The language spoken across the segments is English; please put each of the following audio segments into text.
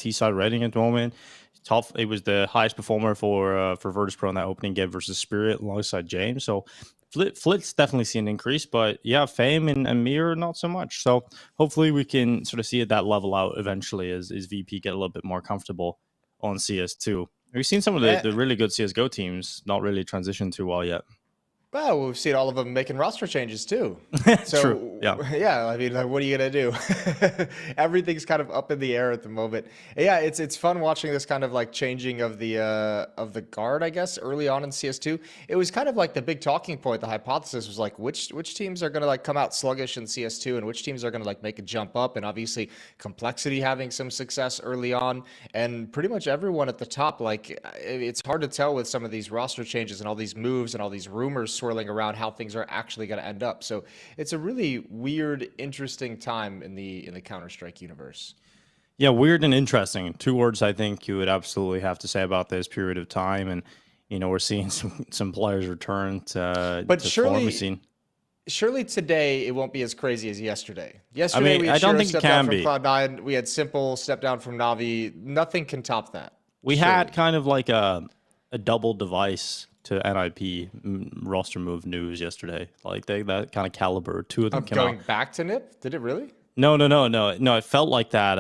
T-side rating at the moment. Top, it was the highest performer for Virtus.pro in that opening game versus Spirit alongside James. So Flit's definitely see an increase, but yeah, Fame and Mir not so much. So hopefully we can sort of see that level out eventually as VP get a little bit more comfortable on CS2. We've seen some of the really good CSGO teams not really transition too well yet. Well, we've seen all of them making roster changes too. True. So yeah, I mean, like, what are you gonna do? Everything's kind of up in the air at the moment. Yeah, it's fun watching this kind of like changing of the guard, I guess, early on in CS2. It was kind of like the big talking point. The hypothesis was like which teams are gonna like come out sluggish in CS2 and which teams are gonna like make a jump up. And obviously, Complexity having some success early on, and pretty much everyone at the top. Like it's hard to tell with some of these roster changes and all these moves and all these rumors swirling around how things are actually going to end up. So it's a really weird, interesting time in the Counter-Strike universe. Yeah, weird and interesting. Two words I think you would absolutely have to say about this period of time. And we're seeing some players return to surely today it won't be as crazy as yesterday. Yesterday we had I don't think it can be. Cloud9. We had Simple step down from Navi. Nothing can top that. We had kind of like a double device to NIP roster move news yesterday. Like that kind of caliber. Two of them came going out. back to NIP? Did it really? No. It felt like that.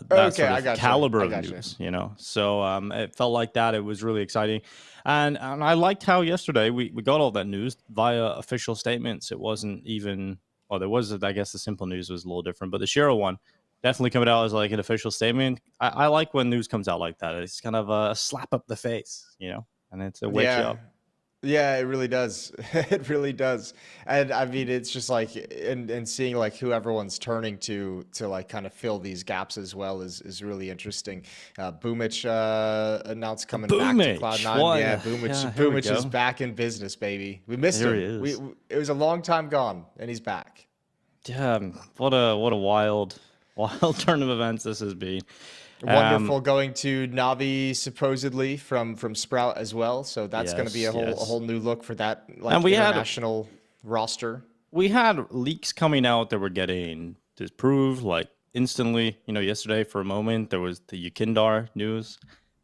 That sort of caliber of news. So it felt like that. It was really exciting, and I liked how yesterday we got all that news via official statements. It wasn't even. Well, there was. I guess the Simple news was a little different, but the Shiro one definitely coming out as like an official statement. I like when news comes out like that. It's kind of a slap up the face, and it's a wake you up. Yeah, it really does. It really does. And I mean, it's just like, and seeing like who everyone's turning to like kind of fill these gaps as well is really interesting. Boomich announced coming back to Cloud9. Yeah, Boomich is back in business, baby. We missed him. It was a long time gone, and he's back. Yeah, what a wild turn of events this has been. Wonderful going to Navi supposedly from Sprout as well, so that's going to be a whole new look for that international roster. We had leaks coming out that were getting disproved like instantly. Yesterday for a moment there was the Yukindar news.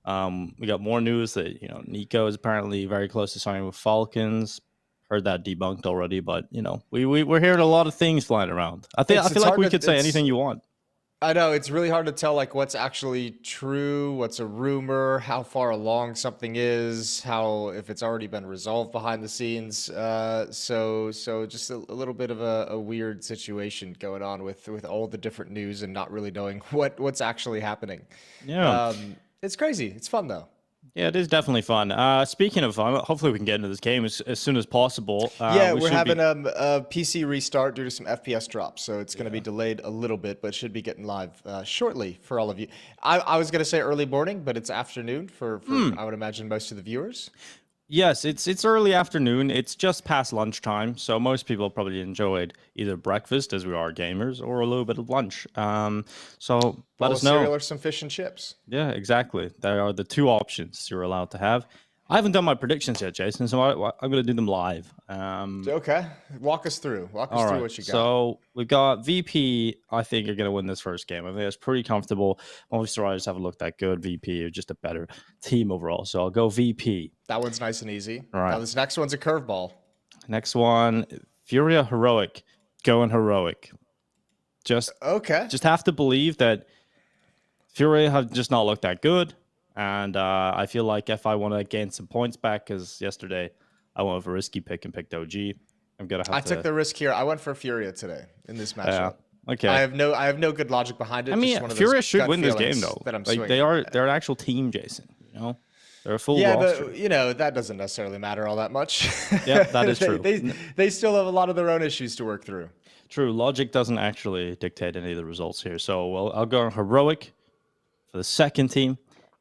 We got more news that Nico is apparently very close to signing with Falcons. Heard that debunked already, but we're hearing a lot of things flying around. I feel like we could say anything you want. I know it's really hard to tell like what's actually true, what's a rumor, how far along something is, if it's already been resolved behind the scenes. So just a little bit of a weird situation going on with all the different news and not really knowing what's actually happening. Yeah, it's crazy. It's fun though. Yeah, it is definitely fun. Speaking of fun, hopefully we can get into this game as soon as possible. We're having a PC restart due to some FPS drops, so it's going to be delayed a little bit, but should be getting live shortly for all of you. I was going to say early morning, but it's afternoon for I would imagine most of the viewers. Yes, it's early afternoon. It's just past lunchtime, so most people probably enjoyed either breakfast, as we are gamers, or a little bit of lunch. So let us know. Cereal or some fish and chips. Yeah, exactly. There are the two options you're allowed to have. I haven't done my predictions yet, Jason, so I'm going to do them live. Okay. Walk us through. Walk us through what you got. So we've got VP, I think, are going to win this first game. I think it's pretty comfortable. Movistar just haven't looked that good. VP are just a better team overall. So I'll go VP. That one's nice and easy. All right. Now this next one's a curveball. Next one, Furia Heroic. Going Heroic. Just have to believe that Furia have just not looked that good. And I feel like if I want to gain some points back, because yesterday I went with a risky pick and picked OG, I'm gonna have I took the risk here. I went for Furia today in this matchup. Okay. I have no good logic behind it. I mean, Furia should win this game though. They're an actual team, Jason. They're a full roster. But that doesn't necessarily matter all that much. Yeah, that is true. They still have a lot of their own issues to work through. True. Logic doesn't actually dictate any of the results here. So I'll go on Heroic for the second team.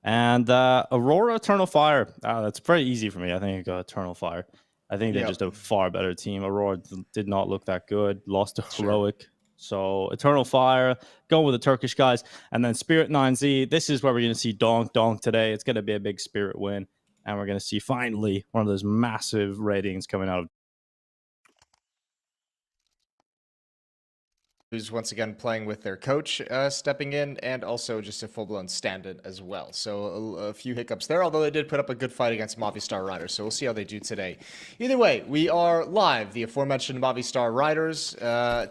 And Aurora Eternal Fire. That's very easy for me. I think I got Eternal Fire. I think they're just a far better team. Aurora did not look that good. Lost to Heroic. Sure. So Eternal Fire, going with the Turkish guys. And then Spirit 9Z. This is where we're going to see Donk today. It's going to be a big Spirit win. And we're going to see finally one of those massive ratings coming out of who's once again playing with their coach stepping in, and also just a full-blown stand-in as well. So a few hiccups there, although they did put up a good fight against Movistar Riders, so we'll see how they do today. Either way, we are live. The aforementioned Movistar Riders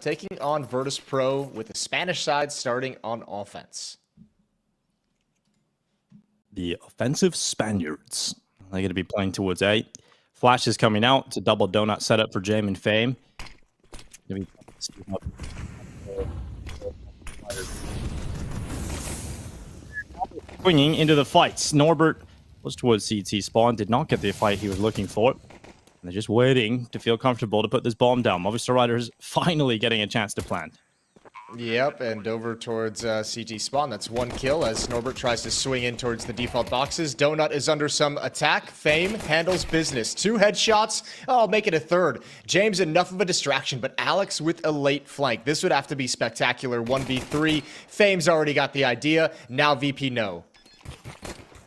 taking on Virtus.pro with the Spanish side starting on offense. The offensive Spaniards. They're going to be playing towards A. Flash is coming out. It's a double donut setup for Jame and Fame. Swinging into the fights. Norbert was towards CT spawn, did not get the fight he was looking for. And they're just waiting to feel comfortable to put this bomb down. Movistar Riders finally getting a chance to plant. Yep, and over towards CT spawn. That's one kill as Norbert tries to swing in towards the default boxes. Donut is under some attack. Fame handles business. 2 headshots. Oh, I'll make it a third. James, enough of a distraction, but Alex with a late flank. This would have to be spectacular. 1v3. Fame's already got the idea. Now VP no.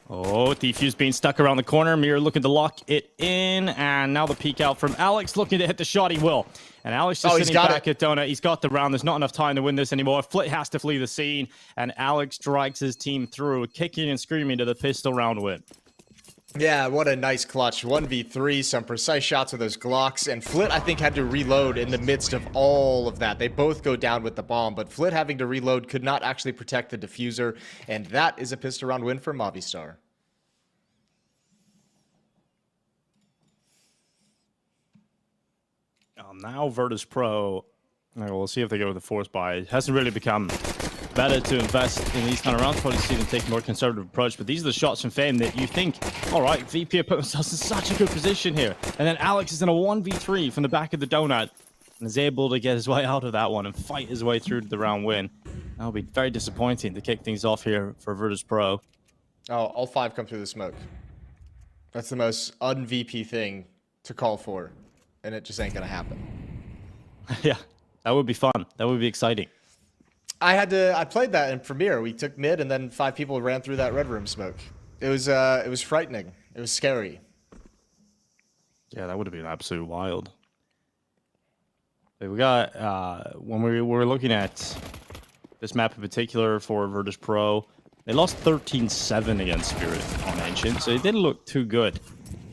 Oh, Defuse being stuck around the corner. Mirror looking to lock it in. And now the peek out from Alex looking to hit the shot. He will. And Alex just sitting back at Donut. He's got the round. There's not enough time to win this anymore. Flit has to flee the scene. And Alex drags his team through, kicking and screaming to the pistol round win. Yeah, what a nice clutch. 1v3, some precise shots with those Glocks. And Flit, I think, had to reload in the midst of all of that. They both go down with the bomb, but Flit having to reload could not actually protect the diffuser. And that is a pistol round win for Movistar. Now Virtus.pro, we'll see if they go with the force buy. It hasn't really become better to invest in these kind of rounds. Probably see them take a more conservative approach, but these are the shots from Fame that you think, all right, VP have put themselves in such a good position here. And then Alex is in a 1v3 from the back of the donut and is able to get his way out of that one and fight his way through to the round win. That'll be very disappointing to kick things off here for Virtus.pro. Oh, all 5 come through the smoke. That's the most un-VP thing to call for, and it just ain't gonna happen. Yeah, that would be fun. That would be exciting. I played that in Premiere. We took mid, and then 5 people ran through that red room smoke. It was frightening. It was scary. Yeah, that would have been absolute wild. We got when we were looking at this map in particular for Virtus.pro, they lost 13-7 against Spirit on Ancient, so it didn't look too good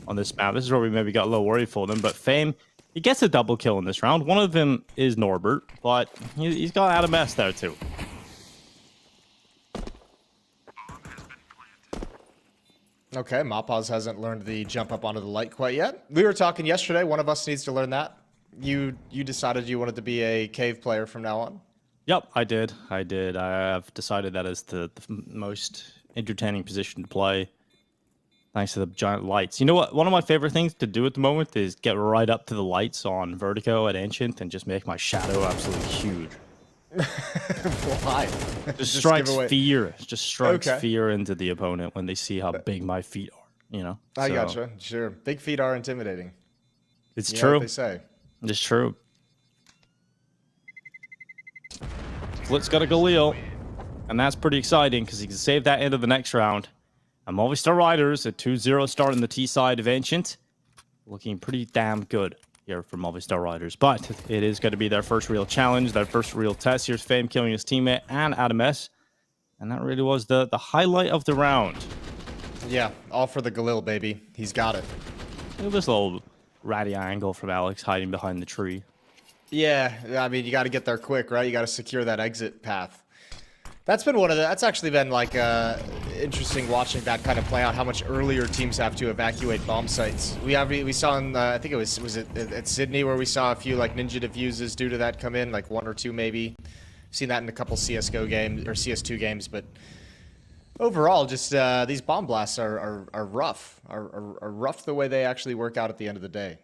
on this map. This is where we maybe got a little worried for them, but Fame, he gets a double kill in this round. One of them is Norbert, but he's got Adam S there too. Okay, Mapaz hasn't learned the jump up onto the light quite yet. We were talking yesterday. One of us needs to learn that. You decided you wanted to be a cave player from now on? Yep, I did. I have decided that is the most entertaining position to play. Thanks to the giant lights. You know what? One of my favorite things to do at the moment is get right up to the lights on Vertigo at Ancient and just make my shadow absolutely huge. Why? Just strikes fear. Just strikes fear into the opponent when they see how big my feet are. You know. I gotcha. Sure. Big feet are intimidating. It's true. What they say. It's true. Flit's got a Galil, and that's pretty exciting because he can save that into the next round. And Movistar Riders, a 2-0 start on the T side of Ancient. Looking pretty damn good here for Movistar Riders. But it is going to be their first real challenge, their first real test. Here's Fame killing his teammate and Adam S. And that really was the highlight of the round. Yeah, all for the Galil, baby. He's got it. Look at this little ratty angle from Alex hiding behind the tree. Yeah, I mean, you got to get there quick, right? You got to secure that exit path. That's been that's actually been like interesting watching that kind of play out, how much earlier teams have to evacuate bomb sites. We saw in, I think it was it at Sydney where we saw a few like ninja diffuses due to that come in, like 1 or 2 maybe. Seen that in a couple CSGO games or CS2 games, but overall, just these bomb blasts are rough, are rough the way they actually work out at the end of the day.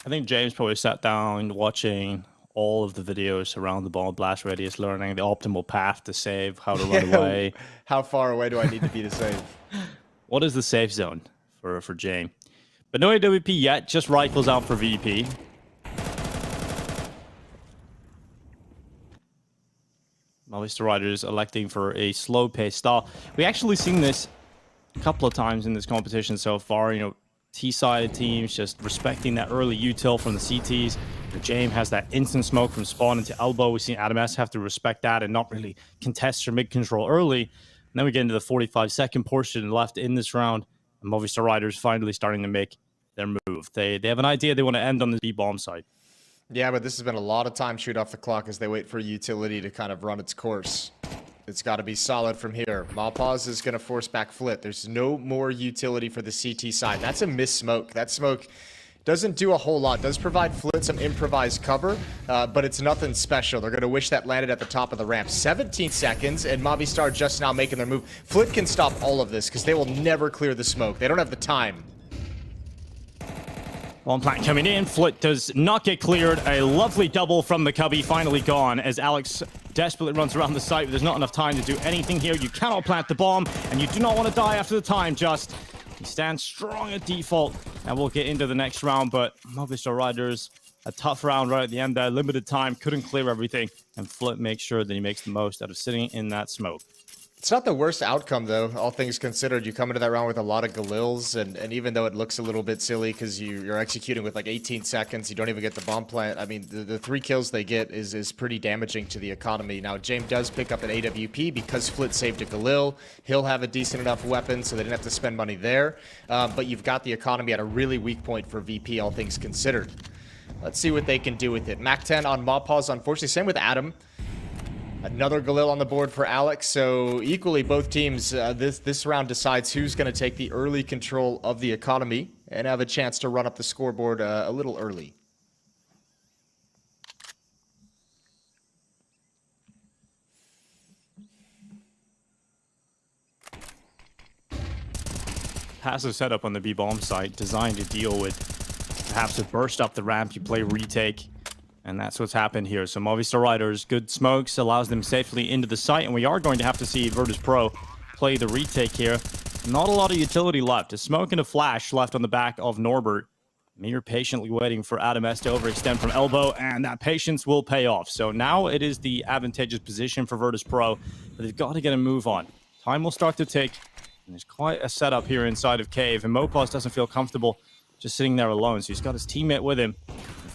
I think James probably sat down watching all of the videos around the bomb blast radius, learning the optimal path to save, how to run away. How far away do I need to be to save? What is the safe zone for James? But no AWP yet, just rifles out for VP. Movistar Riders electing for a slow-paced style. We actually seen this a couple of times in this competition so far. You know, T-sided teams just respecting that early util from the CTs. James has that instant smoke from spawn into elbow. We've seen Adam S have to respect that and not really contest or mid-control early. And then we get into the 45-second portion left in this round. And Movistar Riders finally starting to make their move. They have an idea they want to end on the B-bomb side. Yeah, but this has been a lot of time shoot off the clock as they wait for utility to kind of run its course. It's got to be solid from here. Mawpaws is going to force back Flit. There's no more utility for the CT side. That's a miss smoke. That smoke doesn't do a whole lot. Does provide Flit some improvised cover, but it's nothing special. They're going to wish that landed at the top of the ramp. 17 seconds, and Movistar just now making their move. Flit can stop all of this because they will never clear the smoke. They don't have the time. One plant coming in. Flit does not get cleared. A lovely double from the Cubby, finally gone as Alex desperately runs around the site. There's not enough time to do anything here. You cannot plant the bomb, and you do not want to die after the time. Just he stands strong at default, and we'll get into the next round. But Movistar Riders, a tough round right at the end there. Limited time, couldn't clear everything, and Flit makes sure that he makes the most out of sitting in that smoke. It's not the worst outcome, though, all things considered. You come into that round with a lot of Galils, and even though it looks a little bit silly because you're executing with like 18 seconds, you don't even get the bomb plant. I mean, the 3 kills they get is pretty damaging to the economy. Now, James does pick up an AWP because Flit saved a Galil. He'll have a decent enough weapon, so they didn't have to spend money there. But you've got the economy at a really weak point for VP, all things considered. Let's see what they can do with it. Mac 10 on Mawpaws, unfortunately. Same with Adam. Another Galil on the board for Alex, so equally both teams, this round decides who's going to take the early control of the economy and have a chance to run up the scoreboard a little early. Passive setup on the B-bomb site designed to deal with perhaps a burst up the ramp, you play retake. And that's what's happened here. So Movistar Riders, good smokes, allows them safely into the site. And we are going to have to see Virtus.pro play the retake here. Not a lot of utility left. A smoke and a flash left on the back of Norbert. Mir patiently waiting for Adam S to overextend from elbow. And that patience will pay off. So now it is the advantageous position for Virtus.pro. But they've got to get a move on. Time will start to tick. And there's quite a setup here inside of Cave. And Mawpaws doesn't feel comfortable just sitting there alone. So he's got his teammate with him.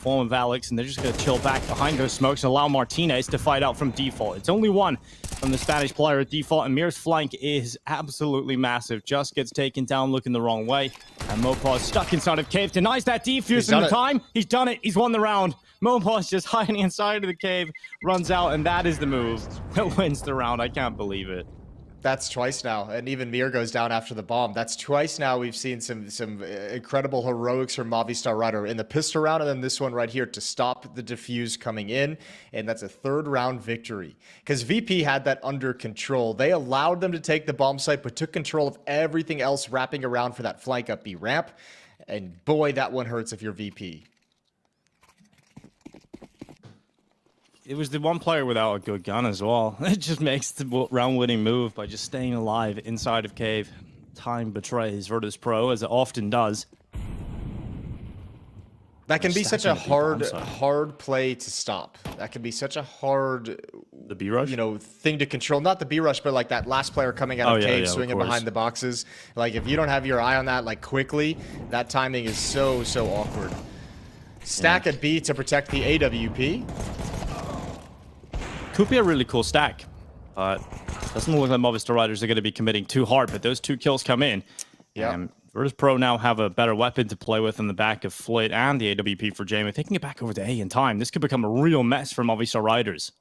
Form of Alex, and they're just going to chill back behind those smokes and allow Martinez to fight out from default. It's only one from the Spanish player at default, and Mir's flank is absolutely massive. Just gets taken down looking the wrong way, and Mawpaws stuck inside of Cave, denies that defuse in the time. He's done it. He's won the round. Mawpaws just hiding inside of the cave, runs out, and that is the move that wins the round. I can't believe it. That's twice now, and even Mir goes down after the bomb. That's twice now we've seen some incredible heroics from Movistar Rider in the pistol round, and then this one right here to stop the defuse coming in, and that's a 3rd round victory. Because VP had that under control. They allowed them to take the bomb site, but took control of everything else wrapping around for that flank up B ramp, and boy, that one hurts if you're VP. It was the one player without a good gun as well. It just makes the round-winning move by just staying alive inside of Cave. Time betrays Virtus.pro, as it often does. That can be such a hard play to stop. That can be such a hard, the B rush, thing to control. Not the B rush, but like that last player coming out of Cave, swinging behind the boxes. Like if you don't have your eye on that, like quickly, that timing is so awkward. Stack at B to protect the AWP. Could be a really cool stack, but doesn't look like Movistar Riders are going to be committing too hard, but those 2 kills come in. Yeah. Virtus.pro now have a better weapon to play with in the back of Flit and the AWP for Jamie. If they can get back over to A in time, this could become a real mess for Movistar Riders.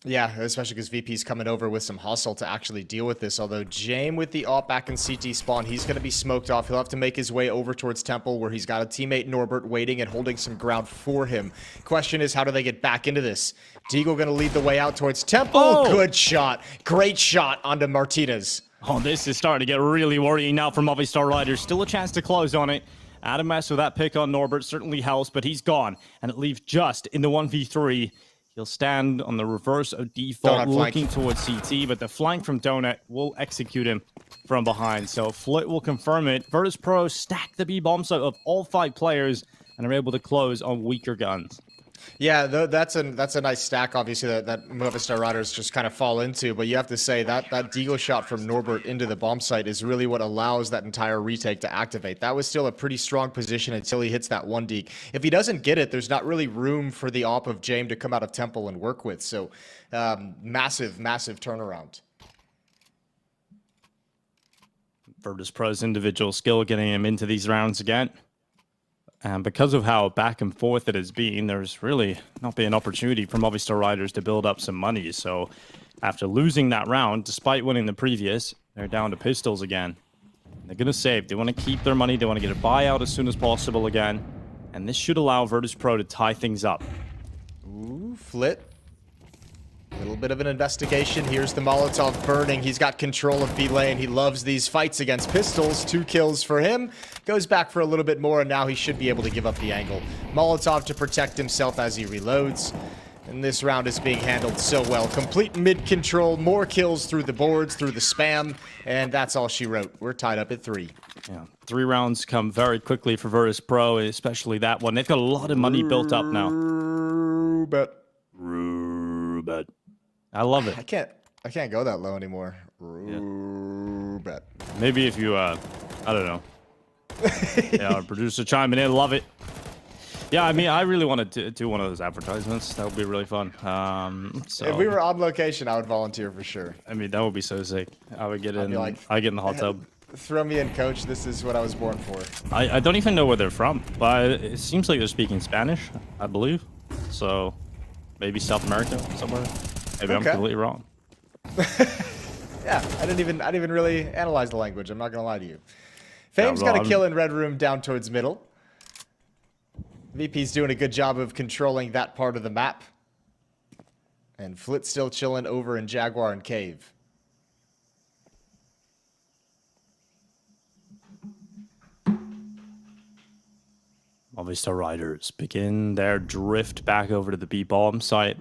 Yeah, especially because VP's coming over with some hustle to actually deal with this. Although James with the op back in CT spawn, he's going to be smoked off. He'll have to make his way over towards Temple, where he's got a teammate Norbert waiting and holding some ground for him. Question is, how do they get back into this? Deagle going to lead the way out towards Temple. Oh! Good shot. Great shot onto Martinez. Oh, this is starting to get really worrying now for Movistar Riders. Still a chance to close on it. Adam S with that pick on Norbert certainly helps, but he's gone. And it leaves just in the 1v3. He'll stand on the reverse of default, looking towards CT, but the flank from Donut will execute him from behind. So Flit will confirm it. Virtus.pro stack the B-bomb site of all 5 players and are able to close on weaker guns. Yeah, that's a nice stack, obviously, that Movistar riders just kind of fall into. But you have to say that deagle shot from Norbert into the bomb site is really what allows that entire retake to activate. That was still a pretty strong position until he hits that one deke. If he doesn't get it, there's not really room for the op of James to come out of temple and work with. So massive turnaround. Virtus.pro's individual skill getting him into these rounds again. And because of how back and forth it has been, there's really not been an opportunity for Movistar riders to build up some money. So after losing that round, despite winning the previous, they're down to pistols again. They're going to save. They want to keep their money. They want to get a buyout as soon as possible again. And this should allow Virtus.pro to tie things up. Ooh, Flit. A little bit of an investigation. Here's the Molotov burning. He's got control of B lane. He loves these fights against pistols. 2 kills for him. Goes back for a little bit more, and now he should be able to give up the angle. Molotov to protect himself as he reloads. And this round is being handled so well. Complete mid-control, more kills through the boards, through the spam, and that's all she wrote. We're tied up at 3. Yeah, 3 rounds come very quickly for Virtus.pro, especially that one. They've got a lot of money built up now. Roobet. I love it. I can't go that low anymore. Roobet. Maybe if you, I don't know. Yeah, our producer chiming in, love it. Yeah, I mean, I really wanted to do one of those advertisements. That would be really fun. So If we were on location, I would volunteer for sure. I mean, that would be so sick. I would get in. Like, I get in the hot tub. Throw me in, coach. This is what I was born for. I don't even know where they're from, but it seems like they're speaking Spanish, I believe. So maybe South America somewhere. Maybe I'm completely wrong. Yeah, I didn't even really analyze the language. I'm not gonna lie to you. Fame's got a kill in red room down towards middle. VP's doing a good job of controlling that part of the map. And Flit still chilling over in Jaguar and Cave. Movistar riders begin their drift back over to the B bomb site.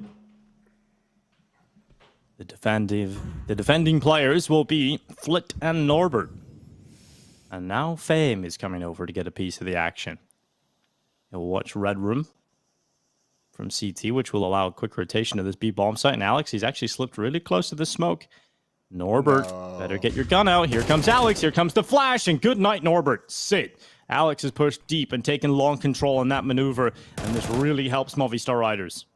The defending players will be Flit and Norbert. And now Fame is coming over to get a piece of the action. He'll watch Red Room from CT, which will allow a quick rotation of this B bomb site. And Alex, he's actually slipped really close to the smoke. Norbert, better get your gun out. Here comes Alex. Here comes the flash. And good night, Norbert. Sit. Alex has pushed deep and taken long control on that maneuver. And this really helps Movistar riders.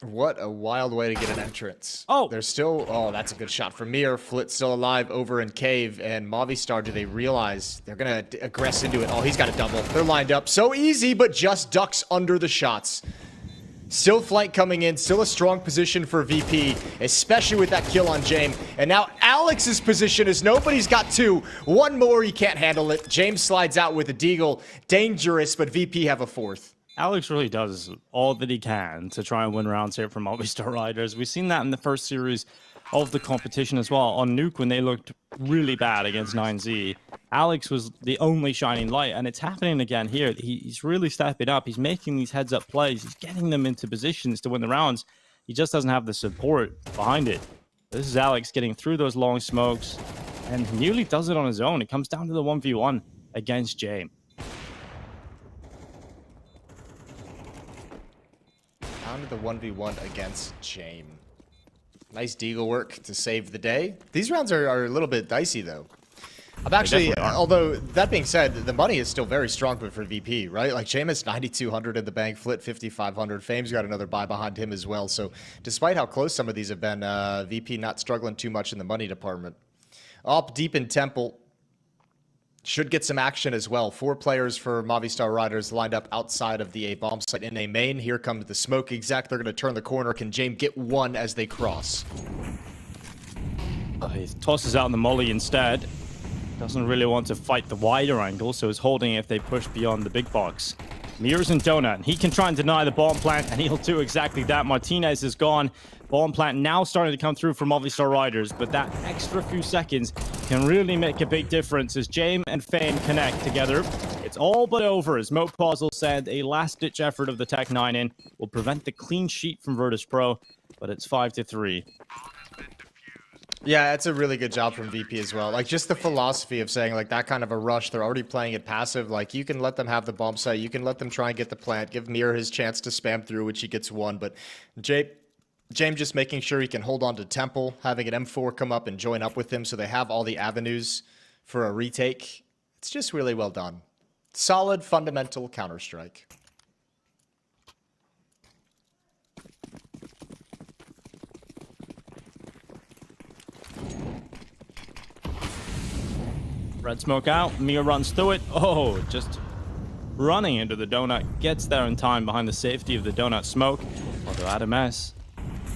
What a wild way to get an entrance. Oh, there's still... Oh, that's a good shot from Mir. Flit's still alive over in Cave. And Movistar, do they realize they're going to aggress into it? Oh, he's got a double. They're lined up. So easy, but just ducks under the shots. Still flank coming in. Still a strong position for VP, especially with that kill on James. And now Alex's position is nobody's got 2. One more, he can't handle it. James slides out with a deagle. Dangerous, but VP have a 4th. Alex really does all that he can to try and win rounds here from Movistar riders. We've seen that in the first series of the competition as well. On Nuke, when they looked really bad against 9Z, Alex was the only shining light, and it's happening again here. He's really stepping up. He's making these heads-up plays. He's getting them into positions to win the rounds. He just doesn't have the support behind it. This is Alex getting through those long smokes, and he nearly does it on his own. It comes down to the 1v1 against James. Down to the 1v1 against James. Nice deagle work to save the day. These rounds are a little bit dicey, though. I've actually, although that being said, the money is still very strong for VP, right? Like, James is 9,200 in the bank, Flit 5,500. Fame's got another buy behind him as well. So despite how close some of these have been, VP not struggling too much in the money department. Up deep in Temple. Should get some action as well. 4 players for Movistar riders lined up outside of the A bomb site in a main. Here comes the smoke exec. They're going to turn the corner. Can James get one as they cross? He tosses out the molly instead. Doesn't really want to fight the wider angle, so is holding if they push beyond the big box. Mirrors and Donut, and he can try and deny the bomb plant, and he'll do exactly that. Martinez is gone. Bomb plant now starting to come through for Movistar riders, but that extra few seconds can really make a big difference as James and Fame connect together. It's all but over as Mopause will send a last-ditch effort of the Tech 9 in. Will prevent the clean sheet from Virtus.pro, but it's 5-3. Yeah, it's a really good job from VP as well. Like just the philosophy of saying like that kind of a rush, they're already playing it passive. Like you can let them have the bomb site, you can let them try and get the plant, give Mir his chance to spam through, which he gets one. But James just making sure he can hold on to Temple, having an M4 come up and join up with him so they have all the avenues for a retake. It's just really well done. Solid fundamental Counter-Strike. Red smoke out. Mia runs through it. Oh, just running into the donut. Gets there in time behind the safety of the donut smoke. Although Adam S,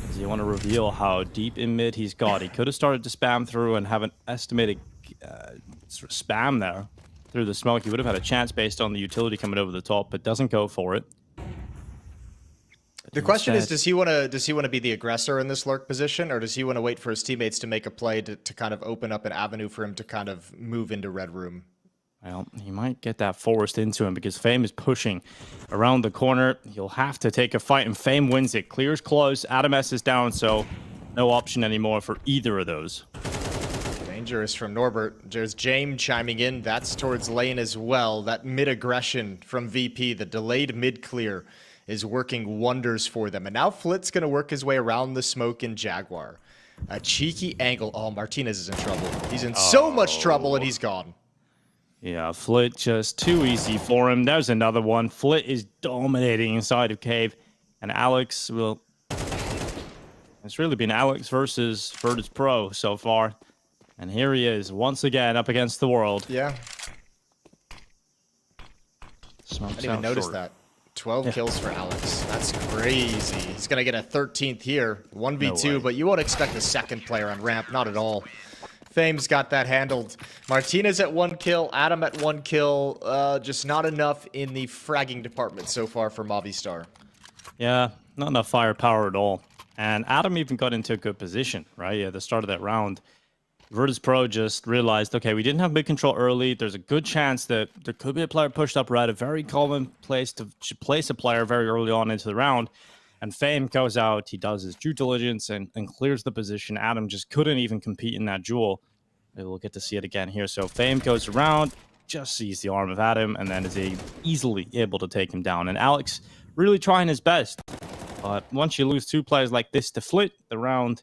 does he want to reveal how deep in mid he's got? He could have started to spam through and have an estimated sort of spam there through the smoke. He would have had a chance based on the utility coming over the top, but doesn't go for it. The question is, does he want to be the aggressor in this lurk position, or does he want to wait for his teammates to make a play to kind of open up an avenue for him to kind of move into red room? Well, he might get that forced into him because Fame is pushing around the corner. He'll have to take a fight, and Fame wins it. Clears close. Adam S is down, so no option anymore for either of those. Dangerous from Norbert. There's James chiming in. That's towards lane as well. That mid aggression from VP, the delayed mid clear, is working wonders for them. And now Flit's going to work his way around the smoke in Jaguar. A cheeky angle. Oh, Martinez is in trouble. He's in so much trouble, and he's gone. Yeah, Flit just too easy for him. There's another one. Flit is dominating inside of Cave. And Alex will... It's really been Alex versus Virtus.pro so far. And here he is, once again, up against the world. Yeah. Smokes I didn't even notice that. 12 kills for Alex. That's crazy. He's going to get a 13th here. 1v2, No, but you won't expect a second player on ramp. Not at all. Fame's got that handled. Martinez at 1 kill. Adam at 1 kill. Just not enough in the fragging department so far for Movistar. Yeah, not enough firepower at all. And Adam even got into a good position, right? At the start of that round. Virtus.pro just realized, okay, we didn't have mid control early. There's a good chance that there could be a player pushed up right. A very common place to place a player very early on into the round. And Fame goes out, he does his due diligence and clears the position. Adam just couldn't even compete in that duel. Maybe we'll get to see it again here. So Fame goes around, just sees the arm of Adam, and then is easily able to take him down. And Alex really trying his best. But once you lose 2 players like this to Flit, the round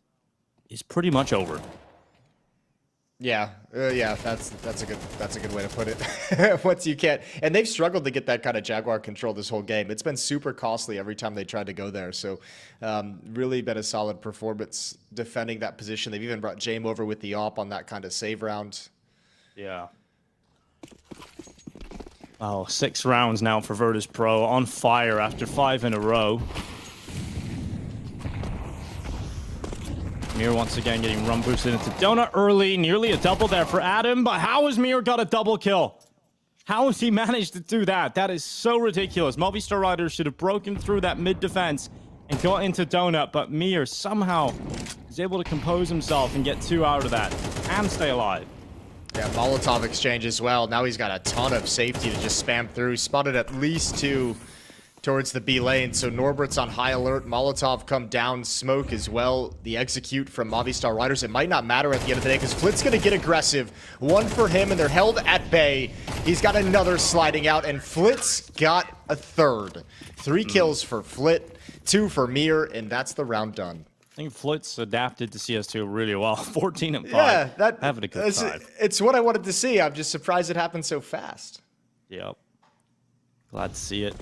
is pretty much over. Yeah, that's a good way to put it. Once you can't, and they've struggled to get that kind of Jaguar control this whole game. It's been super costly every time they tried to go there. So, really been a solid performance defending that position. They've even brought James over with the op on that kind of save round. Yeah. Oh, 6 rounds now for Virtus.pro, on fire after 5 in a row. Mir once again getting run boosted into Donut early. Nearly a double there for Adam, but how has Mir got a double kill? How has he managed to do that? That is so ridiculous. Movistar Riders should have broken through that mid defense and got into Donut, but Mir somehow is able to compose himself and get 2 out of that and stay alive. Yeah, Molotov exchange as well. Now he's got a ton of safety to just spam through. Spotted at least 2 towards the B lane, so Norbert's on high alert. Molotov come down, smoke as well. The execute from Movistar Riders. It might not matter at the end of the day because Flit's going to get aggressive. 1 for him, and they're held at bay. He's got another sliding out, and Flit's got a 3rd. 3 kills for Flit, 2 for Mir, and that's the round done. I think Flit's adapted to CS2 really well. 14 and 5. Yeah, having a good time. It's what I wanted to see. I'm just surprised it happened so fast. Yep. Glad to see it.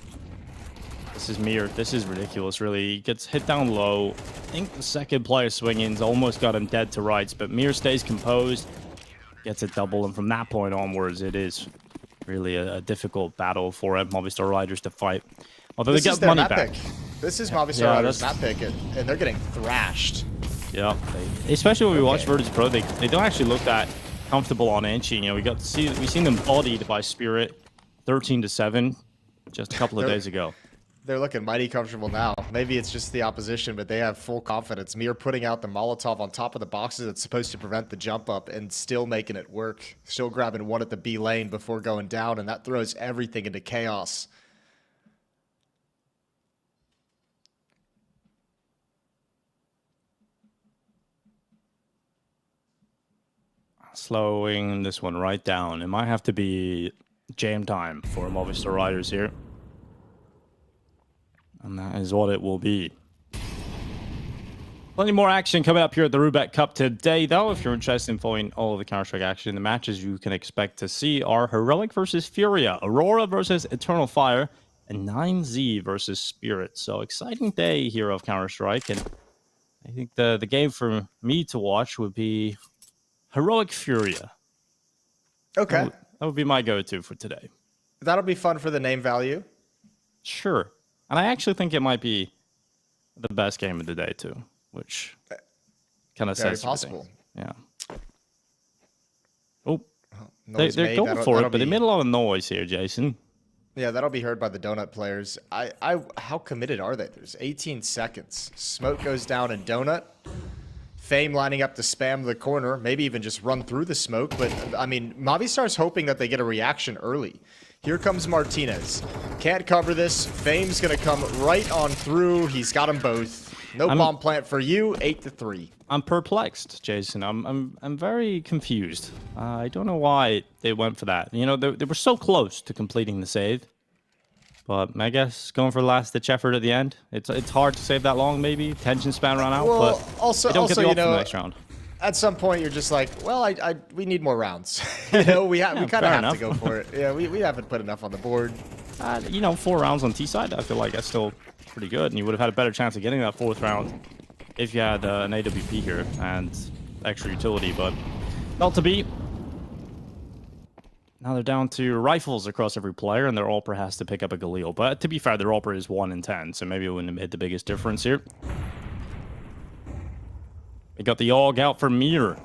This is Mir. This is ridiculous, really. He gets hit down low. I think the second player swinging's almost got him dead to rights, but Mir stays composed, gets a double, and from that point onwards, it is really a difficult battle for Movistar Riders to fight. Although this they get money back. This is Movistar Riders' map pick, and they're getting thrashed. Yeah, especially when we watch Virtus.pro, they don't actually look that comfortable on Enchi. You know, we've seen them bodied by Spirit, 13-7, just a couple of days ago. They're looking mighty comfortable now. Maybe it's just the opposition, but they have full confidence. Mir putting out the Molotov on top of the boxes that's supposed to prevent the jump up and still making it work. Still grabbing 1 at the B lane before going down, and that throws everything into chaos. slowing this one right down. It might have to be jam time for Movistar Riders here. And that is what it will be. Plenty more action coming up here at the Roobet Cup today, though. If you're interested in following all of the Counter-Strike action, the matches you can expect to see are Heroic versus Furia, Aurora versus Eternal Fire, and 9Z versus Spirit. So exciting day here of Counter-Strike, and I think the game for me to watch would be Heroic Furia. Okay. That would be my go-to for today. That'll be fun for the name value. Sure. And I actually think it might be the best game of the day, too, which kind of says possible. Yeah. Oh, Noise they're made. going That'll- for that'll it, but they be- made a lot of noise here, Jason. Yeah, that'll be heard by the Donut players. How committed are they? There's 18 seconds. Smoke goes down in Donut. Fame lining up to spam the corner, maybe even just run through the smoke. But, I mean, Movistar's hoping that they get a reaction early. Here comes Martinez. Can't cover this. Fame's going to come right on through. He's got them both. No bomb plant for you. 8-3. I'm perplexed, Jason. I'm very confused. I don't know why they went for that. You know, they were so close to completing the save. But I guess going for the last-ditch effort at the end. It's hard to save that long, maybe. Tension span run out, Well, but also, they don't get the you off in the know, next round. at some point you're just like, well, we need more rounds. You know, we kind of fair have enough. to go for it. Yeah, we haven't put enough on the board. You know, 4 rounds on T-side, I feel like that's still pretty good. And you would have had a better chance of getting that 4th round if you had an AWP here and extra utility, but not to be. Now they're down to rifles across every player, and their AWPer has to pick up a Galil. But to be fair, their AWPer is 1 in 10, so maybe it wouldn't have made the biggest difference here. They got the AUG out for Mir.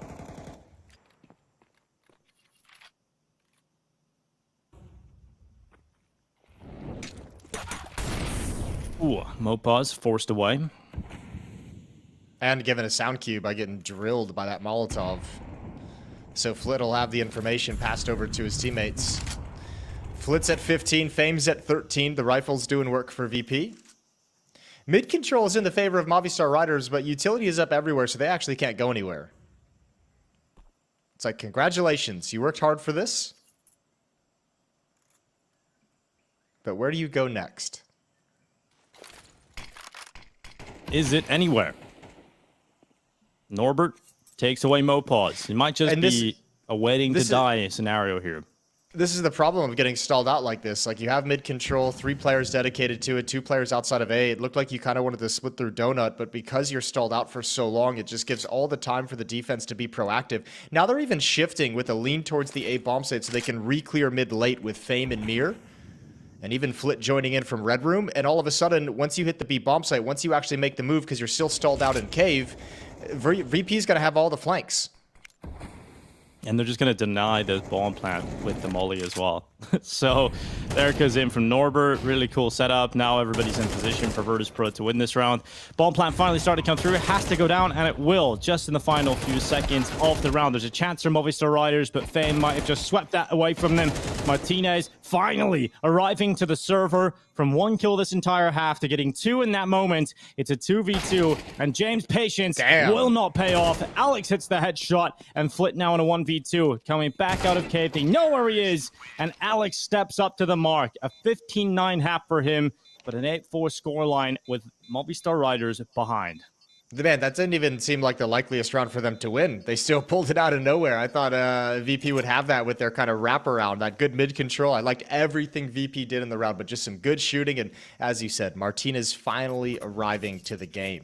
Ooh, Mopaz forced away. And given a sound cue by getting drilled by that Molotov. So Flit will have the information passed over to his teammates. Flit's at 15, Fame's at 13. The rifle's doing work for VP. Mid control is in the favor of Movistar Riders, but utility is up everywhere, so they actually can't go anywhere. It's like, congratulations, you worked hard for this. But where do you go next? Is it anywhere? Norbert takes away Mopaz. It might just be a waiting to die scenario here. This is the problem of getting stalled out like this. Like, you have mid control, 3 players dedicated to it, 2 players outside of A. It looked like you kind of wanted to split through Donut, but because you're stalled out for so long, it just gives all the time for the defense to be proactive. Now they're even shifting with a lean towards the A bomb site so they can re-clear mid late with Fame and Mir. And even Flit joining in from Red Room. And all of a sudden, once you hit the B bomb site, once you actually make the move because you're still stalled out in Cave, VP's going to have all the flanks. And they're just going to deny the bomb plant with the molly as well. So there goes in from Norbert. Really cool setup. Now everybody's in position for Virtus.pro to win this round. Bomb plant finally started to come through. It has to go down, and it will just in the final few seconds of the round. There's a chance for Movistar Riders, but Fame might have just swept that away from them. Martinez finally arriving to the server from 1 kill this entire half to getting 2 in that moment. It's a 2v2, and James' patience will not pay off. Alex hits the headshot, and Flit now in a 1v2. Coming back out of cave. They know where he is, and Alex steps up to the mark. A 15-9 half for him, but an 8-4 scoreline with Movistar Riders behind. Man, that didn't even seem like the likeliest round for them to win. They still pulled it out of nowhere. I thought VP would have that with their kind of wraparound, that good mid control. I liked everything VP did in the round, but just some good shooting. And as you said, Martinez finally arriving to the game.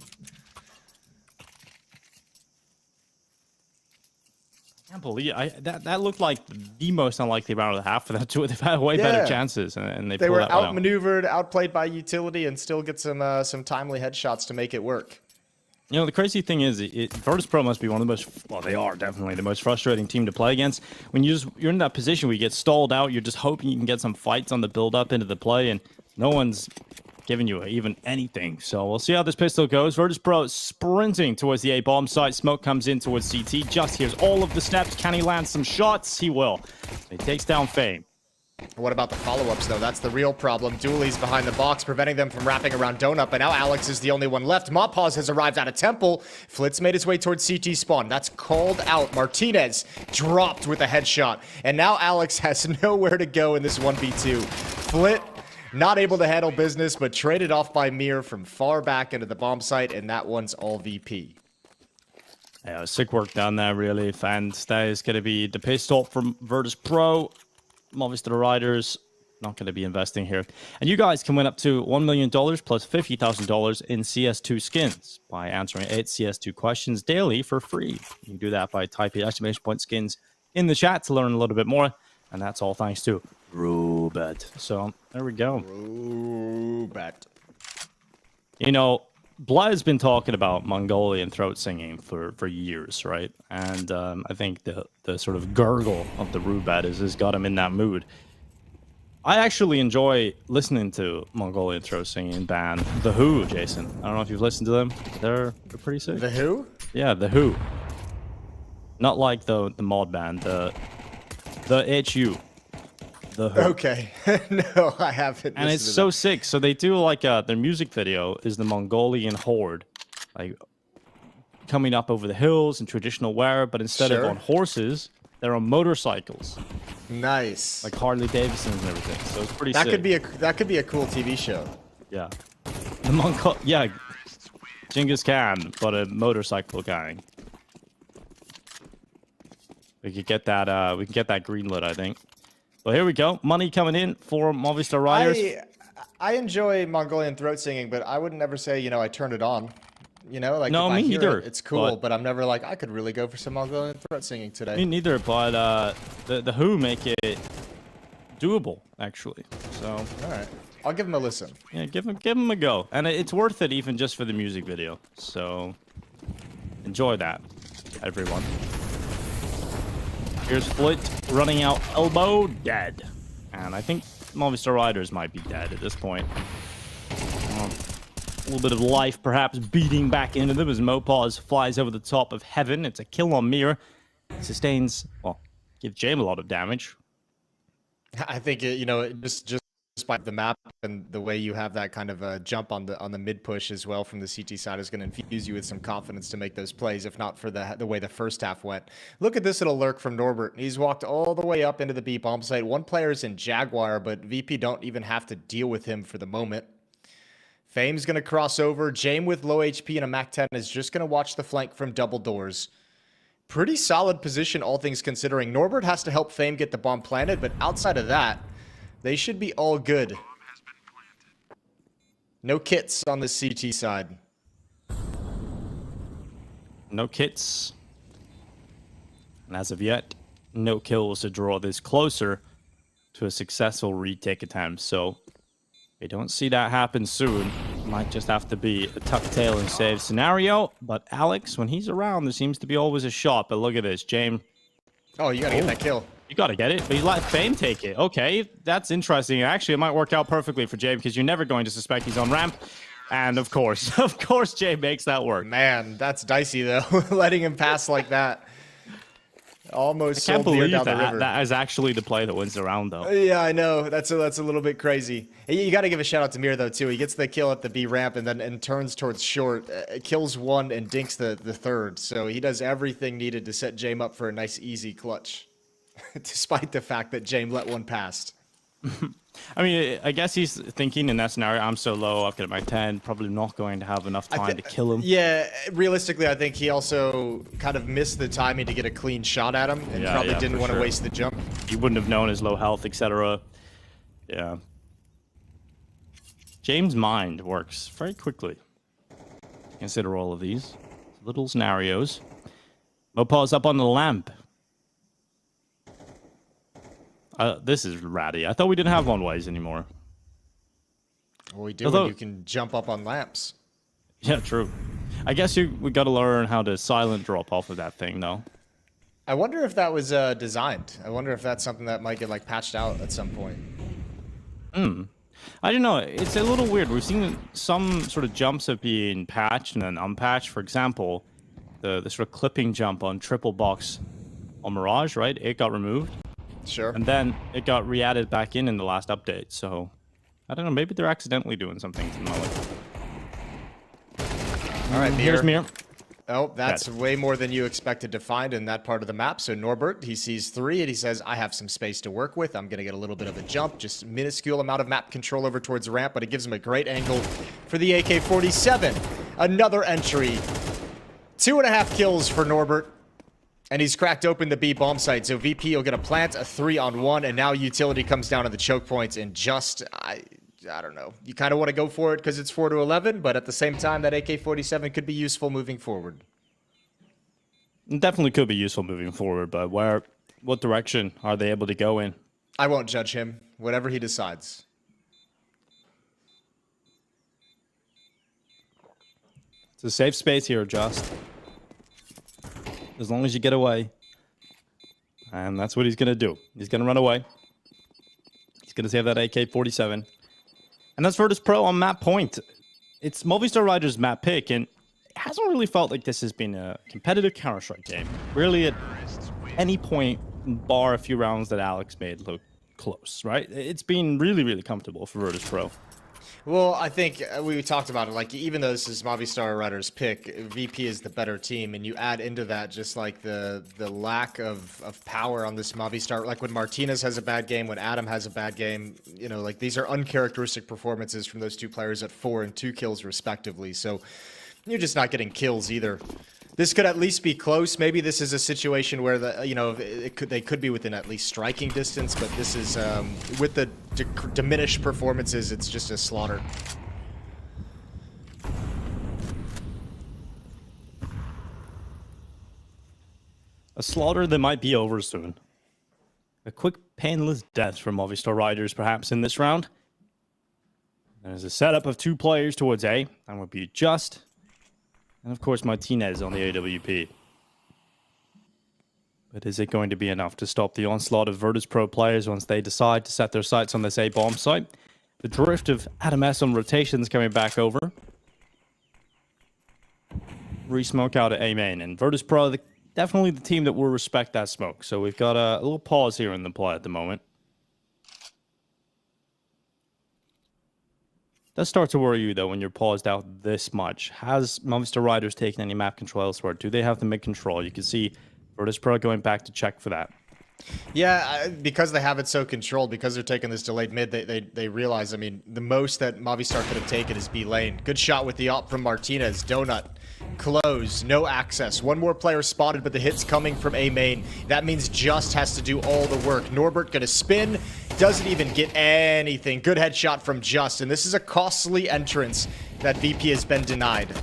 I can't believe that looked like the most unlikely round of the half for them too. They've had way better chances, and they were that one out. outmaneuvered, outplayed by utility, and still get some timely headshots to make it work. You know, the crazy thing is, Virtus.pro must be one of the most, well, they are definitely the most frustrating team to play against. When you're in that position where you get stalled out, you're just hoping you can get some fights on the build-up into the play, and no one's giving you even anything. So we'll see how this pistol goes. Virtus.pro sprinting towards the A bomb site. Smoke comes in towards CT. Just hears all of the steps. Can he land some shots? He will. He takes down Fame. What about the follow-ups, though? That's the real problem. Dooley's behind the box, preventing them from wrapping around Donut, but now Alex is the only one left. Mopaz has arrived out of Temple. Flitz made his way towards CT spawn. That's called out. Martinez dropped with a headshot, and now Alex has nowhere to go in this 1v2. Flit not able to handle business, but traded off by Mir from far back into the bomb site, and that one's all VP. Yeah, sick work down there, really. And that is going to be the pay stop from Virtus.pro. Movistar Riders not going to be investing here. And you guys can win up to $1 million plus $50,000 in CS2 skins by answering 8 CS2 questions daily for free. You can do that by typing !skins in the chat to learn a little bit more. And that's all thanks to Roobet. So there we go. Roobet. You know, Blood has been talking about Mongolian throat singing for years, right? And I think the sort of gurgle of the Roobet has got him in that mood. I actually enjoy listening to Mongolian throat singing band The Who, Jason. I don't know if you've listened to them. They're pretty sick. The Who? Yeah, The Who. Not like the mod band, the HU. The Who. Okay. No, I haven't. And it's so sick. So they do like their music video is the Mongolian horde, like coming up over the hills in traditional wear, but instead of on horses, they're on motorcycles. Nice. Like Harley Davidsons and everything. So it's pretty sick. That could be a cool TV show. Yeah. Yeah. Genghis Khan, but a motorcycle gang. We could get that. We can get that greenlit, I think. Well, here we go. Money coming in for Movistar Riders. I enjoy Mongolian throat singing, but I would never say, I turned it on. Like no, if me I hear neither. It's cool, but I'm never like, I could really go for some Mongolian throat singing today. Me neither, but the Who make it doable, actually. So all right, I'll give them a listen. Yeah, give them a go, and it's worth it even just for the music video. So enjoy that, everyone. Here's Flit running out elbow, dead. And I think Movistar Riders might be dead at this point. A little bit of life perhaps beating back into them as Mopaz flies over the top of heaven. It's a kill on Mir. Sustains, well, gives James a lot of damage. I think, just by the map and the way you have that kind of a jump on the mid push as well from the CT side is going to infuse you with some confidence to make those plays, if not for the way the first half went. Look at this little lurk from Norbert. He's walked all the way up into the B bomb site. One player's in Jaguar, but VP don't even have to deal with him for the moment. Fame's going to cross over. James with low HP and a MAC-10 is just going to watch the flank from double doors. Pretty solid position, all things considering. Norbert has to help Fame get the bomb planted, but outside of that, they should be all good. No kits on the CT side. No kits. And as of yet, no kills to draw this closer to a successful retake attempt. So we don't see that happen soon. Might just have to be a tuck tail and save scenario. But Alex, when he's around, there seems to be always a shot. But look at this, James. Oh, you gotta get that kill. You gotta get it, but he let Fame take it. Okay, that's interesting. Actually, it might work out perfectly for James because you're never going to suspect he's on ramp. And of course, James makes that work. Man, that's dicey though, letting him pass like that. Almost I can't believe down the river. That is actually the play that wins the round, though. Yeah, I know. That's a little bit crazy. You got to give a shout out to Mir though too. He gets the kill at the B ramp and turns towards short, kills one and dinks the third. So he does everything needed to set James up for a nice easy clutch, despite the fact that James let one past. I mean, I guess he's thinking in that scenario, I'm so low, I've got my 10, probably not going to have enough time to kill him. Yeah, realistically, I think he also kind of missed the timing to get a clean shot at him and probably didn't want to waste the jump. He wouldn't have known his low health, etc. Yeah. James' mind works very quickly. Consider all of these little scenarios. Mopaz up on the lamp. This is ratty. I thought we didn't have one-ways anymore. Well, we do when you can jump up on lamps. Yeah, true. I guess we got to learn how to silent drop off of that thing, though. I wonder if that was designed. I wonder if that's something that might get patched out at some point. I don't know. It's a little weird. We've seen some sort of jumps have been patched and then unpatched. For example, the sort of clipping jump on triple box on Mirage, right? It got removed. Sure. And then it got re-added back in the last update. So I don't know. Maybe they're accidentally doing something to the moment. All right, Here's Mir. Oh, that's way more than you expected to find in that part of the map. So Norbert, he sees 3 and he says, I have some space to work with. I'm going to get a little bit of a jump, just minuscule amount of map control over towards the ramp, but it gives him a great angle for the AK-47. Another entry. 2.5 kills for Norbert. And he's cracked open the B bomb site. So VP will get a plant, a 3-on-1, and now Utility comes down to the choke points and just... I don't know. You kind of want to go for it because it's 4-11, but at the same time, that AK-47 could be useful moving forward. It definitely could be useful moving forward, but what direction are they able to go in? I won't judge him. Whatever he decides. It's a safe space here, Just. As long as you get away. And that's what he's going to do. He's going to run away. He's going to save that AK-47. And that's Virtus.pro on map point. It's Movistar Riders' map pick, and it hasn't really felt like this has been a competitive Counter-Strike game. Really, at any point, bar a few rounds that Alex made look close, right? It's been really, really comfortable for Virtus.pro. Well, I think we talked about it. Like, even though this is Movistar Riders' pick, VP is the better team, and you add into that just like the lack of power on this Movistar. Like when Martinez has a bad game, when Adam has a bad game, you know, like these are uncharacteristic performances from those two players at 4 and 2 kills respectively. So you're just not getting kills either. This could at least be close. Maybe this is a situation where they could be within at least striking distance, but this is with the diminished performances, it's just a slaughter. A slaughter that might be over soon. A quick, painless death for Movistar Riders, perhaps in this round. There's a setup of 2 players towards A. That would be Just. And of course, Martinez on the AWP. But is it going to be enough to stop the onslaught of Virtus.pro players once they decide to set their sights on this A bomb site? The drift of Adam S on rotations coming back over. Re-smoke out at A main. And Virtus.pro, definitely the team that will respect that smoke. So we've got a little pause here in the play at the moment. Does start to worry you, though, when you're paused out this much. Has Movistar Riders taken any map control elsewhere? Do they have the mid control? You can see Virtus.pro going back to check for that. Yeah, because they have it so controlled, because they're taking this delayed mid, they realize, I mean, the most that Movistar could have taken is B lane. Good shot with the op from Martinez. Donut. Close. No access. One more player spotted, but the hit's coming from A main. That means Just has to do all the work. Norbert gonna spin. Doesn't even get anything. Good headshot from Just. And this is a costly entrance that VP has been denied.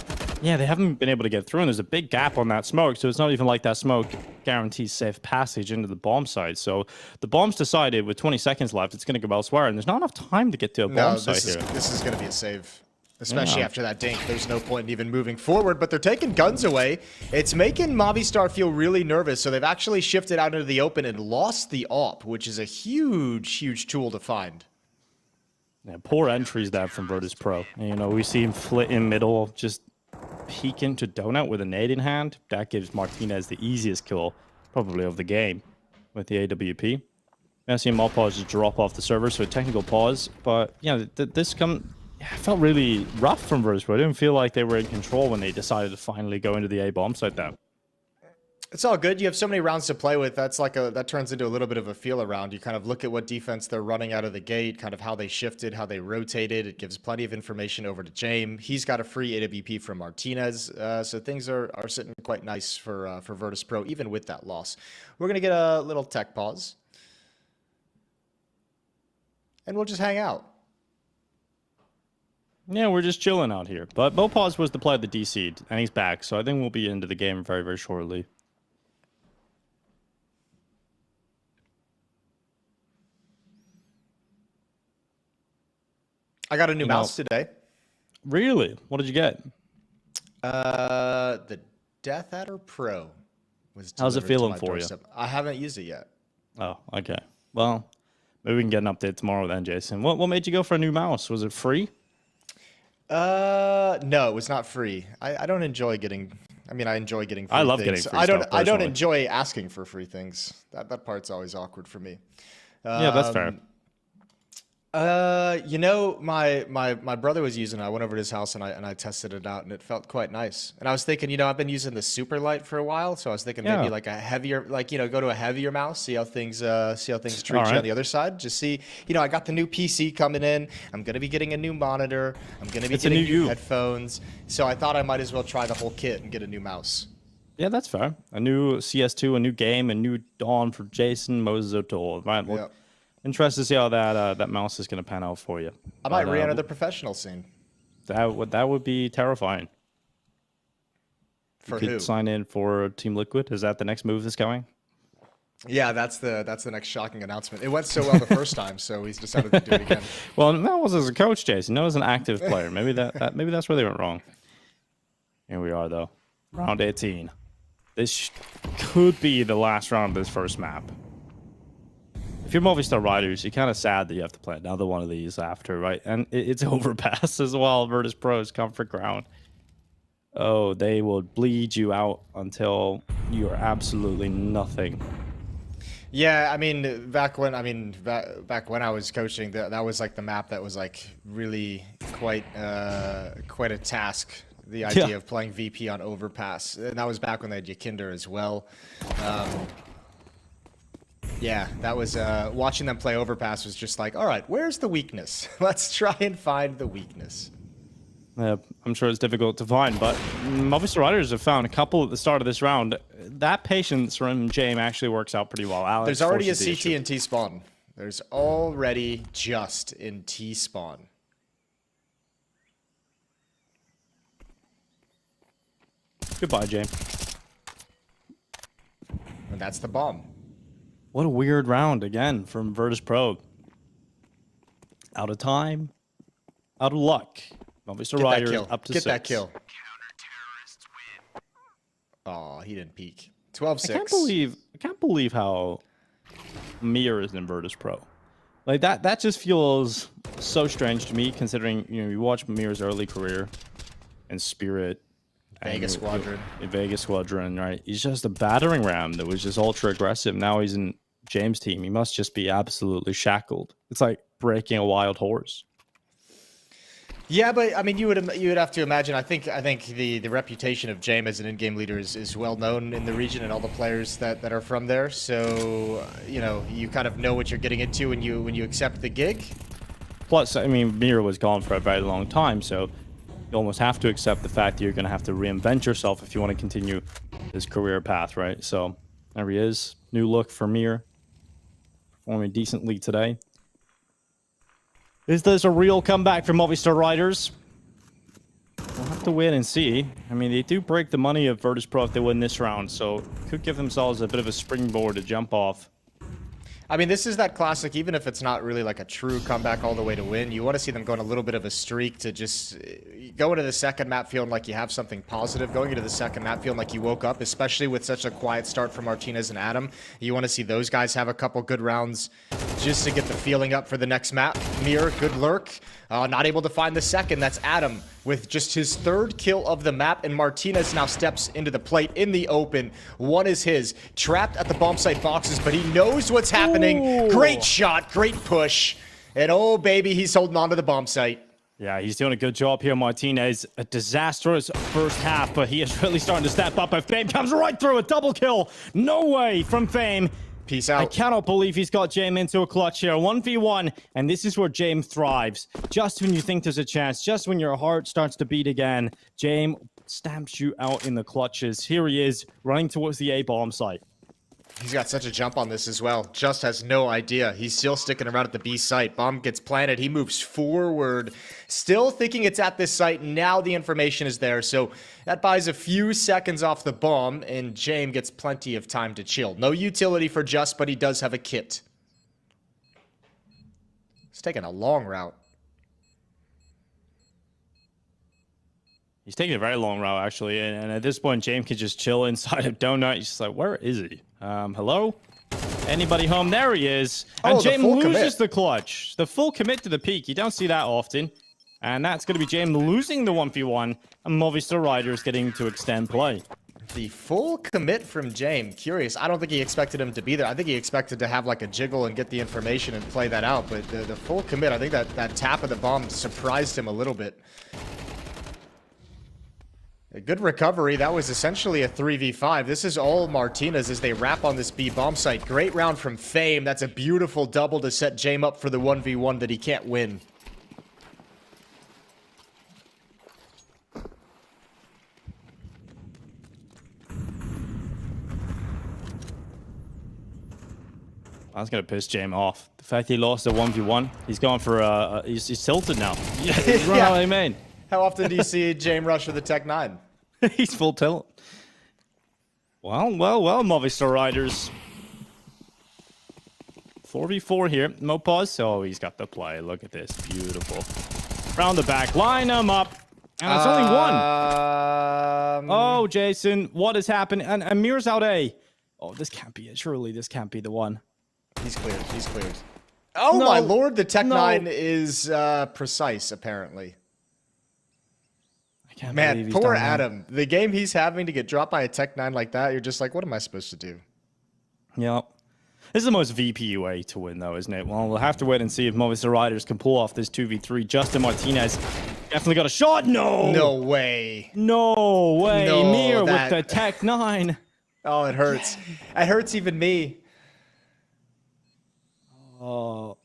Yeah, they haven't been able to get through, and there's a big gap on that smoke, so it's not even like that smoke guarantees safe passage into the bomb site. So the bomb's decided with 20 seconds left, it's going to go elsewhere, and there's not enough time to get to a bomb site here. This is going to be a save. Especially after that dink, there's no point in even moving forward, but they're taking guns away. It's making Movistar feel really nervous, so they've actually shifted out into the open and lost the op, which is a huge, huge tool to find. Yeah, poor entries there from Virtus.pro. You know, we see him flit in middle, just peek into Donut with a nade in hand. That gives Martinez the easiest kill, probably, of the game with the AWP. I see him all pause just drop off the server, so a technical pause. But, yeah, it felt really rough from Virtus.pro. I didn't feel like they were in control when they decided to finally go into the A bomb site there. It's all good. You have so many rounds to play with. That turns into a little bit of a feel around. You kind of look at what defense they're running out of the gate, kind of how they shifted, how they rotated. It gives plenty of information over to James. He's got a free AWP from Martinez. So things are sitting quite nice for Virtus.pro, even with that loss. We're going to get a little tech pause. And we'll just hang out. Yeah, we're just chilling out here. But Bopaz was the play of the DC'd, and he's back. So I think we'll be into the game very, very shortly. I got a new mouse today. Really? What did you get? The Death Adder Pro was How's it delivered to feeling my for you? doorstep. I haven't used it yet. Oh, okay. Well, maybe we can get an update tomorrow then, Jason. What made you go for a new mouse? Was it free? No, it was not free. I don't enjoy getting I mean, I enjoy getting free I love things. getting free I don't. stuff, I don't personally. enjoy asking for free things. That part's always awkward for me. Yeah, that's fair. You know, my brother was using it. I went over to his house and I tested it out and it felt quite nice. And I was thinking, you know, I've been using the super light for a while, so I was thinking maybe Yeah. like a heavier, like, you know, go to a heavier mouse, see how things treat you Alright. on the other side. Just see, you know, I got the new PC coming in. I'm gonna be getting a new monitor. I'm gonna be It's a getting new new you. headphones. So I thought I might as well try the whole kit and get a new mouse. Yeah, that's fair. A new CS2, a new game, a new dawn for Jason Moses O'Toole. Right. Well, Yep. interested to see how that mouse is going to pan out for you. I might But, re-enter the professional scene. that would be terrifying. For You could who? sign in for Team Liquid. Is that the next move that's going? Yeah, that's the next shocking announcement. It went so well the first time, so he's decided to do it again. Well, that was as a coach, Jason. No, as an active player. Maybe maybe that's where they went wrong. Here we are, though. Round 18. This could be the last round of this first map. If you're Movistar Riders, you're kind of sad that you have to play another one of these after, right? And it's Overpass as well. Virtus.pro's comfort ground. Oh, they will bleed you out until you are absolutely nothing. Yeah, I mean, back when I was coaching, that was like the map that was like really quite a task. The idea of playing VP on Overpass, and that was back when they had Yakinder as well. Yeah, that was watching them play Overpass was just like, all right, where's the weakness? Let's try and find the weakness. I'm sure it's difficult to find, but Movistar Riders have found a couple at the start of this round. That patience from James actually works out pretty well. Alex, There's already a forces the CT issue. and T spawn. There's already just in T spawn. Goodbye, James. And that's the bomb. What a weird round again from Virtus.pro. Out of time, out of luck. Movistar Get that Riders kill. up to Get 6. that kill. Oh, he didn't peek. 12-6. I can't believe how Mir is in Virtus.pro. Like that just feels so strange to me, considering you watch Mir's early career and Spirit. Vegas Squadron. In Vegas Squadron, right? He's just a battering ram that was just ultra aggressive. Now he's in James' team. He must just be absolutely shackled. It's like breaking a wild horse. Yeah, but I mean, you would have to imagine. I think the reputation of James as an in-game leader is well known in the region and all the players that are from there. So you know, you kind of know what you're getting into when you accept the gig. Plus, I mean, Mir was gone for a very long time, so you almost have to accept the fact that you're going to have to reinvent yourself if you want to continue this career path, right? So there he is. New look for Mir. Performing decently today. Is this a real comeback for Movistar Riders? We'll have to wait and see. I mean, they do break the money of Virtus.pro if they win this round, so could give themselves a bit of a springboard to jump off. I mean, this is that classic, even if it's not really like a true comeback all the way to win, you want to see them go on a little bit of a streak to just go into the second map feeling like you have something positive, going into the second map feeling like you woke up, especially with such a quiet start from Martinez and Adam. You want to see those guys have a couple good rounds just to get the feeling up for the next map. Mir, good lurk. Not able to find the second. That's Adam with just his third kill of the map, and Martinez now steps into the plate in the open. One is his. Trapped at the bomb site boxes, but he knows what's happening. Ooh. Great shot, great push. And oh, baby, he's holding on to the bomb site. Yeah, he's doing a good job here, Martinez. A disastrous first half, but he is really starting to step up. If Fame comes right through, a double kill. No way from Fame. Peace I out. cannot believe he's got James into a clutch here. 1v1, and this is where James thrives. Just when you think there's a chance, just when your heart starts to beat again, James stamps you out in the clutches. Here he is, running towards the A-bomb site. He's got such a jump on this as well. Just has no idea. He's still sticking around at the B site. Bomb gets planted. He moves forward, still thinking it's at this site. Now the information is there. So that buys a few seconds off the bomb, and James gets plenty of time to chill. No utility for Just, but he does have a kit. He's taking a long route. He's taking a very long route, actually, and at this point, James can just chill inside of Donut. He's just like, where is he? Hello? Anybody home? There he is. And Oh, the James full loses commit. the clutch. The full commit to the peak. You don't see that often. And that's going to be James losing the 1v1, and Movistar Riders getting to extend play. The full commit from James. Curious. I don't think he expected him to be there. I think he expected to have like a jiggle and get the information and play that out. But the full commit, I think that tap of the bomb surprised him a little bit. A good recovery. That was essentially a 3v5. This is all Martinez as they wrap on this B bomb site. Great round from Fame. That's a beautiful double to set James up for the 1v1 that he can't win. I was going to piss James off. The fact he lost a 1v1, he's going for he's tilted now. Yeah, he's running out of main. How often do you see James rush with the Tech 9? He's full tilt. Well, Movistar Riders. 4v4 here. No pause. Oh, he's got the play. Look at this. Beautiful. Round the back. Line him up. And it's only one. Oh, Jason. What has happened? And Amir's out A. Oh, this can't be it. Surely this can't be the one. He's cleared. He's cleared. Oh, no, my lord. The Tech 9 is precise, apparently. I can't Man, poor Adam. The game he's having to get dropped by a Tech 9 like that, you're just like, what am I supposed to do? Yep. This is the most VP way to win, though, isn't it? Well, we'll have to wait and see if Movistar Riders can pull off this 2v3. Justin Martinez definitely got a shot. No! No way. No way. No, Mir with the Tech 9. Oh, it hurts. It hurts even me. Oh,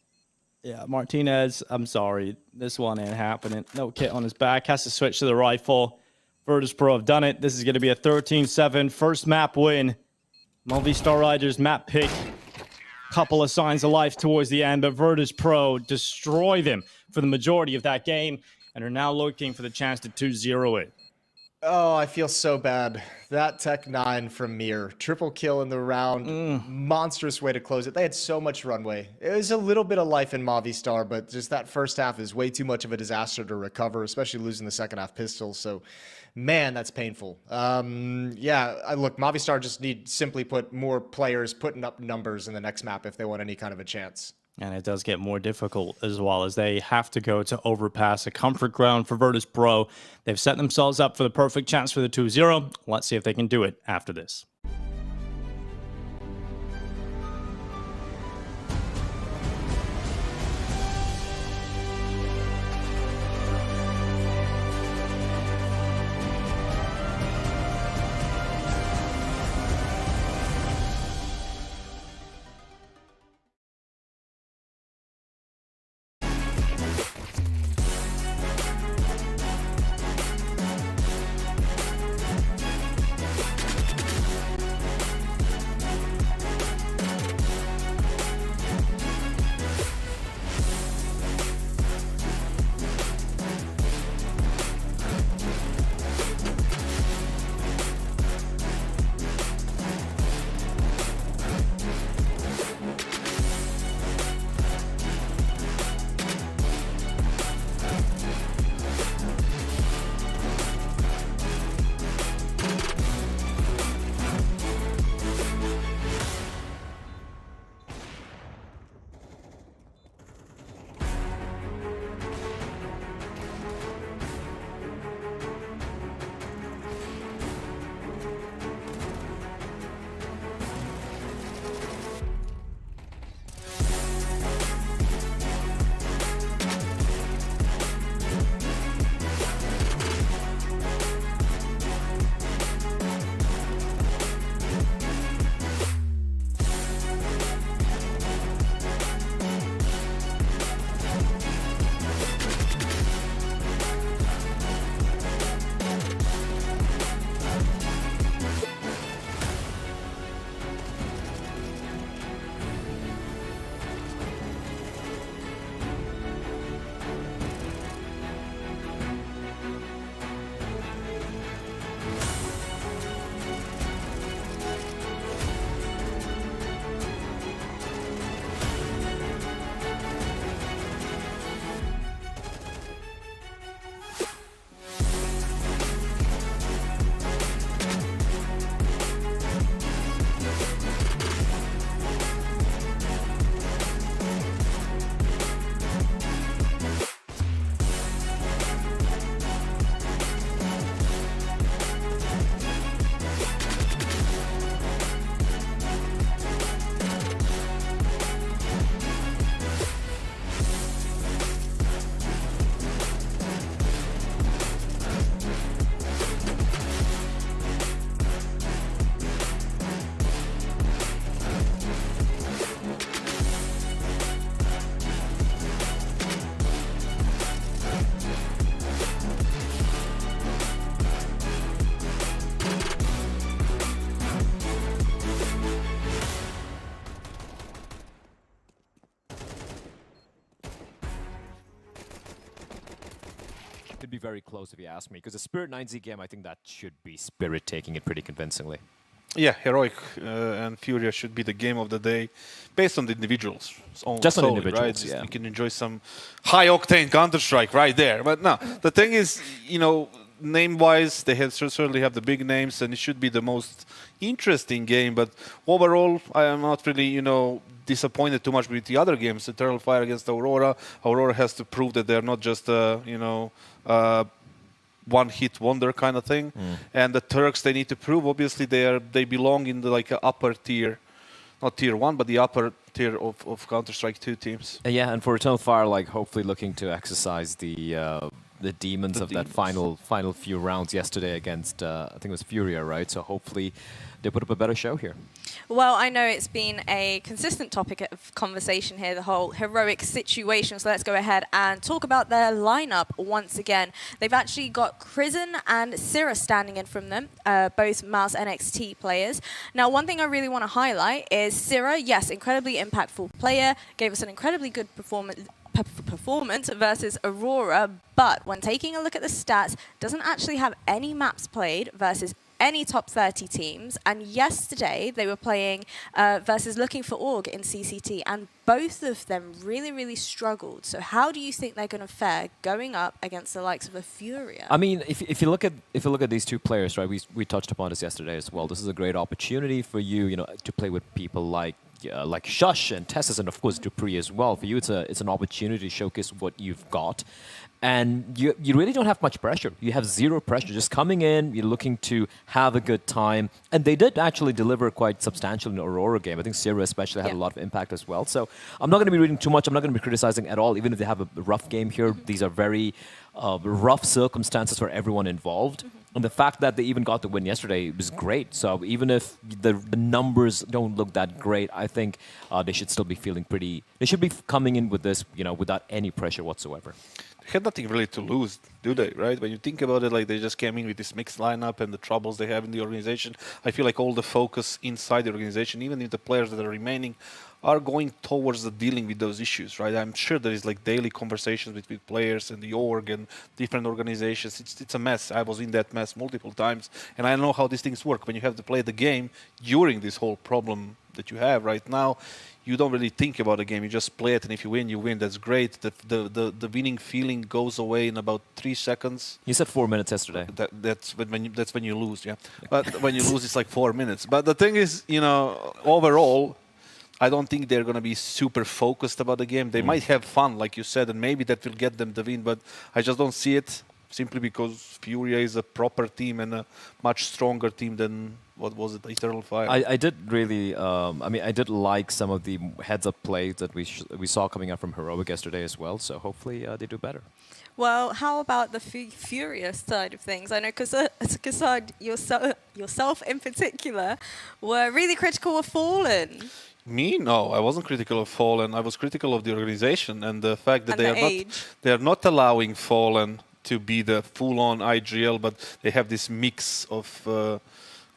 yeah. Martinez, I'm sorry. This one ain't happening. No kit on his back. Has to switch to the rifle. Virtus.pro have done it. This is going to be a 13-7 first map win. Movistar Riders map pick. Couple of signs of life towards the end, but Virtus.pro destroy them for the majority of that game and are now looking for the chance to 2-0 it. Oh, I feel so bad. That Tech 9 from Mir. Triple kill in the round. Monstrous way to close it. They had so much runway. It was a little bit of life in Movistar, but just that first half is way too much of a disaster to recover, especially losing the second half pistol. So, man, that's painful. Yeah, look, Movistar just need, simply put, more players putting up numbers in the next map if they want any kind of a chance. And it does get more difficult as well as they have to go to overpass a comfort ground for Virtus.pro. They've set themselves up for the perfect chance for the 2-0. Let's see if they can do it after this. be very close if you ask me. Because the Spirit 9Z game, I think that should be Spirit taking it pretty convincingly. Yeah, Heroic and Furia should be the game of the day, based on the individuals. Just on solely, individuals, right? yeah. You can enjoy some high-octane Counter-Strike right there. But no, the thing is, name-wise, they certainly have the big names, and it should be the most interesting game. But overall, I am not really, disappointed too much with the other games. Eternal Fire against Aurora. Aurora has to prove that they're not just, one-hit wonder kind of thing. And the Turks, they need to prove, obviously, they belong in the upper tier, not tier 1, but the upper tier of Counter-Strike 2 teams. Yeah, and for Eternal Fire, hopefully looking to exercise the demons of that final few rounds yesterday against, I think it was Furia, right? So hopefully they put up a better show here. Well, I know it's been a consistent topic of conversation here, the whole heroic situation. So let's go ahead and talk about their lineup once again. They've actually got Krizen and Syrah standing in from them, both Mouse NXT players. Now, one thing I really want to highlight is Syrah, yes, incredibly impactful player, gave us an incredibly good performance versus Aurora, but when taking a look at the stats, doesn't actually have any maps played versus any top 30 teams, and yesterday they were playing versus Looking for Org in CCT, and both of them really struggled. So how do you think they're going to fare going up against the likes of a Furia? I mean, if you look at these two players, right? We touched upon this yesterday as well. This is a great opportunity for you, to play with people like Shush and Tessus, and of course Dupree as well. For you, it's an opportunity to showcase what you've got. And you really don't have much pressure. You have zero pressure. Just coming in, you're looking to have a good time. And they did actually deliver quite substantial in the Aurora game. I think Syrah especially had a lot of impact as well. So I'm not going to be reading too much. I'm not going to be criticizing at all, even if they have a rough game here. These are very rough circumstances for everyone involved. And the fact that they even got the win yesterday was great. So even if the numbers don't look that great, I think they should still be feeling pretty... They should be coming in with this, without any pressure whatsoever. They had nothing really to lose, do they, right? When you think about it, they just came in with this mixed lineup and the troubles they have in the organization. I feel like all the focus inside the organization, even if the players that are remaining, are going towards the dealing with those issues, right? I'm sure there is daily conversations between players and the org and different organizations. It's a mess. I was in that mess multiple times, and I know how these things work. When you have to play the game during this whole problem that you have right now, you don't really think about the game. You just play it, and if you win, you win. That's great. The winning feeling goes away in about 3 seconds. You said 4 minutes yesterday. That's when you lose, yeah. But when you lose, it's like 4 minutes. But the thing is, overall, I don't think they're going to be super focused about the game. They might have fun, like you said, and maybe that will get them the win. But I just don't see it, simply because Furia is a proper team and a much stronger team than, what was it, Eternal Fire. I did really, I did like some of the heads-up plays that we saw coming out from Heroic yesterday as well. So hopefully they do better. Well, how about the Furious side of things? I know Kasad, yourself in particular, were really critical of Fallen. Me? No, I wasn't critical of Fallen. I was critical of the organization and the fact that they are not allowing Fallen to be the full-on IGL, but they have this mix of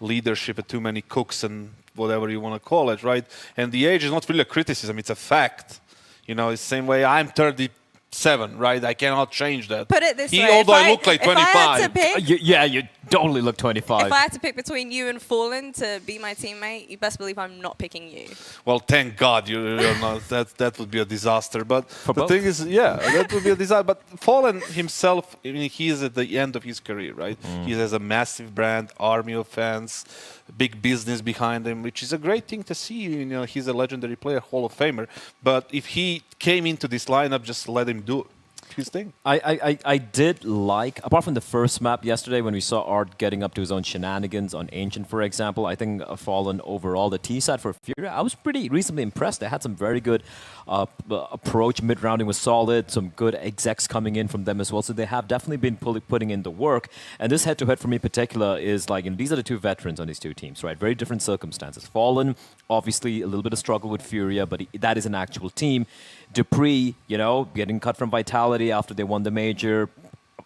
leadership and too many cooks and whatever you want to call it, right? And the age is not really a criticism; it's a fact. It's the same way I'm 37, right? I cannot change that. Put it this way: although I look like 25. You totally look 25. If I had to pick between you and Fallen to be my teammate, you best believe I'm not picking you. Well, thank God you're not. That would be a disaster. But the thing is, that would be a disaster. But Fallen himself, he is at the end of his career, right? He has a massive brand, army of fans, big business behind him, which is a great thing to see. He's a legendary player, Hall of Famer. But if he came into this lineup, just let him do his thing. I did like, apart from the first map yesterday when we saw Art getting up to his own shenanigans on Ancient, for example, I think Fallen overall, the T side for Furia, I was pretty reasonably impressed. They had some very good approach. Mid-rounding was solid, some good execs coming in from them as well. So they have definitely been putting in the work. And this head-to-head for me in particular is these are the two veterans on these two teams, right? Very different circumstances. Fallen, obviously a little bit of struggle with Furia, but that is an actual team. Dupree, getting cut from Vitality after they won the major.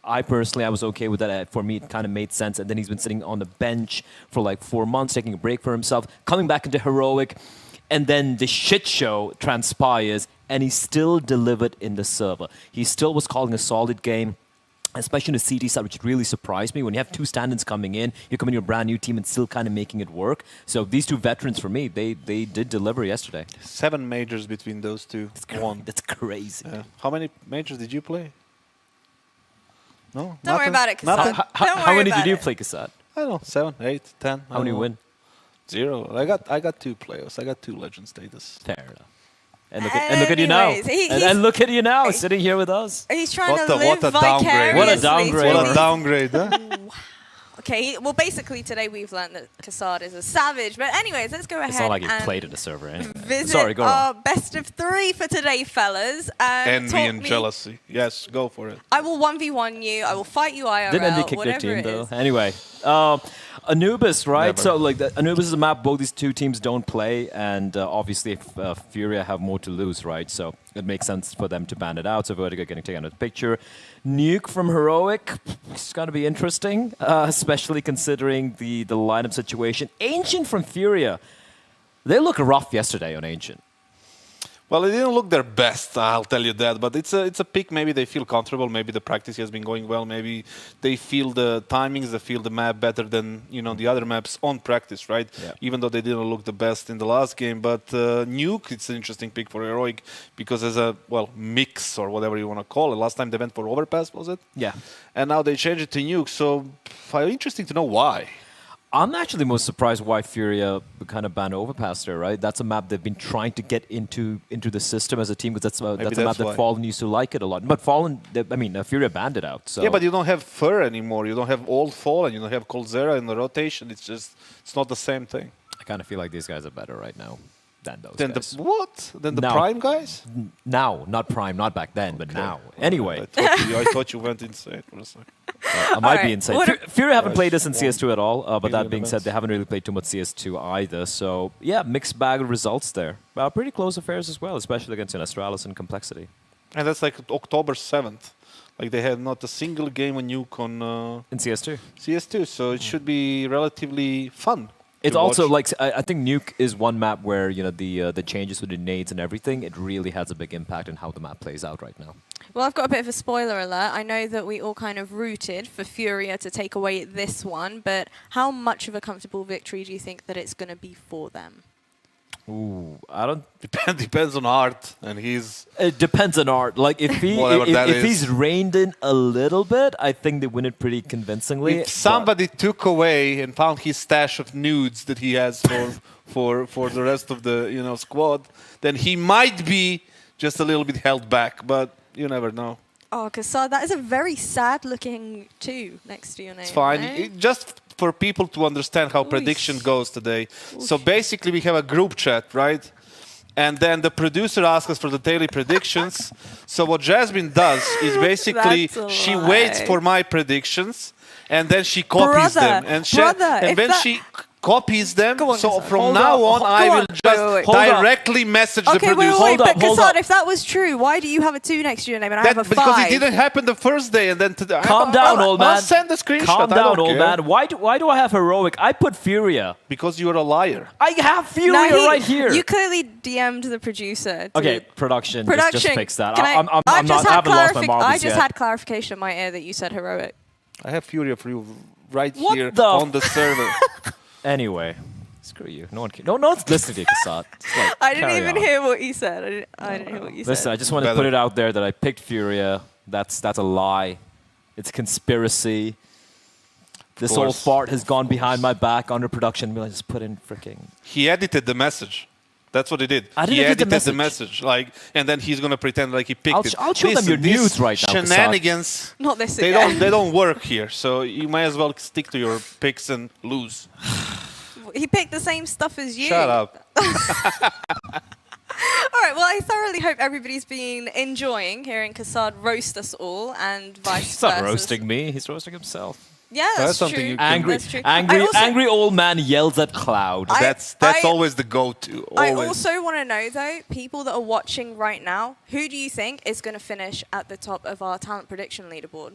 I personally was okay with that. For me, it kind of made sense. And then he's been sitting on the bench for 4 months, taking a break for himself, coming back into Heroic. And then the shit show transpires, and he still delivered in the server. He still was calling a solid game. especially in the CT side, which really surprised me. When you have two stand-ins coming in, you're coming to a brand new team and still kind of making it work. So these two veterans, for me, they did deliver yesterday. 7 majors between those two. That's crazy. How many majors did you play? No? Don't worry Nothing? about it, Nothing? Kassad. How many did you play, Kassad? I don't know, 7, 8, 10. How many win? 0. I got 2 playoffs. I got 2 legend status. Fair enough. And look at you now. Anyways, And look at you now, sitting here with us. He's trying What to a- live what a downgrade. What a vicariously downgrade. through What a these- downgrade, huh? Okay, well, basically today we've learned that Kassad is a savage. But anyways, let's go ahead It's not like he and played in the server anyway. visit Sorry, go our on. best of 3 for today, fellas. Envy Talk and me- jealousy. Yes, go for it. I will 1v1 you. I will fight you IRL. Didn't Envy kick their whatever team, it though? is. Anyway, Anubis, right? Never. So, like, Anubis is a map both these two teams don't play, and obviously Furia have more to lose, right? So it makes sense for them to ban it out. So Vertigo getting taken out of the picture. Nuke from Heroic, it's going to be interesting, especially considering the lineup situation. Ancient from Furia, they look rough yesterday on Ancient. Well, it didn't look their best, I'll tell you that. But it's a pick. Maybe they feel comfortable. Maybe the practice has been going well. Maybe they feel the timings, they feel the map better than the other maps on practice, right? Yeah. Even though they didn't look the best in the last game. But Nuke, it's an interesting pick for Heroic because as a mix or whatever you want to call it. Last time they went for Overpass, was it? Yeah. And now they changed it to Nuke. So interesting to know why. I'm actually most surprised why Furia kind of banned Overpass there, right? That's a map they've been trying to get into the system as a team because that's a map that's that why. Fallen used to like it a lot. But Fallen, Furia banned it out. So Yeah, but you don't have Fur anymore. You don't have Old Fallen. You don't have Coldzera in the rotation. It's not the same thing. I kind of feel like these guys are better right now than those Then guys. Then the No. Prime guys? Now, not Prime, not back then, but now. Anyway, I thought you went insane for a second. I might be Alright, insane. what Fury haven't Guys, played this in CS2 at all, but Million that being said, events. they haven't really played too much CS2 either. So, yeah, mixed bag of results there. Pretty close affairs as well, especially against Astralis and Complexity. And that's like October 7th. Like they had not a single game on Nuke on In CS2. CS2, so it should be relatively fun. It's to also watch. like I think Nuke is one map where the changes with the nades and everything. It really has a big impact on how the map plays out right now. Well, I've got a bit of a spoiler alert. I know that we all kind of rooted for Furia to take away this one, but how much of a comfortable victory do you think that it's going to be for them? Ooh, I don't. Depends on Art, and he's It depends on Art. Like if Whatever that if is. he's reined in a little bit, I think they win it pretty convincingly. if somebody took away and found his stash of nudes that he has for the rest of the squad, then he might be just a little bit held back, but you never know. Oh, Kassad, that is a very sad-looking 2 next to your name. It's fine. right? Just for people to understand how prediction goes today. So basically, we have a group chat, right? And then the producer asks us for the daily predictions. So what Jasmine does is basically That's a she lie. waits for my predictions, and then she copies them. And if when that- she copies them, Go on, so Kassad. from Hold now on, on, I go will on. just Wait. Hold up. directly message the Okay, wait, producer. wait, but hold Kassad, up. if that was true, why do you have a 2 next to your name and I have a 5? Because it didn't happen the first day, and then today. Calm down, old man. I'll send the screenshot. Calm I down, don't old care. man. Why do I have Heroic? I put Furia. Because you're a liar. I have Furia No, right here. You clearly DM'd the producer. to- Okay, production. Just fix that. Can I haven't lost my marbles I just yet. had clarification in my ear that you said Heroic. I have Furia for you right What here the on the server. Anyway, screw you. No one's listening to you, Kassad. It's like, I didn't carry even on. hear what you said. I didn't hear what you Listen, said. I just want to put it out there that I picked Furia. That's a lie. It's conspiracy. This old course. fart has gone behind my back under production. I just put in freaking. He edited the message. That's what he did. I didn't he edit the edited the message. message, and then he's gonna pretend like he picked it. I'll show them Listen, your these nudes right now, Kassad. Shenanigans. Not this They again. don't work here. So you might as well stick to your picks and lose. He picked the same stuff as you. Shut up. All right, well, I thoroughly hope everybody's been enjoying hearing Kassad roast us all and vice He's not versa. roasting me. He's roasting himself. Yeah, that's something true. you can- Angry, That's true. I also- angry old man yells at cloud. That's I- always the go-to. I Always. also want to know, though, people that are watching right now, who do you think is going to finish at the top of our talent prediction leaderboard?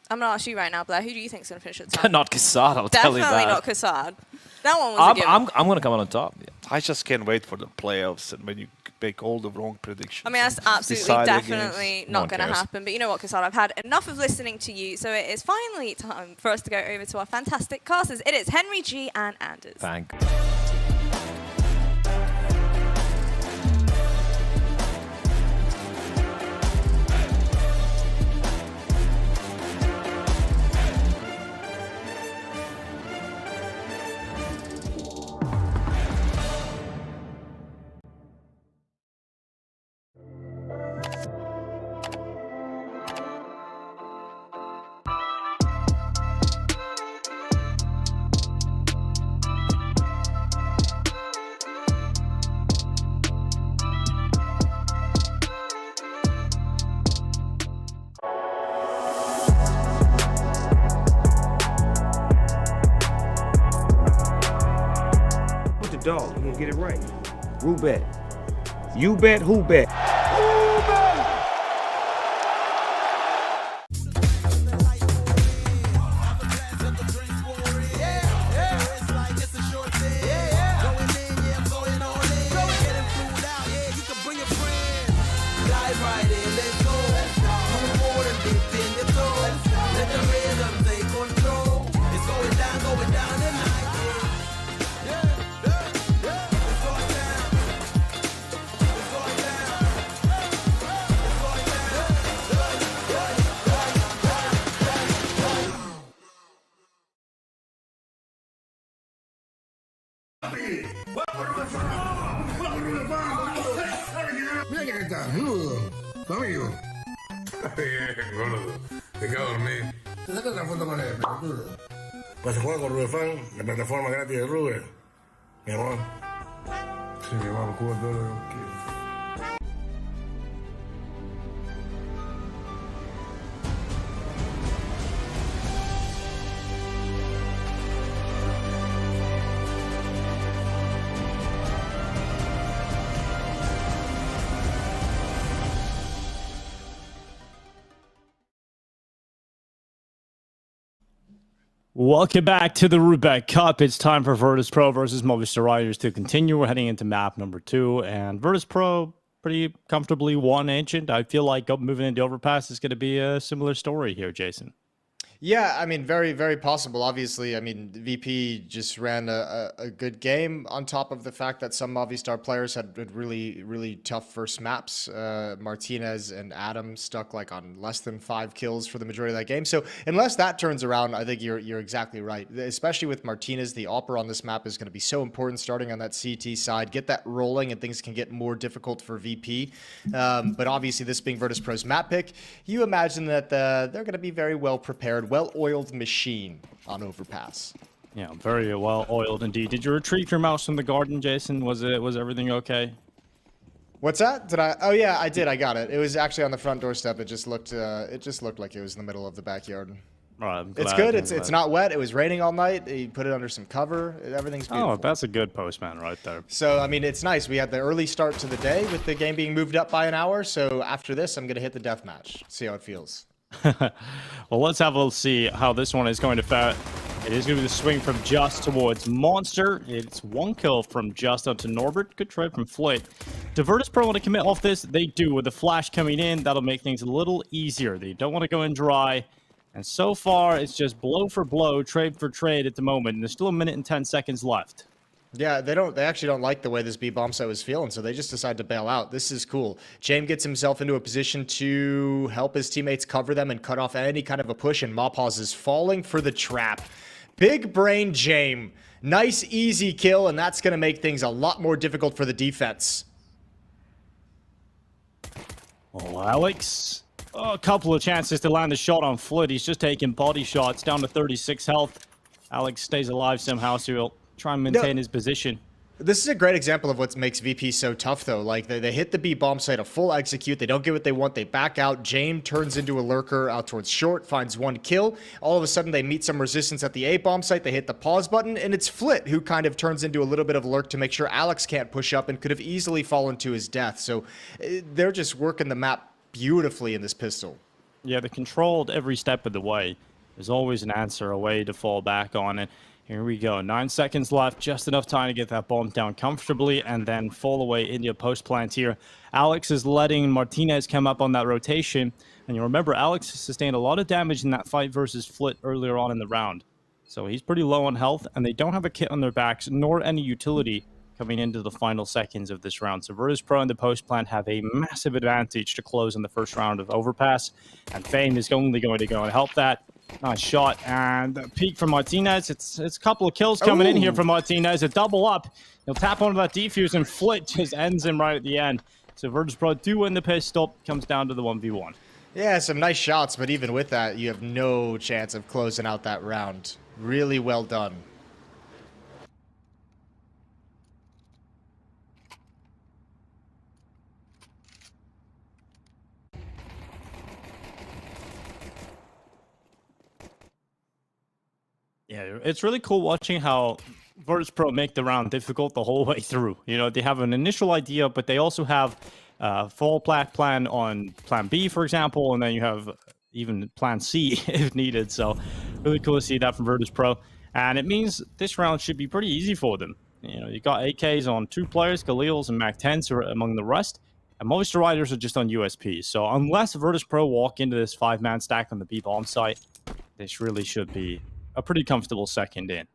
I'm going to ask you right now, Blair. Who do you think is going to finish at the top? Not Kassad, I'll tell you Definitely that. not Kassad. That one was a given. I'm going to come out on top. Yeah. I just can't wait for the playoffs and when you make all the wrong predictions. I mean, that's absolutely, Deciding definitely games. No not one going to cares. happen. But you know what, Kasad, I've had enough of listening to you, so it is finally time for us to go over to our fantastic casters. It is Henry G and Anders. Thank. Put the dog, you gonna get it right. Roobet. You bet, who bet? Mira que está nudo, amigo. Gordo, te cago dormir. Te sacas una foto con él, pelotudo. Vas a jugar con Roobet, la plataforma gratis de Roobet. Mi amor. Sí, mi amor, juego todo lo que quiero. Welcome back to the Roobet Cup. It's time for Virtus.pro versus Movistar Riders to continue. We're heading into map number 2, and Virtus.pro pretty comfortably won Ancient. I feel like moving into Overpass is going to be a similar story here, Jason. Yeah, I mean, very, very possible. Obviously, I mean, VP just ran a good game on top of the fact that some Movistar players had really, really tough first maps. Martinez and Adam stuck like on less than 5 kills for the majority of that game. So unless that turns around, I think you're exactly right. Especially with Martinez, the AWPer on this map is going to be so important starting on that CT side. Get that rolling and things can get more difficult for VP. But obviously, this being Virtus.pro's map pick, you imagine that they're going to be very well prepared, well-oiled machine on Overpass. Yeah, very well oiled indeed. Did you retrieve your mouse from the garden, Jason? Was everything okay? What's that? Did I? Oh yeah, I did. I got it. It was actually on the front doorstep. It just looked like it was in the middle of the backyard. Right, It's good. It's not wet. It was raining all night. You put it under some cover. Everything's beautiful. Oh, that's a good postman right there. So I mean, it's nice. We had the early start to the day with the game being moved up by an hour. So after this, I'm gonna hit the death match. See how it feels. Well, let's have a see how this one is going to fare. It is going to be the swing from Just towards Monster. It's 1 kill from Just onto Norbert. Good trade from Floyd. Do Virtus.pro want to commit off this? They do. With the flash coming in, that'll make things a little easier. They don't want to go in dry. And so far, it's just blow for blow, trade for trade at the moment. And there's still 1 minute and 10 seconds left. Yeah, they actually don't like the way this B bomb set was feeling, so they just decide to bail out. This is cool. James gets himself into a position to help his teammates cover them and cut off any kind of a push, and Mapaz is falling for the trap. Big brain James. Nice, easy kill, and that's going to make things a lot more difficult for the defense. Oh, Alex. Oh, a couple of chances to land a shot on Flood. He's just taking body shots, down to 36 health. Alex stays alive somehow, so he'll try and maintain his position. This is a great example of what makes VP so tough, though. Like, they hit the B bomb site, a full execute. They don't get what they want. They back out. James turns into a lurker out towards short, finds 1 kill. All of a sudden, they meet some resistance at the A bomb site. They hit the pause button, and it's Flit who kind of turns into a little bit of a lurk to make sure Alex can't push up and could have easily fallen to his death. So they're just working the map beautifully in this pistol. Yeah, they're controlled every step of the way. There's always an answer, a way to fall back on. And Here we go. 9 seconds left. Just enough time to get that bomb down comfortably and then fall away into a post plant here. Alex is letting Martinez come up on that rotation. And you remember, Alex sustained a lot of damage in that fight versus Flit earlier on in the round. So he's pretty low on health, and they don't have a kit on their backs, nor any utility coming into the final seconds of this round. So Virtus.pro and the post plant have a massive advantage to close in the first round of Overpass. And Fame is only going to go and help that. Nice shot, and a peek from Martinez. It's a couple of kills coming in here from Martinez. A double up. He'll tap onto that defuse, and Flit just ends him right at the end. So Virtus.pro do win the pistol. Comes down to the 1v1. Yeah, some nice shots, but even with that, you have no chance of closing out that round. Really well done. Yeah, it's really cool watching how Virtus.pro make the round difficult the whole way through. You know, they have an initial idea, but they also have a full plan on plan B, for example, and then you have even plan C if needed. So really cool to see that from Virtus.pro. And it means this round should be pretty easy for them. You know, you got AKs on 2 players, Khalils and Mac-10s are among the rest. And Movistar Riders are just on USP. So unless Virtus.pro walk into this 5-man stack on the B-bomb site, this really should be a pretty comfortable second in.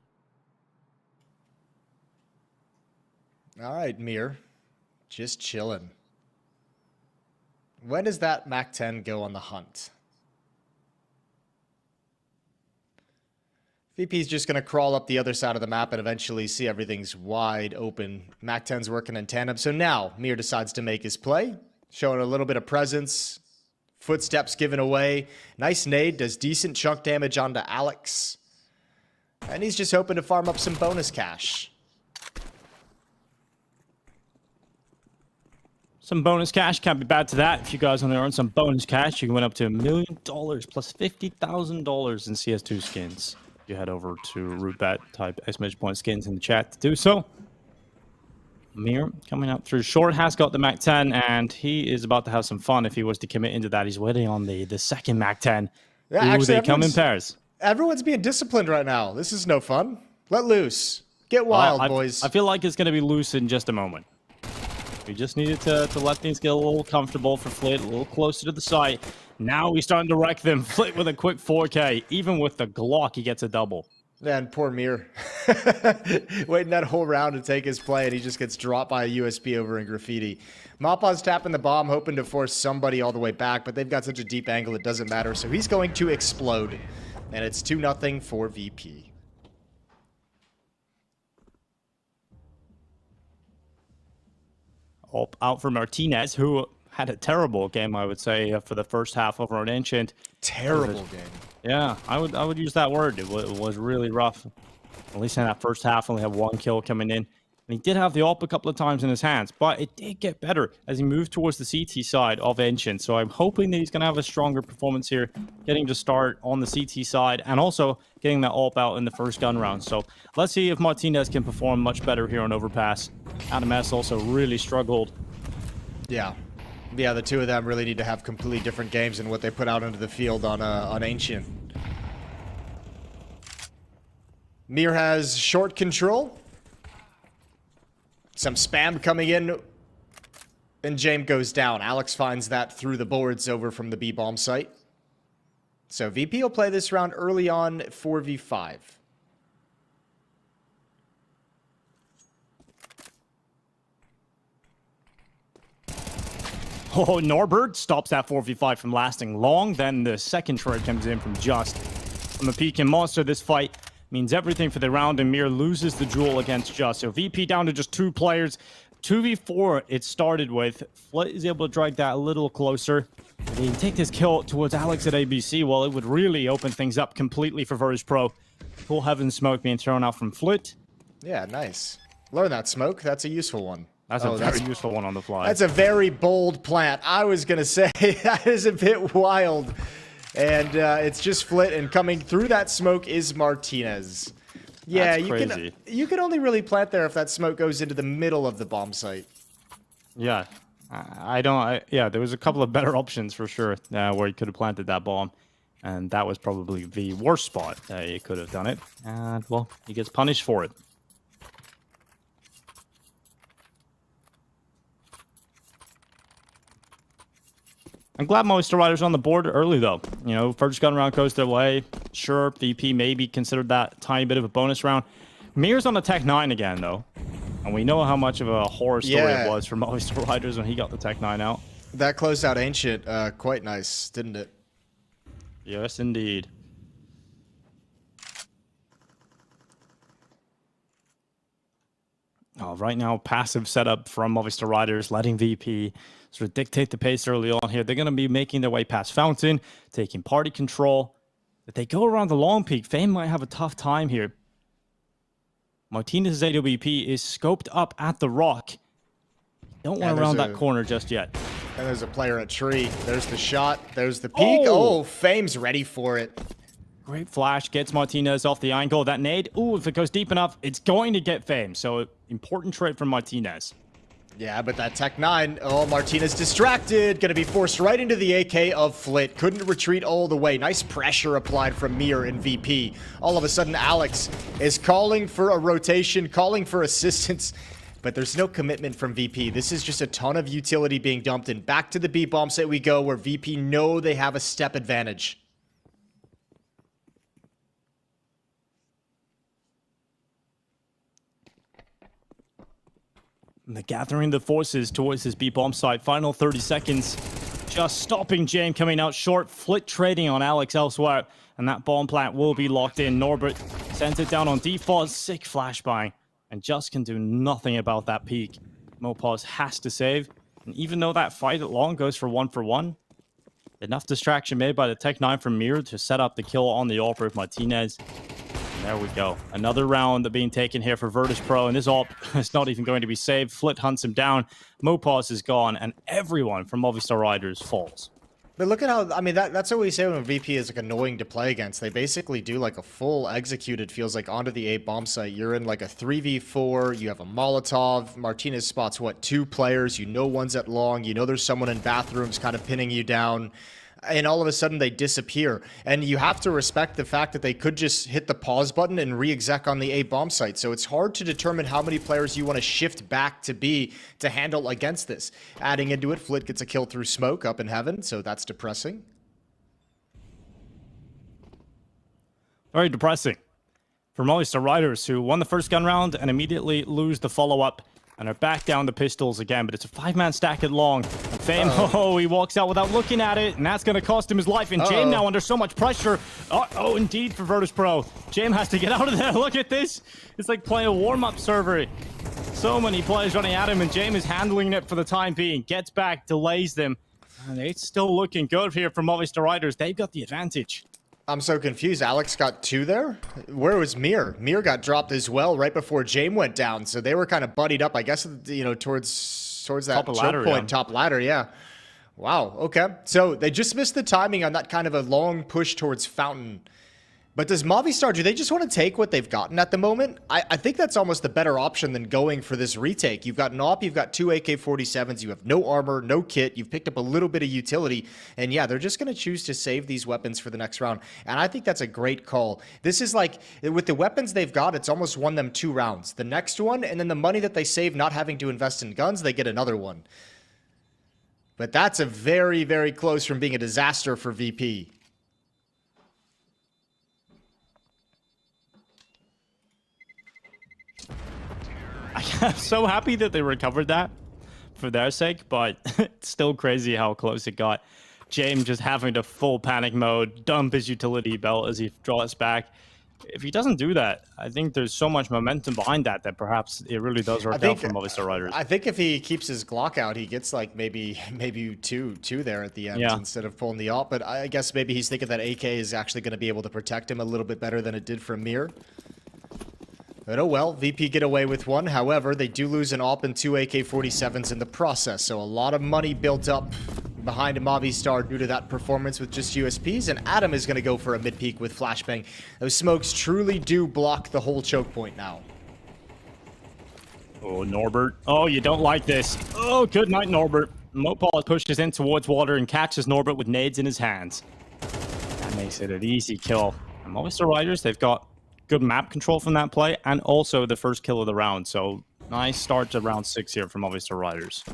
All right, Mir. Just chilling. When does that Mac-10 go on the hunt? VP's just going to crawl up the other side of the map and eventually see everything's wide open. Mac-10's working in tandem. So now Mir decides to make his play, showing a little bit of presence. Footsteps given away. Nice nade, does decent chunk damage onto Alex. And he's just hoping to farm up some bonus cash. Some bonus cash, can't be bad to that. If you guys want to earn some bonus cash, you can win up to $1 million plus $50,000 in CS2 skins. You head over to Roobet, type !point skins in the chat to do so. Mir coming up through short, has got the Mac-10, and he is about to have some fun if he was to commit into that. He's waiting on the second Mac-10. Yeah, Ooh, actually, they come in pairs. Everyone's being disciplined right now. This is no fun. Let loose. Get wild, boys. I feel like it's going to be loose in just a moment. We just needed to let things get a little comfortable for Flit, a little closer to the site. Now he's starting to wreck them. Flit with a quick 4K. Even with the Glock, he gets a double. Man, poor Mir. Waiting that whole round to take his play, and he just gets dropped by a USB over in Graffiti. Mappa's tapping the bomb, hoping to force somebody all the way back, but they've got such a deep angle it doesn't matter, so he's going to explode. And it's 2-0 for VP. Out for Martinez, who had a terrible game, I would say, for the first half over an Ancient. Terrible game. Yeah, I would use that word. It was really rough. At least in that first half, only had 1 kill coming in. And he did have the AWP a couple of times in his hands, but it did get better as he moved towards the CT side of Ancient. So I'm hoping that he's going to have a stronger performance here, getting to start on the CT side and also getting that AWP out in the first gun round. So let's see if Martinez can perform much better here on Overpass. Adam S also really struggled. Yeah, the two of them really need to have completely different games than what they put out into the field on Ancient. Mir has short control. Some spam coming in, and James goes down. Alex finds that through the boards over from the B-bomb site. So VP will play this round early on 4v5. Oh, Norbert stops that 4v5 from lasting long. Then the second trade comes in from Just. From the peak and Monster, this fight means everything for the round, and Mir loses the duel against Just. So VP down to just 2 players. 2v4 it started with. Flit is able to drag that a little closer. If he can take this kill towards Alex at ABC, well, it would really open things up completely for Virtus.pro. Full heaven smoke being thrown out from Flit. Yeah, nice. Learn that, Smoke. That's a useful one. That's a very useful one on the fly. That's a very bold plant. I was going to say that is a bit wild. And it's just Flit, and coming through that smoke is Martinez. Yeah, you can only really plant there if that smoke goes into the middle of the bomb site. Yeah, yeah, there was a couple of better options for sure where he could have planted that bomb. And that was probably the worst spot that he could have done it. And, well, he gets punished for it. I'm glad Movistar Riders on the board early, though. You know, first gun round goes their way. Sure, VP maybe considered that tiny bit of a bonus round. Mir's on the Tech 9 again, though. And we know how much of a horror story it was for Movistar Riders when he got the Tech 9 out. That closed out Ancient quite nice, didn't it? Yes, indeed. Oh, right now, passive setup from Movistar Riders, letting VP sort of dictate the pace early on here. They're going to be making their way past Fountain, taking party control. If they go around the long peak, Fame might have a tough time here. Martinez's AWP is scoped up at the rock. Don't want to round that corner just yet. And there's a player at tree. There's the shot. There's the peek. Oh, Fame's ready for it. Great flash. Gets Martinez off the angle. That nade. Ooh, if it goes deep enough, it's going to get Fame. So, important trade from Martinez. Yeah, but that Tech 9. Oh, Martinez distracted. Going to be forced right into the AK of Flit. Couldn't retreat all the way. Nice pressure applied from Mir and VP. All of a sudden, Alex is calling for a rotation, calling for assistance. But there's no commitment from VP. This is just a ton of utility being dumped in. Back to the B bomb site we go, where VP know they have a step advantage. And they're gathering the forces towards this B bomb site. Final 30 seconds. Just stopping Jame coming out short. Flit trading on Alex elsewhere. And that bomb plant will be locked in. Norbert sends it down on default. Sick flashbang. And just can do nothing about that peak. Mopaz has to save. And even though that fight at long goes for 1-for-1, enough distraction made by the Tech 9 from Mir to set up the kill on the AWP with Martinez. And there we go. Another round being taken here for Virtus.pro. And this AWP is not even going to be saved. Flit hunts him down. Mopaz is gone. And everyone from Movistar Riders falls. But look at how, I mean, that's what we say when VP is like annoying to play against. They basically do like a full executed, feels like, onto the A bomb site. You're in like a 3v4, you have a Molotov. Martinez spots, what, 2 players. You know one's at long. You know there's someone in bathrooms kind of pinning you down. And all of a sudden they disappear. And you have to respect the fact that they could just hit the pause button and re-exec on the A bomb site. So it's hard to determine how many players you want to shift back to B to handle against this. Adding into it, Flit gets a kill through smoke up in heaven, so that's depressing. Very depressing for Movistar Riders, who won the first gun round and immediately lose the follow-up. And are back down the pistols again, but it's a 5-man stack at long. And Fame, he walks out without looking at it, and that's going to cost him his life. And Jame now under so much pressure. Indeed, for Virtus.pro. Jame has to get out of there. Look at this. It's like playing a warm-up server. So many players running at him, and Jame is handling it for the time being. Gets back, delays them. And it's still looking good here for Movistar Riders. They've got the advantage. I'm so confused. Alex got 2 there? Where was Mir? Mir got dropped as well right before Jame went down. So they were kind of buddied up, I guess, you know, towards that choke ladder, point, top ladder, yeah. Wow, okay. So they just missed the timing on that kind of a long push towards Fountain. But does Movistar, do they just want to take what they've gotten at the moment? I think that's almost the better option than going for this retake. You've got an AWP, you've got 2 AK-47s, you have no armor, no kit, you've picked up a little bit of utility, and yeah, they're just going to choose to save these weapons for the next round. And I think that's a great call. This is like, with the weapons they've got, it's almost won them 2 rounds. The next one, and then the money that they save not having to invest in guns, they get another one. But that's a very, very close from being a disaster for VP. I'm so happy that they recovered that for their sake, but it's still crazy how close it got. James just having to full panic mode, dump his utility belt as he draws back. If he doesn't do that, I think there's so much momentum behind that perhaps it really does work out for Movistar Riders. I think if he keeps his Glock out, he gets like maybe two there at the end instead of pulling the AWP. But I guess maybe he's thinking that AK is actually going to be able to protect him a little bit better than it did from Mir. But oh well, VP get away with one. However, they do lose an AWP and 2 AK-47s in the process. So a lot of money built up behind Movistar due to that performance with just USPs. And Adam is going to go for a mid-peak with Flashbang. Those smokes truly do block the whole choke point now. Oh, Norbert. Oh, you don't like this. Oh, good night, Norbert. Mopal pushes in towards water and catches Norbert with nades in his hands. And makes it an easy kill. And Movistar Riders, they've got good map control from that play, and also the first kill of the round. So nice start to round 6 here for Movistar Riders.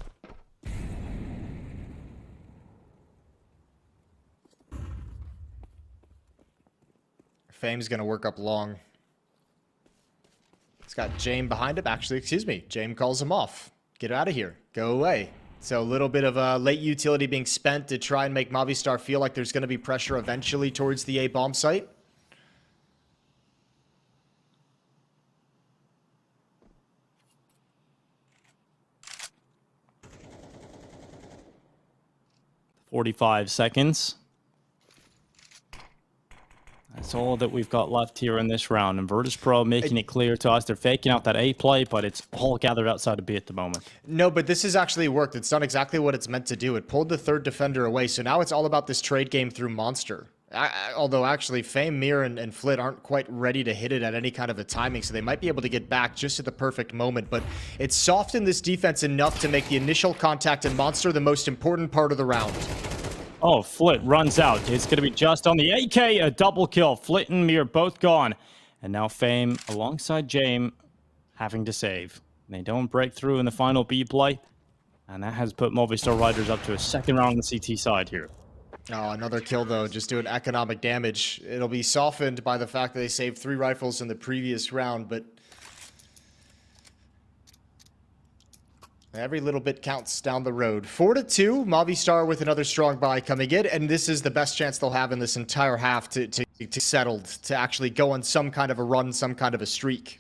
Fame's going to work up long. It's got Jame behind him. Actually, excuse me. Jame calls him off. Get out of here. Go away. So a little bit of a late utility being spent to try and make Movistar feel like there's going to be pressure eventually towards the A bomb site. "45 seconds. That's all that we've got left here in this round. And Virtus.pro making it clear to us they're faking out that A play, but it's all gathered outside of B at the moment. No, but this has actually worked. It's done exactly what it's meant to do. It pulled the third defender away. So now it's all about this trade game through Monster. Although actually Fame, Mir, and Flit aren't quite ready to hit it at any kind of a timing, so they might be able to get back just at the perfect moment. But it's softened this defense enough to make the initial contact in Monster the most important part of the round. Oh, Flit runs out. It's going to be just on the AK. A double kill. Flit and Mir both gone. And now Fame alongside Jame having to save. They don't break through in the final B play. And that has put Movistar Riders up to a second round on the CT side here. Oh, another kill, though, just doing economic damage. It'll be softened by the fact that they saved 3 rifles in the previous round, but every little bit counts down the road. 4-2, Movistar with another strong buy coming in, and this is the best chance they'll have in this entire half to settled, to actually go on some kind of a run, some kind of a streak.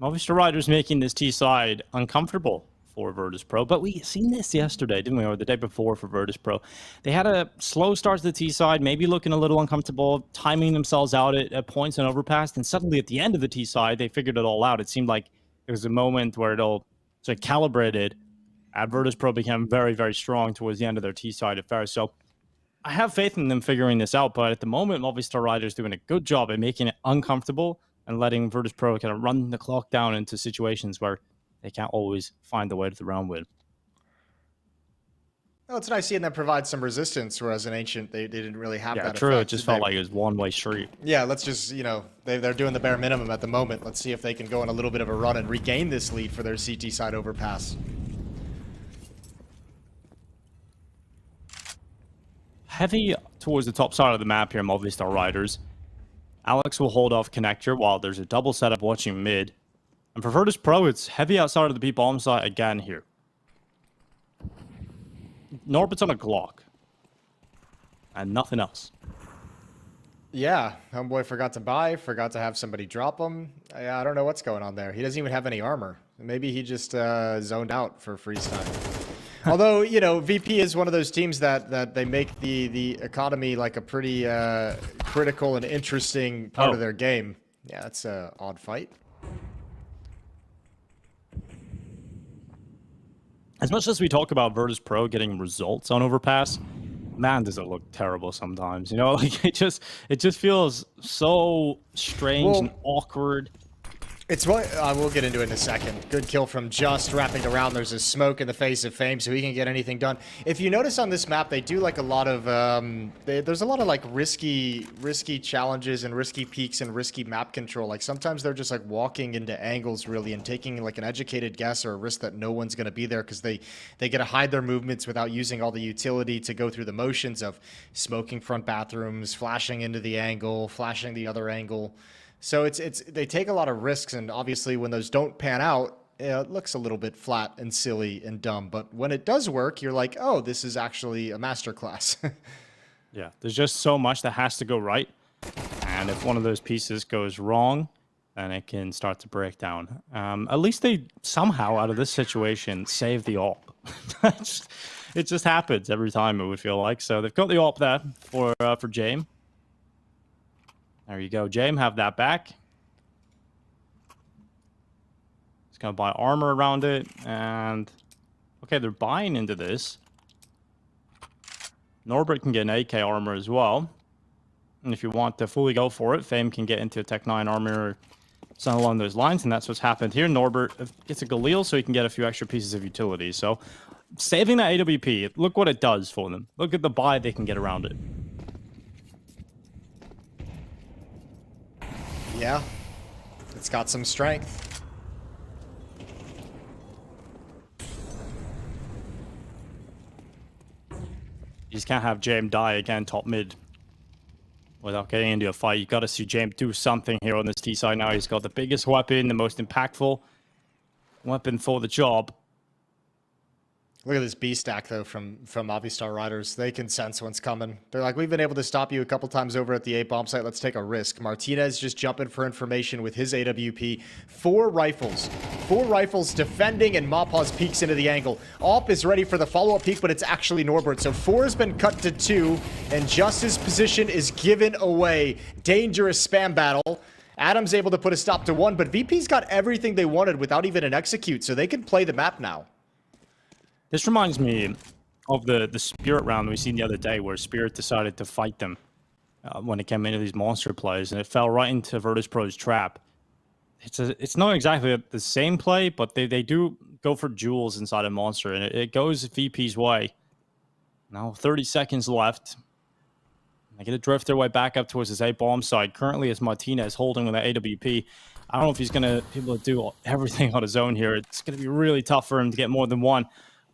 Movistar Riders making this T side uncomfortable for Virtus.pro, but we seen this yesterday, didn't we, or the day before for Virtus.pro. They had a slow start to the T side, maybe looking a little uncomfortable, timing themselves out at points and overpass, and suddenly at the end of the T side, they figured it all out. It seemed like it was a moment where it all sort of calibrated, and Virtus.pro became very, very strong towards the end of their T side affairs. So I have faith in them figuring this out, but at the moment, Movistar Riders doing a good job at making it uncomfortable and letting Virtus.pro kind of run the clock down into situations where they can't always find the way to the round win. Well, it's nice seeing them provide some resistance, whereas in Ancient, they didn't really have that Yeah, true. effect. It just felt like it was one-way street. Yeah, let's just, they're doing the bare minimum at the moment. Let's see if they can go on a little bit of a run and regain this lead for their CT side overpass. Heavy towards the top side of the map here, Movistar Riders. Alex will hold off connector while there's a double setup watching mid. And for Virtus.pro, it's heavy outside of the B bomb site again here. Norbit's on a Glock. And nothing else. Yeah, homeboy forgot to have somebody drop him. I don't know what's going on there. He doesn't even have any armor. Maybe he just zoned out for freeze time. Although, VP is one of those teams that they make the economy like a pretty critical and interesting part of their game. Yeah, that's an odd fight. As much as we talk about Virtus.pro getting results on overpass, man, does it look terrible sometimes. Like it just feels so strange and awkward. It's what we'll get into it in a second. Good kill from Just wrapping around. There's a smoke in the face of Fame, so he can get anything done. If you notice on this map, they do like a lot of there's a lot of like risky challenges and risky peaks and risky map control. Like sometimes they're just like walking into angles really and taking like an educated guess or a risk that no one's going to be there because they get to hide their movements without using all the utility to go through the motions of smoking front bathrooms, flashing into the angle, flashing the other angle. So they take a lot of risks, and obviously when those don't pan out, it looks a little bit flat and silly and dumb. But when it does work, you're like, oh, this is actually a masterclass. Yeah, there's just so much that has to go right. And if one of those pieces goes wrong, then it can start to break down. At least they somehow, out of this situation, save the AWP. It just happens every time, it would feel like. So they've got the AWP there for Jame. There you go, Jame, have that back. Just gonna buy armor around it, and okay, they're buying into this. Norbert can get an AK armor as well. And if you want to fully go for it, Fame can get into a Tech 9 armor or something along those lines, and that's what's happened here. Norbert gets a Galil so he can get a few extra pieces of utility. So saving that AWP, look what it does for them. Look at the buy they can get around it. Yeah, it's got some strength. You just can't have James die again top mid without getting into a fight. You got to see James do something here on this T side now. He's got the biggest weapon, the most impactful weapon for the job. Look at this B stack though from Movistar Riders. They can sense what's coming. They're like, we've been able to stop you a couple times over at the A bomb site. Let's take a risk. Martinez just jumping for information with his AWP. 4 rifles defending, and Mapaz peeks into the angle. Op is ready for the follow-up peek, but it's actually Norbert. So 4 has been cut to 2, and just his position is given away. Dangerous spam battle. Adam's able to put a stop to 1, but VP's got everything they wanted without even an execute, so they can play the map now. This reminds me of the Spirit round we seen the other day, where Spirit decided to fight them when it came into these monster plays, and it fell right into Virtus.pro's trap. It's not exactly the same play, but they do go for jewels inside a monster, and it goes VP's way. Now 30 seconds left. They're going to drift their way back up towards his A bomb side. Currently, it's Martinez holding with that AWP. I don't know if he's going to be able to do everything on his own here. It's going to be really tough for him to get more than one.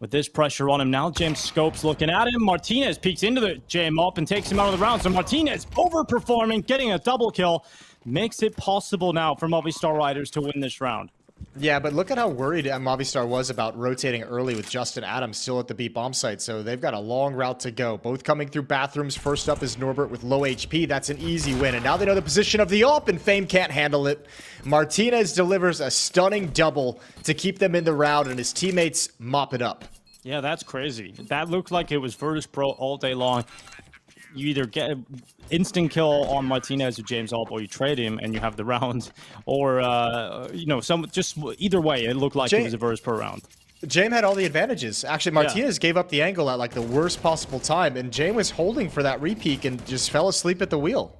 With this pressure on him now, James Scopes looking at him. Martinez peeks into the jam up and takes him out of the round. So Martinez overperforming, getting a double kill. Makes it possible now for Movistar Riders to win this round. Yeah, but look at how worried Movistar was about rotating early with Justin Adams still at the B bomb site. So they've got a long route to go. Both coming through bathrooms. First up is Norbert with low HP. That's an easy win. And now they know the position of the AWP, and Fame can't handle it. Martinez delivers a stunning double to keep them in the round, and his teammates mop it up. Yeah, that's crazy. That looked like it was Virtus.pro all day long. You either get an instant kill on Martinez or James Alp, or you trade him and you have the round, or just either way, it looked like it was a Virtus.pro round. James had all the advantages. Actually, Martinez gave up the angle at like the worst possible time, and James was holding for that repeak and just fell asleep at the wheel.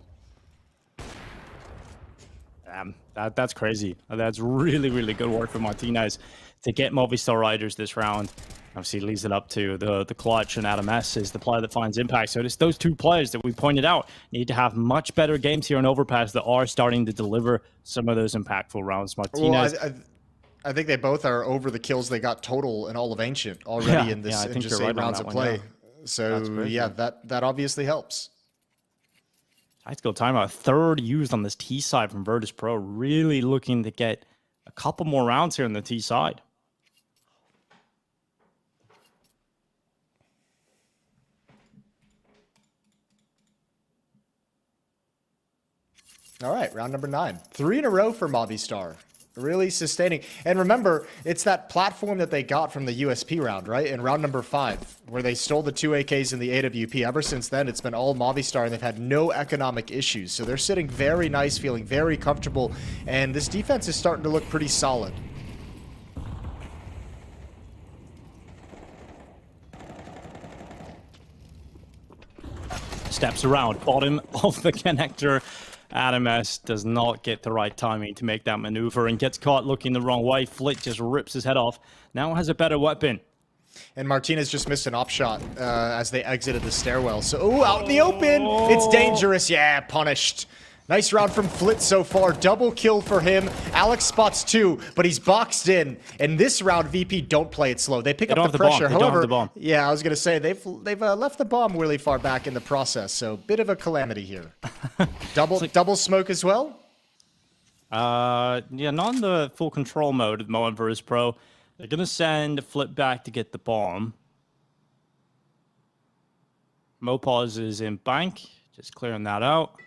That's crazy. That's really, really good work for Martinez to get Movistar Riders this round. Obviously, leads it up to the clutch, and Adam S is the player that finds impact. So it's those two players that we pointed out need to have much better games here in Overpass that are starting to deliver some of those impactful rounds. Martinez. Well, I think they both are over the kills they got total in all of Ancient already in this in just 8 rounds of play. So yeah, that obviously helps. Tactical timeout, 3rd used on this T side from Virtus.pro. Really looking to get a couple more rounds here on the T side. All right, round number 9. 3 in a row for Movistar. Really sustaining. And remember, it's that platform that they got from the USP round, right? In round number 5, where they stole the 2 AKs in the AWP. Ever since then, it's been all Movistar, and they've had no economic issues. So they're sitting very nice, feeling very comfortable. And this defense is starting to look pretty solid. Steps around, bottom of the connector. Adam S does not get the right timing to make that maneuver and gets caught looking the wrong way. Flit just rips his head off. Now has a better weapon. And Martinez just missed an op shot as they exited the stairwell. So, out in the open. It's dangerous. Yeah, punished. Nice round from Flit so far. Double kill for him. Alex spots 2, but he's boxed in. And this round, VP don't play it slow. They pick up the pressure. However, yeah, I was gonna say they've left the bomb really far back in the process. So bit of a calamity here. Double smoke as well. Yeah, not in the full control mode at the moment. Virtus.pro. They're gonna send Flit back to get the bomb. Mopaz is in bank, just clearing that out.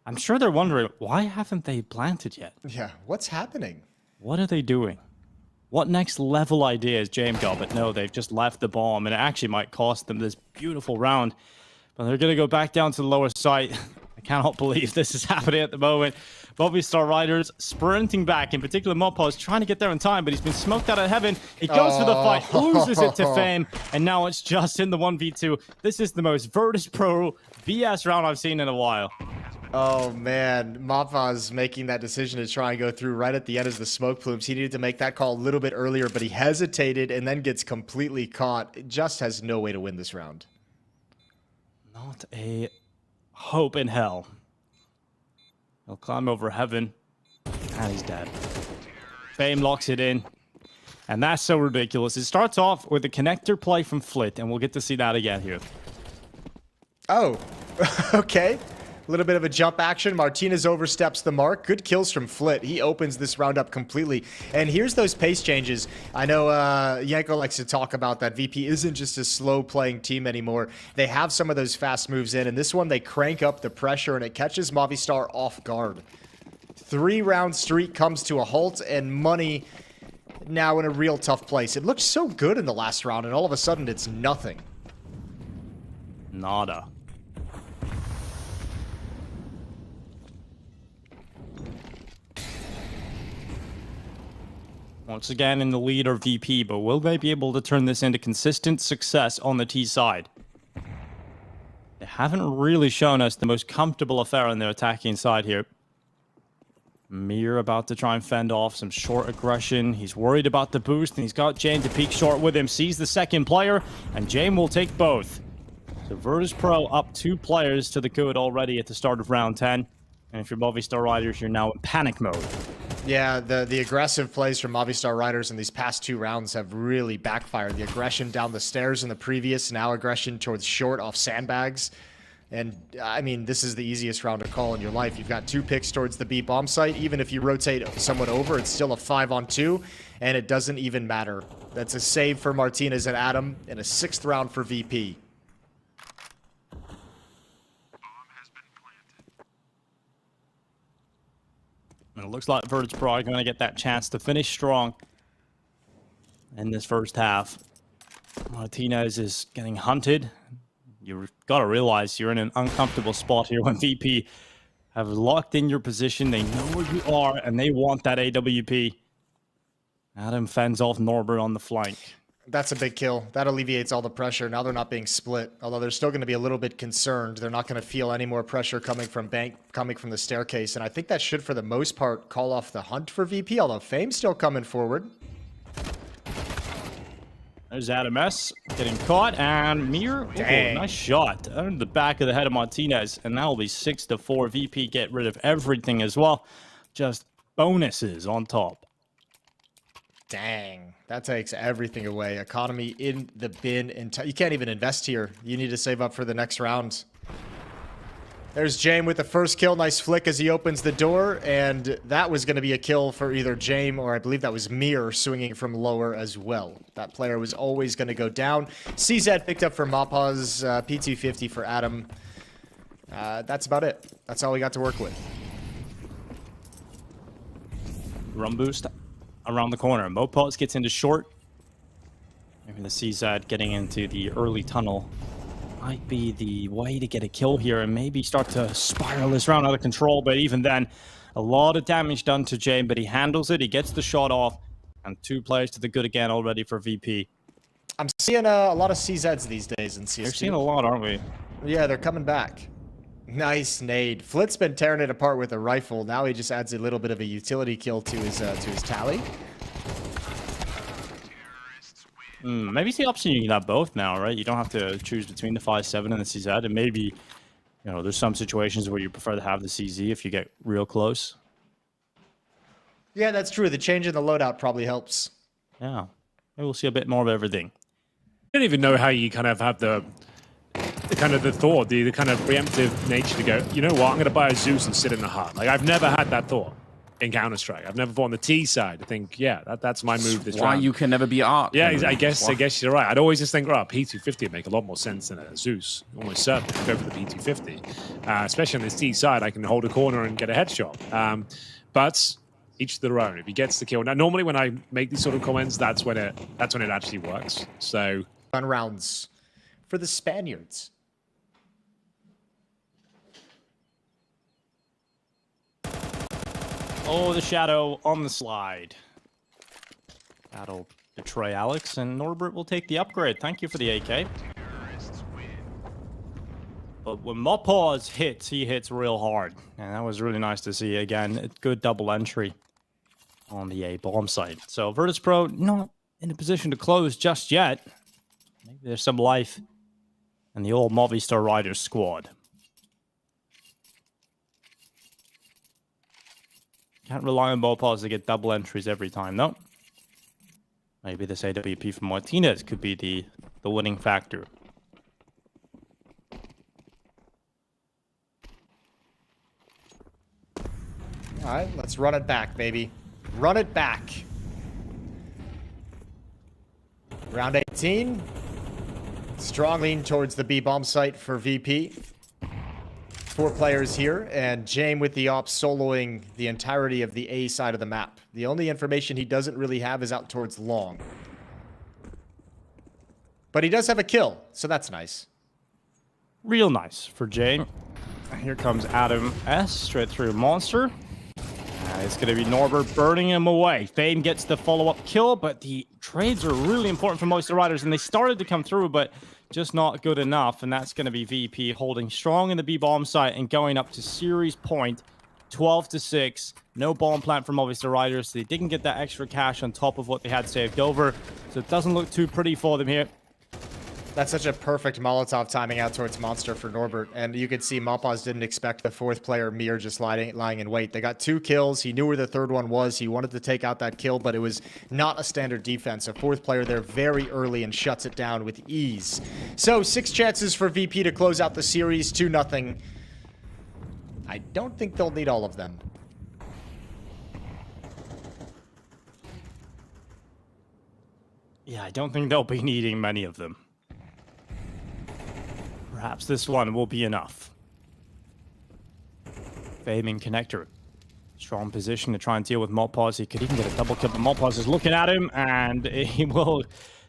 I'm sure they're wondering, why haven't they planted yet? Yeah, what's happening? What are they doing? What next level idea is James got? But no, they've just left the bomb, and it actually might cost them this beautiful round. But they're going to go back down to the lower site. I cannot believe this is happening at the moment. Movistar Riders sprinting back, in particular Mopaz trying to get there in time, but he's been smoked out of heaven. He goes for the fight, loses it to Fame, and now it's just in the 1v2. This is the most Virtus.pro BS round I've seen in a while. Oh man, Mapa's making that decision to try and go through right at the end as the smoke plumes. He needed to make that call a little bit earlier, but he hesitated and then gets completely caught. It just has no way to win this round. Not a hope in hell. He'll climb over heaven, and he's dead. Fame locks it in, and that's so ridiculous. It starts off with a connector play from Flit, and we'll get to see that again here. Oh, okay. A little bit of a jump action. Martinez oversteps the mark. Good kills from Flit. He opens this round up completely. And here's those pace changes. I know Yanko likes to talk about that. VP isn't just a slow playing team anymore. They have some of those fast moves in. And this one, they crank up the pressure and it catches Movistar off guard. 3-round streak comes to a halt and Money now in a real tough place. It looked so good in the last round and all of a sudden it's nothing. Nada. Once again in the lead are VP, but will they be able to turn this into consistent success on the T side? They haven't really shown us the most comfortable affair on their attacking side here. Mir about to try and fend off some short aggression. He's worried about the boost, and he's got Jane to peek short with him. Sees the second player, and Jane will take both. So Virtus.pro up 2 players to the good already at the start of round 10. And if you're Movistar Riders, you're now in panic mode. Yeah, the aggressive plays from Movistar Riders in these past 2 rounds have really backfired. The aggression down the stairs in the previous, now aggression towards short off sandbags. And, I mean, this is the easiest round to call in your life. You've got 2 picks towards the B bomb site. Even if you rotate someone over, it's still a 5-on-2, and it doesn't even matter. That's a save for Martinez and Adam, and a 6th round for VP. And it looks like Virtus.pro are going to get that chance to finish strong in this first half. Martinez is getting hunted. You've got to realize you're in an uncomfortable spot here when VP have locked in your position. They know where you are, and they want that AWP. Adam fends off Norbert on the flank. That's a big kill. That alleviates all the pressure. Now they're not being split, although they're still going to be a little bit concerned. They're not going to feel any more pressure coming from the staircase, and I think that should, for the most part, call off the hunt for VP, although Fame's still coming forward. There's Adam S. getting caught, and Mir, nice shot. Under the back of the head of Martinez, and that will be 6-4. VP get rid of everything as well. Just bonuses on top. Dang, that takes everything away. Economy in the bin. You can't even invest here. You need to save up for the next round. There's Jame with the first kill. Nice flick as he opens the door, and that was going to be a kill for either Jame or I believe that was Mir swinging from lower as well. That player was always going to go down. CZ picked up for Mapa's, P250 for Adam. That's about it. That's all we got to work with. Run boost around the corner. Mopos gets into short. Maybe the CZ getting into the early tunnel might be the way to get a kill here and maybe start to spiral this round out of control. But even then, a lot of damage done to Jane, but he handles it. He gets the shot off, and 2 players to the good again already for VP. I'm seeing a lot of CZs these days in CS2. We're seeing a lot, aren't we? Yeah, they're coming back. Nice nade. Flit's been tearing it apart with a rifle. Now he just adds a little bit of a utility kill to his tally. Maybe it's the option you can have both now, right? You don't have to choose between the 5.7 and the CZ, and maybe, you know, there's some situations where you prefer to have the CZ if you get real close. Yeah, that's true. The change in the loadout probably helps. Yeah, maybe we'll see a bit more of everything. I don't even know how you kind of have the kind of the thought, the kind of preemptive nature to go, you know what, I'm going to buy a Zeus and sit in the hut. Like, I've never had that thought in Counter-Strike. I've never thought on the T side to think, yeah, that's my move this Why round. you can never be Arc. Yeah, I guess you're right. I'd always just think, right, P250 would make a lot more sense than a Zeus. Almost certainly I'd go for the P250. Especially on this T side, I can hold a corner and get a headshot. But each to their own. If he gets the kill. Now, normally when I make these sort of comments, that's when it actually works. So, Run rounds for the Spaniards. Oh, the shadow on the slide. That'll betray Alex, and Norbert will take the upgrade. Thank you for the AK. but when Mopaz hits, he hits real hard. And that was really nice to see again. A good double entry on the A bomb site. So Virtus.pro not in a position to close just yet. Maybe there's some life in the old Movistar Riders squad. Can't rely on Mopaz to get double entries every time, though. Maybe this AWP from Martinez could be the winning factor. All right, let's run it back, baby. Run it back. Round 18. Strong lean towards the B bomb site for VP. 4 players here, and Jame with the op soloing the entirety of the A side of the map. The only information he doesn't really have is out towards long. But he does have a kill, so that's nice. Real nice for Jame. Here comes Adam S. straight through Monster. It's going to be Norbert burning him away. Fame gets the follow-up kill, but the trades are really important for most of the Riders, and they started to come through, but just not good enough. And that's going to be VP holding strong in the B-bomb site and going up to series point 12-6. No bomb plant for Movistar Riders. They didn't get that extra cash on top of what they had saved over, so it doesn't look too pretty for them here. That's such a perfect Molotov timing out towards Monster for Norbert. And you could see Mopaz didn't expect the 4th player, Mir, just lying in wait. They got 2 kills. He knew where the 3rd one was. He wanted to take out that kill, but it was not a standard defense. A 4th player there very early and shuts it down with ease. So 6 chances for VP to close out the series, 2-0. I don't think they'll need all of them. Yeah, I don't think they'll be needing many of them. Perhaps this one will be enough. Faming connector. Strong position to try and deal with Mopaz. He could even get a double kill, but Mopaz is looking at him, and he will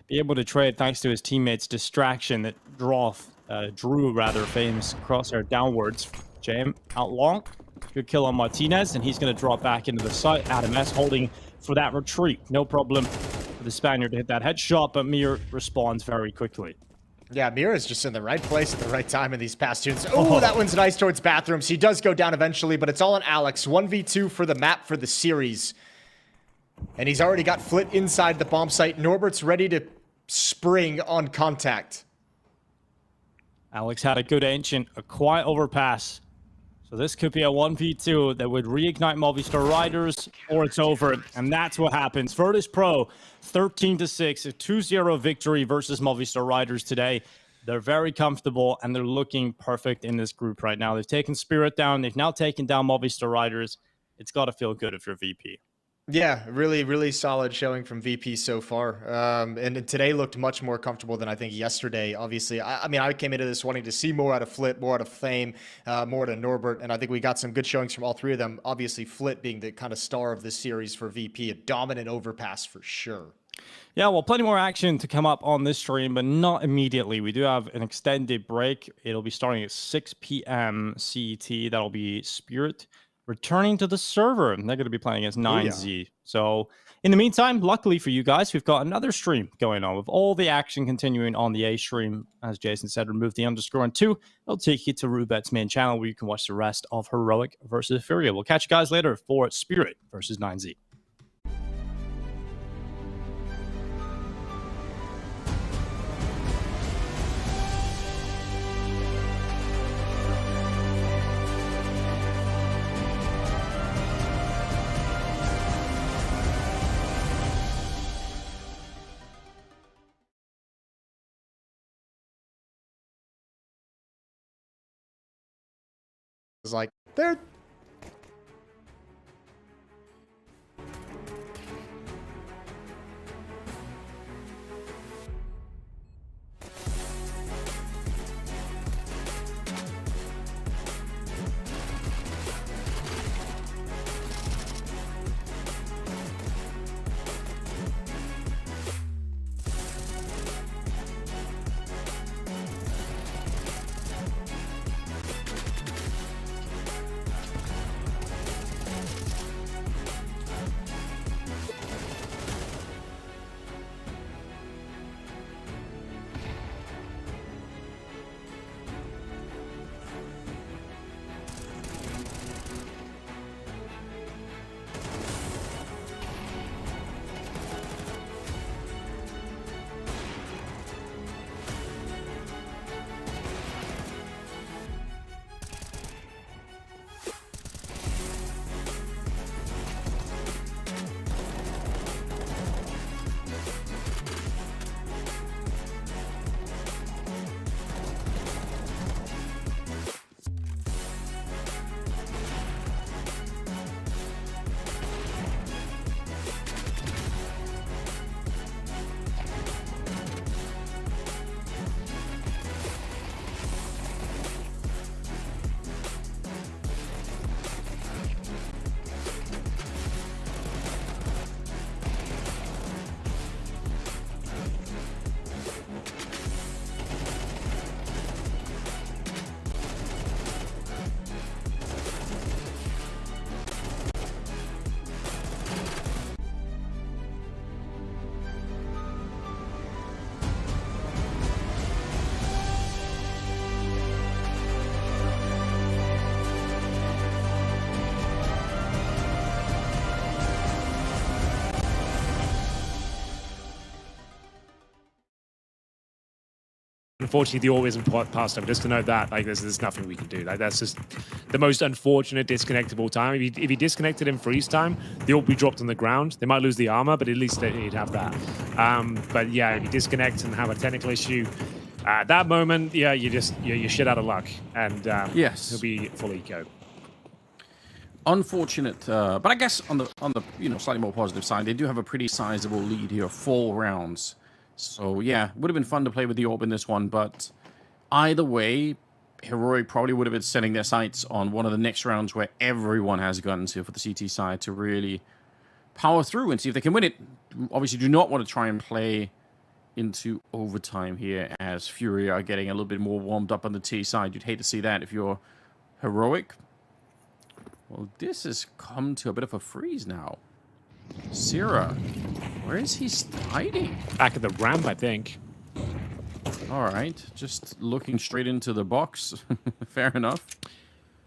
be able to trade thanks to his teammates' distraction that drew Fame's crosshair downwards. Jame out long. Good kill on Martinez, and he's going to drop back into the site. Adam S holding for that retreat. No problem for the Spaniard to hit that headshot, but Mir responds very quickly. Yeah, Mir is just in the right place at the right time in these past tunes. Oh, that one's nice towards bathrooms. He does go down eventually, but it's all on Alex. 1v2 for the map for the series. And he's already got Flit inside the bomb site. Norbert's ready to spring on contact. Alex had a good ancient, a quiet overpass. So this could be a 1v2 that would reignite Movistar Riders, or it's over. And that's what happens. Virtus.pro, 13-6, a 2-0 victory versus Movistar Riders today. They're very comfortable, and they're looking perfect in this group right now. They've taken Spirit down. They've now taken down Movistar Riders. It's got to feel good if you're VP. Yeah, really, really solid showing from VP so far. And today looked much more comfortable than I think yesterday. Obviously, I mean, I came into this wanting to see more out of Flit, more out of Fame, more out of Norbert, and I think we got some good showings from all 3 of them. Obviously, Flit being the kind of star of this series for VP, a dominant overpass for sure. Yeah, well, plenty more action to come up on this stream, but not immediately. We do have an extended break. It'll be starting at 6 p.m. CET. That'll be Spirit returning to the server, and they're going to be playing against 9Z. Yeah. So in the meantime, luckily for you guys, we've got another stream going on with all the action continuing on the A stream. As Jason said, remove the underscore and 2. It'll take you to Roobet's main channel where you can watch the rest of Heroic versus Furia. We'll catch you guys later for Spirit versus 9Z. It's like, they're... Unfortunately, the orb isn't passed over. Just to note that, like, there's nothing we can do. Like, that's just the most unfortunate disconnect of all time. If he disconnected in freeze time, the orb would be dropped on the ground. They might lose the armor, but at least he'd have that. But yeah, if you disconnect and have a technical issue, at that moment, yeah, you're shit out of luck, and yes, he'll be full eco. Unfortunate, but I guess on the slightly more positive side, they do have a pretty sizable lead here, 4 rounds. So yeah, would have been fun to play with the orb in this one, but either way, Heroic probably would have been setting their sights on one of the next rounds where everyone has guns here for the CT side to really power through and see if they can win it. Obviously, do not want to try and play into overtime here as Fury are getting a little bit more warmed up on the T side. You'd hate to see that if you're Heroic. Well, this has come to a bit of a freeze now. Sierra, where is he hiding? Back at the ramp, I think. All right, just looking straight into the box. Fair enough.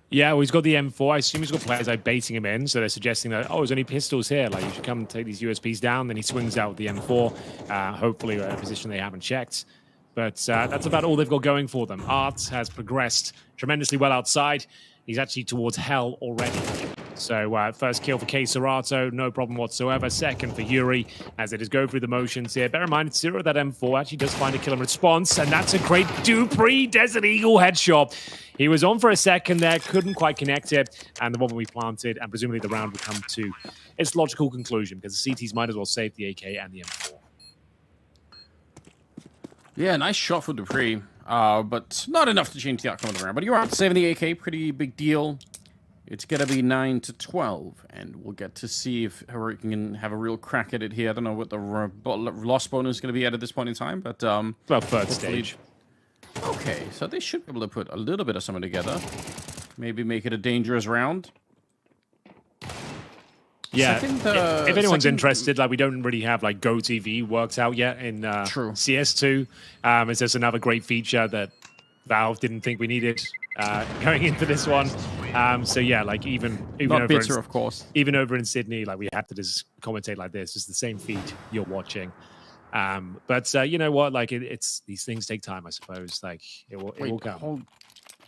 Yeah, well, he's got the M4. I assume he's got players like baiting him in, so they're suggesting that, oh, there's only pistols here. Like, you should come and take these USPs down. Then he swings out with the M4, hopefully a position they haven't checked. But that's about all they've got going for them. Art has progressed tremendously well outside. He's actually towards hell already. So first kill for K Serato, no problem whatsoever. Second for Yuri, as it is go through the motions here. Bear in mind, Zero, that M4 actually does find a kill in response, and that's a great Dupree Desert Eagle headshot. He was on for a second there, couldn't quite connect it, and the one we planted, and presumably the round would come to its logical conclusion, because the CTs might as well save the AK and the M4. Yeah, nice shot for Dupree, but not enough to change the outcome of the round. But you're out saving the AK, pretty big deal. It's going to be 9-12, and we'll get to see if Heroic can have a real crack at it here. I don't know what the loss bonus is going to be at this point in time, but... well, third stage. Okay, so they should be able to put a little bit of something together. Maybe make it a dangerous round. Yeah, if anyone's interested, like, we don't really have like Go TV worked out yet in CS2. It's just another great feature that Valve didn't think we needed going into this one. So yeah, like even not over bitter, of course. Even over in Sydney, like, we have to just commentate like this. It's the same feed you're watching. But you know what? Like, it's these things take time, I suppose. Like, it will come.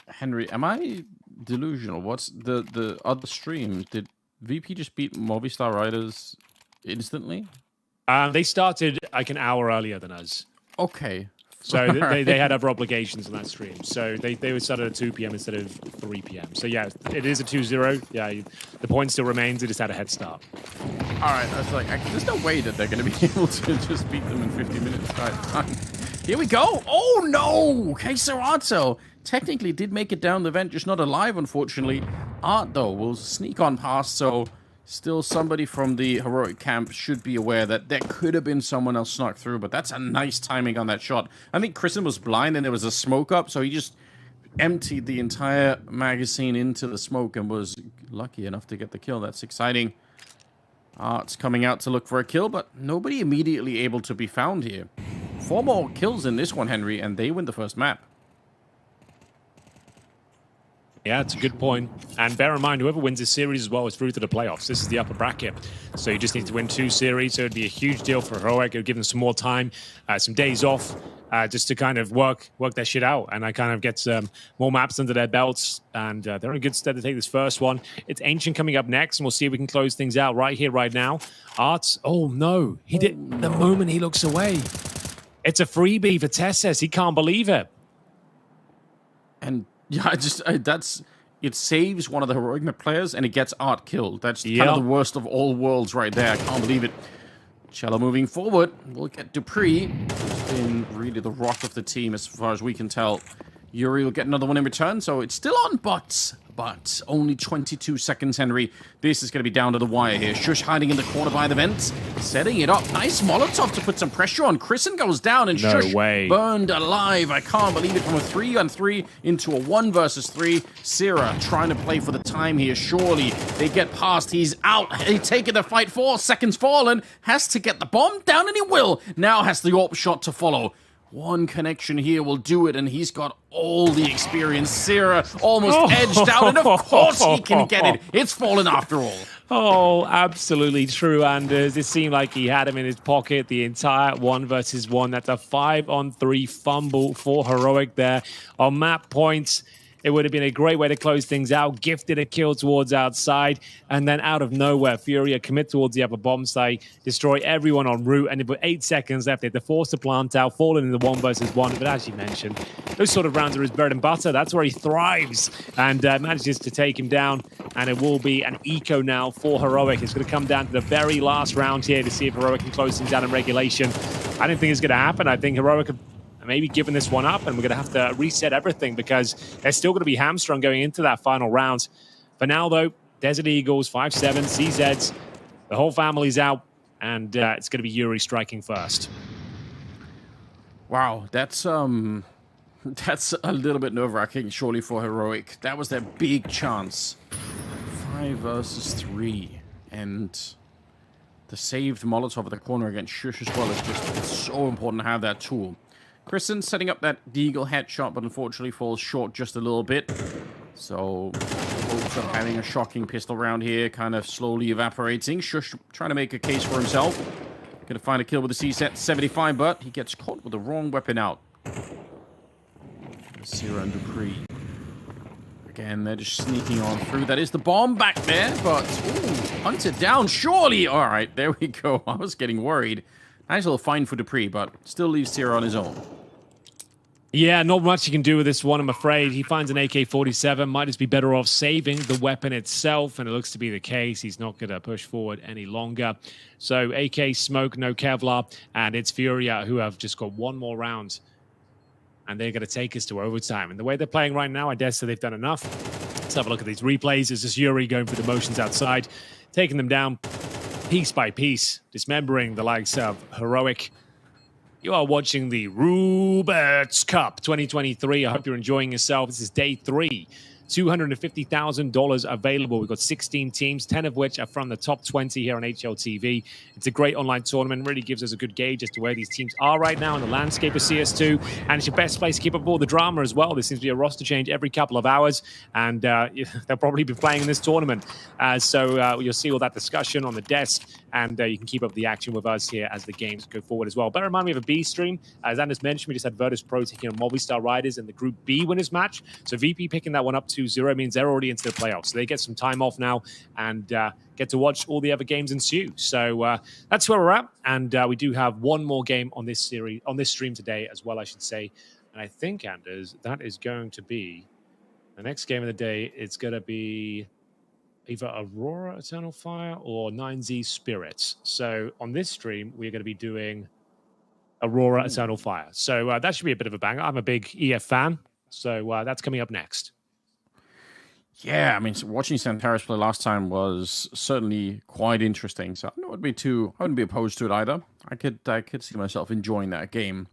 Henry, am I delusional? What's the other stream? Did VP just beat Movistar Riders instantly? They started like an hour earlier than us. Okay. So they had other obligations on that stream. So they started at 2 p.m. instead of 3 p.m. So yeah, it is a 2-0. Yeah, the point still remains. It just had a head start. All right, I was like, there's no way that they're going to be able to just beat them in 50 minutes. All right, here we go. Oh no, K Serato technically did make it down the vent, just not alive, unfortunately. Art, though, will sneak on past, so still somebody from the Heroic camp should be aware that there could have been someone else snuck through, but that's a nice timing on that shot. I think Kristen was blind and there was a smoke up, so he just emptied the entire magazine into the smoke and was lucky enough to get the kill. That's exciting. Art's coming out to look for a kill, but nobody immediately able to be found here. 4 more kills in this one, Henry, and they win the first map. Yeah, it's a good point. And bear in mind, whoever wins this series as well is through to the playoffs. This is the upper bracket. So you just need to win 2 series. So it'd be a huge deal for Heroic. It would give them some more time, some days off, just to kind of work their shit out. And I kind of get some more maps under their belts. And they're in a good stead to take this first one. It's Ancient coming up next, and we'll see if we can close things out right here, right now. Arts, oh no. He did, the moment he looks away. It's a freebie for Tesses. He can't believe it. And yeah, it saves one of the Heroic players and it gets Art killed. That's kind of the worst of all worlds right there. I can't believe it. Cello moving forward. We'll get Dupree, who's been really the rock of the team as far as we can tell. Yuri will get another one in return, so it's still on, but only 22 seconds, Henry. This is going to be down to the wire here. Shush hiding in the corner by the vent, setting it up. Nice Molotov to put some pressure on. Kristen goes down, and Shush burned alive. I can't believe it. From a 3-on-3 into a 1 versus 3. Sierra trying to play for the time here. Surely they get past. He's out. He taking the fight. 4 seconds fallen. Has to get the bomb down, and he will. Now has the AWP shot to follow. One connection here will do it, and he's got all the experience. Sierra almost edged out, and of course he can get it. It's fallen after all. Oh, absolutely true, Anders. It seemed like he had him in his pocket the entire 1v1. That's a 5-on-3 fumble for Heroic there. On map points, it would have been a great way to close things out. Gifted a kill towards outside, and then out of nowhere, Furia commit towards the upper bomb site, destroy everyone en route, and with 8 seconds left, they had to force the plant out, falling in the 1v1. But as you mentioned, those sort of rounds are his bread and butter. That's where he thrives, and manages to take him down. And it will be an eco now for Heroic. It's going to come down to the very last round here to see if Heroic can close things down in regulation. I don't think it's going to happen. I think Heroic have maybe giving this one up, and we're going to have to reset everything because they're still going to be hamstrung going into that final round. For now, though, Desert Eagles, 5-7, CZs, the whole family's out, and it's going to be Yuri striking first. Wow, that's a little bit nerve-wracking, surely, for Heroic. That was their big chance. 5 versus 3, and the saved Molotov at the corner against Shush as well is just it's so important to have that tool. Kristen setting up that Deagle headshot, but unfortunately falls short just a little bit. So, hopes of having a shocking pistol round here, kind of slowly evaporating. Shush trying to make a case for himself. Gonna find a kill with the C-set 75, but he gets caught with the wrong weapon out. Sierra and Dupree. Again, they're just sneaking on through. That is the bomb back there, but ooh, hunted down, surely. All right, there we go. I was getting worried. Nice little find for Dupree, but still leaves Sierra on his own. Yeah, not much you can do with this one, I'm afraid. He finds an AK-47, might just be better off saving the weapon itself, and it looks to be the case. He's not going to push forward any longer. So AK smoke, no Kevlar, and it's Furia who have just got one more round, and they're going to take us to overtime. And the way they're playing right now, I dare say they've done enough. Let's have a look at these replays. It's just Yuri going through the motions outside, taking them down piece by piece, dismembering the likes of Heroic. You are watching the Roobet Cup 2023. I hope you're enjoying yourself. This is day 3. $250,000 available. We've got 16 teams, 10 of which are from the top 20 here on HLTV. It's a great online tournament. Really gives us a good gauge as to where these teams are right now in the landscape of CS2. And it's your best place to keep up with all the drama as well. There seems to be a roster change every couple of hours. And they'll probably be playing in this tournament. So you'll see all that discussion on the desk. And you can keep up the action with us here as the games go forward as well. Bear in mind, we have a B stream. As Anders mentioned, we just had Virtus.pro taking on Movistar Riders in the Group B winners match. So VP picking that one up 2-0 means they're already into the playoffs. So they get some time off now and get to watch all the other games ensue. So that's where we're at. And we do have one more game on this series, on this stream today as well, I should say. And I think, Anders, that is going to be the next game of the day. It's going to be either Aurora Eternal Fire or 9Z Spirits. So on this stream, we're going to be doing Aurora Eternal Fire. So that should be a bit of a banger. I'm a big EF fan. So that's coming up next. Yeah, I mean, watching Santaris play last time was certainly quite interesting. So I wouldn't be opposed to it either. I could see myself enjoying that game.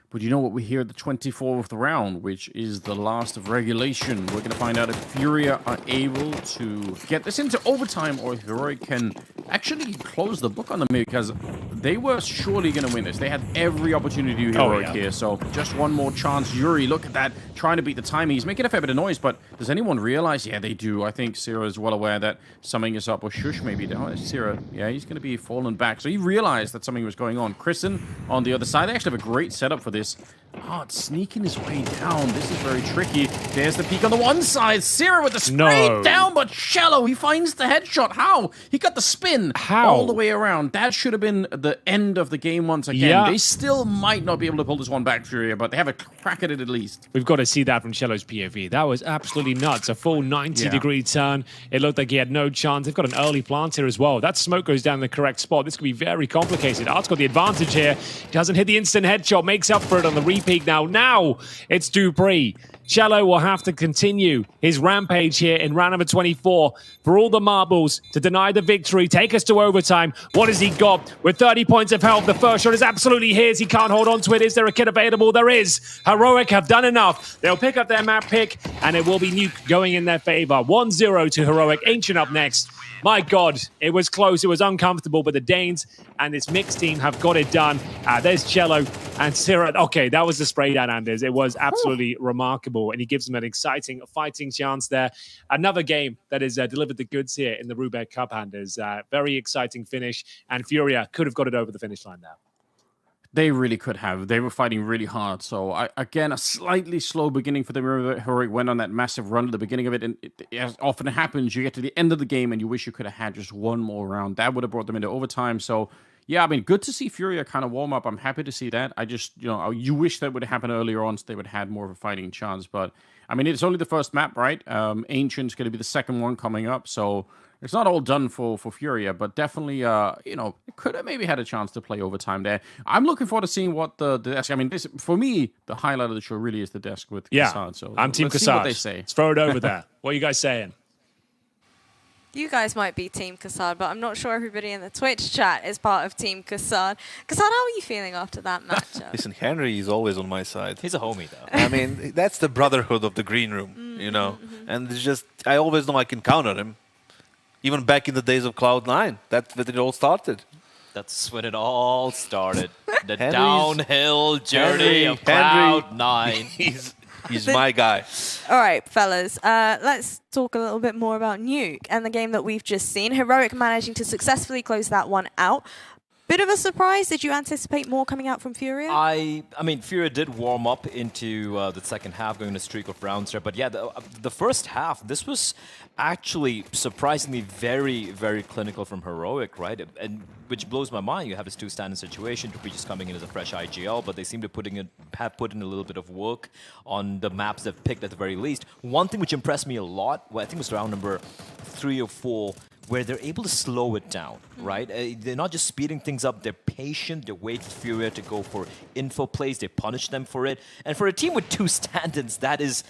But you know what? We're here at the 24th round, which is the last of regulation. We're going to find out if Furia are able to get this into overtime or if Heroic can actually close the book on them, because they were surely going to win this. They had every opportunity to do Heroic here. So just one more chance. Yuri, look at that, trying to beat the timing. He's making a fair bit of noise, but does anyone realize? Yeah, they do. I think Sierra is well aware that something is up, or Shush maybe. Oh, Sierra, yeah, he's going to be fallen back. So he realized that something was going on. Kristen on the other side. They actually have a great setup for this. Oh, it's sneaking his way down. This is very tricky. There's the peek on the one side. Sierra with the spray down, but Shallow, he finds the headshot. How? He got the spin all the way around. That should have been the end of the game once again. Yeah. They still might not be able to pull this one back, Furia, but they have a crack at it at least. We've got to see that from Shallow's POV. That was absolutely nuts. A full 90-degree turn. It looked like he had no chance. They've got an early plant here as well. That smoke goes down the correct spot. This could be very complicated. Art's got the advantage here. Doesn't hit the instant headshot. Makes up for it on the repeat now. Now it's Dupree. Cello will have to continue his rampage here in round number 24 for all the marbles to deny the victory, take us to overtime. What has he got? With 30 points of health, the first shot is absolutely his. He can't hold on to it. Is there a kit available? There is. Heroic have done enough. They'll pick up their map pick, and it will be Nuke going in their favor. 1-0 to Heroic. Ancient up next. My God, it was close. It was uncomfortable, but the Danes and this mixed team have got it done. There's Cello and Sira. Okay, that was the spray down, Anders. It was absolutely remarkable, and he gives them an exciting fighting chance there. Another game that has delivered the goods here in the Roobet Cup, Anders. Very exciting finish, and Furia could have got it over the finish line now. They really could have. They were fighting really hard. So, again, a slightly slow beginning for them. Heroic went on that massive run at the beginning of it. And as often happens, you get to the end of the game and you wish you could have had just one more round. That would have brought them into overtime. So, yeah, I mean, good to see Furia kind of warm up. I'm happy to see that. I just, you wish that would have happened earlier on so they would have had more of a fighting chance. But, I mean, it's only the first map, right? Ancient's going to be the second one coming up. So, it's not all done for Furia, but definitely, it could have maybe had a chance to play overtime there. I'm looking forward to seeing what the desk. I mean, for me, the highlight of the show really is the desk with Kassad. So I'm Team Kassad. See what they say. Let's throw it over there. What are you guys saying? You guys might be Team Kassad, but I'm not sure everybody in the Twitch chat is part of Team Kassad. Kassad, how are you feeling after that matchup? Listen, Henry is always on my side. He's a homie, though. I mean, that's the brotherhood of the green room, And it's just, I always know I can count on him. Even back in the days of Cloud9, that's when it all started. That's when it all started. The downhill journey of Cloud9. He's my guy. All right, fellas, let's talk a little bit more about Nuke and the game that we've just seen. Heroic managing to successfully close that one out. Bit of a surprise. Did you anticipate more coming out from Furia? I mean, Furia did warm up into the second half, going on a streak of rounds there. But yeah, the first half, this was actually surprisingly very, very clinical from Heroic, right? And which blows my mind. You have this two-standing situation. Dupree just coming in as a fresh IGL, but they seem to have put in a little bit of work on the maps they've picked at the very least. One thing which impressed me a lot, well, I think it was round number 3 or 4, where they're able to slow it down, right? They're not just speeding things up, they're patient, they wait for Furia to go for info plays, they punish them for it. And for a team with 2 stand-ins, that's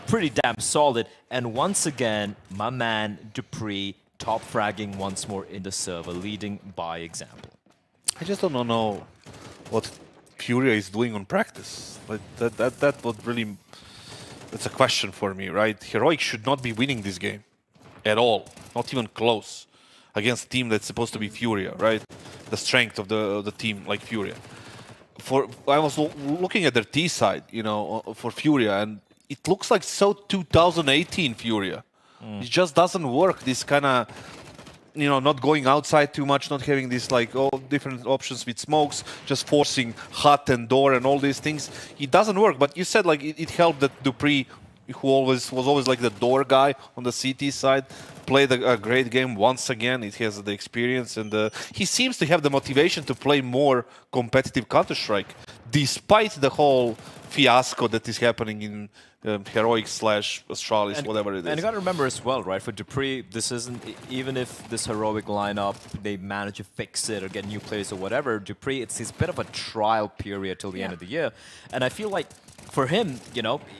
pretty damn solid. And once again, my man Dupree top fragging once more in the server, leading by example. I just don't know what Furia is doing on practice. Like that would really, that's a question for me, right? Heroic should not be winning this game at all, not even close, against a team that's supposed to be Furia, right? The strength of the team like Furia. I was looking at their T side, for Furia, and it looks like so 2018 Furia. It just doesn't work. This kind of, not going outside too much, not having this all different options with smokes, just forcing hut and door and all these things. It doesn't work. But you said it helped that Dupree, who was always like the door guy on the CT side, played a great game once again. It has the experience, and he seems to have the motivation to play more competitive Counter-Strike, despite the whole fiasco that is happening in Heroic/Astralis, whatever it is. And you got to remember as well, right, for Dupree, this isn't, even if this Heroic lineup, they manage to fix it or get new players or whatever, Dupree, it's a bit of a trial period till the end of the year. And I feel like for him,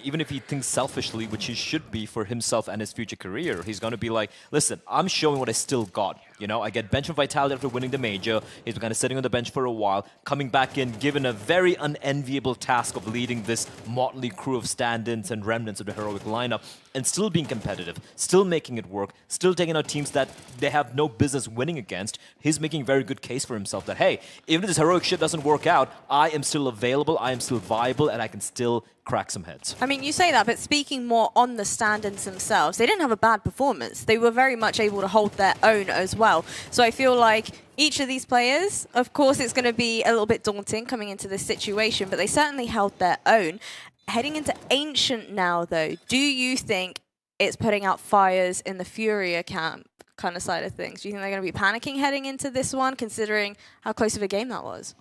even if he thinks selfishly, which he should be for himself and his future career, he's going to be like, listen, I'm showing what I still got. I get bench of Vitality after winning the major. He's kind of sitting on the bench for a while, coming back in, given a very unenviable task of leading this motley crew of stand-ins and remnants of the Heroic lineup, and still being competitive, still making it work, still taking out teams that they have no business winning against. He's making a very good case for himself that, hey, even if this Heroic shit doesn't work out, I am still available, I am still viable, and I can still crack some heads. I mean, you say that, but speaking more on the stand-ins themselves, they didn't have a bad performance. They were very much able to hold their own as well. So I feel like each of these players, of course, it's going to be a little bit daunting coming into this situation, but they certainly held their own. Heading into Ancient now, though, do you think it's putting out fires in the Furia camp kind of side of things? Do you think they're going to be panicking heading into this one, considering how close of a game that was?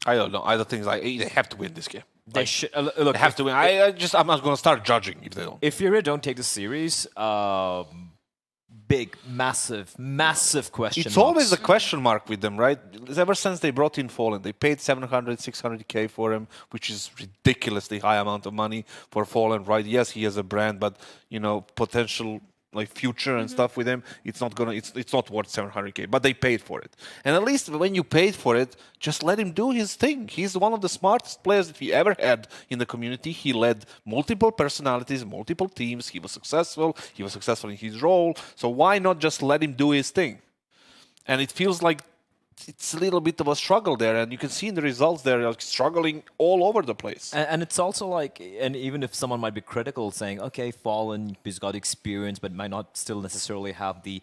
I don't know. I don't think they have to win this game. They should. Look, they have to win. I'm not going to start judging if they don't. If Furia don't take the series, big, massive question It's marks. always a question mark with them, right? Ever since they brought in Fallen, they paid 700, 600K for him, which is ridiculously high amount of money for Fallen, right? Yes, he has a brand, but you know, potential like future and stuff with him, it's not worth 700K, but they paid for it. And at least when you paid for it, just let him do his thing. He's one of the smartest players that we ever had in the community. He led multiple personalities, multiple teams. He was successful. He was successful in his role. So why not just let him do his thing? And it feels like it's a little bit of a struggle there, and you can see in the results they're like struggling all over the place. And it's also like, and even if someone might be critical, saying, okay, Fallen, he's got experience, but might not still necessarily have the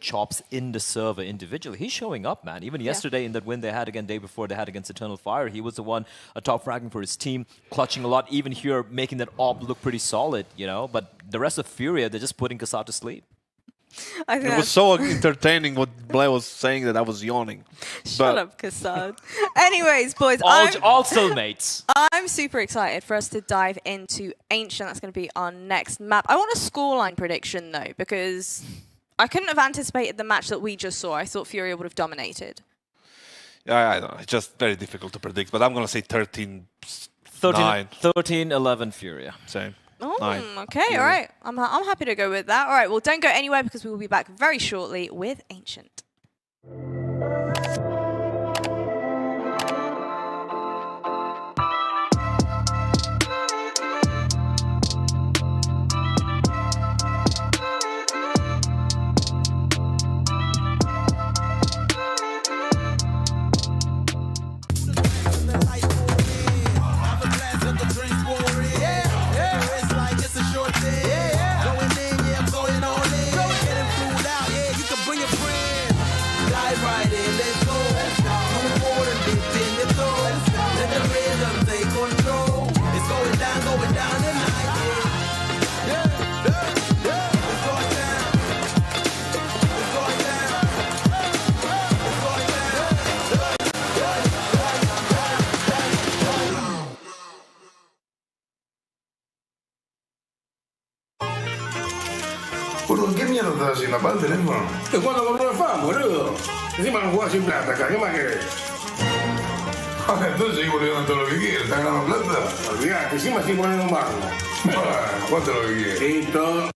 chops in the server individually. He's showing up, man. Even yesterday in that win they had again, day before they had against Eternal Fire, he was the one top fragging for his team, clutching a lot. Even here, making that AWP look pretty solid, you know. But the rest of Furia, they're just putting Kassav to sleep. I think it was so entertaining what Blair was saying that I was yawning. Shut up, Kassav. Anyways, boys, all soulmates. I'm super excited for us to dive into Ancient. That's going to be our next map. I want a scoreline prediction, though, because I couldn't have anticipated the match that we just saw. I thought Furia would have dominated. Yeah, I don't know. It's just very difficult to predict, but I'm going to say 13-9. 13-11 Furia. Same. Oh, okay, all right. I'm happy to go with that. All right, well, don't go anywhere because we will be back very shortly with Ancient. Boludo, ¿qué mierda estás haciendo? Apaga el teléfono. Estoy jugando con Roobet fan, boludo. Encima no jugás sin plata acá, ¿qué más querés? Ahora entonces seguís volviendo todo lo que quieres, ¿estás ganando plata? Olvidate, encima sin poner un barro. Bueno, ¿cuánto lo que quieres? Listo.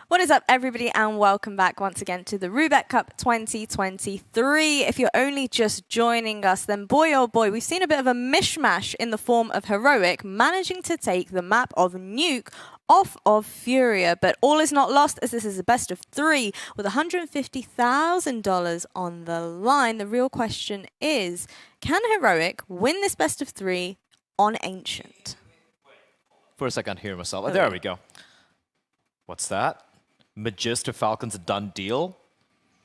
What is up, everybody, and welcome back once again to the Roobet Cup 2023. If you're only just joining us, then boy oh boy, we've seen a bit of a mishmash in the form of Heroic managing to take the map of Nuke off of Furia. But all is not lost, as this is a best of three with $150,000 on the line. The real question is, can Heroic win this best of three on Ancient? For a second, hear myself. Oh, there we go. What's that? Magister Falcon's a done deal?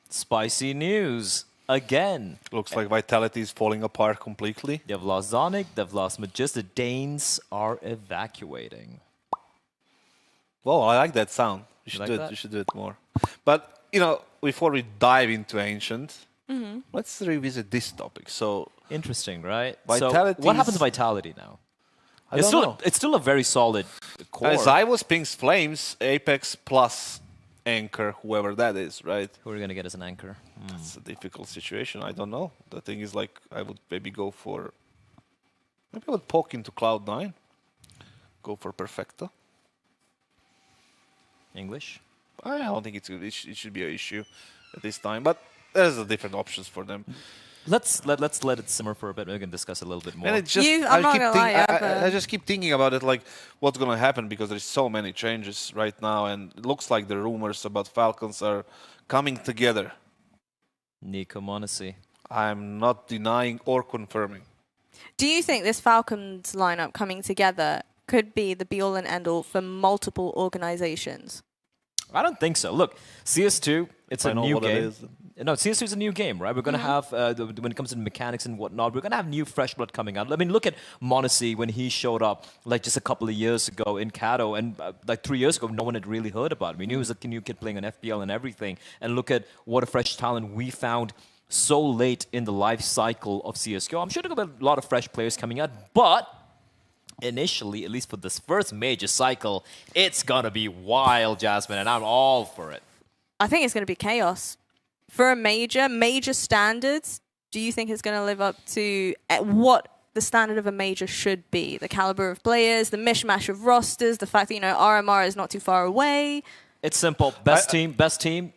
Spicy news. Again. Looks like Vitality is falling apart completely. They've lost Zonic, they've lost Magister. Danes are evacuating. Well, I like that sound. You should do it. You should do it more. But, you know, before we dive into Ancient, let's revisit this topic. So interesting, right? Vitality. So what happens to Vitality now? It's still a very solid core. As I was Pings Flames, Apex plus Anchor, whoever that is, right? Who are we going to get as an Anchor? It's a difficult situation. I don't know. The thing is, like, I would maybe go for... Maybe I would poke into Cloud9. Go for Perfecta. English? I don't think it should be an issue at this time, but there's different options for them. Let's let it simmer for a bit. We can discuss a little bit more. And it's just, I just keep thinking about it, like what's going to happen, because there's so many changes right now, and it looks like the rumors about Falcons are coming together. Nico Monesi. I'm not denying or confirming. Do you think this Falcons lineup coming together could be the be-all and end-all for multiple organizations? I don't think so. Look, CS2, it's a new game. No, CS2 is a new game, right? We're going to have, when it comes to mechanics and whatnot, we're going to have new fresh blood coming out. I mean, look at Monacy when he showed up, like, just a couple of years ago in Kato, and like 3 years ago, no one had really heard about him. We knew he was a new kid playing on FPL and everything. And look at what a fresh talent we found so late in the life cycle of CSGO. I'm sure there's going to be a lot of fresh players coming out, but initially, at least for this first major cycle, it's going to be wild, Jasmine, and I'm all for it. I think it's going to be chaos. For a major standards, do you think it's going to live up to what the standard of a major should be? The caliber of players, the mishmash of rosters, the fact that, RMR is not too far away? It's simple. Best team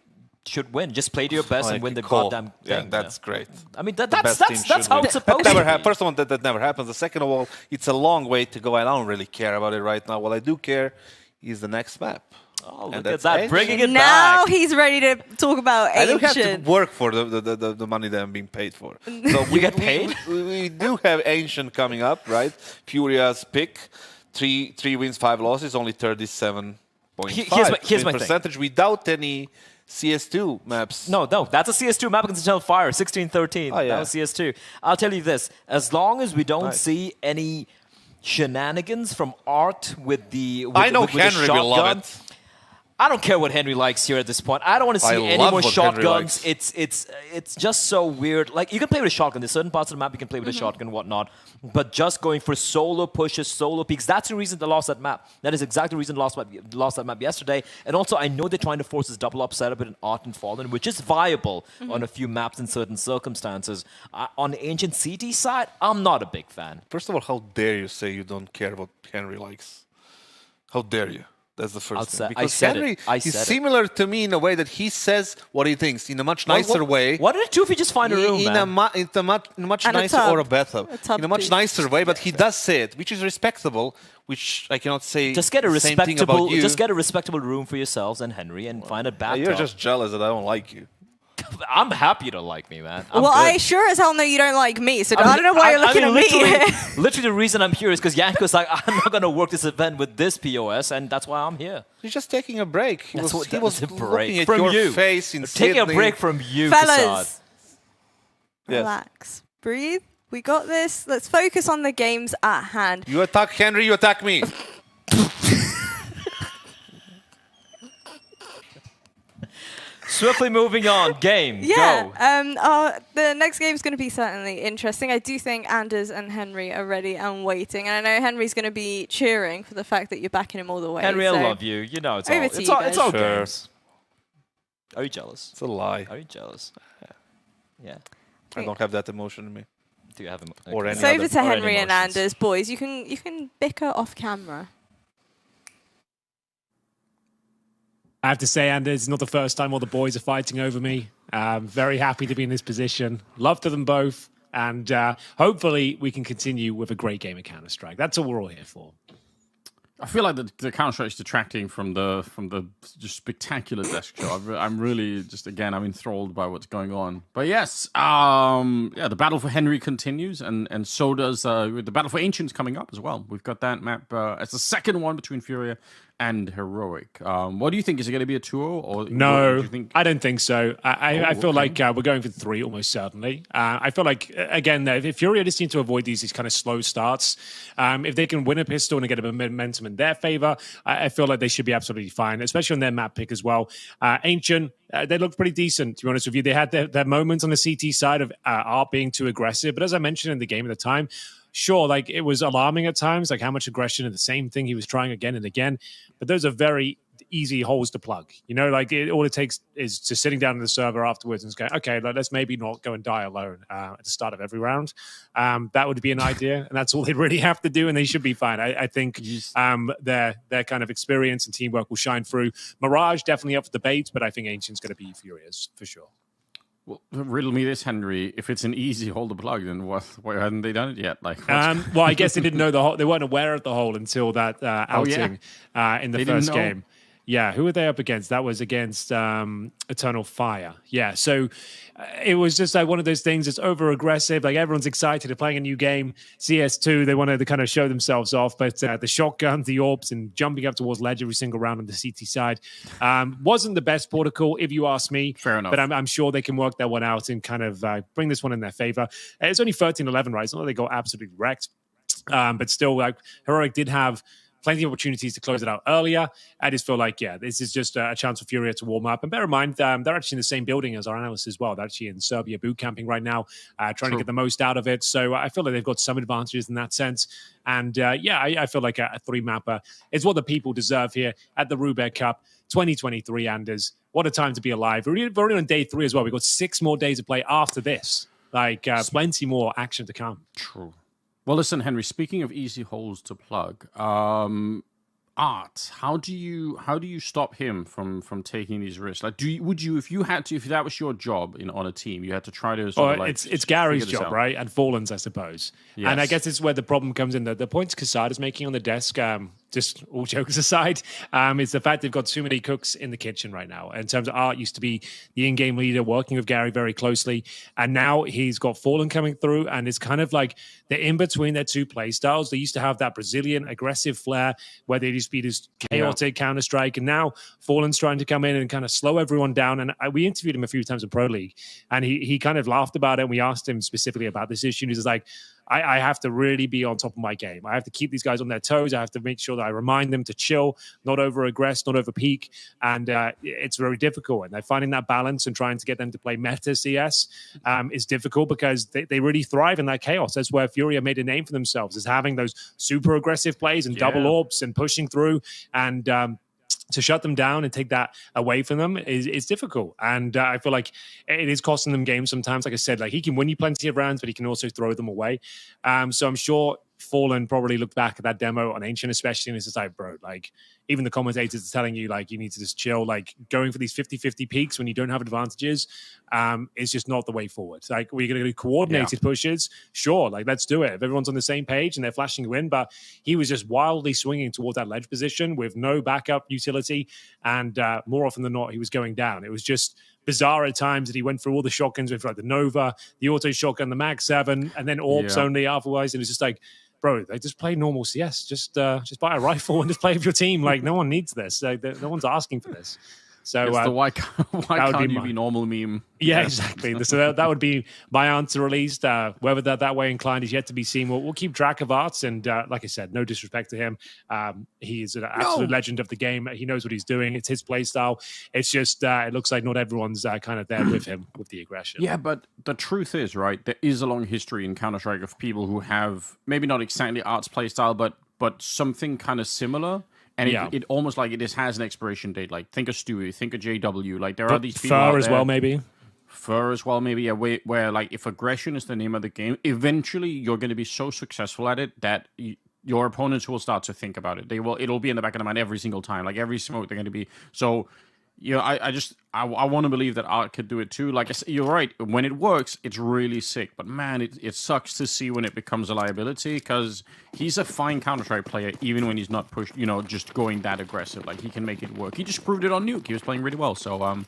should win. Just play to your best and win the goddamn thing. Yeah, that's great. I mean, that's how it's supposed to be. First of all, that never happens. The second of all, it's a long way to go, and I don't really care about it right now. What I do care is the next map. Oh, look at that, bringing it now back. He's ready to talk about Ancient. I don't have to work for the money that I'm being paid for. So you get paid? We do have Ancient coming up, right? Furia's pick, 3 wins, 5 losses, only 37.5 here's my percentage without any CS2 maps. No, that's a CS2 map against Intel Fire, 16-13. Oh, yeah. That was CS2. I'll tell you this, as long as we don't see any shenanigans from Art with the I know with Henry the will love shotgun. it. I don't care what Henry likes here at this point. I don't want to see any more shotguns. It's just so weird. Like, you can play with a shotgun. There's certain parts of the map you can play with a shotgun and whatnot. But just going for solo pushes, solo peaks, that's the reason they lost that map. That is exactly the reason they lost that map yesterday. And also, I know they're trying to force this double up setup in Art and Fallen, which is viable on a few maps in certain circumstances. On the Ancient CT side, I'm not a big fan. First of all, how dare you say you don't care what Henry likes? How dare you? That's the first thing. Because Henry is similar to me in a way that he says what he thinks in a much nicer way. What did it do if you just find a room, in a much nicer or a better, in a much nicer way, but he does say it, which is respectable, which I cannot say. Just get a the same thing about you. Just get a respectable room for yourselves and Henry, and find a bathtub. You're just jealous that I don't like you. I'm happy you don't like me, man. I sure as hell know you don't like me, so I don't know why you're looking at me. Literally, the reason I'm here is because Yanko's like, I'm not going to work this event with this POS, and that's why I'm here. He's just taking a break. He was looking at from your face in Taking Sydney. a break from you, Fellas, yes. Relax. Breathe. We got this. Let's focus on the games at hand. You attack Henry, you attack me. Swiftly moving on. Game. Go. The next game is going to be certainly interesting. I do think Anders and Henry are ready and waiting. And I know Henry's going to be cheering for the fact that you're backing him all the way. Henry, I love you. You know, it's all games. Are you jealous? It's a lie. Are you jealous? Yeah. I don't have that emotion in me. Do you have him? Or any so other, over to Henry and Anders. Boys, you can bicker off camera. I have to say, Anders, it's not the first time all the boys are fighting over me. Very happy to be in this position. Love to them both. And hopefully we can continue with a great game of Counter-Strike. That's all we're all here for. I feel like the Counter-Strike is detracting from the just spectacular desk show. I'm really I'm enthralled by what's going on. But yes, the battle for Henry continues, and so does the battle for Ancients coming up as well. We've got that map as the second one between Furia and Heroic. What do you think? Is it going to be a 2-0? Or no, I don't think so. I feel like we're going for 3 almost certainly. I feel like, again, if Furia just need to avoid these kind of slow starts, if they can win a pistol and get a momentum in their favor, I feel like they should be absolutely fine, especially on their map pick as well. Ancient, they looked pretty decent, to be honest with you. They had their moments on the CT side of Art being too aggressive, but as I mentioned in the game at the time, sure, like it was alarming at times, like how much aggression and the same thing he was trying again and again. But those are very easy holes to plug. Like all it takes is just sitting down in the server afterwards and just going, okay, let's maybe not go and die alone at the start of every round. That would be an idea, and that's all they really have to do, and they should be fine. I think their kind of experience and teamwork will shine through. Mirage definitely up for debate, but I think Ancient's going to be furious for sure. Well, riddle me this, Henry. If it's an easy hole to plug, then why hadn't they done it yet? Like, well, I guess they didn't know the hole. They weren't aware of the hole until that outing in the first game. Yeah, who were they up against? That was against Eternal Fire. Yeah, so it was just like one of those things. It's over aggressive. Like everyone's excited. They're playing a new game. CS2, they wanted to kind of show themselves off, but the shotgun, the orbs, and jumping up towards ledge every single round on the CT side wasn't the best protocol, if you ask me. Fair enough. But I'm sure they can work that one out and kind of bring this one in their favor. It's only 13-11, right? It's not like they got absolutely wrecked. But still, like Heroic did have plenty of opportunities to close it out earlier. I just feel like, yeah, this is just a chance for Furia to warm up. And bear in mind, they're actually in the same building as our analysts as well. They're actually in Serbia boot camping right now, trying to get the most out of it. So I feel like they've got some advantages in that sense. And I feel like a 3-mapper is what the people deserve here at the Roobet Cup 2023, Anders. What a time to be alive. We're already on day 3 as well. We've got 6 more days to play after this. Like, plenty more action to come. True. Well, listen, Henry, speaking of easy holes to plug, Art, how do you stop him from taking these risks? Like, would you if that was your job on a team, you had to try to sort of like it's Gary's job, right? And Fallen's, I suppose. Yes. And I guess it's where the problem comes in. The points Casada's making on the desk, just all jokes aside, is the fact they've got too many cooks in the kitchen right now. In terms of Art used to be the in-game leader, working with Gary very closely, and now he's got Fallen coming through, and it's kind of like they're in between their two play styles. They used to have that Brazilian aggressive flair where they just be this chaotic counter-strike, and now Fallen's trying to come in and kind of slow everyone down. And we interviewed him a few times in Pro League, and he kind of laughed about it, and we asked him specifically about this issue, and he's like, I have to really be on top of my game. I have to keep these guys on their toes. I have to make sure that I remind them to chill, not over-aggress, not over-peak. And it's very difficult. And they're finding that balance and trying to get them to play meta CS is difficult because they really thrive in that chaos. That's where Furia made a name for themselves, is having those super aggressive plays and double orbs and pushing through. And to shut them down and take that away from them is difficult. And I feel like it is costing them games sometimes. Like I said, like he can win you plenty of rounds, but he can also throw them away. So I'm sure Fallen probably looked back at that demo on Ancient especially, and it's just like, bro, like even the commentators are telling you like you need to just chill. Like going for these 50-50 peaks when you don't have advantages is just not the way forward. Like we're going to do coordinated pushes, sure, like let's do it if everyone's on the same page and they're flashing you in. But he was just wildly swinging towards that ledge position with no backup utility, and more often than not he was going down. It was just bizarre at times that he went through all the shotguns with like the Nova, the auto shotgun, the Mag 7, and then orbs only afterwards. And it's just like, bro, they just play normal CS. Just buy a rifle and just play with your team. Like no one needs this. No one's asking for this. So it's the why can't you be normal meme? Yeah, exactly. So that would be my answer released. Whether that way inclined is yet to be seen. We'll keep track of Arts, and like I said, no disrespect to him. He's an absolute legend of the game. He knows what he's doing. It's his play style. It's just it looks like not everyone's kind of there with him with the aggression. Yeah, but the truth is, right, there is a long history in Counter-Strike of people who have maybe not exactly Arts play style, but something kind of similar. And it almost like it just has an expiration date. Like think of Stewie, think of JW. Like there are these people Fur as well, maybe. Fur as well, maybe. Yeah, where like if aggression is the name of the game, eventually you're going to be so successful at it that your opponents will start to think about it. It'll be in the back of their mind every single time. Like every smoke, they're going to be so. You know, I want to believe that Art could do it too. Like I said, you're right. When it works, it's really sick. But man, it sucks to see when it becomes a liability because he's a fine Counter-Strike player, even when he's not just going that aggressive. Like he can make it work. He just proved it on Nuke. He was playing really well. So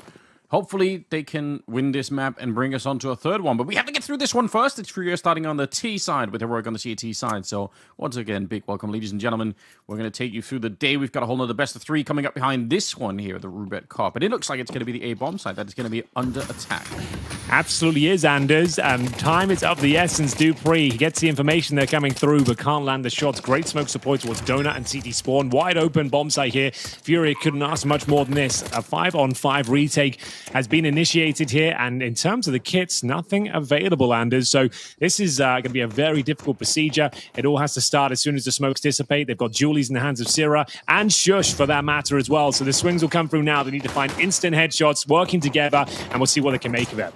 hopefully they can win this map and bring us on to a third one. But we have to get through this one first. It's Furia starting on the T side with Heroic on the CT side. So once again, big welcome, ladies and gentlemen. We're going to take you through the day. We've got a whole nother best of 3 coming up behind this one here, the Roobet Cup. And it looks like it's going to be the A-bomb side that is going to be under attack. Absolutely is, Anders. Time is of the essence. Dupree, he gets the information they're coming through, but can't land the shots. Great smoke support towards Donut and CT Spawn. Wide open bomb site here. Furia couldn't ask much more than this. A 5-on-5 retake has been initiated here, and in terms of the kits, nothing available, Anders. So this is going to be a very difficult procedure. It all has to start as soon as the smokes dissipate. They've got Julies in the hands of Syrah and Shush for that matter as well. So the swings will come through now. They need to find instant headshots, working together, and we'll see what they can make of it.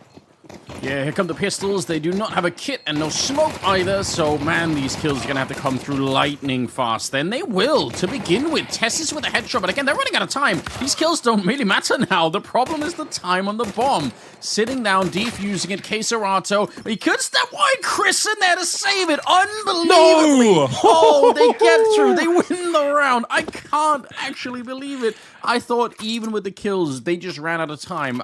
Yeah, here come the pistols. They do not have a kit and no smoke either. So, man, these kills are going to have to come through lightning fast. Then they will, to begin with. Tessis with a headshot. But again, they're running out of time. These kills don't really matter now. The problem is the time on the bomb. Sitting down, defusing it. Queserato. He could step wide. Chris in there to save it. Unbelievably. No! Oh, they get through. They win the round. I can't actually believe it. I thought even with the kills, they just ran out of time.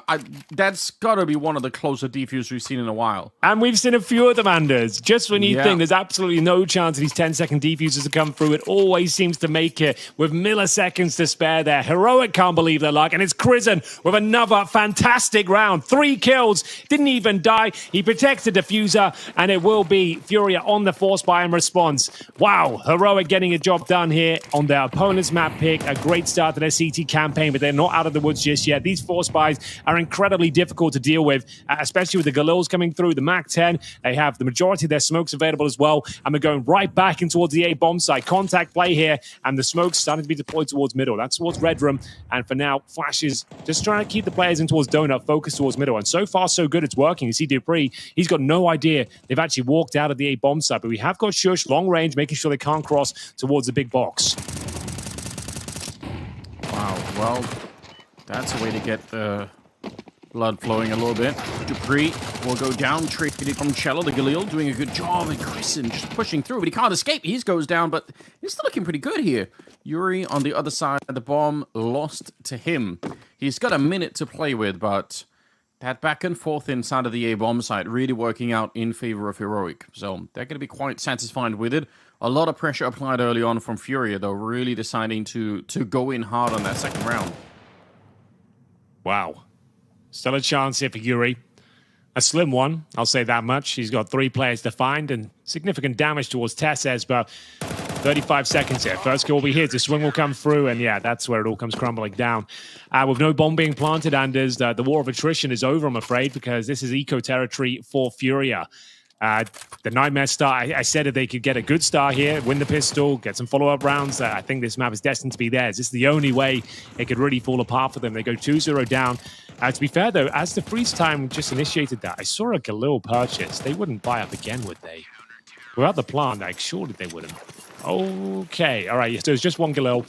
That's got to be one of the closer defusers we've seen in a while. And we've seen a few of them, Anders. Just when you think there's absolutely no chance of these 10-second defusers to come through, it always seems to make it with milliseconds to spare there. Heroic can't believe their luck, and it's Crizzen with another fantastic round. 3 kills, didn't even die. He protects the diffuser, and it will be Furia on the force buy in response. Wow, Heroic getting a job done here on their opponent's map pick. A great start to their CT campaign, but they're not out of the woods just yet. These force buys are incredibly difficult to deal with, especially with the Galils coming through, the MAC-10. They have the majority of their smokes available as well, and we're going right back in towards the A bomb site. Contact play here, and the smoke's starting to be deployed towards middle. That's towards Red Room, and for now, Flash is just trying to keep the players in towards Donut, focused towards middle, and so far, so good. It's working. You see Dupree, he's got no idea they've actually walked out of the A bomb site, but we have got Shush, long range, making sure they can't cross towards the big box. Wow, well, that's a way to get the blood flowing a little bit. Dupree will go down, traded from Cello. The Galil doing a good job, and Chrisen just pushing through, but he can't escape. He goes down, but he's still looking pretty good here. Yuri on the other side of the bomb, lost to him. He's got a minute to play with, but that back and forth inside of the A bomb site really working out in favor of Heroic. So they're going to be quite satisfied with it. A lot of pressure applied early on from Furia, though, really deciding to go in hard on that second round. Wow. Still a chance here for Yuri. A slim one, I'll say that much. He's got 3 players to find and significant damage towards Tesses, but 35 seconds here. First kill will be his. The swing will come through, and yeah, that's where it all comes crumbling down. With no bomb being planted, Anders, the war of attrition is over, I'm afraid, because this is eco territory for Furia. The Nightmare start, I said that they could get a good start here, win the pistol, get some follow-up rounds. I think this map is destined to be theirs. This is the only way it could really fall apart for them. They go 2-0 down. To be fair, though, as the freeze time just initiated that, I saw a Galil purchase. They wouldn't buy up again, would they? Without the plant, like, surely they wouldn't. Okay, all right, so there's just one Galil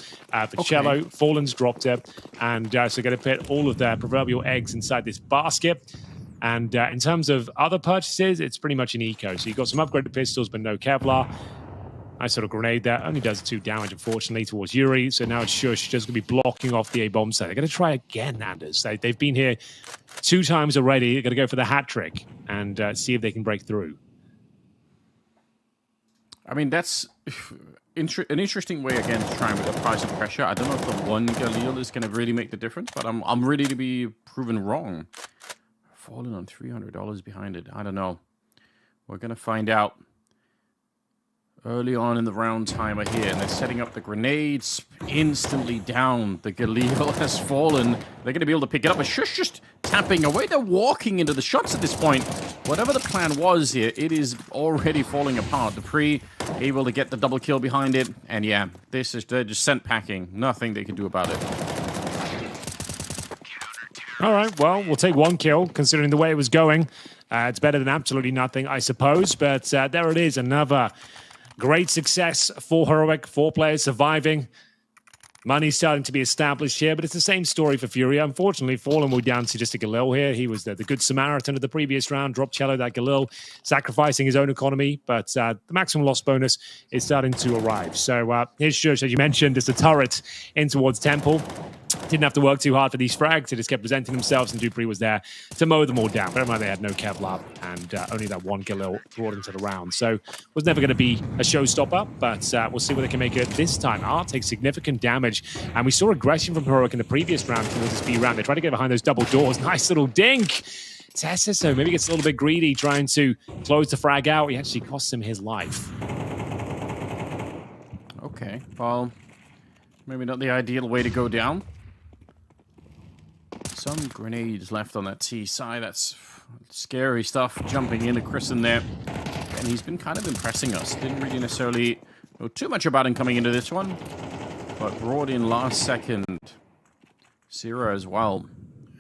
for Cello. Fallen's dropped it, and so going to put all of their proverbial eggs inside this basket. And in terms of other purchases, it's pretty much an eco. So you've got some upgraded pistols, but no Kevlar. Nice sort of grenade there. Only does 2 damage, unfortunately, towards Yuri. So now it's Shush just going to be blocking off the A-bomb site. They're going to try again, Anders. They've been here 2 times already. They're going to go for the hat trick and see if they can break through. I mean, that's an interesting way, again, to try and with the price of pressure. I don't know if the one Galil is going to really make the difference, but I'm ready to be proven wrong. Fallen on $300 behind it. I don't know. We're going to find out early on in the round timer here. And they're setting up the grenades. Instantly down. The Galil has fallen. They're going to be able to pick it up. A Shush just tapping away. They're walking into the shots at this point. Whatever the plan was here, it is already falling apart. Dupree able to get the double kill behind it. And yeah, they're just sent packing. Nothing they can do about it. All right, well, we'll take 1 kill, considering the way it was going. It's better than absolutely nothing, I suppose. But there it is, another great success for Heroic. 4 players surviving. Money's starting to be established here, but it's the same story for Furia. Unfortunately, Fallen will down to just a Galil here. He was the good Samaritan of the previous round, dropped Cello that Galil, sacrificing his own economy, but the maximum loss bonus is starting to arrive. So here's Shush, as you mentioned, it's a turret in towards Temple. Didn't have to work too hard for these frags. They just kept presenting themselves, and Dupree was there to mow them all down. Bear in mind, they had no Kevlar, and only that 1 Galil brought into the round. So it was never going to be a showstopper, but we'll see where they can make it this time. Art takes significant damage, and we saw aggression from Heroic in the previous round towards this B round. They tried to get behind those double doors. Nice little dink. Tesseso maybe gets a little bit greedy, trying to close the frag out. He actually costs him his life. Okay, well, maybe not the ideal way to go down. Some grenades left on that T side. That's scary stuff. Jumping into Chris in there. And he's been kind of impressing us. Didn't really necessarily know too much about him coming into this one. But brought in last second. Sierra as well.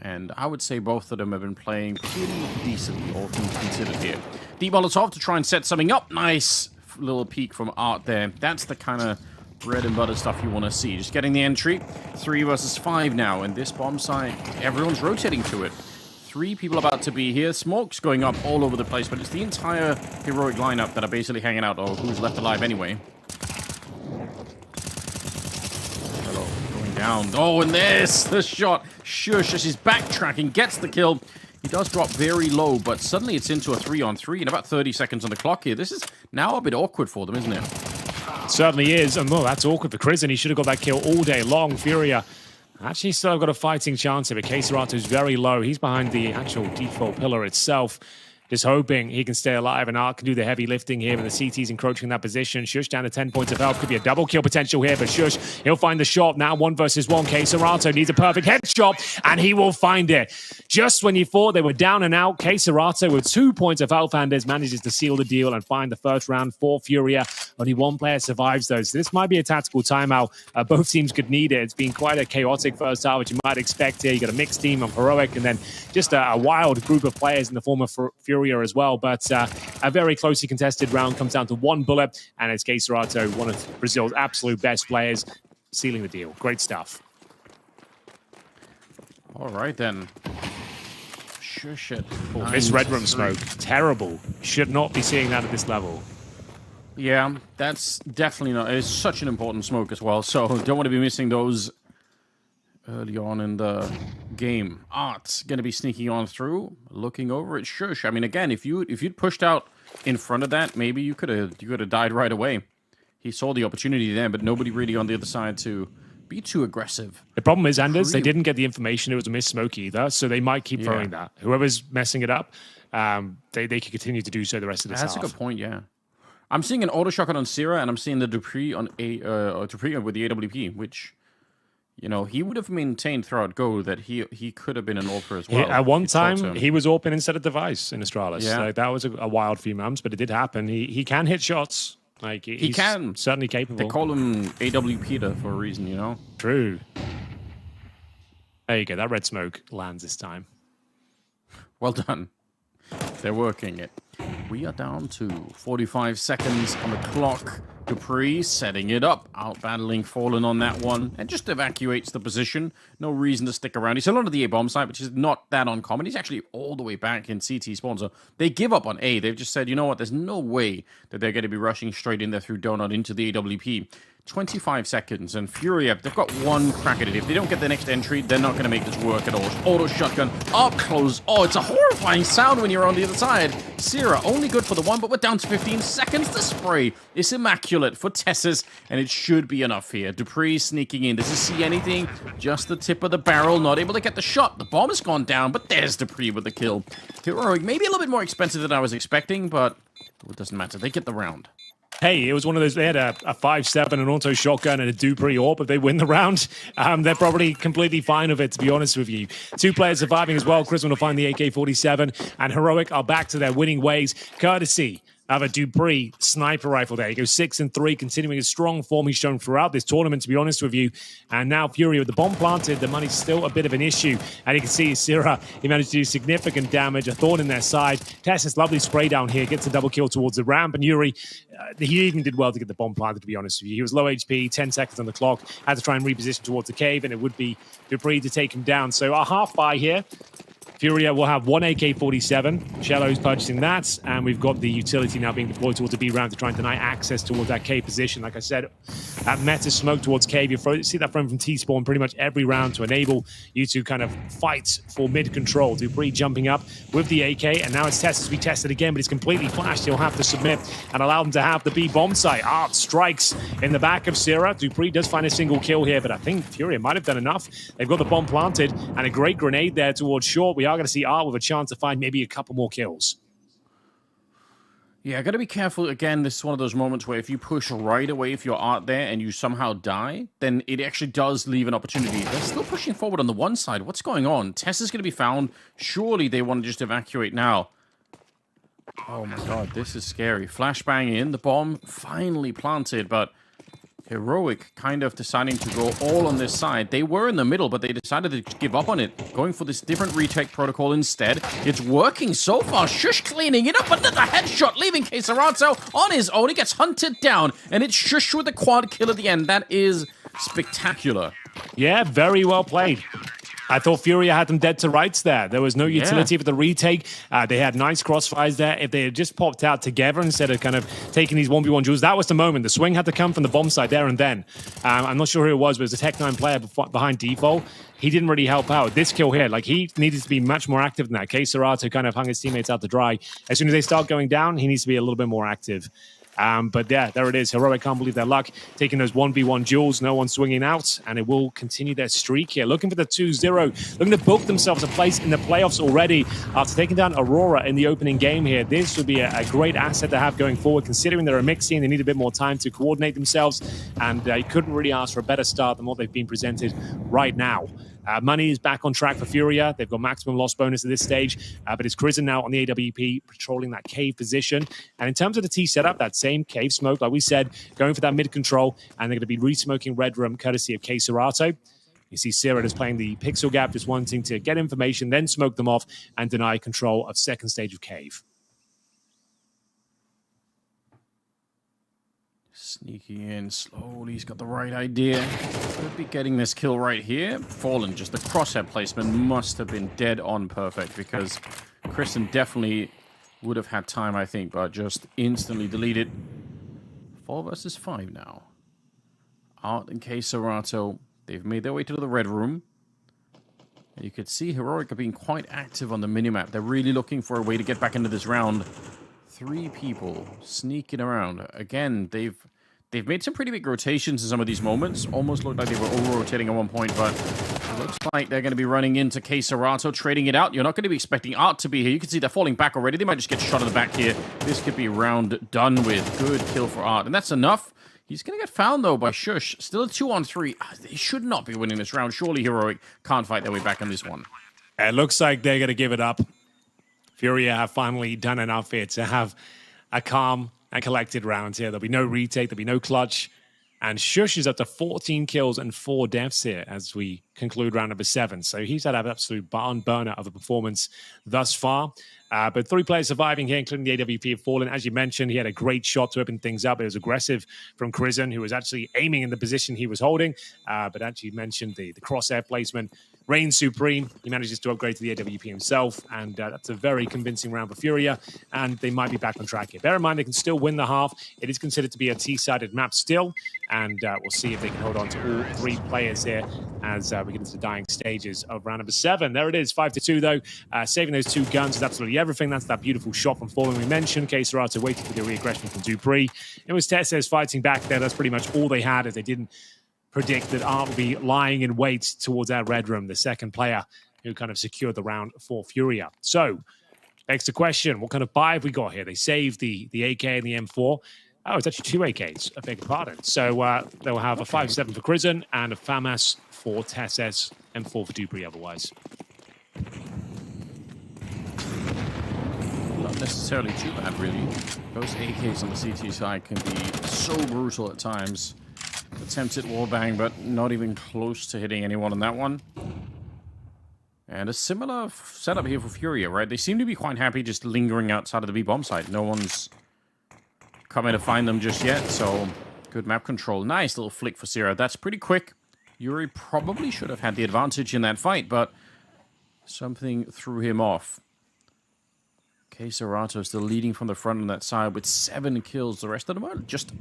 And I would say both of them have been playing pretty decently, all things considered here. Deep Molotov to try and set something up. Nice little peek from Art there. That's the kind of bread and butter stuff you want to see. Just getting the entry. 3 versus 5 now. And this bomb site, everyone's rotating to it. 3 people about to be here. Smoke's going up all over the place, but it's the entire heroic lineup that are basically hanging out, or who's left alive anyway. Hello, going down. Oh, and there's the shot. Shush, as he's backtracking, gets the kill. He does drop very low, but suddenly it's into a 3-on-3 and about 30 seconds on the clock here. This is now a bit awkward for them, isn't it? Certainly is. And well, that's awkward for Crizin. He should have got that kill all day long. Furia actually still got a fighting chance here, but Caserato's very low. He's behind the actual default pillar itself. Just hoping he can stay alive, and Art can do the heavy lifting here, and the CT's encroaching in that position. Shush down to 10 points of health. Could be a double kill potential here, but Shush, he'll find the shot. Now 1 versus 1. Caserato needs a perfect headshot, and he will find it. Just when you thought they were down and out, Caserato with 2 points of health manages to seal the deal and find the first round for Furia. Only 1 player survives, though, so this might be a tactical timeout. Both teams could need it. It's been quite a chaotic first half, which you might expect here. You got a mixed team on Heroic, and then just a wild group of players in the form of Furia as well. But a very closely contested round comes down to 1 bullet, and it's Caserato, one of Brazil's absolute best players, sealing the deal. Great stuff. All right, then. Shush it. Oh, this red room smoke, terrible. Should not be seeing that at this level. Yeah, that's definitely not. It's such an important smoke as well, so don't want to be missing those early on in the game. Art's going to be sneaking on through, looking over at Shush. I mean, again, if you'd pushed out in front of that, maybe you could have died right away. He saw the opportunity there, but nobody really on the other side to be too aggressive. The problem is, Anders, they didn't get the information it was a missed smoke either, so they might keep throwing that. Whoever's messing it up, they could continue to do so the rest of this half. That's a good point, yeah. I'm seeing an auto shotgun on Sierra, and I'm seeing the Dupree on Dupree with the AWP, which, you know, he would have maintained throughout Go that he could have been an AWPer as well. At one time, he was open instead of Device in Astralis. Yeah. So that was a wild few months, but it did happen. He can hit shots. Like he he's can. Certainly capable. They call him AW Peter for a reason, you know? True. There you go. That red smoke lands this time. Well done. They're working it. We are down to 45 seconds on the clock. Dupree setting it up, out battling Fallen on that one, and just evacuates the position. No reason to stick around. He's still under the A bomb site, which is not that uncommon. He's actually all the way back in CT spawn, so they give up on A. They've just said, you know what, there's no way that they're going to be rushing straight in there through Donut into the AWP. 25 seconds, and Furia, they've got 1 crack at it. If they don't get the next entry, they're not going to make this work at all. Auto shotgun, up close. Oh, it's a horrifying sound when you're on the other side. Sierra, only good for the 1, but we're down to 15 seconds. The spray is immaculate for Tessus, and it should be enough here. Dupree sneaking in. Does he see anything? Just the tip of the barrel, not able to get the shot. The bomb has gone down, but there's Dupree with the kill. Heroic, maybe a little bit more expensive than I was expecting, but it doesn't matter. They get the round. Hey, it was one of those, they had a 5.7, an auto shotgun, and a Dupree AWP. If they win the round, they're probably completely fine with it, to be honest with you. 2 players surviving as well. Chris will find the AK-47, and Heroic are back to their winning ways, courtesy of a Dupree sniper rifle there. He goes 6-3, continuing his strong form he's shown throughout this tournament, to be honest with you. And now Fury with the bomb planted, the money's still a bit of an issue. And you can see Sierra, he managed to do significant damage, a thorn in their side. Tess's lovely spray down here, gets a double kill towards the ramp. And Yuri, he even did well to get the bomb planted, to be honest with you. He was low HP, 10 seconds on the clock, had to try and reposition towards the cave, and it would be Dupree to take him down. So a half buy here. Furia will have 1 AK-47. Shello's purchasing that, and we've got the utility now being deployed towards the B round to try and deny access towards that K position. Like I said, that meta smoke towards cave, you see that from T-spawn pretty much every round to enable you to kind of fight for mid-control. Dupree jumping up with the AK, and now it's tested to be tested again, but it's completely flashed. He'll have to submit and allow them to have the B bomb site. Art strikes in the back of Sierra. Dupree does find a single kill here, but I think Furia might have done enough. They've got the bomb planted, and a great grenade there towards short. We are going to see Art with a chance to find maybe a couple more kills. Yeah, got to be careful. Again, this is one of those moments where if you push right away, if you're Art there and you somehow die, then it actually does leave an opportunity. They're still pushing forward on the one side. What's going on? Tess is going to be found. Surely they want to just evacuate now. Oh my god, this is scary. Flashbang in, the bomb finally planted, but Heroic kind of deciding to go all on this side. They were in the middle, but they decided to give up on it, going for this different retake protocol instead. It's working so far. Shush cleaning it up, another headshot, leaving K-Serato on his own. He gets hunted down, and it's Shush with the quad kill at the end. That is spectacular. Yeah, very well played. I thought Furia had them dead to rights there. There was no utility for the retake. They had nice crossfires there. If they had just popped out together instead of kind of taking these 1v1 duels, that was the moment. The swing had to come from the bomb side there and then. I'm not sure who it was, but it was a Tech9 player behind default. He didn't really help out. This kill here, like, he needed to be much more active than that. K-Serato kind of hung his teammates out to dry. As soon as they start going down, he needs to be a little bit more active. But yeah, there it is. Heroic can't believe their luck. Taking those 1v1 duels, no one swinging out, and it will continue their streak here. Looking for the 2-0, looking to book themselves a place in the playoffs already after taking down Aurora in the opening game here. This would be a great asset to have going forward, considering they're a mixed team. They need a bit more time to coordinate themselves, and you couldn't really ask for a better start than what they've been presented right now. Money is back on track for Furia. They've got maximum loss bonus at this stage, but it's Crizzen now on the AWP patrolling that cave position. And in terms of the T setup, that same cave smoke, like we said, going for that mid control, and they're going to be re-smoking Red Room courtesy of K-Serato. You see Sirat is playing the pixel gap, just wanting to get information, then smoke them off and deny control of second stage of cave. Sneaking in slowly, he's got the right idea. Could be getting this kill right here. Fallen, just the crosshair placement must have been dead on perfect, because Kristen definitely would have had time, I think, but just instantly deleted. 4 versus 5 now. Art and K-Serato, they've made their way to the red room. You could see Heroic are being quite active on the minimap. They're really looking for a way to get back into this round. 3 people sneaking around. Again, they've made some pretty big rotations in some of these moments. Almost looked like they were over-rotating at one point, but it looks like they're going to be running into K-Serato, trading it out. You're not going to be expecting Art to be here. You can see they're falling back already. They might just get shot in the back here. This could be round done with. Good kill for Art, and that's enough. He's going to get found, though, by Shush. Still a 2-on-3. They should not be winning this round. Surely Heroic can't fight their way back in this one. It looks like they're going to give it up. Furia have finally done enough here to have a calm and collected round here. There'll be no retake, there'll be no clutch. And Shush is up to 14 kills and 4 deaths here as we conclude round number 7. So he's had an absolute barn burner of a performance thus far. But 3 players surviving here, including the AWP have fallen. As you mentioned, he had a great shot to open things up. It was aggressive from Crizzen, who was actually aiming in the position he was holding. But actually mentioned the crosshair placement. Reign supreme. He manages to upgrade to the AWP himself, and that's a very convincing round for Furia, and they might be back on track here. Bear in mind, they can still win the half. It is considered to be a T-sided map still, and we'll see if they can hold on to all 3 players here as we get into the dying stages of round number 7. There it is, 5-2 though. Saving those 2 guns is absolutely everything. That's that beautiful shot from Fallen we mentioned. K-Serato waiting for the re-aggression from Dupree. It was Tesses fighting back there. That's pretty much all they had, as they didn't predict that Art will be lying in wait towards that red room, the second player who kind of secured the round for Furia. So, begs the question, what kind of buy have we got here? They saved the AK and the M4. Oh, it's actually 2 AKs, I beg your pardon. So they'll have a 5-7 for Crizzen and a FAMAS for Tesses, M4 for Dupree otherwise. Not necessarily too bad, really. Those AKs on the CT side can be so brutal at times. Attempted wallbang, but not even close to hitting anyone on that one. And a similar setup here for Furia, right? They seem to be quite happy just lingering outside of the B-bomb site. No one's coming to find them just yet, so good map control. Nice little flick for Sierra. That's pretty quick. Yuri probably should have had the advantage in that fight, but something threw him off. K-Serato still leading from the front on that side with 7 kills. The rest of them are just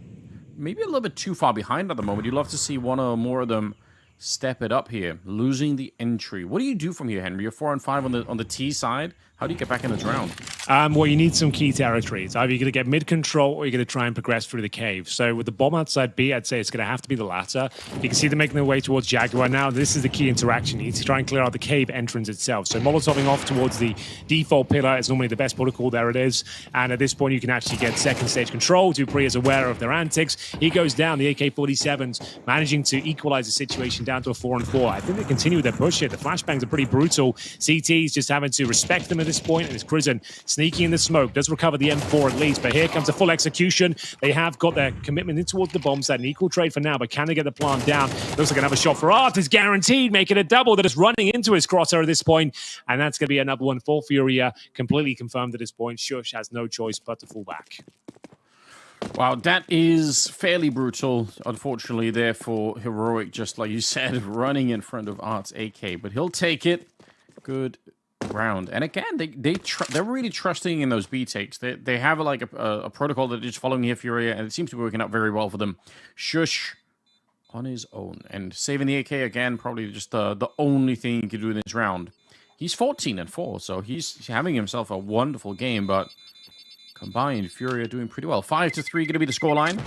maybe a little bit too far behind at the moment. You'd love to see one or more of them step it up here. Losing the entry. What do you do from here, Henry? You're 4-5 on the T side. How do you get back in this round? Well, you need some key territories. Either you're going to get mid-control or you're going to try and progress through the cave. So with the bomb outside B, I'd say it's going to have to be the latter. You can see them making their way towards Jaguar now. This is the key interaction. You need to try and clear out the cave entrance itself. So Molotoving off towards the default pillar is normally the best protocol. There it is. And at this point, you can actually get second stage control. Dupree is aware of their antics. He goes down. The AK-47s managing to equalize the situation down to a 4-4. I think they continue their push here. The flashbangs are pretty brutal. CT's just having to respect them at this this point, and it's Crizin sneaking in the smoke. Does recover the M4 at least, but here comes a full execution. They have got their commitment in towards the bomb site. An equal trade for now, but can they get the plant down? Looks like another shot for Art is guaranteed, making it double. That is running into his crosser at this point, and that's going to be another one for Furia. Completely confirmed at this point. Shush has no choice but to fall back. Wow, that is fairly brutal, unfortunately, there for Heroic, just like you said, running in front of Art's AK, but he'll take it. Good round. And again, they're really trusting in those B takes. They have a protocol that is following here, Furia, and it seems to be working out very well for them. Shush on his own, and saving the AK again, probably just the only thing he can do in this round. He's 14-4, so he's having himself a wonderful game, but combined, Furia doing pretty well. 5-3 going to be the scoreline.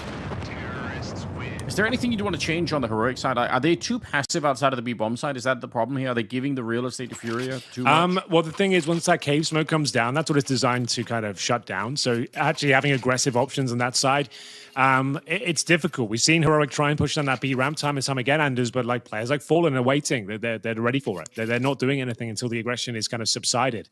Is there anything you'd want to change on the Heroic side? Are they too passive outside of the B-bomb side? Is that the problem here? Are they giving the real estate to Furia too much? Well, the thing is, once that cave smoke comes down, that's what it's designed to kind of shut down. So actually having aggressive options on that side, it's difficult. We've seen Heroic try and push on that B ramp time and time again, Anders, but like players like Fallen are waiting. They're ready for it. They're not doing anything until the aggression is kind of subsided.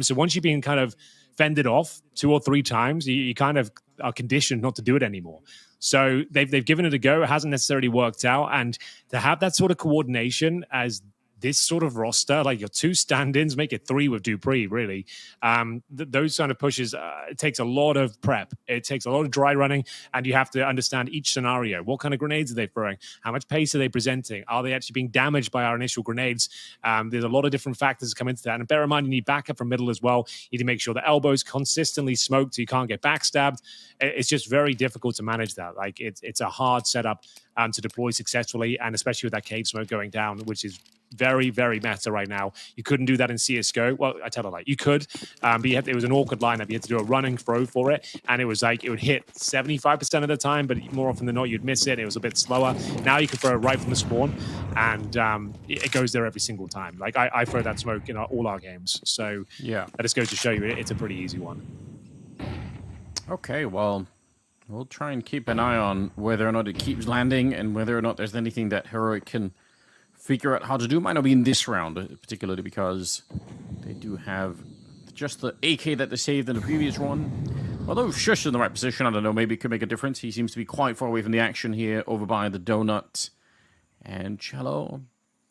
So once you've been kind of fended off 2 or 3 times, you kind of are conditioned not to do it anymore. So they've given it a go. It hasn't necessarily worked out. And to have that sort of coordination as this sort of roster, like your 2 stand-ins, make it 3 with dupreeh, really. Those kind of pushes, it takes a lot of prep. It takes a lot of dry running, and you have to understand each scenario. What kind of grenades are they throwing? How much pace are they presenting? Are they actually being damaged by our initial grenades? There's a lot of different factors that come into that. And bear in mind, you need backup from middle as well. You need to make sure the elbows consistently smoked so you can't get backstabbed. It's just very difficult to manage that. Like, it's a hard setup to deploy successfully, and especially with that cave smoke going down, which is very, very meta right now. You couldn't do that in CSGO. Well, I tell a lie. You could, but it was an awkward lineup. You had to do a running throw for it, and it was like it would hit 75% of the time, but more often than not, you'd miss it. It was a bit slower. Now you can throw it right from the spawn, and it goes there every single time. Like, I throw that smoke in all our games. So yeah, that just goes to show you it's a pretty easy one. Okay, well, we'll try and keep an eye on whether or not it keeps landing and whether or not there's anything that Heroic can figure out how to do. Might not be in this round, particularly because they do have just the AK that they saved in the previous one. Although Shush in the right position, I don't know, maybe it could make a difference. He seems to be quite far away from the action here, over by the donut. And Cello,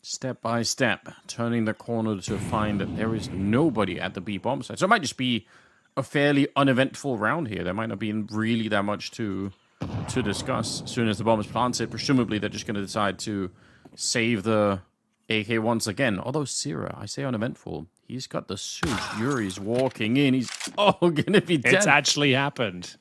step by step, turning the corner to find that there is nobody at the B-bomb side. So it might just be a fairly uneventful round here. There might not be really that much to discuss. As soon as the bomb is planted, presumably they're just going to decide to save the AK once again. Although Sierra, I say uneventful. He's got the suit. Yuri's walking in. He's gonna be dead. It's actually happened.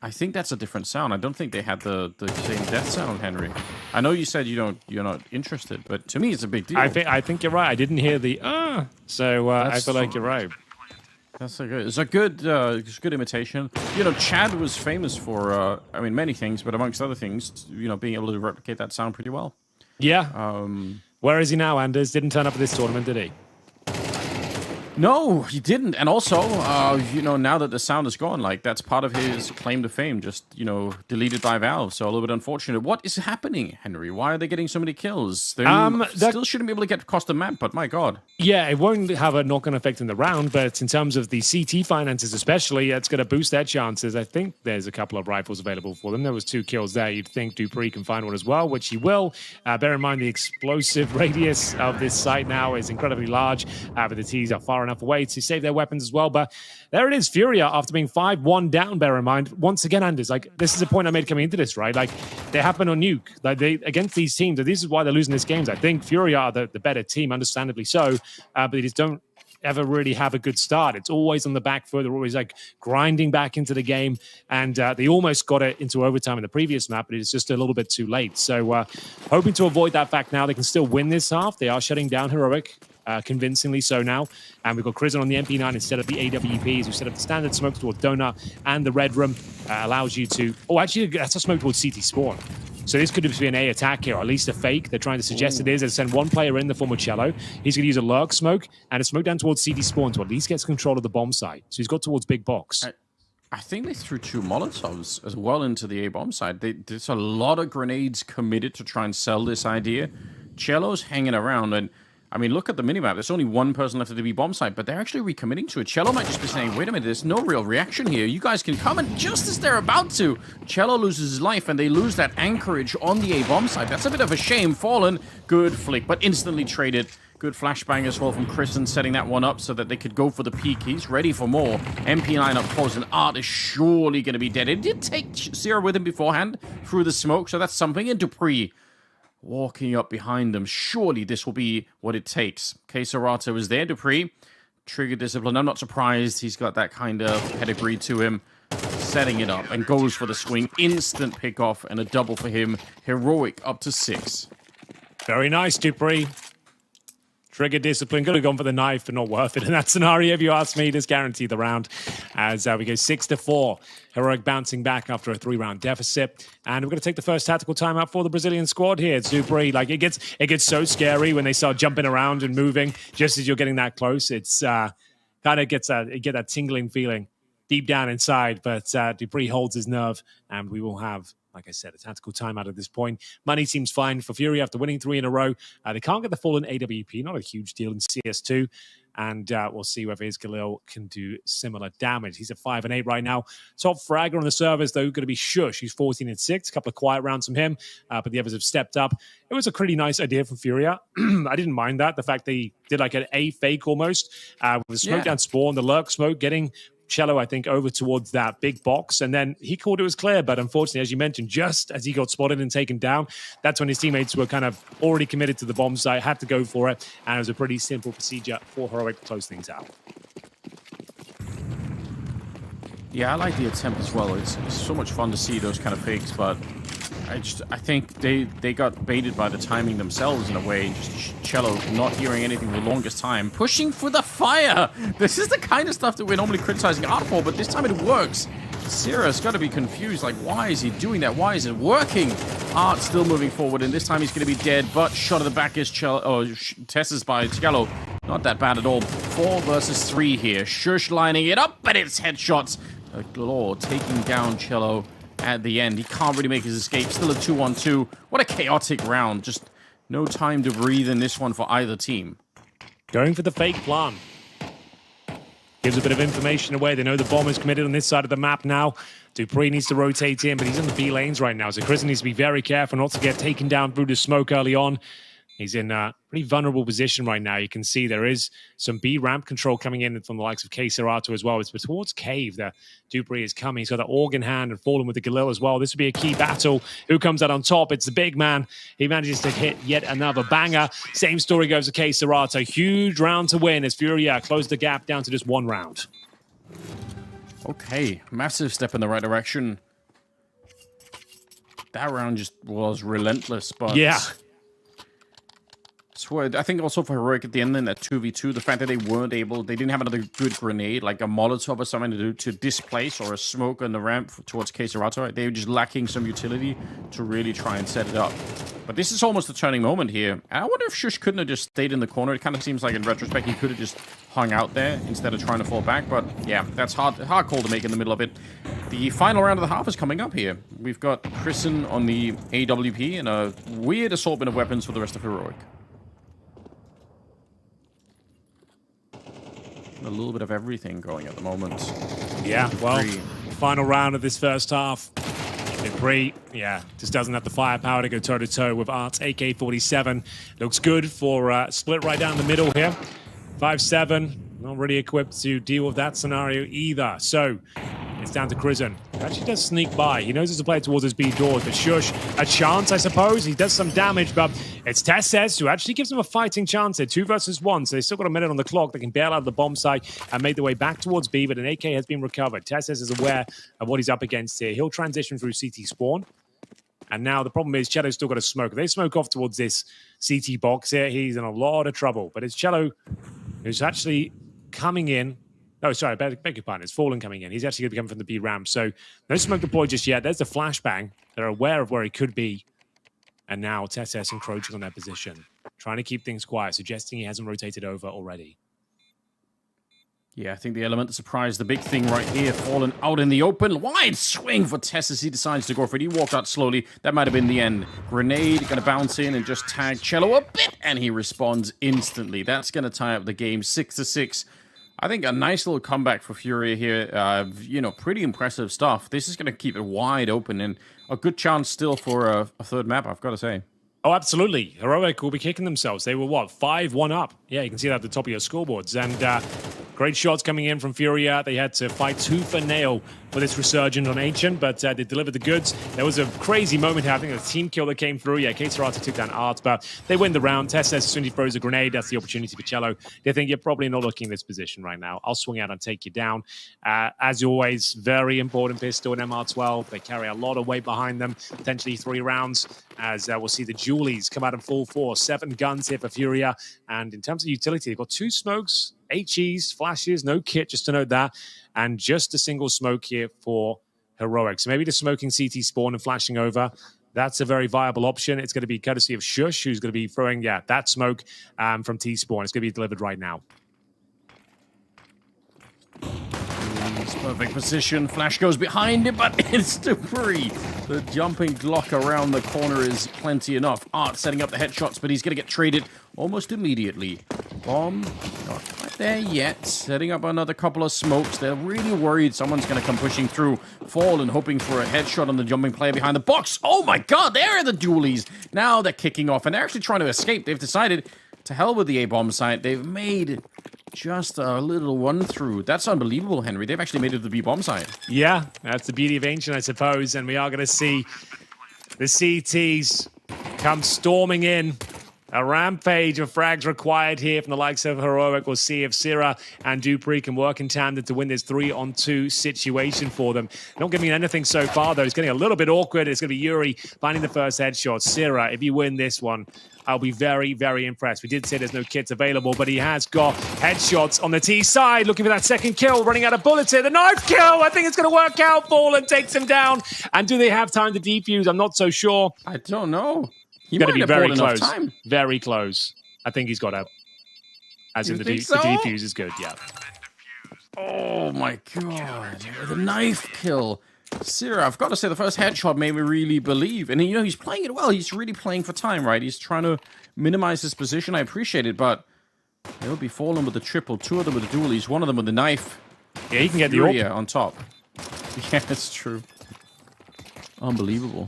I think that's a different sound. I don't think they had the same death sound, Henry. I know you said you're not interested, but to me it's a big deal. I think you're right. I didn't hear the so I feel like you're right. That's a good. It's a good imitation. You know, Chad was famous for many things, but amongst other things, being able to replicate that sound pretty well. Yeah. Where is he now, Anders? Didn't turn up at this tournament, did he? No, he didn't. And also, now that the sound is gone, like, that's part of his claim to fame, just, deleted by Valve. So a little bit unfortunate. What is happening, Henry? Why are they getting so many kills? They still shouldn't be able to get across the map, but my God. Yeah, it won't have a knock-on effect in the round, but in terms of the CT finances especially, it's going to boost their chances. I think there's a couple of rifles available for them. There was 2 kills there. You'd think dupreeh can find one as well, which he will. Bear in mind the explosive radius of this site now is incredibly large, but the T's are far enough away to save their weapons as well. But there it is, Furia, after being 5-1 down, bear in mind. Once again, Anders, like, this is a point I made coming into this, right? Like, they happen on Nuke. Like, they against these teams, this is why they're losing these games. I think Furia are the better team, understandably so, but they just don't ever really have a good start. It's always on the back foot. They're always like grinding back into the game, and they almost got it into overtime in the previous map, but it's just a little bit too late. So hoping to avoid that fact now. They can still win this half. They are shutting down Heroic. Convincingly so now. And we've got Crizin on the MP9 instead of the AWPs. We set up the standard smoke towards Donut, and the red room allows you to... Oh, actually, that's a smoke towards CT spawn. So this could just be an A attack here, or at least a fake. They're trying to suggest it is. They send one player in the form of Cello. He's going to use a lurk smoke and a smoke down towards CT spawn to at least get control of the bomb site. So he's got towards big box. I think they threw 2 Molotovs as well into the A-bomb side. There's a lot of grenades committed to try and sell this idea. Cello's hanging around, and I mean, look at the minimap. There's only one person left at the B bomb site, but they're actually recommitting to it. Cello might just be saying, wait a minute, there's no real reaction here. You guys can come, and just as they're about to, Cello loses his life, and they lose that anchorage on the A bomb site. That's a bit of a shame. Fallen, good flick, but instantly traded. Good flashbang as well from Kristen, setting that one up so that they could go for the peak. He's ready for more. MP9 up close, and Art is surely going to be dead. It did take Zero with him beforehand through the smoke, so that's something. And Dupree walking up behind them. Surely this will be what it takes. Que Serato is there. Dupree, trigger discipline. I'm not surprised. He's got that kind of pedigree to him. Setting it up and goes for the swing. Instant pick off and a double for him. Heroic up to 6. Very nice, Dupree. Trigger discipline, could have gone for the knife, but not worth it in that scenario. If you ask me, just guarantee the round as we go 6-4. Heroic bouncing back after a 3-round deficit. And we're going to take the first tactical timeout for the Brazilian squad here. It's Dupree. Like, it gets so scary when they start jumping around and moving just as you're getting that close. It's kind of get that tingling feeling deep down inside. But Dupree holds his nerve, and we will have, like I said, a tactical timeout at this point. Money seems fine for Fury after winning 3 in a row. They can't get the full in AWP, not a huge deal in CS2. And we'll see whether his Galil can do similar damage. He's at 5-8 right now. Top fragger on the servers, though, going to be Shush. He's 14-6. A couple of quiet rounds from him, but the others have stepped up. It was a pretty nice idea from Furia. I didn't mind that. The fact they did like an A fake almost with the smoke down spawn, the lurk smoke, getting Cello, I think, over towards that big box, and then he called it was clear, but unfortunately, as you mentioned, just as he got spotted and taken down, that's when his teammates were kind of already committed to the bomb site, had to go for it, and it was a pretty simple procedure for Heroic to close things out. Yeah, I like the attempt as well. It's so much fun to see those kind of fakes, but I think they got baited by the timing themselves in a way. Just Cello not hearing anything for the longest time, pushing for the fire. This is the kind of stuff that we're normally criticizing Art for, but this time it works. Sierra's got to be confused, like, why is he doing that? Why is it working? Art still moving forward, and this time he's going to be dead, but shot at the back is Tessa's by Cello. Not that bad at all. 4 versus 3 here. Shush lining it up, but it's headshots. Glor taking down Cello at the end. He can't really make his escape. Still a 2-on-2. What a chaotic round. Just no time to breathe in this one for either team. Going for the fake plan. Gives a bit of information away. They know the bomb is committed on this side of the map now. Dupree needs to rotate in, but he's in the B lanes right now. So Chris needs to be very careful not to get taken down through the smoke early on. He's in a pretty vulnerable position right now. You can see there is some B ramp control coming in from the likes of Que Serato as well. It's towards Cave that Dupree is coming. He's got the organ hand and fallen with the Galil as well. This would be a key battle. Who comes out on top? It's the big man. He manages to hit yet another banger. Same story goes to Que Serato. Huge round to win as Furia closed the gap down to just 1 round. Okay, massive step in the right direction. That round just was relentless, but yeah. So I think also for Heroic at the end in that 2v2, the fact that they didn't have another good grenade, like a Molotov or something to do to displace, or a smoke on the ramp towards Que Serato. They were just lacking some utility to really try and set it up. But this is almost a turning moment here. And I wonder if Shush couldn't have just stayed in the corner. It kind of seems like in retrospect he could have just hung out there instead of trying to fall back. But yeah, that's hard call to make in the middle of it. The final round of the half is coming up here. We've got Kristen on the AWP and a weird assortment of weapons for the rest of Heroic. A little bit of everything going at the moment. Yeah, well, final round of this first half. Dupree, just doesn't have the firepower to go toe-to-toe with Art's AK-47. Looks good for split right down the middle here. 5-7, not really equipped to deal with that scenario either. So it's down to Krisen. He actually does sneak by. He knows there's a player towards his B doors, but Shush, a chance, I suppose. He does some damage, but it's Tesses who actually gives him a fighting chance here. 2 versus 1, so they've still got a minute on the clock. They can bail out of the bomb site and make their way back towards B, but an AK has been recovered. Tesses is aware of what he's up against here. He'll transition through CT spawn. And now the problem is Cello's still got a smoke. If they smoke off towards this CT box here, he's in a lot of trouble. But it's Cello who's actually coming in. Oh, sorry, beg your pardon. It's Fallen coming in. He's actually going to be coming from the B ramp. So no smoke deployed just yet. There's the flashbang. They're aware of where he could be. And now Tesses encroaching on their position. Trying to keep things quiet, suggesting he hasn't rotated over already. Yeah, I think the element of surprise, the big thing right here, fallen out in the open. Wide swing for Tess as he decides to go for it. He walked out slowly. That might have been the end. Grenade going to bounce in and just tag Cello a bit, and he responds instantly. That's going to tie up the game 6-6. I think a nice little comeback for Furia here. You know, pretty impressive stuff. This is going to keep it wide open and a good chance still for a third map, I've got to say. Oh, absolutely. Heroic will be kicking themselves. They were, what, 5-1 up? Yeah, you can see that at the top of your scoreboards. And great shots coming in from Furia. They had to fight tooth and nail for this resurgent on Ancient, but they delivered the goods. There was a crazy moment here. I think a team kill that came through. Yeah, Katerata took down Art, but they win the round. Tess says as soon as he throws a grenade, that's the opportunity for Cello. They think you're probably not looking in this position right now. I'll swing out and take you down. As always, very important pistol in MR12. They carry a lot of weight behind them, potentially 3 rounds, as we'll see the Julies come out in full force. 7 guns here for Furia. And in terms of utility, they've got 2 smokes, HEs, flashes, no kit, just to note that, and just a single smoke here for Heroic. So maybe the smoking CT spawn and flashing over, that's a very viable option. It's going to be courtesy of Shush, who's going to be throwing, that smoke from T-spawn. It's going to be delivered right now. Perfect position. Flash goes behind it, but it's Dupree. The jumping Glock around the corner is plenty enough. Art setting up the headshots, but he's going to get traded almost immediately. Bomb, not quite there yet. Setting up another couple of smokes. They're really worried someone's going to come pushing through. Fallen hoping for a headshot on the jumping player behind the box. Oh my god, there are the dualies. Now they're kicking off, and they're actually trying to escape. They've decided to hell with the A-bomb site. They've made just a little one through. That's unbelievable, Henry. They've actually made it to the B-bomb side. Yeah, that's the beauty of Ancient, I suppose. And we are going to see the CTs come storming in. A rampage of frags required here from the likes of Heroic. We'll see if Syrah and Dupree can work in tandem to win this 3-on-2 situation for them. Not giving anything so far, though. It's getting a little bit awkward. It's going to be Yuri finding the first headshot. Syrah, if you win this one, I'll be very, very impressed. We did say there's no kits available, but he has got headshots on the T side, looking for that second kill, running out of bullets here. The knife kill, I think it's going to work out. Fallen takes him down. And do they have time to defuse? I'm not so sure. I don't know. He's going to be very close. Very close. I think he's got a... As in the defuse is good, yeah. Oh my god. The knife kill. Syrah, I've got to say, the first headshot made me really believe. And, you know, he's playing it well. He's really playing for time, right? He's trying to minimize his position. I appreciate it, but they'll be falling with the triple. 2 of them with the dualies. 1 of them with the knife. Yeah, he can get the AWP on top. Yeah, that's true. Unbelievable.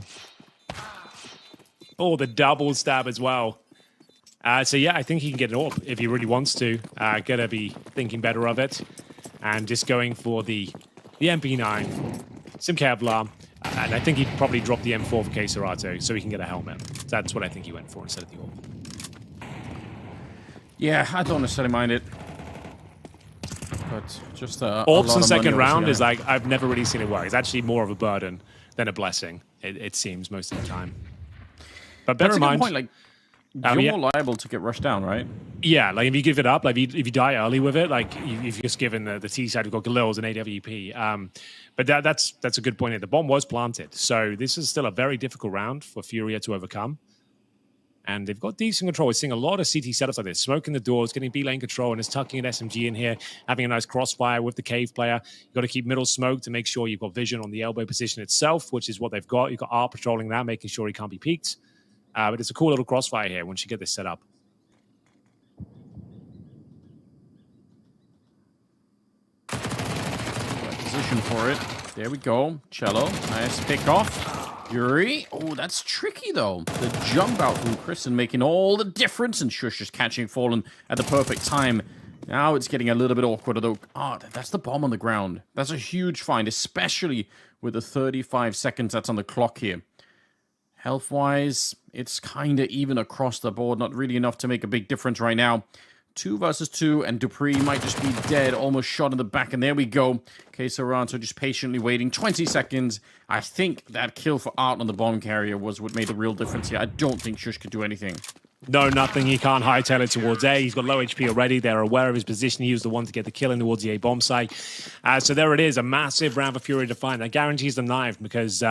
Oh, the double stab as well. So, yeah, I think he can get it AWP if he really wants to. Gonna be thinking better of it. And just going for the MP9. Some Kevlar, and I think he'd probably drop the M4 for Katerata so he can get a helmet. That's what I think he went for instead of the AWP. Yeah, I don't necessarily mind it. But just AWPs in second round is like, I've never really seen it work. It's actually more of a burden than a blessing, it seems, most of the time. But bear in mind... You're more liable to get rushed down, right? Yeah, like if you give it up, like if you die early with it, like you've just given the T side, we've got Galils and AWP. But that's a good point here. The bomb was planted. So this is still a very difficult round for Furia to overcome. And they've got decent control. We're seeing a lot of CT setups like this. Smoking the doors, getting B lane control, and it's tucking an SMG in here, having a nice crossfire with the cave player. You've got to keep middle smoke to make sure you've got vision on the elbow position itself, which is what they've got. You've got R patrolling that, making sure he can't be peeked. But it's a cool little crossfire here once you get this set up. Right position for it. There we go. Cello. Nice pick off. Yuri. Oh, that's tricky, though. The jump out from Kristen making all the difference, and Shush is catching Fallen at the perfect time. Now it's getting a little bit awkward, though. Oh, that's the bomb on the ground. That's a huge find, especially with the 35 seconds that's on the clock here. Health-wise, it's kind of even across the board. Not really enough to make a big difference right now. 2 versus 2, and Dupree might just be dead. Almost shot in the back, and there we go. Katerata just patiently waiting. 20 seconds. I think that kill for Art on the bomb carrier was what made the real difference here. I don't think Shush could do anything. No, nothing. He can't hightail it towards A. He's got low HP already. They're aware of his position. He was the one to get the kill in towards the A bomb site. So there it is. A massive round for Fury to find. That guarantees them knife because...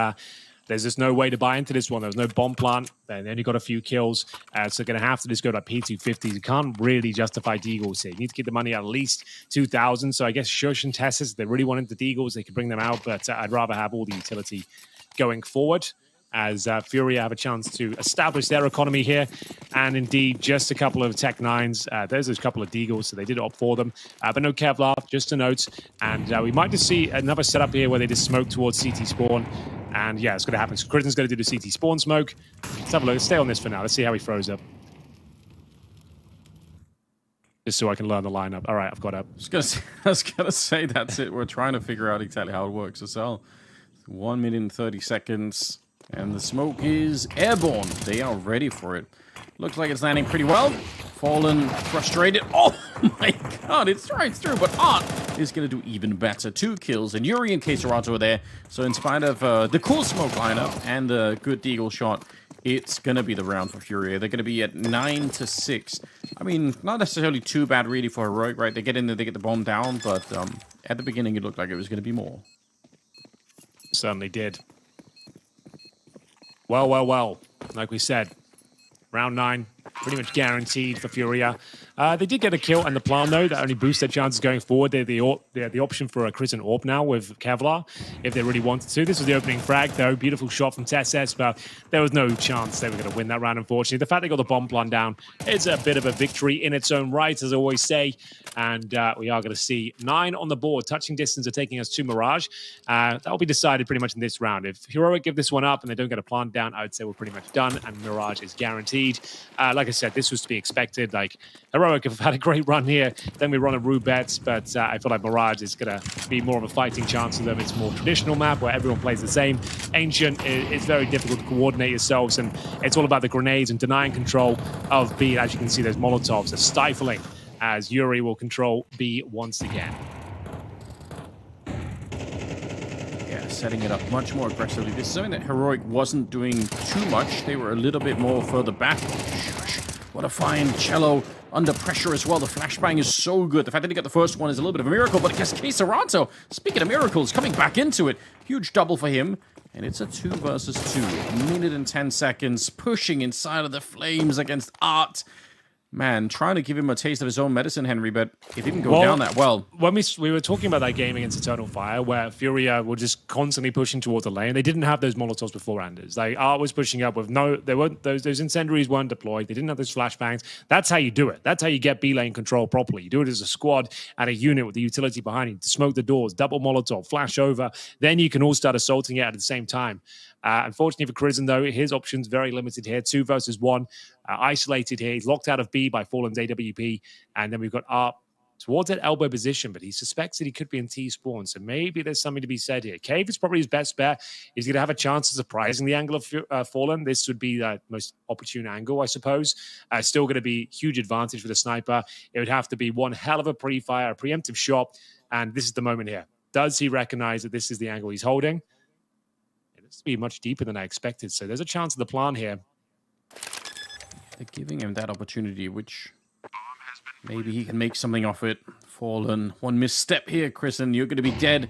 There's just no way to buy into this one. There was no bomb plant. They only got a few kills. So going to have to just go to P250s. You can't really justify Deagles here. You need to get the money at least 2,000. So I guess Shush and Tessus, they really wanted the Deagles. They could bring them out, but I'd rather have all the utility going forward, as Furia have a chance to establish their economy here. And indeed, just a couple of Tech 9s. There's a couple of Deagles, so they did opt for them. But no Kevlar, just a note. And we might just see another setup here where they just smoke towards CT spawn. And yeah, it's going to happen. So Kristen's going to do the CT spawn smoke. Let's have a look. Let's stay on this for now. Let's see how he throws up. Just so I can learn the lineup. All right, I've got up. I was gonna say that's it. We're trying to figure out exactly how it works as well. 1 minute and 30 seconds. And the smoke is airborne. They are ready for it. Looks like it's landing pretty well. Fallen, frustrated. Oh my god, it's right through. But Art is going to do even better. 2 kills, and Yuri and Keserato are there. So in spite of the cool smoke lineup and the good Deagle shot, it's going to be the round for Furia. They're going to be at 9-6. I mean, not necessarily too bad really for Heroic, right? They get in there, they get the bomb down, but at the beginning it looked like it was going to be more. Certainly did. Well. Like we said, round 9, pretty much guaranteed for Furia. They did get a kill and the plan, though. That only boosts their chances going forward. They have the option for a Chris and Orb now with Kevlar, if they really wanted to. This was the opening frag, though. Beautiful shot from Tessus, but there was no chance they were going to win that round, unfortunately. The fact they got the bomb plan down is a bit of a victory in its own right, as I always say. And we are going to see 9 on the board. Touching distance are taking us to Mirage. That will be decided pretty much in this round. If Heroic give this one up and they don't get a plant down, I would say we're pretty much done, and Mirage is guaranteed. Like I said, this was to be expected. Like, Heroic have had a great run here. Then we run a Roobet, but I feel like Mirage is going to be more of a fighting chance for them. It's a more traditional map where everyone plays the same. Ancient, it's very difficult to coordinate yourselves, and it's all about the grenades and denying control of B. As you can see, those Molotovs are stifling, as Yuri will control B once again. Yeah, setting it up much more aggressively. This is something that Heroic wasn't doing too much. They were a little bit more further back. What a fine cello under pressure as well. The flashbang is so good. The fact that he got the first one is a little bit of a miracle, but I guess Keserato, speaking of miracles, coming back into it. Huge double for him. And it's a 2 versus 2. 1 minute and 10 seconds. Pushing inside of the flames against Art. Man, trying to give him a taste of his own medicine, Henry, but it didn't go down that well. When we were talking about that game against Eternal Fire, where Furia were just constantly pushing towards the lane, they didn't have those Molotovs beforehand. Like, Art was pushing up with those incendiaries weren't deployed. They didn't have those flashbangs. That's how you do it. That's how you get B lane control properly. You do it as a squad and a unit with the utility behind you to smoke the doors, double Molotov, flash over. Then you can all start assaulting it at the same time. Unfortunately for Crizzen, though, his options very limited here. 2 versus 1. Isolated here. He's locked out of B by Fallen's AWP. And then we've got Art towards that elbow position, but he suspects that he could be in T-spawn. So maybe there's something to be said here. Cave is probably his best bet. He's going to have a chance of surprising the angle of Fallen. This would be the most opportune angle, I suppose. Still going to be huge advantage for the sniper. It would have to be one hell of a pre-fire, a preemptive shot. And this is the moment here. Does he recognize that this is the angle he's holding? To be much deeper than I expected. So there's a chance of the plan here. They're giving him that opportunity, which maybe he can make something of it. Fallen. One misstep here, Chris, and you're going to be dead.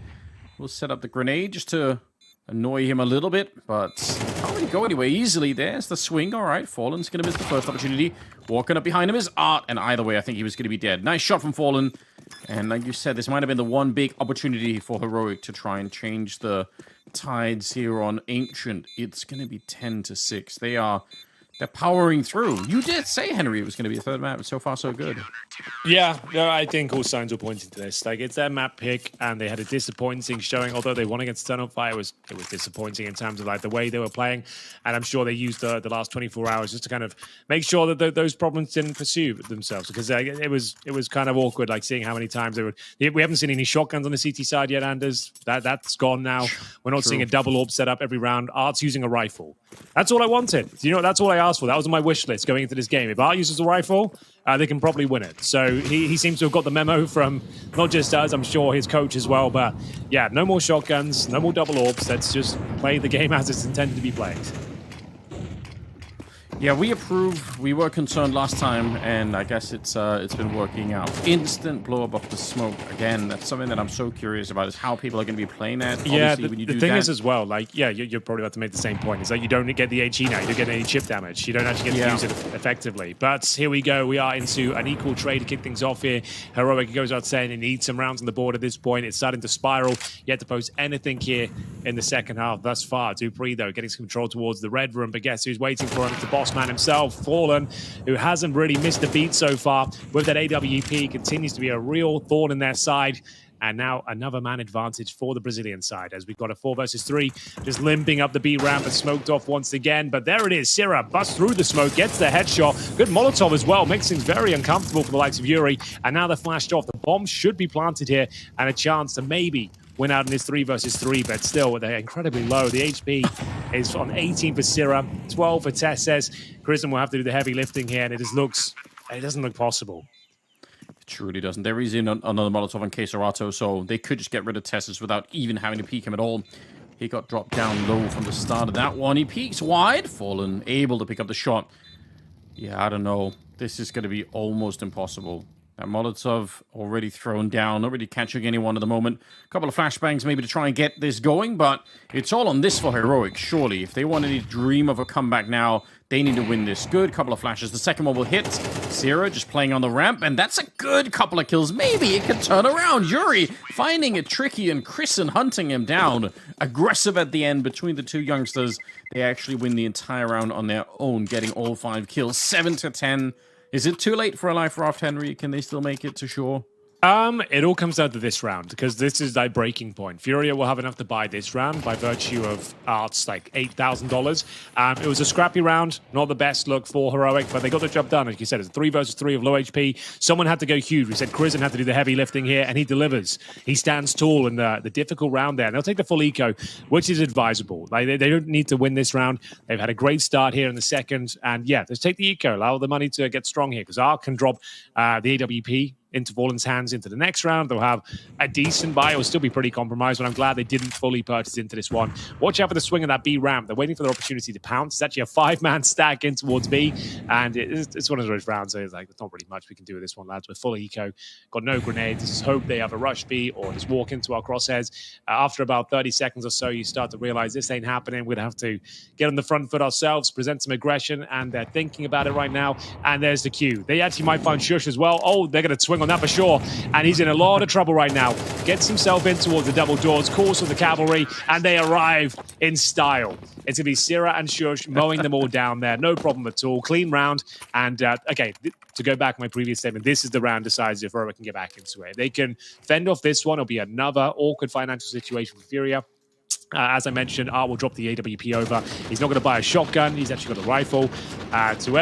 We'll set up the grenade just to annoy him a little bit, but can't really go anywhere easily. There's the swing. All right, Fallen's going to miss the first opportunity. Walking up behind him is Art, and either way, I think he was going to be dead. Nice shot from Fallen. And like you said, this might have been the one big opportunity for Heroic to try and change the tides here on Ancient. It's going to be 10-6. They're powering through. You did say, Henry, it was going to be a third map. So far, so good. Yeah, I think all signs were pointing to this. Like, it's their map pick, and they had a disappointing showing. Although they won against Eternal Fire, it was disappointing in terms of like the way they were playing. And I'm sure they used the last 24 hours just to kind of make sure that those problems didn't pursue themselves. Because it was kind of awkward, like seeing how many times they would. We haven't seen any shotguns on the CT side yet, Anders. That's gone now. We're not seeing a double orb set up every round. Art's using a rifle. That's all I wanted. You know, that's all I asked for. That was on my wish list going into this game. If Art uses a rifle, they can probably win it. So he seems to have got the memo from not just us, I'm sure his coach as well. But yeah, no more shotguns, no more double orbs. Let's just play the game as it's intended to be played. Yeah, we approve. We were concerned last time, and I guess it's been working out. Instant blow up of the smoke. Again, that's something that I'm so curious about, is how people are going to be playing that. Yeah, Obviously, when you the do thing that, is as well, like, yeah, you're probably about to make the same point. Is that you don't get the HE now, you don't get any chip damage. You don't actually get to use it effectively. But here we go. We are into an equal trade to kick things off here. Heroic goes out saying he needs some rounds on the board at this point. It's starting to spiral. Yet to post anything here in the second half thus far. Dupree, though, getting some control towards the red room. But guess who's waiting for him? It's the boss man himself, Fallen, who hasn't really missed a beat so far with that AWP. Continues to be a real thorn in their side. And now another man advantage for the Brazilian side, as we've got a 4 versus 3, just limping up the B ramp and smoked off once again. But there it is. Sira busts through the smoke, gets the headshot. Good Molotov as well, makes things very uncomfortable for the likes of Yuri. And now they're flashed off. The bomb should be planted here, and a chance to maybe win out in this 3 versus 3, but still they're incredibly low. The HP is on 18 for Sira, 12 for Tesses. Chrism will have to do the heavy lifting here, and it doesn't look possible. it truly doesn't. There is another Molotov on Keserato, so they could just get rid of Tessus without even having to peek him at all. He got dropped down low from the start of that one. He peeks wide. Fallen able to pick up the shot. Yeah, I don't know. This is going to be almost impossible. That Molotov already thrown down, not really catching anyone at the moment. A couple of flashbangs maybe to try and get this going, but it's all on this for Heroic, surely. If they want any dream of a comeback now, they need to win this. Good couple of flashes. The second one will hit. Sierra just playing on the ramp, and that's a good couple of kills. Maybe it can turn around. Yuri finding it tricky, and Chrisen hunting him down. Aggressive at the end between the two youngsters. They actually win the entire round on their own, getting all 5 kills. 7-10. Is it too late for a life raft, Henry? Can they still make it to shore? It all comes down to this round, because this is their breaking point. Furia will have enough to buy this round by virtue of Art's like $8,000. It was a scrappy round, not the best look for Heroic, but they got the job done. Like you said, it's a 3 versus 3 of low HP. Someone had to go huge. We said Chrisen had to do the heavy lifting here, and he delivers. He stands tall in the difficult round there. And they'll take the full eco, which is advisable. Like they don't need to win this round. They've had a great start here in the second. And yeah, let's take the eco, allow the money to get strong here, because Art can drop the AWP into Fallen's hands into the next round. They'll have a decent buy. It'll still be pretty compromised, but I'm glad they didn't fully purchase into this one. Watch out for the swing of that B ramp. They're waiting for their opportunity to pounce. It's actually a 5-man stack in towards B, and it's one of those rounds where it's like, there's not really much we can do with this one, lads. We're full eco, got no grenades. Just hope they have a rush B or just walk into our crosshairs. After about 30 seconds or so, you start to realize this ain't happening. We'd have to get on the front foot ourselves, present some aggression, and they're thinking about it right now. And there's the cue. They actually might find Shush as well. Oh, they're going to swing on that for sure. And he's in a lot of trouble right now. Gets himself in towards the double doors, calls for the cavalry, and they arrive in style. It's going to be Sira and Shush mowing them all down there. No problem at all. Clean round. And, okay, to go back to my previous statement, this is the round decides if Heroic can get back into it. If they can fend off this one, it'll be another awkward financial situation for Furia. As I mentioned, Art will drop the AWP over. He's not going to buy a shotgun. He's actually got a rifle. So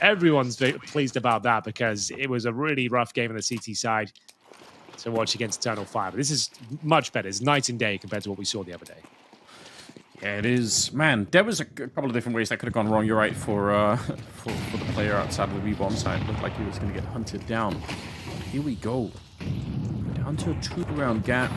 everyone's very pleased about that, because it was a really rough game on the CT side to watch against Eternal Fire. But this is much better. It's night and day compared to what we saw the other day. Yeah, it is. Man, there was a couple of different ways that could have gone wrong. You're right, for the player outside of the B-bomb side. It looked like he was going to get hunted down. Here we go. Down to a 2-round gap.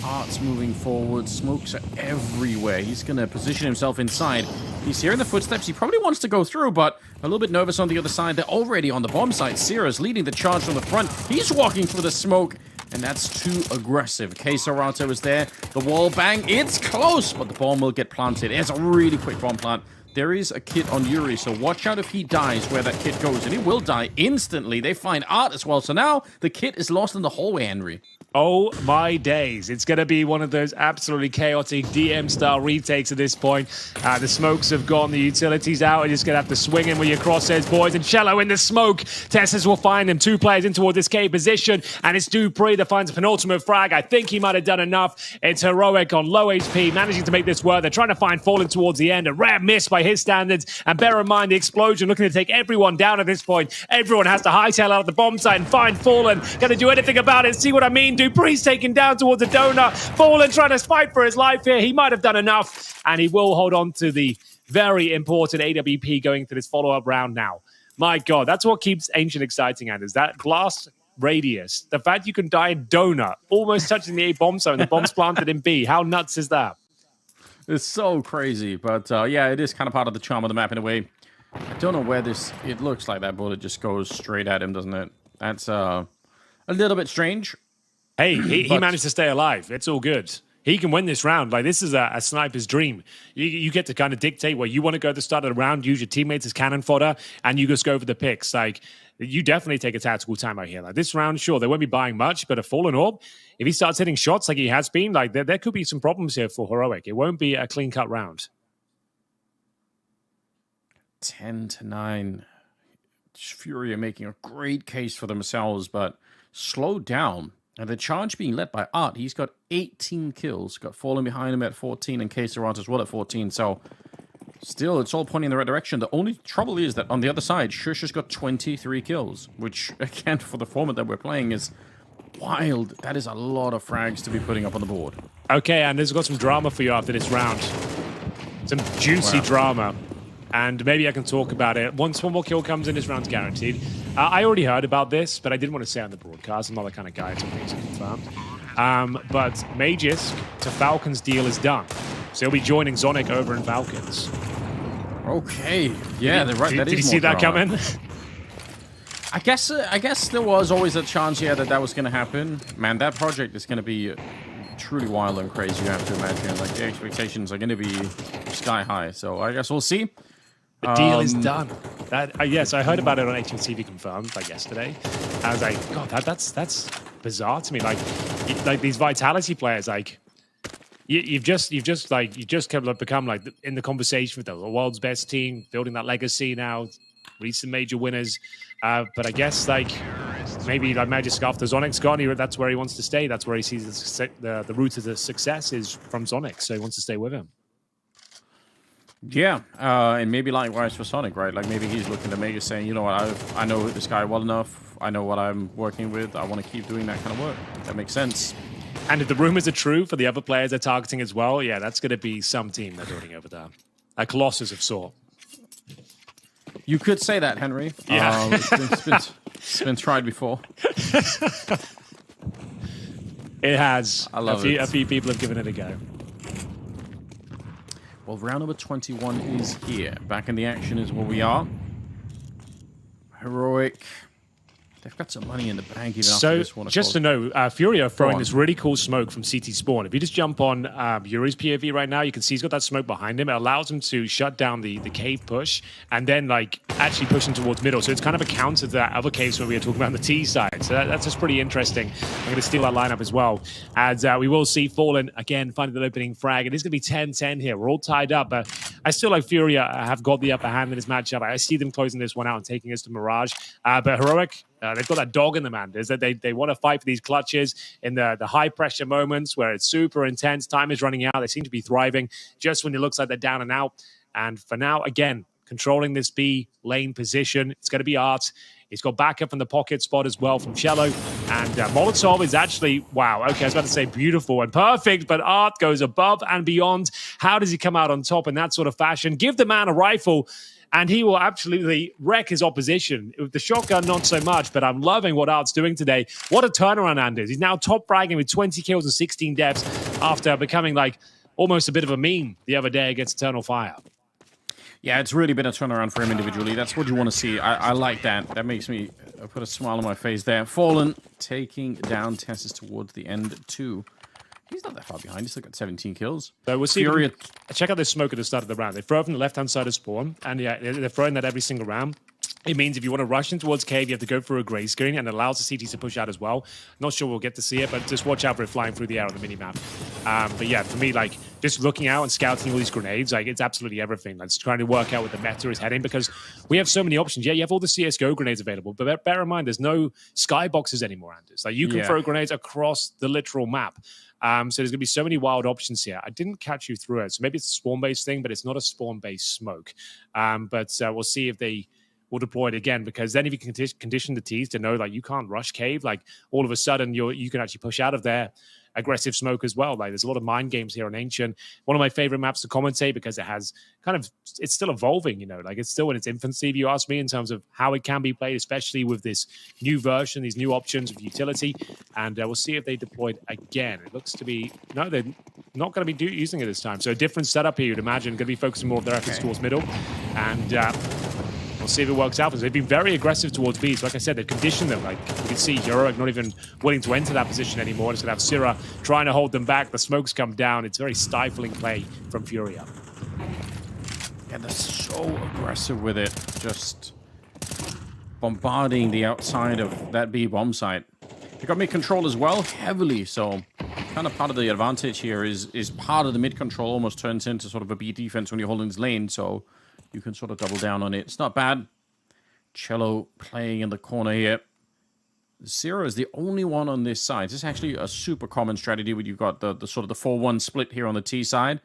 Art's moving forward. Smokes are everywhere. He's going to position himself inside. He's hearing the footsteps. He probably wants to go through, but a little bit nervous on the other side. They're already on the bomb site. Sierra's leading the charge from the front. He's walking through the smoke, and that's too aggressive. Keserato is there. The wall bang. It's close, but the bomb will get planted. It's a really quick bomb plant. There is a kit on Yuri, so watch out if he dies where that kit goes, and he will die instantly. They find Art as well, so now the kit is lost in the hallway, Henry. Oh my days. It's going to be one of those absolutely chaotic DM-style retakes at this point. The smokes have gone, the utility's out. You're just going to have to swing in with your crosshairs, boys. And Cello in the smoke. Tessus will find him. 2 players in towards this K position. And it's Dupree that finds a penultimate frag. I think he might have done enough. It's Heroic on low HP, managing to make this work. They're trying to find Fallen towards the end. A rare miss by his standards. And bear in mind, the explosion looking to take everyone down at this point. Everyone has to hightail out of the bomb site and find Fallen. Going to do anything about it. See what I mean? Dupree's taken down towards the donut. Fallen trying to fight for his life here. He might have done enough, and he will hold on to the very important AWP going to this follow-up round now. My God, that's what keeps Ancient exciting, Anders. That blast radius. The fact you can die in donut, almost touching the A bomb zone. The bomb's planted in B. How nuts is that? It's so crazy, but yeah, it is kind of part of the charm of the map in a way. I don't know where this... It looks like that bullet just goes straight at him, doesn't it? That's a little bit strange. Hey, he managed to stay alive. It's all good. He can win this round. Like, this is a sniper's dream. You get to kind of dictate where you want to go at the start of the round, use your teammates as cannon fodder, and you just go for the picks. Like, you definitely take a tactical timeout here. Like, this round, sure, they won't be buying much, but a Fallen Orb, if he starts hitting shots like he has been, like, there could be some problems here for Heroic. It won't be a clean-cut round. 10-9. Fury are making a great case for themselves, but slowed down. And the charge being led by Art, he's got 18 kills, got Fallen behind him at 14, and K-Serant as well at 14. So, still, it's all pointing in the right direction. The only trouble is that on the other side, Shush has got 23 kills, which, again, for the format that we're playing is wild. That is a lot of frags to be putting up on the board. Okay, and there's got some drama for you after this round. Some juicy drama. And maybe I can talk about it. Once one more kill comes in, this round's guaranteed. I already heard about this, but I didn't want to say on the broadcast. I'm not the kind of guy to things confirmed. But Magisk to Falcons deal is done. So he'll be joining Zonic over in Falcons. Okay. Yeah, they're right. Did you see that coming? I guess there was always a chance, yeah, that was going to happen. Man, that project is going to be truly wild and crazy, you have to imagine. Like, the expectations are going to be sky high. So I guess we'll see. The deal is done. Yes, I heard about it on HMTV confirmed like yesterday. I was like, God, that's bizarre to me. Like these Vitality players, like you've just become like in the conversation with the world's best team, building that legacy now, reached some major winners. But I guess like maybe like Magisk after Zonic's gone, that's where he wants to stay. That's where he sees the route to the success is from Zonic, so he wants to stay with him. Yeah, and maybe likewise for Sonic, right? Like maybe he's looking to Mega saying, you know what, I know this guy well enough. I know what I'm working with. I want to keep doing that kind of work. That makes sense. And if the rumors are true for the other players they're targeting as well, yeah, that's going to be some team they're building over there. A Colossus of sort. You could say that, Henry. Yeah. It's been tried before. It has. I love it. A few people have given it a go. Well, round number 21 is here. Back in the action is where we are. Heroic. They've got some money in the bank even after this one. Just to know, Fury are throwing this really cool smoke from CT Spawn. If you just jump on Yuri's POV right now, you can see he's got that smoke behind him. It allows him to shut down the cave push and then like actually pushing towards middle. So it's kind of a counter to that other caves when we were talking about on the T side. So that's just pretty interesting. I'm going to steal that lineup as well. As we will see Fallen again finding the opening frag. It is going to be 10-10 here. We're all tied up, but I still like Fury have got the upper hand in this matchup. I see them closing this one out and taking us to Mirage. But Heroic, they've got that dog in them, man. Is that they want to fight for these clutches in the high pressure moments where it's super intense. Time is running out. They seem to be thriving just when it looks like they're down and out. And for now, again, controlling this B lane position. It's going to be Art. He's got backup in the pocket spot as well from Cello. And Molotov is actually, wow, okay, I was about to say beautiful and perfect, but Art goes above and beyond. How does he come out on top in that sort of fashion? Give the man a rifle, and he will absolutely wreck his opposition. With the shotgun, not so much, but I'm loving what Art's doing today. What a turnaround, Anders. He's now top fragging with 20 kills and 16 deaths after becoming like almost a bit of a meme the other day against Eternal Fire. Yeah, it's really been a turnaround for him individually. That's what you want to see. I like that. That makes me put a smile on my face there. Fallen taking down Tessus towards the end too. He's not that far behind. He's still got 17 kills. So we'll see. Check out this smoke at the start of the round. They throw it from the left-hand side of spawn, and yeah, they're throwing that every single round. It means if you want to rush in towards cave, you have to go through a grey screen, and it allows the CTs to push out as well. Not sure we'll get to see it, but just watch out for it flying through the air on the minimap. But yeah, for me, like, just looking out and scouting all these grenades, like, it's absolutely everything. Like, just trying to work out where the meta is heading, because we have so many options. Yeah, you have all the CSGO grenades available, but bear in mind, there's no skyboxes anymore, Anders. Like, you can throw grenades across the literal map. So there's going to be so many wild options here. I didn't catch you through it. So maybe it's a spawn-based thing, but it's not a spawn-based smoke. But we'll see if they will deploy it again, because then if you can condition the Ts to know, like, you can't rush cave, like, all of a sudden you can actually push out of there aggressive smoke as well. Like, there's a lot of mind games here on Ancient. One of my favorite maps to commentate, because it has it's still evolving, you know, like, it's still in its infancy, if you ask me, in terms of how it can be played, especially with this new version, these new options of utility. And we'll see if they deploy it again. It looks to be, no, they're not going to be using it this time. So a different setup here, you'd imagine, going to be focusing more of their efforts towards middle. And we'll see if it works out. They've been very aggressive towards B. So like I said, they've conditioned them. Like you can see Heroic not even willing to enter that position anymore. Just going to have Syrah trying to hold them back. The smokes come down. It's very stifling play from Furia. Yeah, they're so aggressive with it. Just bombarding the outside of that B bomb site. They got mid control as well, heavily. So kind of part of the advantage here is part of the mid control almost turns into sort of a B defense when you're holding this lane. So you can sort of double down on it. It's not bad. Cello playing in the corner here. Zero is the only one on this side. This is actually a super common strategy when you've got the sort of the 4-1 split here on the T side.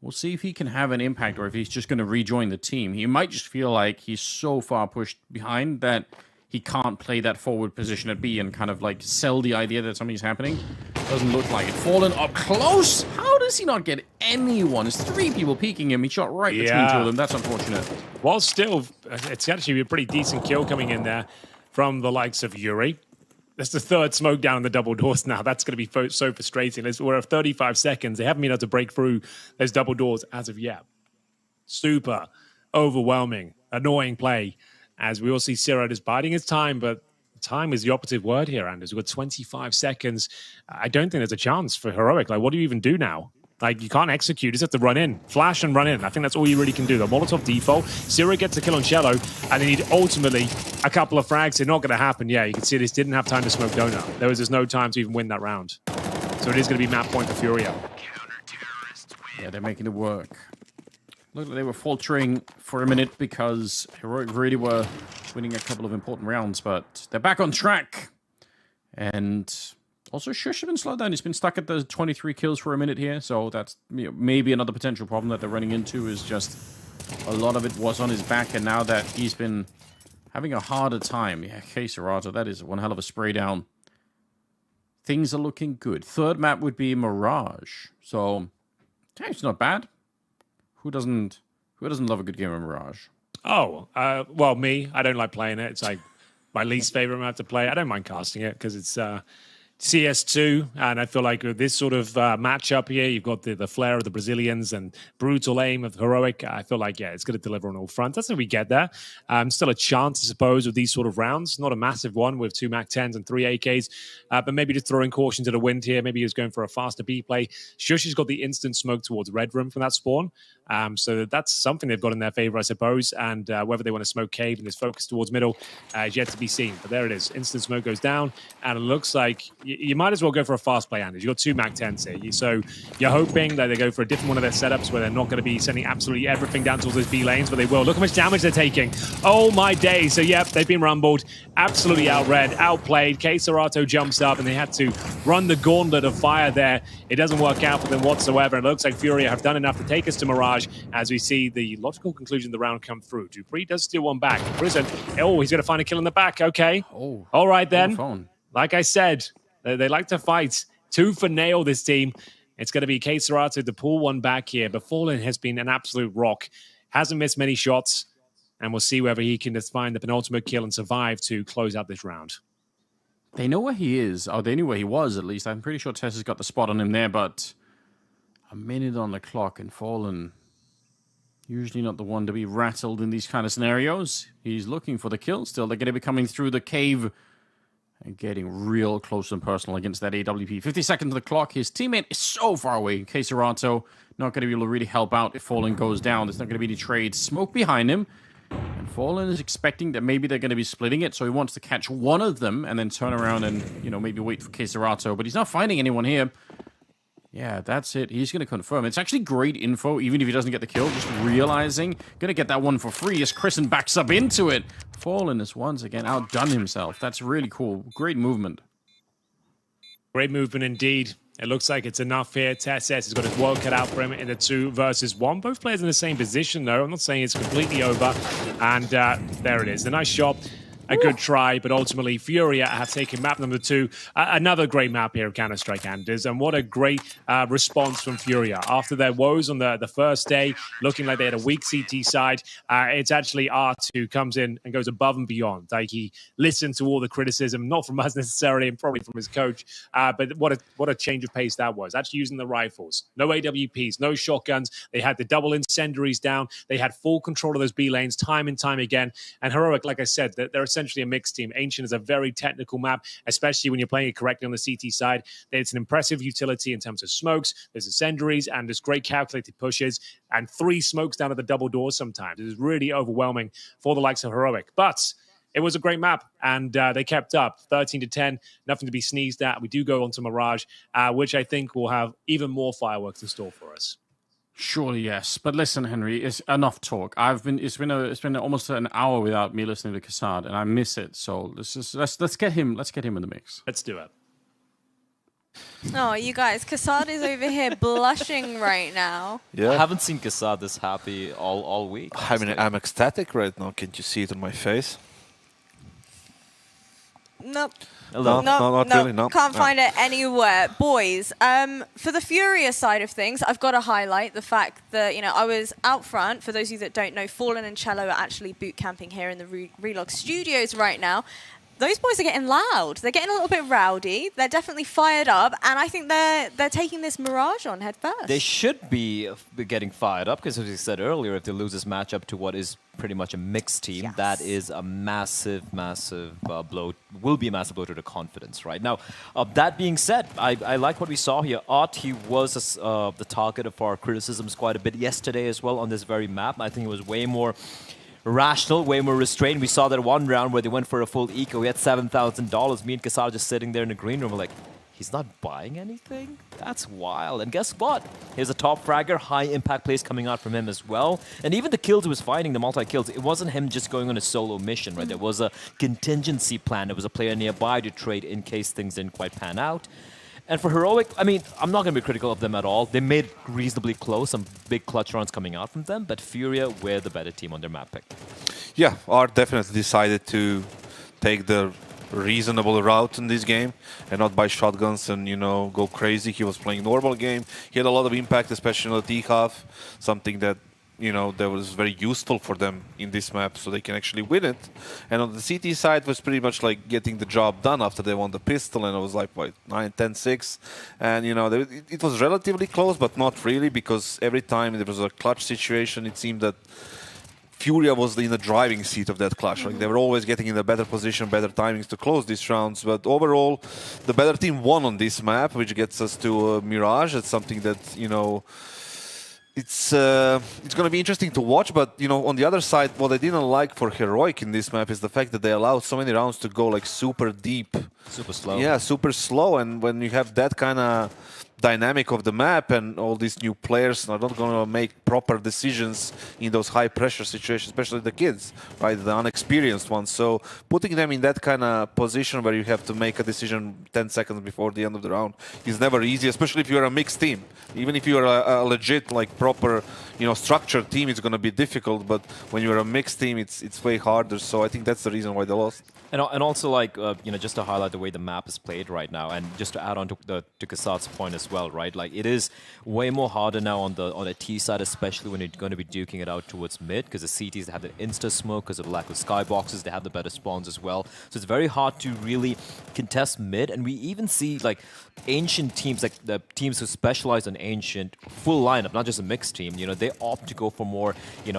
We'll see if he can have an impact or if he's just going to rejoin the team. He might just feel like he's so far pushed behind that he can't play that forward position at B and kind of like sell the idea that something's happening. Doesn't look like it. Fallen up close. How does he not get anyone? There's 3 people peeking him. He shot right between 2 of them. That's unfortunate. Well, still, it's actually a pretty decent kill coming in there from the likes of Yuri. That's the 3rd smoke down in the double doors now. That's going to be so frustrating. We're at 35 seconds. They haven't been able to break through those double doors as of yet. Super overwhelming, annoying play. As we all see Syrah just biding his time, but time is the operative word here, Anders. We've got 25 seconds. I don't think there's a chance for Heroic. Like, what do you even do now? Like, you can't execute. You just have to run in. Flash and run in. I think that's all you really can do. The Molotov default. Syrah gets a kill on Cello, and they need ultimately a couple of frags. They're not going to happen. Yeah, you can see this didn't have time to smoke Donut. There was just no time to even win that round. So it is going to be map point for Furia. Yeah, they're making it work. Looked like they were faltering for a minute because Heroic really were winning a couple of important rounds, but they're back on track. And also, Shush has been slowed down. He's been stuck at the 23 kills for a minute here, so that's maybe another potential problem that they're running into is just a lot of it was on his back, and now that he's been having a harder time. Yeah, K-Serata, that is one hell of a spray down. Things are looking good. 3rd map would be Mirage, so okay, it's not bad. Who doesn't love a good game of Mirage? Oh, well, me. I don't like playing it. It's like my least favorite map to play. I don't mind casting it because it's CS2, and I feel like with this sort of matchup here, you've got the flair of the Brazilians and brutal aim of Heroic. I feel like, yeah, it's going to deliver on all fronts. That's how we get there. Still a chance, I suppose, with these sort of rounds. Not a massive one with 2 MAC-10s and 3 AKs, but maybe just throwing caution to the wind here. Maybe he was going for a faster B play. Shush has got the instant smoke towards Red Room from that spawn. So that's something they've got in their favor, I suppose. And whether they want to smoke Cave and this focus towards middle is yet to be seen. But there it is. Instant smoke goes down, and it looks like you might as well go for a fast play, Anders. You've got 2 MAC-10s here. So you're hoping that they go for a different one of their setups where they're not going to be sending absolutely everything down towards those B lanes, but they will. Look how much damage they're taking. Oh my days. So yep, they've been rumbled, absolutely outread, outplayed. K-Serato jumps up, and they had to run the gauntlet of fire there. It doesn't work out for them whatsoever. It looks like Furia have done enough to take us to Mirage as we see the logical conclusion of the round come through. Dupree does steal one back. Prison. Oh, he's going to find a kill in the back. Okay. Oh, all right then. Phone. Like I said, they like to fight. 2 for nail, this team. It's going to be K-Serato to pull one back here. But Fallen has been an absolute rock. Hasn't missed many shots. And we'll see whether he can just find the penultimate kill and survive to close out this round. They know where he is. Oh, they knew where he was, at least. I'm pretty sure Tess has got the spot on him there, but a minute on the clock, and Fallen, usually not the one to be rattled in these kind of scenarios. He's looking for the kill still. They're going to be coming through the cave and getting real close and personal against that AWP. 50 seconds on the clock. His teammate is so far away. K-Serato not going to be able to really help out if Fallen goes down. There's not going to be any trade. Smoke behind him. And Fallen is expecting that maybe they're going to be splitting it, so he wants to catch one of them and then turn around and, maybe wait for K-Serato. But he's not finding anyone here. Yeah, that's it. He's going to confirm. It's actually great info, even if he doesn't get the kill. Just realizing. Going to get that one for free as Chrisen backs up into it. Fallen has once again outdone himself. That's really cool. Great movement. Great movement indeed. It looks like it's enough here. Tess has got his work cut out for him in the 2 versus 1. Both players in the same position, though. I'm not saying it's completely over. And there it is. The nice shot. a good try, but ultimately Furia have taken map number 2. Another great map here of Counter-Strike, Anders, and what a great response from Furia. After their woes on the first day, looking like they had a weak CT side, it's actually Art who comes in and goes above and beyond. Like, he listened to all the criticism, not from us necessarily, and probably from his coach, but what a change of pace that was. Actually using the rifles. No AWPs, no shotguns. They had the double incendiaries down. They had full control of those B lanes time and time again. And Heroic, like I said, they're essentially a mixed team. Ancient is a very technical map, especially when you're playing it correctly on the CT side. It's an impressive utility in terms of smokes. There's incendiaries and there's great calculated pushes and 3 smokes down at the double doors sometimes. It is really overwhelming for the likes of Heroic. But it was a great map, and they kept up. 13-10, nothing to be sneezed at. We do go on to Mirage, which I think will have even more fireworks in store for us. Surely yes, but listen, Henry, it's enough talk. It's been almost an hour without me listening to Kassad, and I miss it. So let's get him in the mix. Let's do it. Oh, you guys, Kassad is over here blushing right now. Yeah. I haven't seen Kassad this happy all week. I mean, I'm ecstatic right now. Can't you see it on my face? Nope. Hello. No, not really, no. Can't find it anywhere. Boys, for the Furia side of things, I've got to highlight the fact that, I was out front. For those of you that don't know, Fallen and Cello are actually boot camping here in the Relog studios right now. Those boys are getting loud. They're getting a little bit rowdy. They're definitely fired up, and I think they're taking this Mirage on head first. They should be getting fired up because, as we said earlier, if they lose this matchup to what is pretty much a mixed team, Yes. that is a massive blow. Will be a massive blow to the confidence, right? Now, that being said, I like what we saw here. Art, he was the target of our criticisms quite a bit yesterday as well on this very map. I think it was way more rational, way more restrained. We saw that one round where they went for a full eco. We had $7,000. Me and Kassar just sitting there in the green room. We're like, he's not buying anything? That's wild. And guess what? Here's a top fragger. High impact plays coming out from him as well. And even the kills he was finding, the multi-kills, it wasn't him just going on a solo mission, right? There was a contingency plan. There was a player nearby to trade in case things didn't quite pan out. And for Heroic, I mean, I'm not going to be critical of them at all. They made reasonably close, some big clutch runs coming out from them, but Furia were the better team on their map pick. Yeah, Art definitely decided to take the reasonable route in this game and not buy shotguns and, go crazy. He was playing normal game. He had a lot of impact, especially on the T-half, something that that was very useful for them in this map, so they can actually win it. And on the CT side was pretty much like getting the job done after they won the pistol, and it was like, what, 9-10-6. And, it was relatively close, but not really, because every time there was a clutch situation, it seemed that Furia was in the driving seat of that clutch. Like, they were always getting in a better position, better timings to close these rounds. But overall, the better team won on this map, which gets us to Mirage. It's something that, it's going to be interesting to watch, but on the other side, what I didn't like for Heroic in this map is the fact that they allowed so many rounds to go like super deep, super slow. Yeah, super slow, and when you have that kind of dynamic of the map and all these new players are not going to make proper decisions in those high pressure situations, especially the kids, right, the unexperienced ones. So putting them in that kind of position where you have to make a decision 10 seconds before the end of the round is never easy, especially if you're a mixed team. Even if you're a legit, like proper, structured team, it's going to be difficult. But when you're a mixed team, it's way harder. So I think that's the reason why they lost. And also, like, just to highlight the way the map is played right now, and just to add on to Kassad's point as well, right? Like, it is way more harder now on the T side, especially when you're going to be duking it out towards mid, because the CTs have the insta smoke because of the lack of skyboxes. They have the better spawns as well, so it's very hard to really contest mid. And we even see like Ancient teams, like the teams who specialize in Ancient, full lineup, not just a mixed team. They opt to go for more,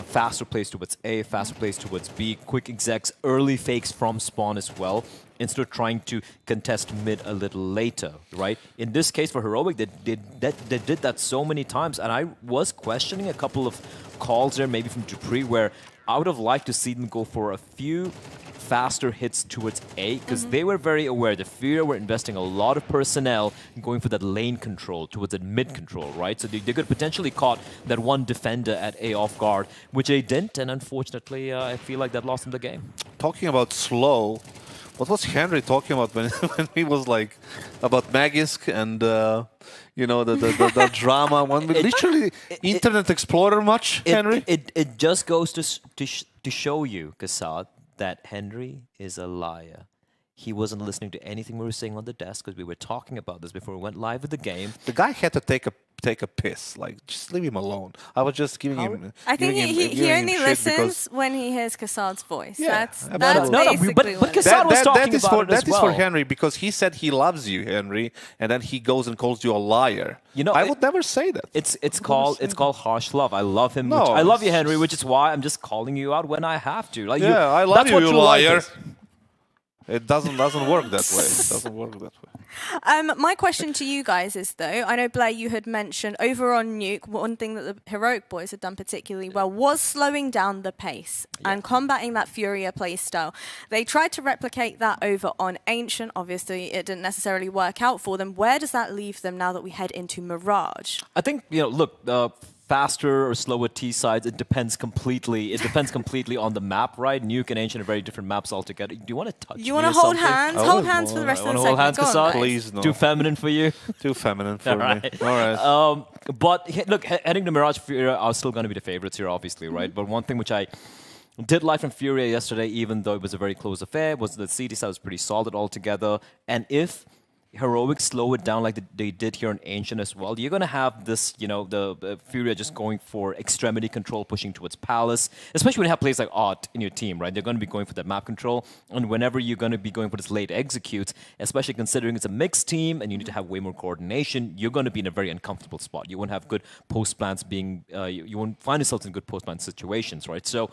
faster plays towards A, faster plays towards B, quick execs, early fakes from spawn as well, instead of trying to contest mid a little later, right? In this case for Heroic, they did that so many times, and I was questioning a couple of calls there, maybe from Dupree, where I would have liked to see them go for a few faster hits towards A, because they were very aware that Furia were investing a lot of personnel in going for that lane control, towards that mid control, right? So they could potentially caught that one defender at A off guard, which they didn't, and unfortunately, I feel like that lost them the game. Talking about slow, what was Henry talking about when he was like about Magisk and the drama? Literally Internet Explorer much, Henry? It just goes to show you, Kassad, that Henry is a liar. He wasn't listening to anything we were saying on the desk because we were talking about this before we went live with the game. The guy had to take a piss. Like, just leave him alone. I was just giving him. I think he only listens when he hears Kassad's voice. Yeah, that's no, but Kassad was talking about it as well. That is for Henry because he said he loves you, Henry, and then he goes and calls you a liar. You know, I would never say that. It's called harsh love. I love him. No, I love you, Henry, which is why I'm just calling you out when I have to. Like, yeah, I love that's you, what you true life liar. is. It doesn't work that way. It doesn't work that way. My question to you guys is, though, I know, Blair, you had mentioned over on Nuke, one thing that the Heroic boys had done particularly well was slowing down the pace and combating that Furia playstyle. They tried to replicate that over on Ancient. Obviously, it didn't necessarily work out for them. Where does that leave them now that we head into Mirage? I think, look, faster or slower T sides, it depends completely. It depends completely on the map, right? Nuke and Ancient are very different maps altogether. Do you want to touch me? You want to hold hands? Hold hands for the rest of the segment. Hold hands, Kassad? Please, no. Too feminine for you? Too feminine for me. Right. All right. But look, heading to Mirage Furia are still going to be the favorites here, obviously, right? But one thing which I did like from Furia yesterday, even though it was a very close affair, was the CT side was pretty solid altogether. And if Heroic slow it down like they did here in Ancient as well, you're going to have this, the Furia just going for extremity control, pushing towards Palace, especially when you have players like Art in your team, right? They're going to be going for that map control, and whenever you're going to be going for this late execute, especially considering it's a mixed team and you need to have way more coordination, you're going to be in a very uncomfortable spot. You won't have good post plans being, you won't find yourself in good post plan situations, right? So,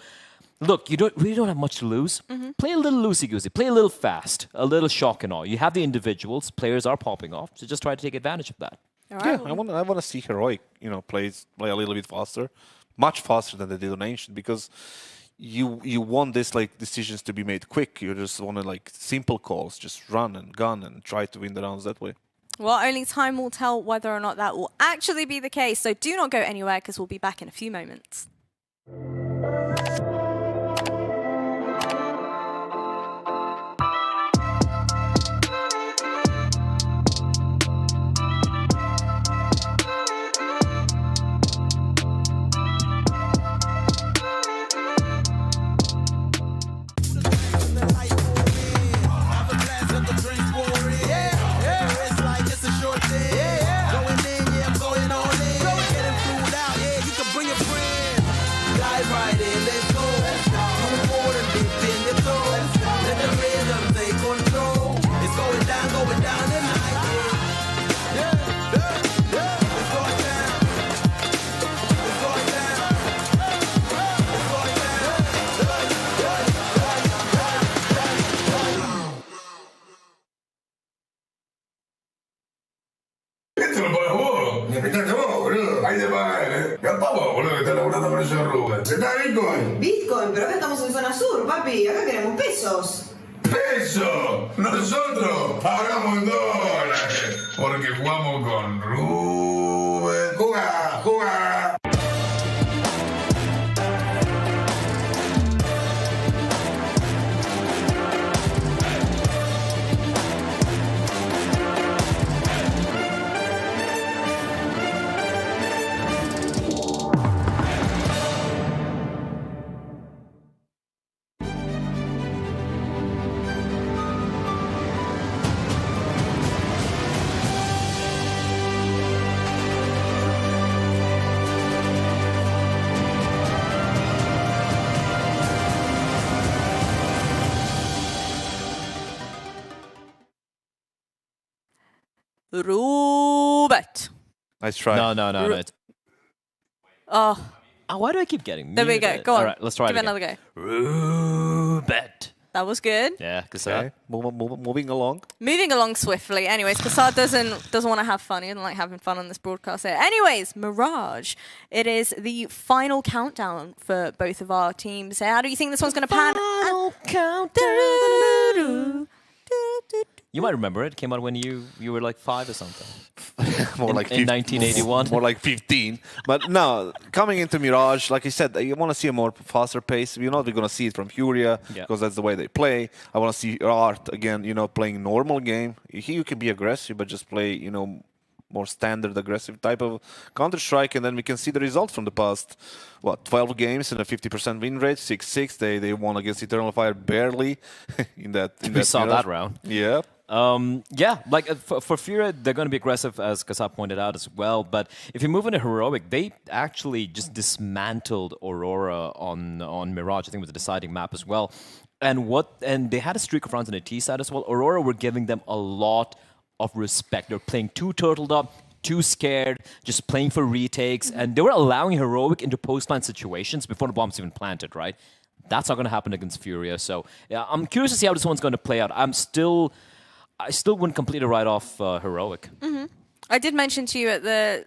look, you really don't have much to lose. Play a little loosey-goosey. Play a little fast. A little shock and awe. You have the individuals. Players are popping off. So just try to take advantage of that. Yeah, I want to see Heroic, play a little bit faster. Much faster than they did on Ancient because you want this like decisions to be made quick. You just want to like simple calls. Just run and gun and try to win the rounds that way. Well, only time will tell whether or not that will actually be the case. So do not go anywhere because we'll be back in a few moments. Bitcoin, pero acá estamos en zona sur, papi. Acá queremos pesos. ¡Peso! Nosotros pagamos dólares. Porque jugamos con Roobet. ¡Juga! ¡Juga! Roobet. Nice try. No. Oh, why do I keep getting there we go. muted? Go on. All right, let's try Give it it again. another go. Roobet. That was good. Yeah, Kassad. Okay. Moving along. Moving along swiftly. Anyways, Kassad doesn't want to have fun. He doesn't like having fun on this broadcast here. Anyways, Mirage. It is the final countdown for both of our teams. How do you think this one's going to pan? Final countdown. You might remember it. It came out when you were like 5 or something. More like in 1981. More like 15. But no, coming into Mirage, like I said, you want to see a more faster pace. You're not going to see it from Furia because that's the way they play. I want to see Art again, playing normal game. Here you can be aggressive, but just play, more standard aggressive type of Counter-Strike, and then we can see the results from the past, 12 games and a 50% win rate, 6-6. They won against Eternal Fire barely in that. We saw that round. Yeah. Like for Furia, they're going to be aggressive, as Kasab pointed out as well. But if you move into Heroic, they actually just dismantled Aurora on Mirage. I think it was the deciding map as well. And they had a streak of rounds on the T side as well. Aurora were giving them a lot of respect. They're playing too turtled up, too scared, just playing for retakes, and they were allowing Heroic into post-plant situations before the bomb's even planted, right? That's not going to happen against Furia. So yeah, I'm curious to see how this one's going to play out. I still wouldn't completely write off Heroic. Mm-hmm. I did mention to you at the,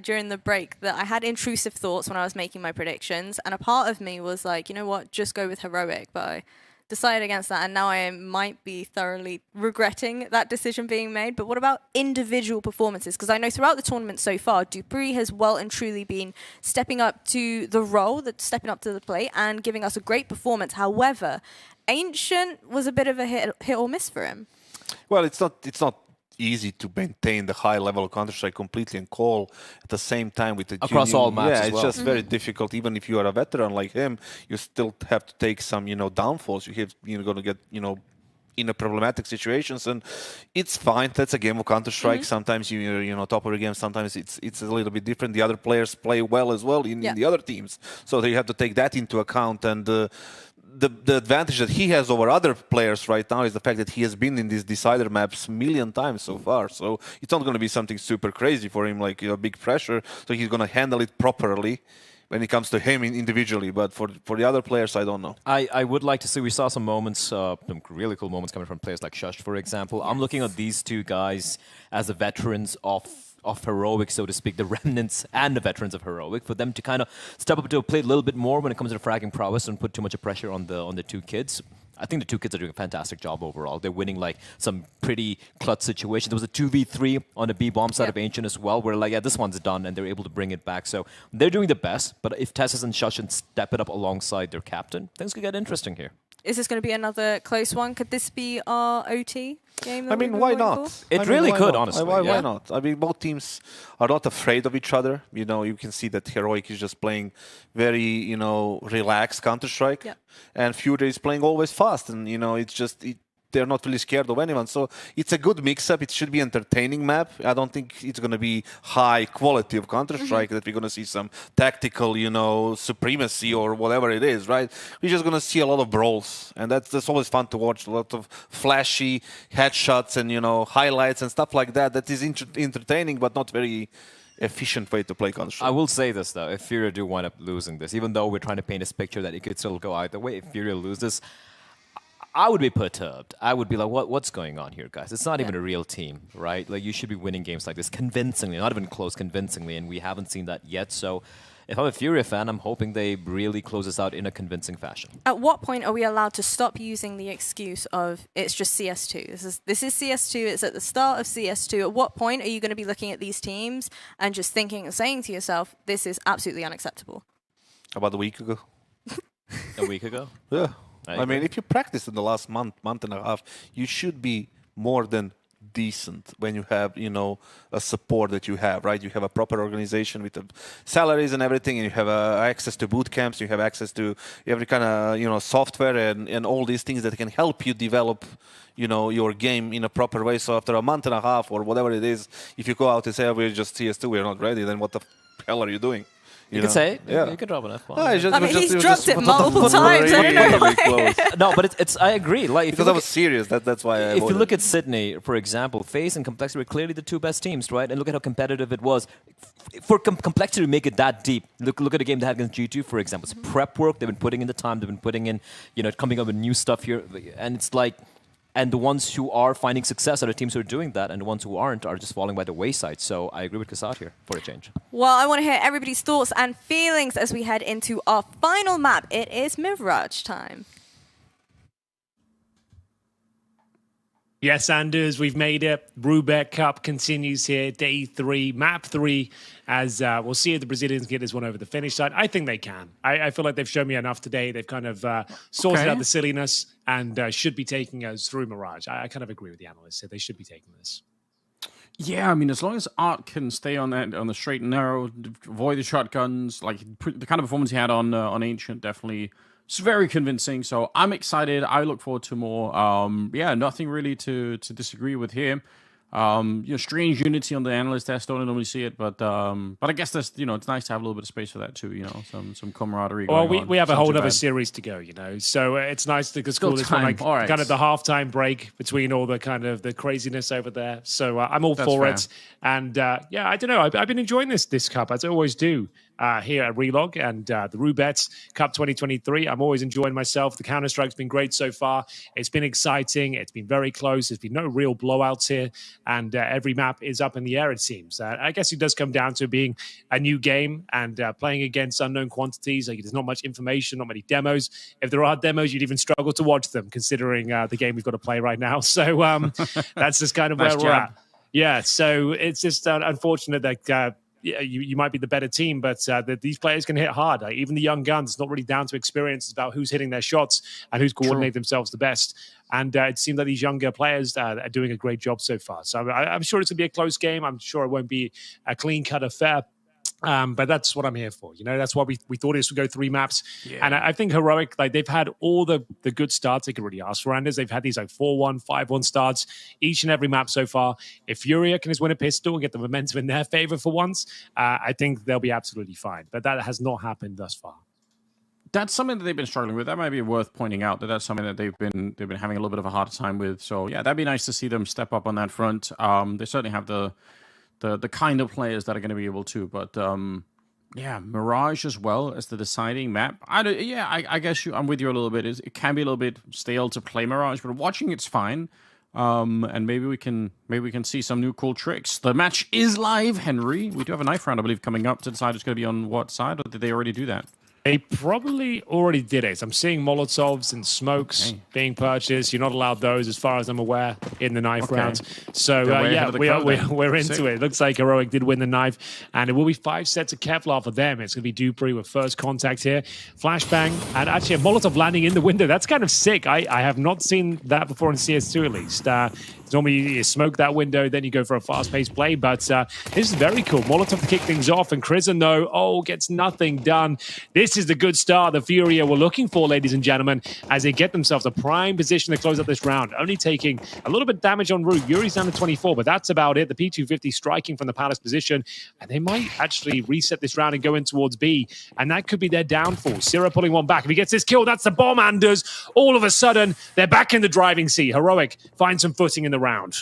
during the break that I had intrusive thoughts when I was making my predictions, and a part of me was like, you know what, just go with Heroic, but I decided against that, and now I might be thoroughly regretting that decision being made. But what about individual performances? Because I know throughout the tournament so far, dupreeh has well and truly been stepping up to the role, stepping up to the plate, and giving us a great performance. However, Ancient was a bit of a hit or miss for him. Well, it's not easy to maintain the high level of Counter-Strike completely and call at the same time with the across all maps. Yeah, as it's well. just very difficult. Even if you are a veteran like him, you still have to take some downfalls. You're going to get in a problematic situations, and it's fine. That's a game of Counter-Strike. Sometimes you're top of the game. Sometimes it's a little bit different. The other players play well as well in the other teams, so you have to take that into account. And the advantage that he has over other players right now is the fact that he has been in these decider maps a million times so far. So it's not going to be something super crazy for him, like big pressure. So he's going to handle it properly when it comes to him individually. But for the other players, I don't know. I would like to see, we saw some moments, some really cool moments coming from players like Shush, for example. I'm looking at these two guys as the veterans of Heroic, so to speak, the remnants and the veterans of Heroic, for them to kind of step up to a plate a little bit more when it comes to the fragging prowess and put too much pressure on the two kids. I think the two kids are doing a fantastic job overall. They're winning like some pretty clutch situations. There was a 2v3 on the B bomb side of Ancient as well, where like, yeah, this one's done, and they're able to bring it back. So they're doing the best, but if Tessus and Shush can step it up alongside their captain, things could get interesting here. Is this going to be another close one? Could this be our OT game? I mean, why not? It really could, honestly. Why not? I mean, both teams are not afraid of each other. You can see that Heroic is just playing very, relaxed Counter-Strike. Yeah. And Fury is playing always fast. And, it's just... they're not really scared of anyone. So it's a good mix-up. It should be entertaining map. I don't think it's going to be high quality of Counter-Strike that we're going to see some tactical, supremacy or whatever it is, right? We're just going to see a lot of brawls. And that's always fun to watch. A lot of flashy headshots and, highlights and stuff like that. That is entertaining, but not very efficient way to play Counter-Strike. I will say this, though. If Furia do wind up losing this, even though we're trying to paint this picture that it could still go either way, if Furia loses, I would be perturbed. I would be like, what's going on here, guys? It's not even a real team, right? Like, you should be winning games like this convincingly, not even close, convincingly, and we haven't seen that yet. So if I'm a Furia fan, I'm hoping they really close this out in a convincing fashion. At what point are we allowed to stop using the excuse of it's just CS2? This is CS2. It's at the start of CS2. At what point are you going to be looking at these teams and just thinking and saying to yourself, this is absolutely unacceptable? About a week ago. A week ago? Yeah. I mean, if you practice in the last month and a half, you should be more than decent when you have, a support that you have, right? You have a proper organization with the salaries and everything, and you have access to boot camps, you have access to every kind of, software and all these things that can help you develop, your game in a proper way. So after a month and a half or whatever it is, if you go out and say, oh, we're just CS2, we're not ready, then what the hell are you doing? You can say it. Yeah. You can drop an F-bomb. He's dropped it multiple times. No, but it's I agree. Like, because I was serious. That's why I If you look at Sydney, for example, FaZe and Complexity were clearly the two best teams, right? And look at how competitive it was. For Complexity to make it that deep, look at the game they had against G2, for example. It's prep work. They've been putting in the time. They've been putting in, coming up with new stuff here. And it's like... And the ones who are finding success are the teams who are doing that, and the ones who aren't are just falling by the wayside. So I agree with Kasat here for a change. Well, I want to hear everybody's thoughts and feelings as we head into our final map. It is Mirage time. Yes, Anders, we've made it. Roobet Cup continues here, day 3, map 3, as we'll see if the Brazilians get this one over the finish line. I think they can. I feel like they've shown me enough today. They've kind of sorted out the silliness and should be taking us through Mirage. I kind of agree with the analysts. So they should be taking this. Yeah, I mean, as long as Art can stay on the straight and narrow, avoid the shotguns, like the kind of performance he had on Ancient, definitely it's very convincing. So I'm excited. I look forward to more. Yeah, nothing really to disagree with here. Strange unity on the analyst test. Don't normally see it, but I guess that's it's nice to have a little bit of space for that too. Some camaraderie. Well, going on. we have a whole other bad. series to go. So it's nice to call this time. one like All right. kind of the halftime break between all the kind of the craziness over there. So I'm all That's for fair. it. And yeah, I don't know. I've been enjoying this cup as I always do. Here at Relog and the Roobet Cup 2023. I'm always enjoying myself. The Counter-Strike's been great so far. It's been exciting. It's been very close. There's been no real blowouts here. And every map is up in the air, it seems. I guess it does come down to being a new game and playing against unknown quantities. Like, there's not much information, not many demos. If there are demos, you'd even struggle to watch them, considering the game we've got to play right now. So that's just kind of Nice where we're job. at. Yeah, so it's just unfortunate that you might be the better team, but these players can hit hard. Even the young guns, it's not really down to experience. It's about who's hitting their shots and who's coordinating themselves the best. And it seems that these younger players are doing a great job so far. So I'm sure it's going to be a close game. I'm sure it won't be a clean-cut affair. But that's what I'm here for. That's why we thought this would go 3 maps. Yeah. And I think Heroic, like, they've had all the good starts they could really ask for, Anders. They've had these like 4-1, 5-1 starts each and every map so far. If Furia can just win a pistol and get the momentum in their favor for once, I think they'll be absolutely fine. But that has not happened thus far. That's something that they've been struggling with. That might be worth pointing out that's something that they've been having a little bit of a hard time with. So yeah, that'd be nice to see them step up on that front. They certainly have the kind of players that are going to be able to, but yeah, Mirage as well as the deciding map. I guess I'm with you a little bit. It can be a little bit stale to play Mirage, but watching it's fine. And maybe we can see some new cool tricks. The match is live, Henry. We do have a knife round, I believe, coming up to decide it's going to be on what side, or did they already do that? They probably already did it. I'm seeing Molotovs and smokes being purchased. You're not allowed those, as far as I'm aware, in the knife round. So, yeah, we're into it. Looks like Heroic did win the knife, and it will be 5 sets of Kevlar for them. It's going to be Dupree with first contact here. Flashbang, and actually a Molotov landing in the window. That's kind of sick. I have not seen that before in CS2, at least. Normally you smoke that window, then you go for a fast-paced play, but this is very cool. Molotov to kick things off, and Krisen, though, gets nothing done. This is the good start the Furia were looking for, ladies and gentlemen, as they get themselves a prime position to close out this round, only taking a little bit of damage en route. Yuri's down to 24, but that's about it. The P250 striking from the Palace position, and they might actually reset this round and go in towards B, and that could be their downfall. Sierra pulling one back. If he gets this kill, that's the bomb, Anders. All of a sudden, they're back in the driving seat. Heroic finds some footing in the round.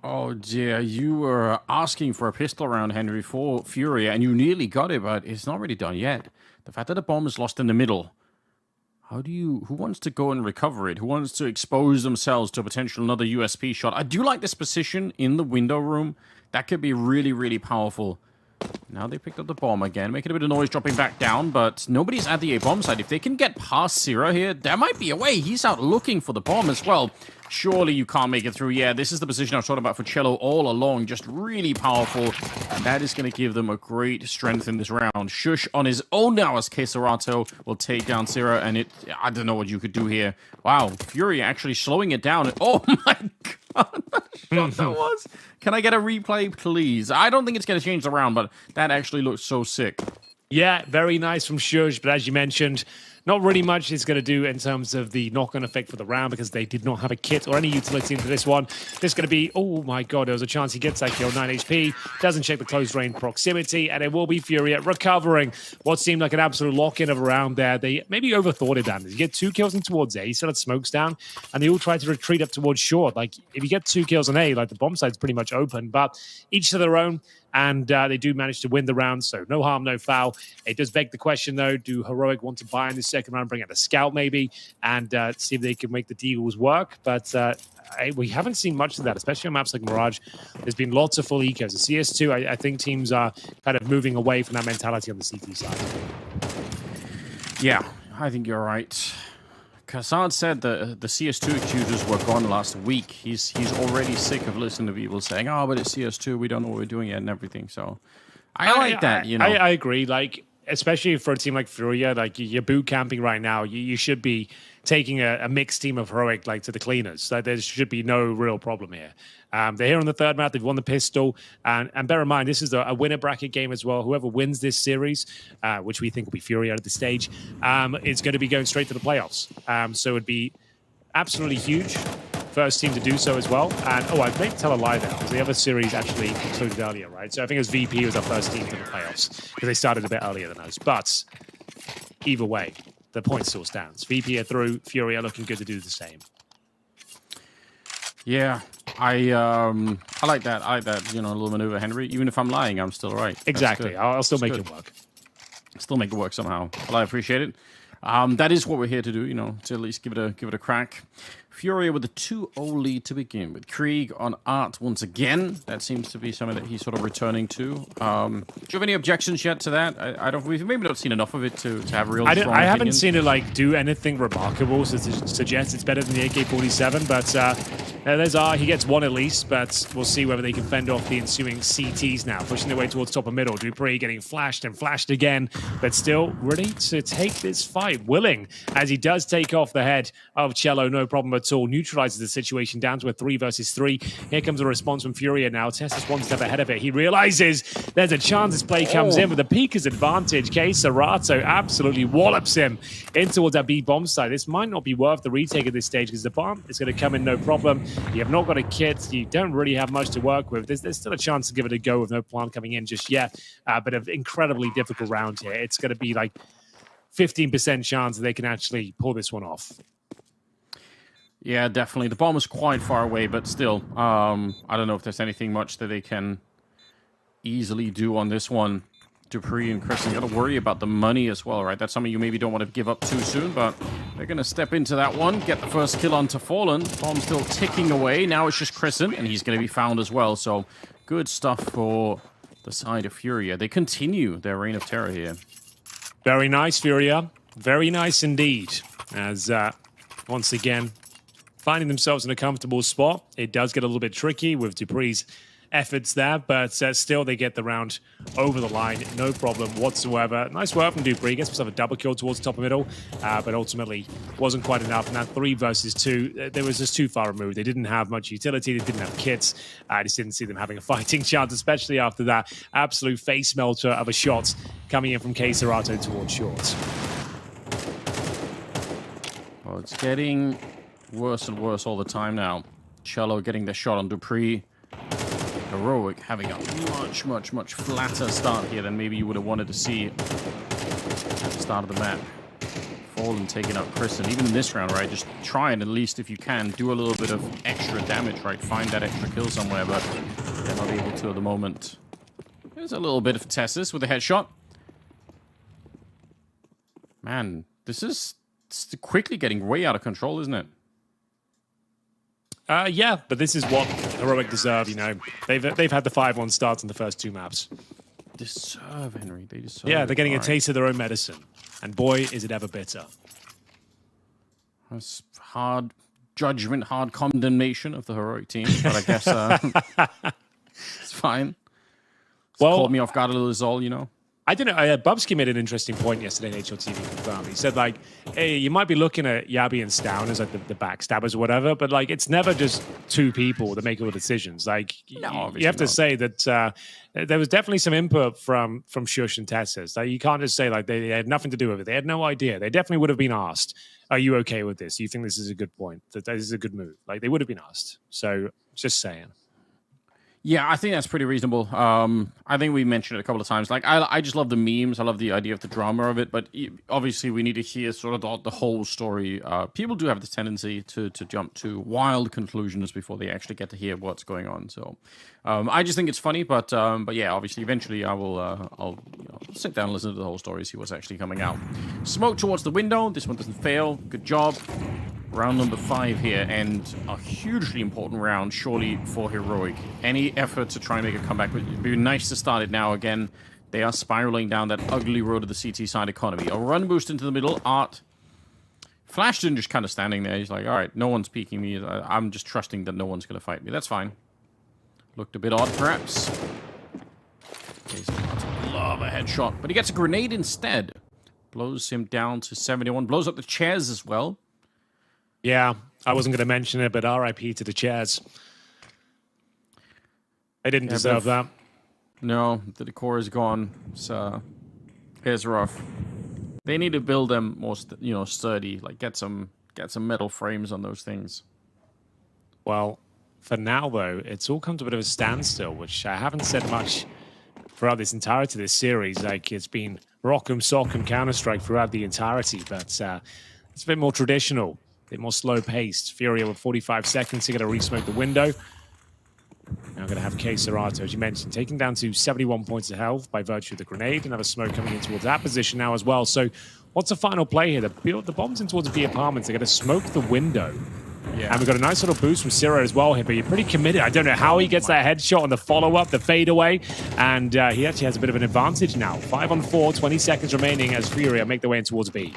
Oh dear, you were asking for a pistol round, Henry, for Furia, and you nearly got it, but it's not really done yet. The fact that the bomb is lost in the middle. Who wants to go and recover it? Who wants to expose themselves to a potential another USP shot? I do like this position in the window room. That could be really, really powerful. Now they picked up the bomb again, making a bit of noise, dropping back down, but nobody's at the A bomb side. If they can get past Zero here, there might be a way. He's out looking for the bomb as well. Surely you can't make it through. Yeah, this is the position I was talking about for Cello all along. Just really powerful. And that is going to give them a great strength in this round. Shush on his own now as Queserato will take down Zero. And I don't know what you could do here. Wow, Fury actually slowing it down. Oh my god, what shot that was. Can I get a replay, please? I don't think it's going to change the round, but that actually looks so sick. Yeah, very nice from Shush, but as you mentioned, not really much it's going to do in terms of the knock-on effect for the round because they did not have a kit or any utility into this one. This is going to be, oh my god, there was a chance he gets that kill, 9 HP, doesn't check the close range proximity, and it will be Furia recovering what seemed like an absolute lock-in of a round there. They maybe overthought it, Dan. You get 2 kills in towards A, he still had smokes down, and they all tried to retreat up towards short. Like, if you get 2 kills on A, like, the bomb side's pretty much open, but each to their own. And they do manage to win the round, so no harm, no foul. It does beg the question, though, do Heroic want to buy in the second round, bring out a scout maybe, and see if they can make the deals work? But we haven't seen much of that, especially on maps like Mirage. There's been lots of full ecos. The CS2, I think teams are kind of moving away from that mentality on the CT side. Yeah, I think you're right. Kassad said the CS2 accusers were gone last week. He's already sick of listening to people saying, oh, but it's CS2, we don't know what we're doing yet and everything. So I like that, you know. I agree. Like, especially for a team like Furia, like you're boot camping right now, you should be taking a mixed team of Heroic like to the cleaners. So there should be no real problem here. They're here on the third map. They've won the pistol. And bear in mind, this is a winner bracket game as well. Whoever wins this series, which we think will be Furia at this stage, is going to be going straight to the playoffs. So it'd be absolutely huge. First team to do so as well. And, I may tell a lie there, because the other series actually concluded earlier, right? So I think it was VP was our first team to the playoffs, because they started a bit earlier than us. But either way, the point still stands. VP are through, Fury are looking good to do the same. Yeah, I like that. I like that, a little maneuver, Henry. Even if I'm lying, I'm still right. Exactly. I'll still make it work. Still make it work somehow. Well, I appreciate it. That is what we're here to do, to at least give it a crack. Furia with a 2-0 lead to begin with. Krieg on Art once again. That seems to be something that he's sort of returning to. Do you have any objections yet to that? We've maybe not seen enough of it to have real strong I haven't opinions. seen it do anything remarkable to suggest it's better than the AK-47, but there's Art. He gets one at least, but we'll see whether they can fend off the ensuing CTs now. Pushing their way towards top of middle. Dupree getting flashed and flashed again, but still ready to take this fight. Willing, as he does take off the head of Cello, no problem at all. Neutralizes the situation down to a 3 versus 3. Here comes a response from Furia now. Tessus one step ahead of it. He realizes there's a chance this play comes in with the Pika's advantage. K Serato absolutely wallops him in towards that B bomb site. This might not be worth the retake at this stage because the bomb is going to come in no problem. You have not got a kit. You don't really have much to work with. There's still a chance to give it a go with no plant coming in just yet. But an incredibly difficult round here. It's going to be like 15% chance that they can actually pull this one off. Yeah, definitely. The bomb is quite far away, but still, I don't know if there's anything much that they can easily do on this one. Dupree and Chris, you got to worry about the money as well, right? That's something you maybe don't want to give up too soon, but they're going to step into that one, get the first kill onto Fallen. Bomb still ticking away. Now it's just Chrisen, and he's going to be found as well. So good stuff for the side of Furia. They continue their reign of terror here. Very nice, Furia. Very nice indeed. As once again, finding themselves in a comfortable spot. It does get a little bit tricky with Dupree's efforts there, but still they get the round over the line. No problem whatsoever. Nice work from Dupree. Gets himself a double kill towards the top of middle, but ultimately wasn't quite enough. And that 3 versus 2, they was just too far removed. They didn't have much utility. They didn't have kits. I just didn't see them having a fighting chance, especially after that absolute face melter of a shot coming in from K Serato towards short. Well, it's getting worse and worse all the time now. Cello getting the shot on Dupree. Heroic having a much flatter start here than maybe you would have wanted to see at the start of the map. Fallen taking out Chrisen. Even in this round, right? Just try and at least, if you can, do a little bit of extra damage, right? Find that extra kill somewhere, but they're not able to at the moment. There's a little bit of Tessus with a headshot. Man, this is quickly getting way out of control, isn't it? Yeah, but this is what Heroic deserve, They've had the 5-1 starts in the first 2 maps. Deserve, Henry. They deserve. Yeah, they're getting a taste of their own medicine. And boy, is it ever bitter. That's hard judgment, hard condemnation of the Heroic team, but I guess it's fine. It's caught me off guard a little is all, I don't know. Bubsky made an interesting point yesterday in HLTV confirmed. He said, hey, you might be looking at Yabi and Stown as the backstabbers or whatever, but it's never just 2 people that make all the decisions. You have to say that there was definitely some input from Shush and Tessus. You can't just say they had nothing to do with it. They had no idea. They definitely would have been asked, "Are you okay with this? Do you think this is a good point? That this is a good move?" They would have been asked. So just saying. Yeah, I think that's pretty reasonable. I think we mentioned it a couple of times. I just love the memes. I love the idea of the drama of it. But obviously, we need to hear sort of the whole story. People do have this tendency to jump to wild conclusions before they actually get to hear what's going on. So I just think it's funny. But yeah, obviously, eventually, I'll sit down and listen to the whole story, see what's actually coming out. Smoke towards the window. This one doesn't fail. Good job. Round number 5 here, and a hugely important round, surely, for Heroic. Any effort to try and make a comeback would be nice to start it now. Again, they are spiraling down that ugly road of the CT side economy. A run boost into the middle. Art. Flashton just kind of standing there. He's like, all right, no one's peeking me. I'm just trusting that no one's going to fight me. That's fine. Looked a bit odd, perhaps. of a headshot, but he gets a grenade instead. Blows him down to 71. Blows up the chairs as well. Yeah, I wasn't going to mention it, but RIP to the chairs. They didn't deserve that. No, the decor is gone. So it's rough. They need to build them more, sturdy. Like get some metal frames on those things. Well, for now though, it's all come to a bit of a standstill, which I haven't said much throughout this entirety of this series. Like it's been Rock'em Sock'em Counter-Strike throughout the entirety, but it's a bit more traditional, a bit more slow-paced. Furia with 45 seconds to get a re-smoke the window. Now going to have K Serato, as you mentioned, taken down to 71 points of health by virtue of the grenade. Another smoke coming in towards that position now as well. So what's the final play here? The bomb's in towards the apartments. They're going to smoke the window. Yeah. And we've got a nice little boost from Zero as well here, but you're pretty committed. I don't know how he gets that headshot on the follow-up, the fadeaway, and he actually has a bit of an advantage now. 5 on 4, 20 seconds remaining as Furia make their way in towards B.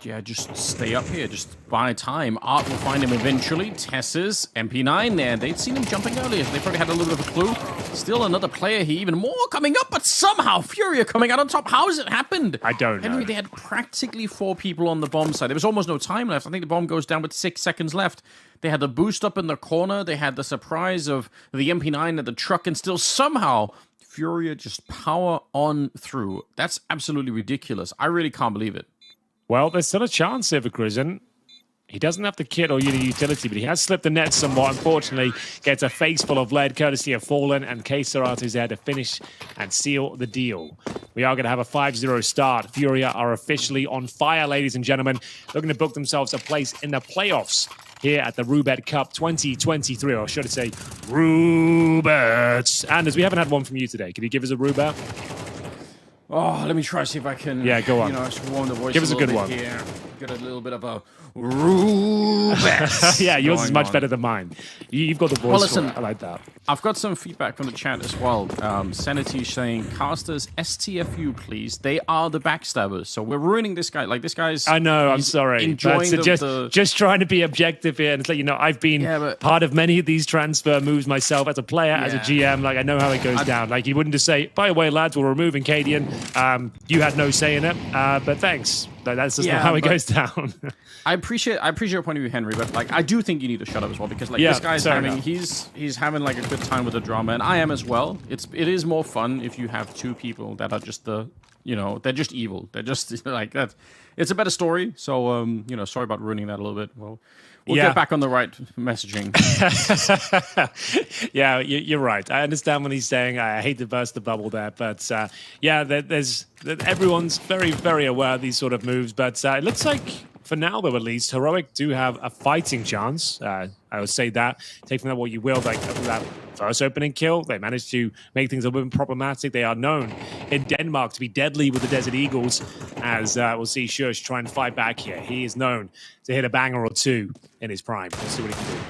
Yeah, just stay up here. Just buy time. Art will find him eventually. Tess's MP9 there. They'd seen him jumping earlier. They probably had a little bit of a clue. Still another player here. Even more coming up, but somehow Furia coming out on top. How has it happened? I don't know. Henry, they had practically 4 people on the bomb side. There was almost no time left. I think the bomb goes down with 6 seconds left. They had the boost up in the corner. They had the surprise of the MP9 at the truck, and still somehow Furia just power on through. That's absolutely ridiculous. I really can't believe it. Well, there's still a chance here for Grizzin. He doesn't have the kit or the utility, but he has slipped the net somewhat. Unfortunately, gets a face full of lead, courtesy of Fallen, and K Serato is there to finish and seal the deal. We are going to have a 5-0 start. Furia are officially on fire, ladies and gentlemen. They're going to book themselves a place in the playoffs here at the Roobet Cup 2023, or should I say, Roobet. Anders, we haven't had one from you today. Can you give us a Roobet? Oh, let me try to see if I can. Yeah, go on. Just warm the voice. Give us a good one. Here. Get a little bit of a Roobet. Yeah, yours is much better than mine. You've got the voice. Well, listen, for it. I like that. I've got some feedback from the chat as well. Sanity saying, casters, STFU, please. They are the backstabbers. So we're ruining this guy. Like, this guy's... I know, I'm sorry. Enjoying just trying to be objective here. And it's like, I've been part of many of these transfer moves myself as a player, as a GM. Like, I know how it goes down. Like, you wouldn't just say, by the way, lads, we're removing Cadian. You had no say in it, but thanks. That's just not how it goes down. I appreciate your point of view, Henry, but like I do think you need to shut up as well, because like this guy's having he's having like a good time with the drama, and I am as well. It is more fun if you have 2 people that are just they're just evil. They're just like that. It's a better story. So sorry about ruining that a little bit. Well, we'll get back on the right messaging. Yeah, you're right. I understand when he's saying I hate to burst the bubble there, but everyone's very, very aware of these sort of moves. But it looks like, for now, though, at least, Heroic do have a fighting chance. I would say that. Take from that what you will. Like that first opening kill, they managed to make things a little bit problematic. They are known in Denmark to be deadly with the Desert Eagles, as we'll see Shush try and fight back here. He is known to hit a banger or 2 in his prime. Let's see what he can do.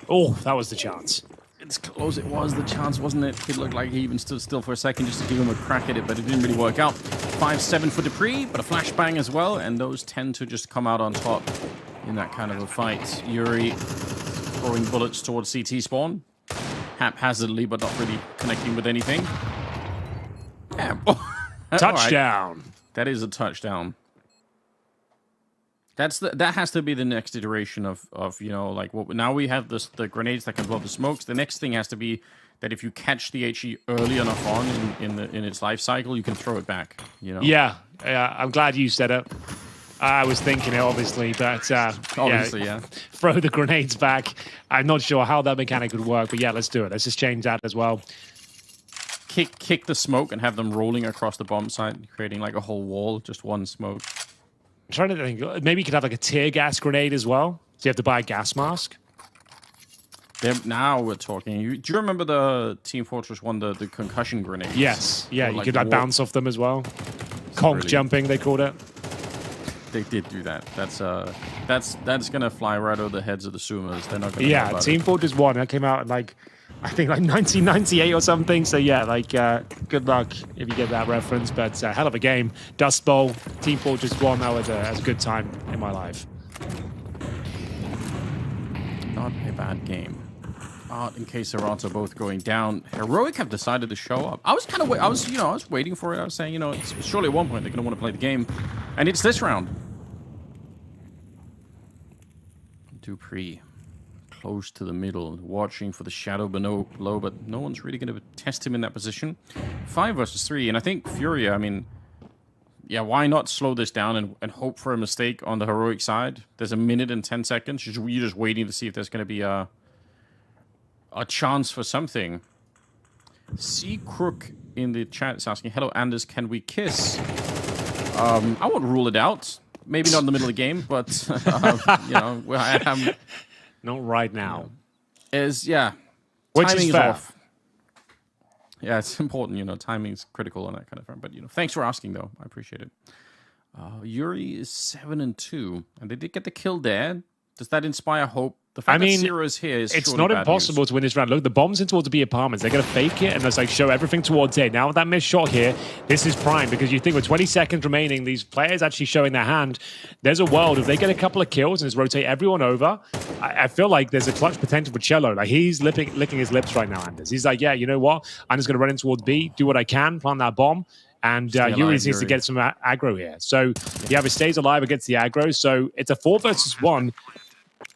Oh, that was the chance. It's close. It was the chance, wasn't it? It looked like he even stood still for a second just to give him a crack at it, but it didn't really work out. 5-7 for Dupree, but a flashbang as well, and those tend to just come out on top in that kind of a fight. Yuri throwing bullets towards CT spawn, haphazardly, but not really connecting with anything. Yeah. Touchdown. Right. That is a touchdown. That has to be the next iteration of like what now we have the grenades that can blow the smokes. The next thing has to be that if you catch the HE early enough on in its life cycle, you can throw it back. Yeah. I'm glad you said it. I was thinking it, obviously, but obviously, throw the grenades back. I'm not sure how that mechanic would work, but yeah, let's do it. Let's just change that as well. Kick the smoke and have them rolling across the bomb site, creating like a whole wall, just one smoke. I'm trying to think. Maybe you could have like a tear gas grenade as well. So you have to buy a gas mask. Now we're talking. Do you remember the Team Fortress 1, the concussion grenade? Yes. Yeah, you could like bounce off them as well. Conk jumping, they called it. They did do that. That's gonna fly right over the heads of the Sumas. They're not gonna. Yeah, Team Fortress 1. That came out in I think 1998 or something. So yeah, good luck if you get that reference. But hell of a game. Dust Bowl, Team Fortress 1. That was a good time in my life. Not a bad game. Art and Keserato both going down. Heroic have decided to show up. I was kind of, I was waiting for it. I was saying, surely at one point they're going to want to play the game, and it's this round. Dupree close to the middle, watching for the shadow below, but no one's really going to test him in that position. 5 versus 3, and I think Furia, I mean, yeah, why not slow this down and hope for a mistake on the Heroic side? There's a minute and 10 seconds. You're just waiting to see if there's going to be a chance for something. C. Crook in the chat is asking, hello, Anders, can we kiss? I won't rule it out. Maybe not in the middle of the game, but, I am... Not right now. Which timing is off. Yeah, it's important, timing's critical on that kind of front. But, thanks for asking, though. I appreciate it. Yuri is 7-2, and they did get the kill there. Does that inspire hope? The fact that Zero is here is it's not impossible to win this round. Look, the bomb's in towards the B apartments. They're going to fake it and just show everything towards A. Now with that missed shot here, this is prime because you think with 20 seconds remaining, these players actually showing their hand. There's a world if they get a couple of kills and just rotate everyone over. I feel like there's a clutch potential for Cello. He's licking his lips right now, Anders. He's like, yeah, you know what? I'm just going to run in towards B, do what I can, plant that bomb. And Yuri needs to get some aggro here. So yeah, he stays alive against the aggro. So it's a 4 versus 1.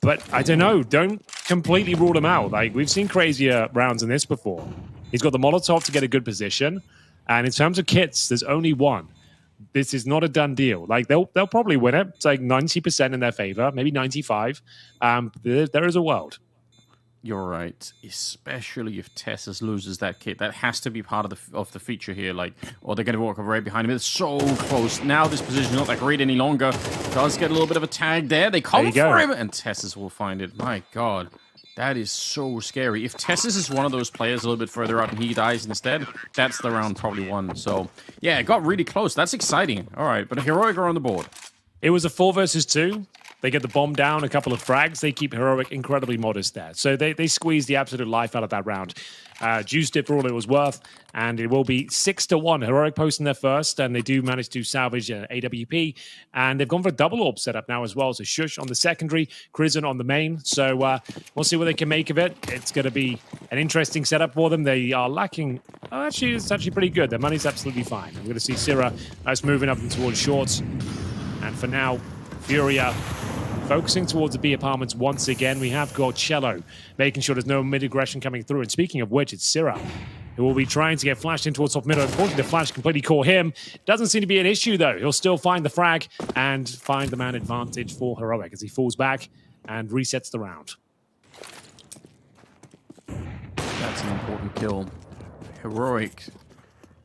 But I don't know. Don't completely rule him out. We've seen crazier rounds than this before. He's got the Molotov to get a good position. And in terms of kits, there's only one. This is not a done deal. They'll probably win it. It's 90% in their favor, maybe 95. There is a world. You're right, especially if Tessus loses that kit. That has to be part of the feature here, or they're going to walk right behind him. It's so close. Now this position is not that great any longer. Does get a little bit of a tag there. They come for him, and Tessus will find it. My God, that is so scary. If Tessus is one of those players a little bit further out and he dies instead, that's the round probably won. So, yeah, it got really close. That's exciting. All right, but Heroic are on the board. It was a 4 versus 2. They get the bomb down, a couple of frags. They keep Heroic incredibly modest there. So they squeeze the absolute life out of that round. Juiced it for all it was worth, and it will be 6-1. Heroic posting their first, and they do manage to salvage an AWP. And they've gone for a double orb setup now as well. So Shush on the secondary, Crizzen on the main. So we'll see what they can make of it. It's going to be an interesting setup for them. They are lacking... actually, it's actually pretty good. Their money's absolutely fine. I'm going to see Syrah moving up towards shorts. And for now, Furia focusing towards the B apartments once again. We have got Cello making sure there's no mid-aggression coming through. And speaking of which, it's Syrah who will be trying to get flashed in towards top middle. Unfortunately, the flash completely caught him. Doesn't seem to be an issue, though. He'll still find the frag and find the man advantage for Heroic as he falls back and resets the round. That's an important kill. Heroic,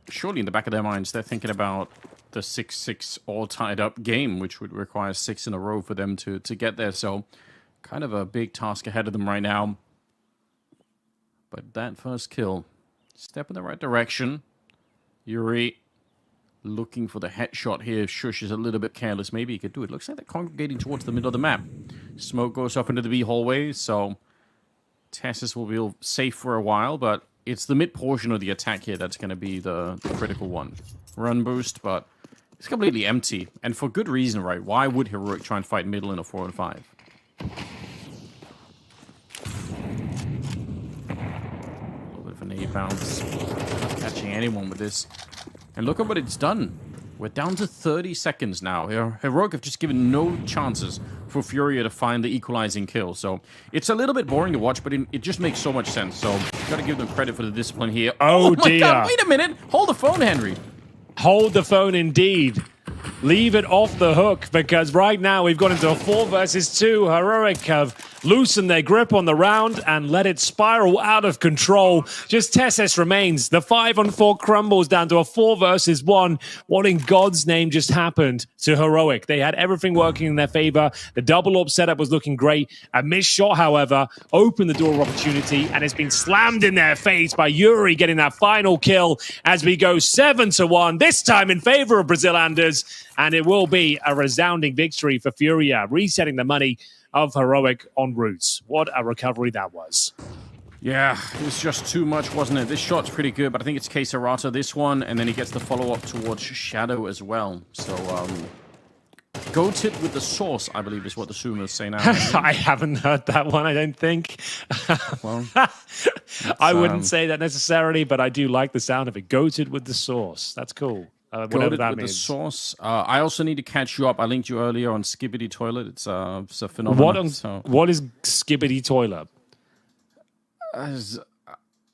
surely in the back of their minds, they're thinking about the 6-6 all tied up game, which would require 6 in a row for them to get there. So kind of a big task ahead of them right now. But that first kill, step in the right direction. Yuri looking for the headshot here. Shush is a little bit careless. Maybe he could do it. Looks like they're congregating towards the middle of the map. Smoke goes up into the B hallway, so Tessus will be safe for a while, but it's the mid portion of the attack here that's going to be the critical one. Run boost, but it's completely empty, and for good reason, right? Why would Heroic try and fight middle in a 4 and 5? A little bit of an A bounce. Not catching anyone with this. And look at what it's done. We're down to 30 seconds now. Heroic have just given no chances for Furia to find the equalizing kill. So it's a little bit boring to watch, but it just makes so much sense. So got to give them credit for the discipline here. Oh my God, wait a minute. Hold the phone, Henry. Hold the phone indeed. Leave it off the hook, because right now we've got into a 4 versus 2. Heroic have loosened their grip on the round and let it spiral out of control. Just Tessus remains. The 5-on-4 crumbles down to a 4 versus 1. What in God's name just happened to Heroic? They had everything working in their favor. The double orb setup was looking great. A missed shot, however, opened the door of opportunity, and it's been slammed in their face by Yuri getting that final kill as we go 7-1, this time in favor of Brazil Anders. And it will be a resounding victory for Furia, resetting the money of Heroic en route. What a recovery that was. Yeah, it was just too much, wasn't it? This shot's pretty good, but I think it's Keserato, this one, and then he gets the follow-up towards Shadow as well. So, Goated with the sauce, I believe, is what the Zoomers say now. I haven't heard that one, I don't think. Well, I wouldn't say that necessarily, but I do like the sound of it. Goated with the sauce. That's cool. Whatever that with means. the sauce. I also need to catch you up. I linked you earlier on Skibbity Toilet. It's a phenomenon. What is Skibbity Toilet? I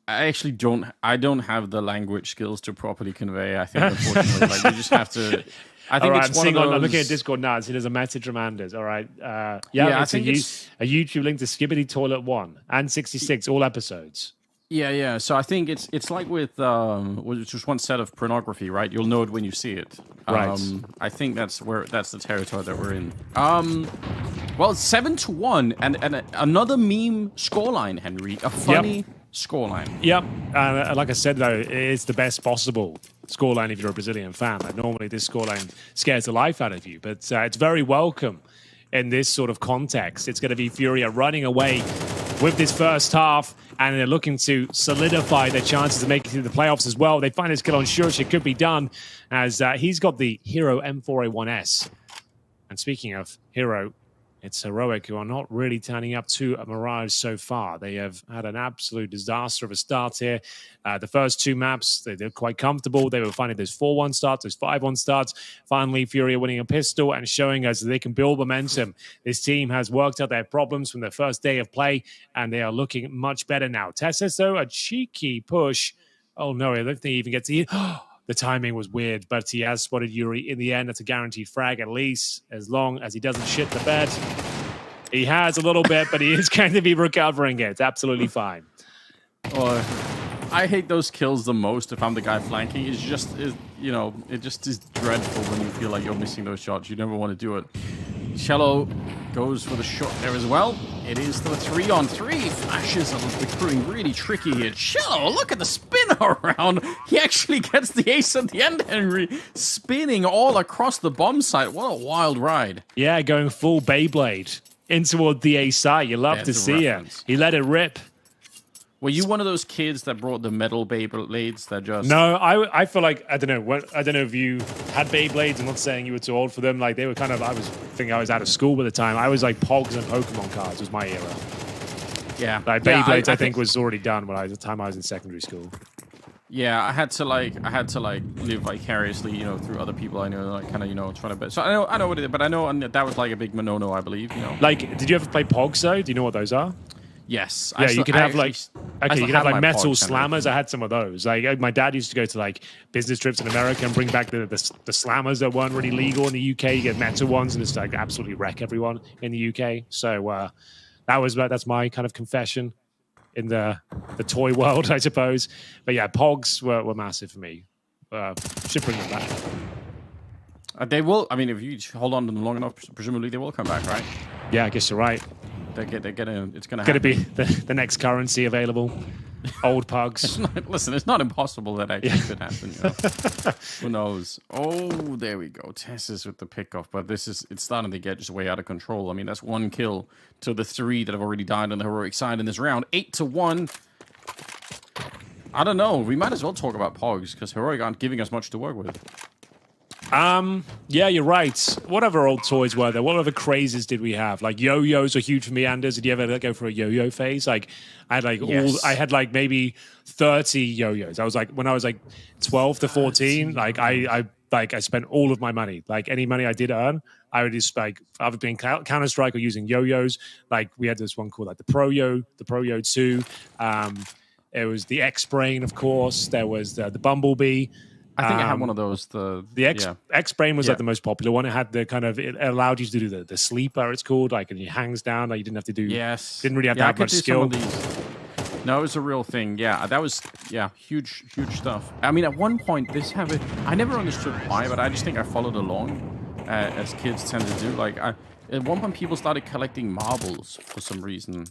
actually don't have the language skills to properly convey. I think, unfortunately, like you just have to. I think right, it's one of those. I'm looking at Discord now. See, there's a message from Anders. All right. I think it's a YouTube link to Skibbity Toilet 1 and 66, all episodes. Yeah. So I think it's like with just one set of pornography, right? You'll know it when you see it. Right. I think that's the territory that we're in. Well, 7-1, and another meme scoreline, Henry. A funny scoreline. Yep. Like I said, though, it's the best possible scoreline if you're a Brazilian fan. Like, normally, this scoreline scares the life out of you, but it's very welcome in this sort of context. It's going to be Furia running away with this first half, and they're looking to solidify their chances of making it to the playoffs as well. They find his kill on Shush. It could be done, as he's got the Hero M4A1S. And speaking of Hero, it's Heroic, who are not really turning up to a Mirage so far. They have had an absolute disaster of a start here. The first two maps, they're quite comfortable. They were finding those 4-1 starts, those 5-1 starts. Finally, Furia winning a pistol and showing us that they can build momentum. This team has worked out their problems from their first day of play, and they are looking much better now. Tessus, though, a cheeky push. Oh, no, I don't think he even gets to... The timing was weird, but he has spotted Yuri in the end. That's a guaranteed frag, at least, as long as he doesn't shit the bed. He has a little bit, but he is going to be recovering it. It's absolutely fine. I hate those kills the most if I'm the guy flanking. It just is dreadful when you feel like you're missing those shots. You never want to do it. Cello goes for the shot there as well. It is the 3-on-3. Flashes are becoming really tricky here. Cello, look at the spin around. He actually gets the ace at the end, Henry. Spinning all across the bomb site. What a wild ride. Yeah, going full Beyblade in toward the A side. You love to see it. He let it rip. Were you one of those kids that brought the metal Beyblades that just... No, I feel like, I don't know if you had Beyblades. I'm not saying you were too old for them. Like, they were kind of, I was out of school by the time. I was like Pogs and Pokemon cards was my era. Yeah. Like, Beyblades, I think was already done by the time I was in secondary school. Yeah, I had to live vicariously, through other people I know, like kind of, trying to. So I know what it is, but I know that was like a big no-no, I believe. Like, did you ever play Pogs though? Do you know what those are? Yes. Yeah, you can have like metal slammers. I had some of those. Like, my dad used to go to like business trips in America and bring back the slammers that weren't really legal in the UK. You get metal ones and just like absolutely wreck everyone in the UK. So that's my kind of confession in the toy world, I suppose. But yeah, Pogs were massive for me. Should bring them back. They will. I mean, if you hold on to them long enough, presumably they will come back, right? Yeah, I guess you're right. It's going to be the next currency available. Old pugs. It's not impossible that actually could happen. Who knows? Oh, there we go. Tessus with the pickoff, but it's starting to get just way out of control. I mean, that's one kill to the 3 that have already died on the heroic side in this round. 8-1. I don't know. We might as well talk about Pogs because heroic aren't giving us much to work with. Yeah, you're right. What other old toys were there? What other crazes did we have? Like yo-yos are huge for me, Anders. Did you ever go for a yo-yo phase? Like I had like maybe 30 yo-yos. When I was like 12 to 14, I spent all of my money. Like any money I did earn, I would just like either being Counter-Strike or using yo-yos. Like we had this one called like the Pro Yo 2. It was the X-Brain, of course. There was the Bumblebee. I think I had one of those. The X-Brain was like the most popular one. It had the kind of, it allowed you to do the sleeper, it's called, like, and it hangs down. Like you didn't have to do. Yes. Didn't really have to have much skill. No, it was a real thing. Yeah, that was huge stuff. I mean, at one point, I never understood why, but I just think I followed along as kids tend to do. Like at one point, people started collecting marbles for some reason.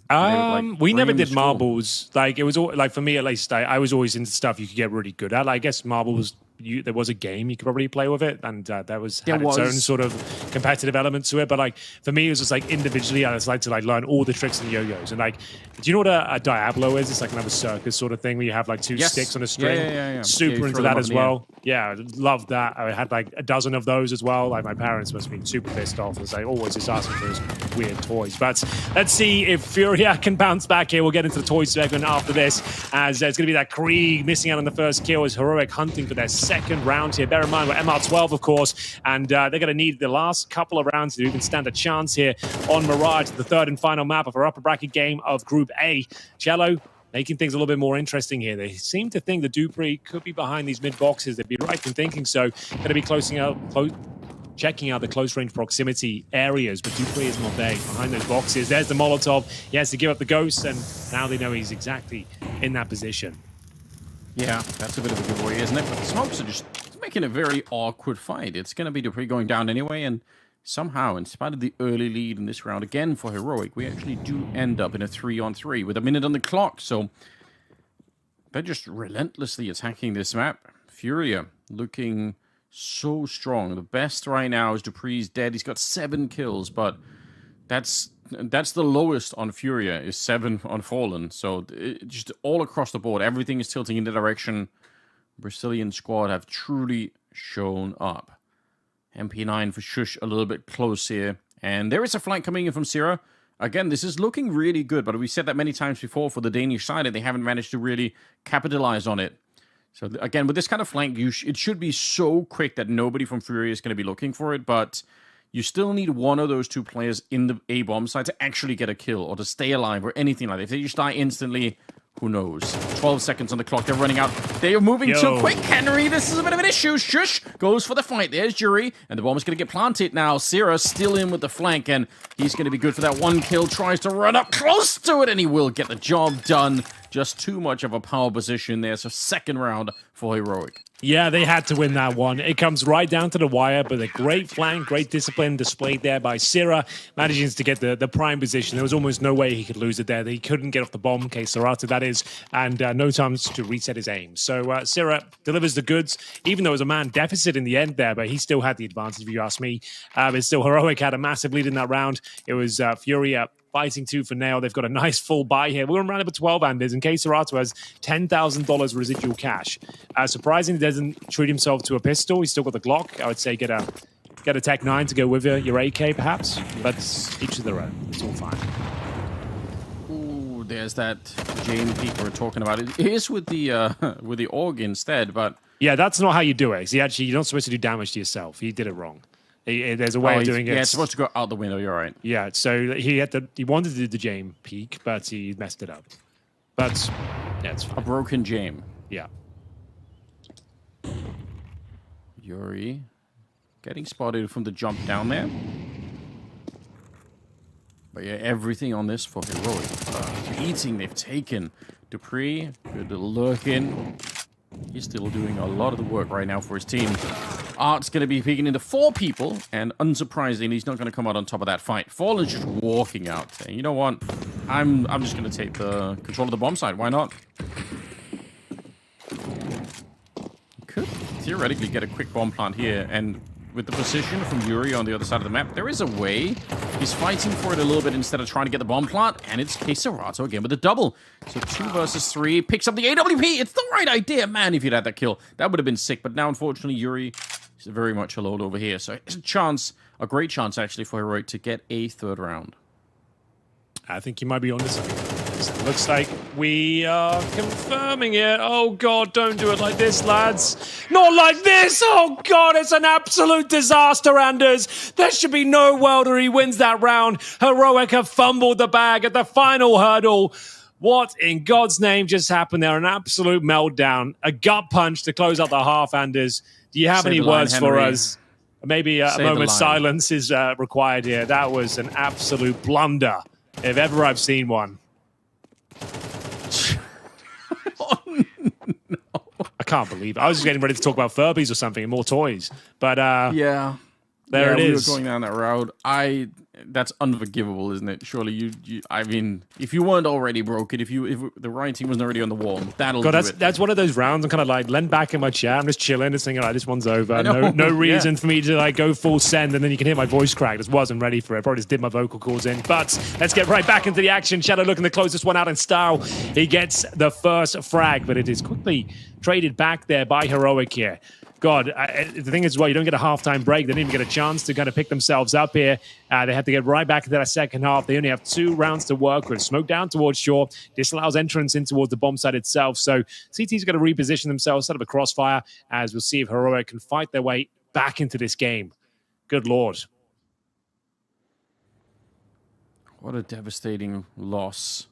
We never did marbles. Like it was all, like for me at least, I was always into stuff you could get really good at. Like, I guess marbles. There was a game you could probably play with it, and had its own sort of competitive element to it. But like for me, it was just like individually, I just like to like learn all the tricks and yo-yos. And like, do you know what a Diablo is? It's like another circus sort of thing where you have like two sticks on a string. Yeah. Super into that as well. Yeah, I loved that. I had like a dozen of those as well. Like my parents must have been super pissed off as they always just asking for those weird toys. But let's see if Furia can bounce back here. We'll get into the toy segment after this, as there's going to be that Krieg missing out on the first kill as Heroic hunting for their second round here. Bear in mind, we're MR12, of course, and they're going to need the last couple of rounds to even stand a chance here on Mirage, the third and final map of our upper bracket game of Group A. Cello, making things a little bit more interesting here. They seem to think that Dupree could be behind these mid boxes. They'd be right in thinking so. Going to be checking out the close range proximity areas, but Dupree is not there. He's behind those boxes. There's the Molotov. He has to give up the ghost, and now they know he's exactly in that position. Yeah, that's a bit of a giveaway, isn't it? But the smokes are just making a very awkward fight. It's going to be Dupree going down anyway, and somehow, in spite of the early lead in this round, again for Heroic, we actually do end up in a 3-on-3 with a minute on the clock. So they're just relentlessly attacking this map. Furia looking so strong. The best right now is Dupree's dead. He's got 7 kills, but that's the lowest on Furia, is 7 on Fallen. So just all across the board, everything is tilting in the direction. Brazilian squad have truly shown up. MP9 for Shush a little bit close here. And there is a flank coming in from Sierra. Again, this is looking really good, but we said that many times before for the Danish side, and they haven't managed to really capitalize on it. So again, with this kind of flank, it should be so quick that nobody from Fury is going to be looking for it, but you still need one of those two players in the A-bomb side to actually get a kill or to stay alive or anything like that. If they just die instantly, who knows? 12 seconds on the clock. They're running out. They are moving too quick, Henry. This is a bit of an issue. Shush goes for the fight. There's Jury, and the bomb is going to get planted now. Sierra still in with the flank, and he's going to be good for that one kill. Tries to run up close to it, and he will get the job done. Just too much of a power position there. So second round for Heroic. Yeah, they had to win that one. It comes right down to the wire, but a great flank, great discipline displayed there by Sierra, managing to get the prime position. There was almost no way he could lose it there. He couldn't get off the bomb, K-Sarata, that is, and no time to reset his aim. So Sierra delivers the goods, even though it was a man deficit in the end there, but he still had the advantage, if you ask me. But still, Heroic had a massive lead in that round. It was Fury fighting tooth for nail. They've got a nice full buy here. We're on round number 12, Anders, and K-Serato has $10,000 residual cash. Surprisingly, doesn't treat himself to a pistol. He's still got the Glock. I would say get a Tech 9 to go with your AK, perhaps. But each of their own. It's all fine. Ooh, there's that Jane peak we were talking about. It is with the AUG instead, but yeah, that's not how you do it. See, actually, you're not supposed to do damage to yourself. He did it wrong. There's a way of doing it. Yeah, it's supposed to go out the window. You're right. Yeah, so he wanted to do the Jame peak, but he messed it up. But yeah, it's fine. A broken Jame. Yeah. Yuri getting spotted from the jump down there. But yeah, everything on this for Heroic. Beating they've taken. Dupree, good look in. He's still doing a lot of the work right now for his team. Art's going to be peeking into 4 people, and unsurprisingly, he's not going to come out on top of that fight. Fallen's just walking out, saying, you know what, I'm just going to take the control of the bomb site. Why not? Could theoretically get a quick bomb plant here, and with the position from Yuri on the other side of the map, there is a way. He's fighting for it a little bit instead of trying to get the bomb plant, and it's K-Serato again with a double. So 2 versus 3, picks up the AWP. It's the right idea, man, if you'd had that kill. That would have been sick, but now, unfortunately, Yuri is very much alone over here. So it's a chance, a great chance, actually, for Heroic to get a 3rd round. I think you might be onto something. It looks like we are confirming it. Oh, God, don't do it like this, lads. Not like this! Oh, God, it's an absolute disaster, Anders. There should be no world where he wins that round. Heroic have fumbled the bag at the final hurdle. What in God's name just happened there? An absolute meltdown. A gut punch to close out the half, Anders. Do you have any words for us? Maybe a moment's silence is required here. That was an absolute blunder, if ever I've seen one. Oh, no. I can't believe it. I was just getting ready to talk about Furbies or something and more toys. But yeah. There it is. We were going down that road. That's unforgivable, isn't it? Surely I mean, if you weren't already broken, if the writing wasn't already on the wall, that'll do it. That's one of those rounds. I'm kind of like leaned back in my chair. I'm just chilling and thinking, this one's over. No reason for me to like go full send, and then you can hear my voice crack. Just wasn't ready for it. Probably just did my vocal cords in. But let's get right back into the action. Shadow looking to close this one out in style. He gets the first frag, but it is quickly traded back there by Heroic here. God, the thing is, well, you don't get a halftime break. They didn't even get a chance to kind of pick themselves up here. They have to get right back into that second half. They only have 2 rounds to work with. Smoke down towards shore. This allows entrance in towards the bomb site itself. So CT's got to reposition themselves, set up a crossfire, as we'll see if Heroic can fight their way back into this game. Good Lord. What a devastating loss.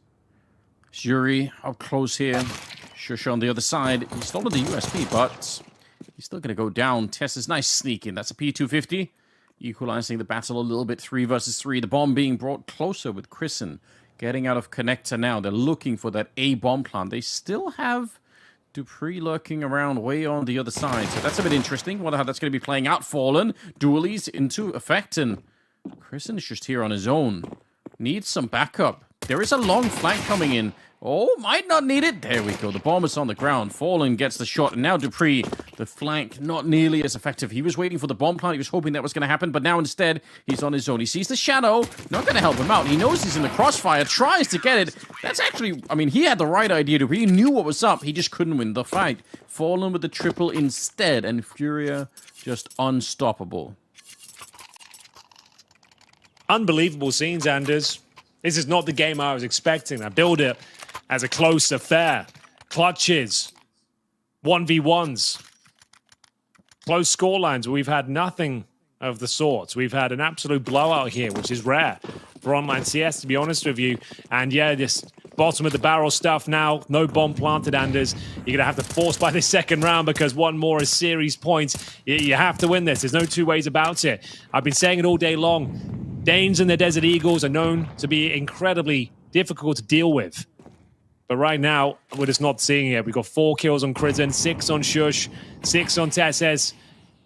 Yuri up close here. Shush on the other side. He stole the USP, but he's still going to go down. Tess is nice sneak in. That's a P250. Equalizing the battle a little bit. 3 versus 3. The bomb being brought closer with Chrisen getting out of connector now. They're looking for that A bomb plant. They still have Dupree lurking around way on the other side. So that's a bit interesting. Wonder how that's going to be playing out. Fallen. Dualies into effect. And Chrisen is just here on his own. Needs some backup. There is a long flank coming in. Oh, might not need it. There we go. The bomb is on the ground. Fallen gets the shot. And now Dupree, the flank, not nearly as effective. He was waiting for the bomb plant. He was hoping that was going to happen. But now instead, he's on his own. He sees the shadow. Not going to help him out. He knows he's in the crossfire. Tries to get it. That's actually, I mean, he had the right idea. Dupree knew what was up. He just couldn't win the fight. Fallen with the triple instead. And Furia just unstoppable. Unbelievable scenes, Anders. This is not the game I was expecting. I build it as a close affair. Clutches. 1v1s. Close scorelines. We've had nothing of the sort. We've had an absolute blowout here, which is rare for online CS, to be honest with you. And yeah, this bottom of the barrel stuff now. No bomb planted, Anders. You're going to have to force by this second round because one more is series points. You have to win this. There's no 2 ways about it. I've been saying it all day long. Danes and the Desert Eagles are known to be incredibly difficult to deal with. But right now, we're just not seeing it. We've got 4 kills on Chrisen, 6 on Shush, 6 on Tesses.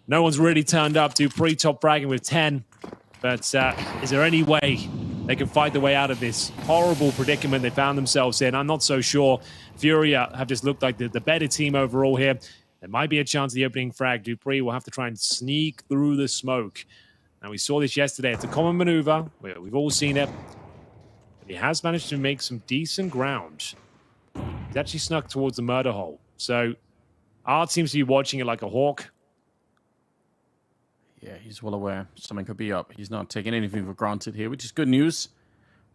No one's really turned up. Dupree top fragging with 10. But is there any way they can fight their way out of this horrible predicament they found themselves in? I'm not so sure. Furia have just looked like the better team overall here. There might be a chance of the opening frag. Dupree will have to try and sneak through the smoke. Now, we saw this yesterday. It's a common maneuver. We've all seen it. But he has managed to make some decent ground. He's actually snuck towards the murder hole. So, Art seems to be watching it like a hawk. Yeah, he's well aware something could be up. He's not taking anything for granted here, which is good news.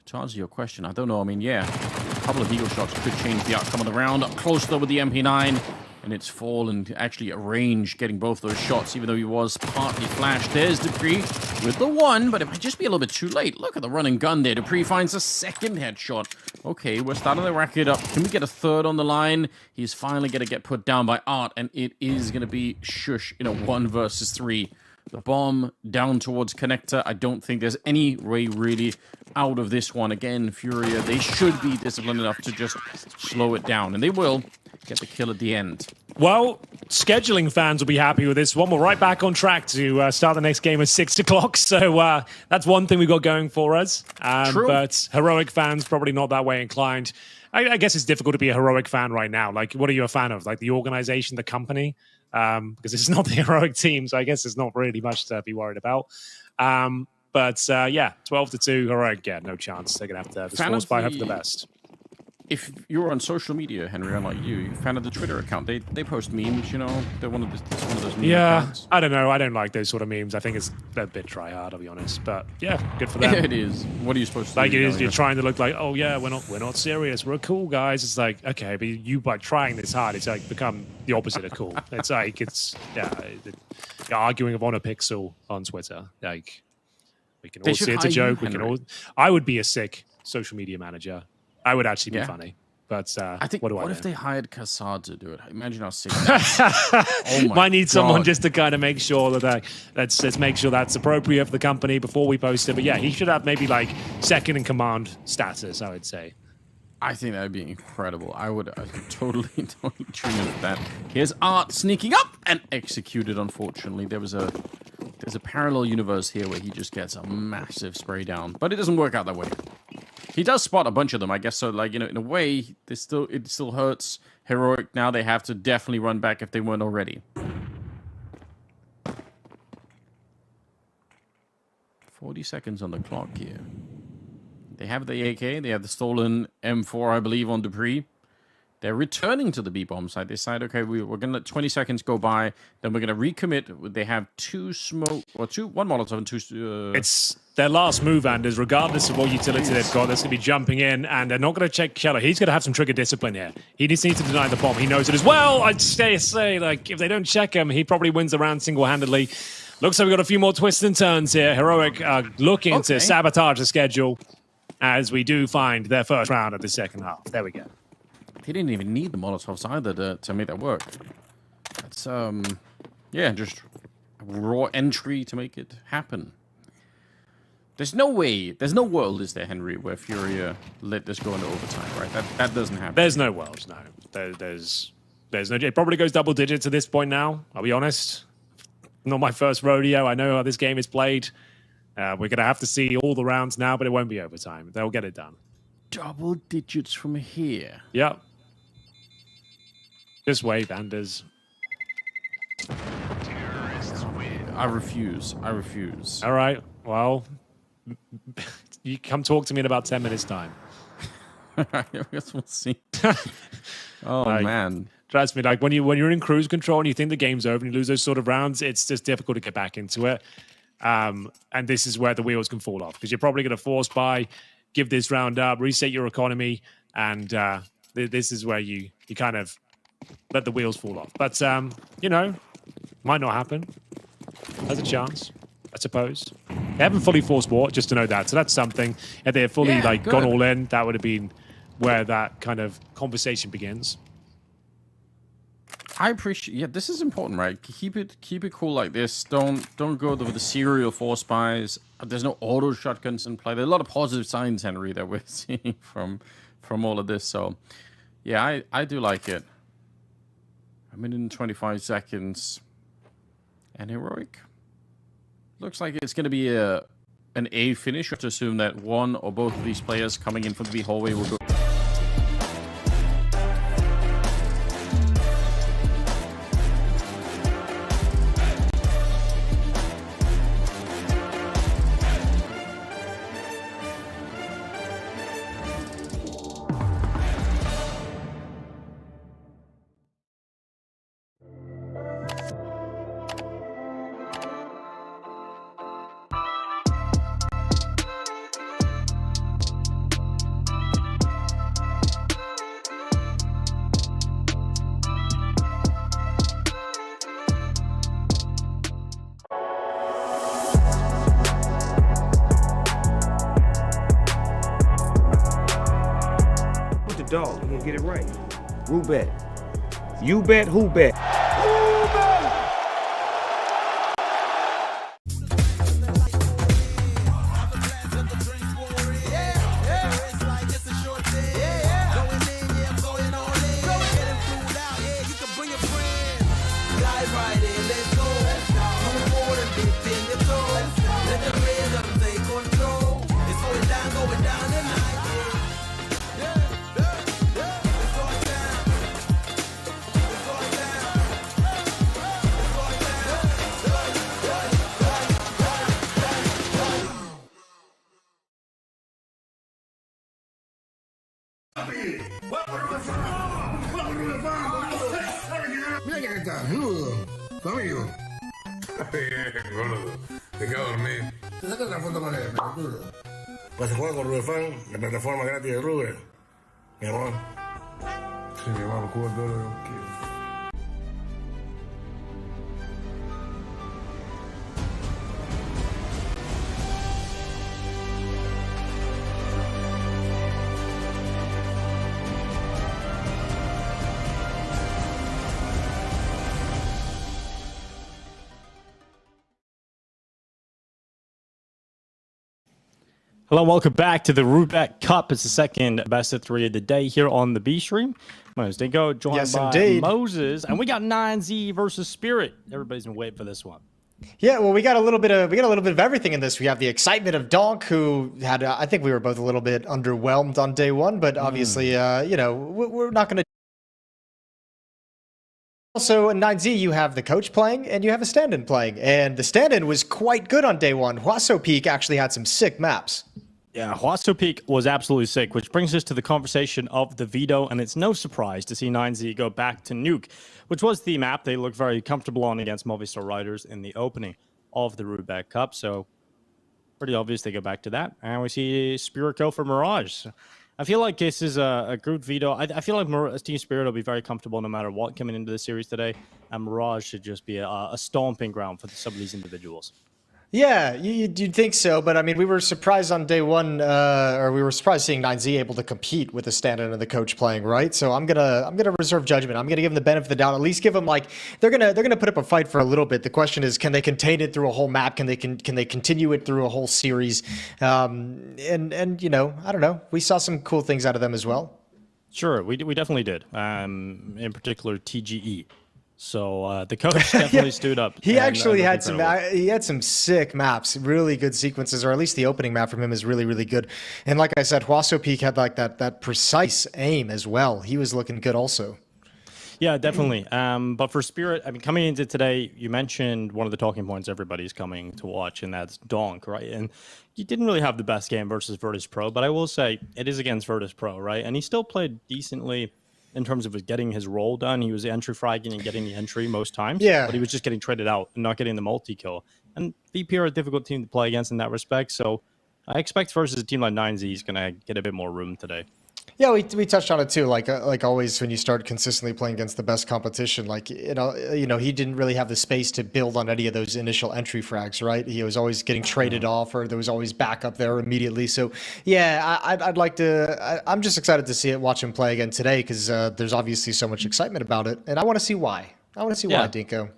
To answer your question, I don't know. I mean, yeah, a couple of eagle shots could change the outcome of the round. Up close, though, with the MP9. And it's Fallen actually at range, getting both those shots, even though he was partly flashed. There's Dupree with the 1, but it might just be a little bit too late. Look at the running gun there. Dupree finds a second headshot. Okay, we're starting to rack it up. Can we get a third on the line? He's finally going to get put down by Art, and it is going to be Shush in a 1 versus 3. The bomb down towards connector. I don't think there's any way really out of this one. Again, Furia, they should be disciplined enough to just slow it down, and they will get the kill at the end. Well, scheduling fans will be happy with this one. We're right back on track to start the next game at 6 o'clock. So that's one thing we've got going for us. True. But Heroic fans probably not that way inclined. I guess it's difficult to be a Heroic fan right now. Like, what are you a fan of? Like the organization, the company? Because it's not the Heroic team, so I guess there's not really much to be worried about. But yeah, 12-2 Heroic. Yeah, no chance. They're going to have to force by hope for the best. If you're on social media, Henry, unlike you fan of the Twitter account, they post memes, you know? They're one of those meme accounts. I don't know. I don't like those sort of memes. I think it's a bit try hard, I'll be honest. But yeah, good for them. It is. What are you supposed to do? Like it is, you're trying to look like, oh yeah, we're not serious. We're cool guys. It's like, okay, but you by trying this hard, it's like become the opposite of cool. It's like you're arguing on a pixel on Twitter. Like we can all see it's a joke. We can all. I would be a sick social media manager. I would actually be funny. But I think, what if they hired Kassad to do it? Imagine how sick might need someone just to kind of make sure that let's make sure that's appropriate for the company before we post it. But yeah, he should have maybe like second in command status, I would say. I think that would be incredible. I would totally dream of that. Here's Art sneaking up and executed, unfortunately. There's a parallel universe here where he just gets a massive spray down. But it doesn't work out that way. He does spot a bunch of them, I guess. So, like, you know, in a way, it still hurts Heroic. Now they have to definitely run back if they weren't already. 40 seconds on the clock here. They have the AK. They have the stolen M4, I believe, on Dupree. They're returning to the B bomb side. They decide, okay, we're going to let 20 seconds go by, then we're going to recommit. They have one Molotov and two... It's their last move, Anders, regardless of what utility they've got. That's going to be jumping in, and they're not going to check Cello. He's going to have some trigger discipline here. He just needs to deny the bomb. He knows it as well. I'd say, like, if they don't check him, he probably wins the round single-handedly. Looks like we've got a few more twists and turns here. Heroic looking to sabotage the schedule as we do find their first round of the second half. There we go. He didn't even need the Molotovs either to make that work. That's, yeah, just a raw entry to make it happen. There's no way, there's no world, is there, Henry, where Furia let this go into overtime, right? That doesn't happen. There's no world, no. There's no... It probably goes double digits at this point now, I'll be honest. Not my first rodeo. I know how this game is played. We're going to have to see all the rounds now, but it won't be overtime. They'll get it done. Double digits from here. Yep. Just wait, Anders. I refuse. I refuse. All right. Well, you come talk to me in about 10 minutes' time. I guess we'll see. Oh, like, man. Trust me, like when you're in cruise control and you think the game's over and you lose those sort of rounds, it's just difficult to get back into it. And this is where the wheels can fall off because you're probably going to force buy, give this round up, reset your economy, and this is where you kind of let the wheels fall off. But, you know, might not happen. There's a chance, I suppose. They haven't fully forced war, just to know that. So that's something. If they had fully gone all in, that would have been where that kind of conversation begins. I appreciate. Yeah, this is important, right? Keep it cool like this. Don't go with the serial force buys. There's no auto shotguns in play. There's a lot of positive signs, Henry, that we're seeing from all of this. So, yeah, I do like it. A minute and 25 seconds. And Heroic. Looks like it's going to be an A finish. You have to assume that one or both of these players coming in from the B hallway will go. Dog, you gonna get it right. Roobet. You bet, who bet? Mira que está nudo, tu amigo. Gordo, te quedo dormir. Te sacas una foto con él, pelotudo. Pues se juega con Roobet, la plataforma gratis de Roobet. Mi amor. Sí, mi amor, juego todo lo que quiero. Hello and welcome back to the Roobet Cup. It's the second best of three of the day here on the B stream. They go joined by indeed. Moses, and we got 9Z versus Spirit. Everybody's been waiting for this one. Yeah, well, we got a little bit of everything in this. We have the excitement of Donk, who had I think we were both a little bit underwhelmed on day one, but obviously, you know, we're not going to. Also, in 9Z, you have the coach playing, and you have a stand-in playing, and the stand-in was quite good on day one. Huaso Peak actually had some sick maps. Yeah, Huasto Peak was absolutely sick, which brings us to the conversation of the veto, and it's no surprise to see 9Z go back to Nuke, which was the map they looked very comfortable on against Movistar Riders in the opening of the Roobet Cup, so pretty obvious they go back to that. And we see Spirit go for Mirage. I feel like this is a good veto. I feel like Team Spirit will be very comfortable no matter what coming into the series today, and Mirage should just be a stomping ground for some of these individuals. Yeah, you'd think so, but I mean, we were surprised on day one, or we were surprised seeing 9Z able to compete with the stand-in and the coach playing, right? So I'm gonna reserve judgment. I'm gonna give them the benefit of the doubt. At least give them like they're gonna put up a fight for a little bit. The question is, can they contain it through a whole map? Can they continue it through a whole series? And you know, I don't know. We saw some cool things out of them as well. Sure, we definitely did. In particular, TGE. So the coach definitely stood up. He actually had some sick maps, really good sequences, or at least the opening map from him is really, really good. And like I said, Huasto Peak had like that precise aim as well. He was looking good also. Yeah, definitely. But for Spirit, I mean, coming into today, you mentioned one of the talking points everybody's coming to watch, and that's Donk, right? And he didn't really have the best game versus Virtus.pro, but I will say it is against Virtus.pro, right? And he still played decently in terms of getting his role done. He was entry fragging and getting the entry most times. Yeah. But he was just getting traded out and not getting the multi-kill. And VP are a difficult team to play against in that respect. So I expect versus a team like 9Z, he's going to get a bit more room today. Yeah, we touched on it too. Like always, when you start consistently playing against the best competition, like you know, he didn't really have the space to build on any of those initial entry frags, right? He was always getting traded off, or there was always backup there immediately. So yeah, I'd like to. I'm just excited to watch him play again today because there's obviously so much excitement about it, and I want to see why. Why, Dinko.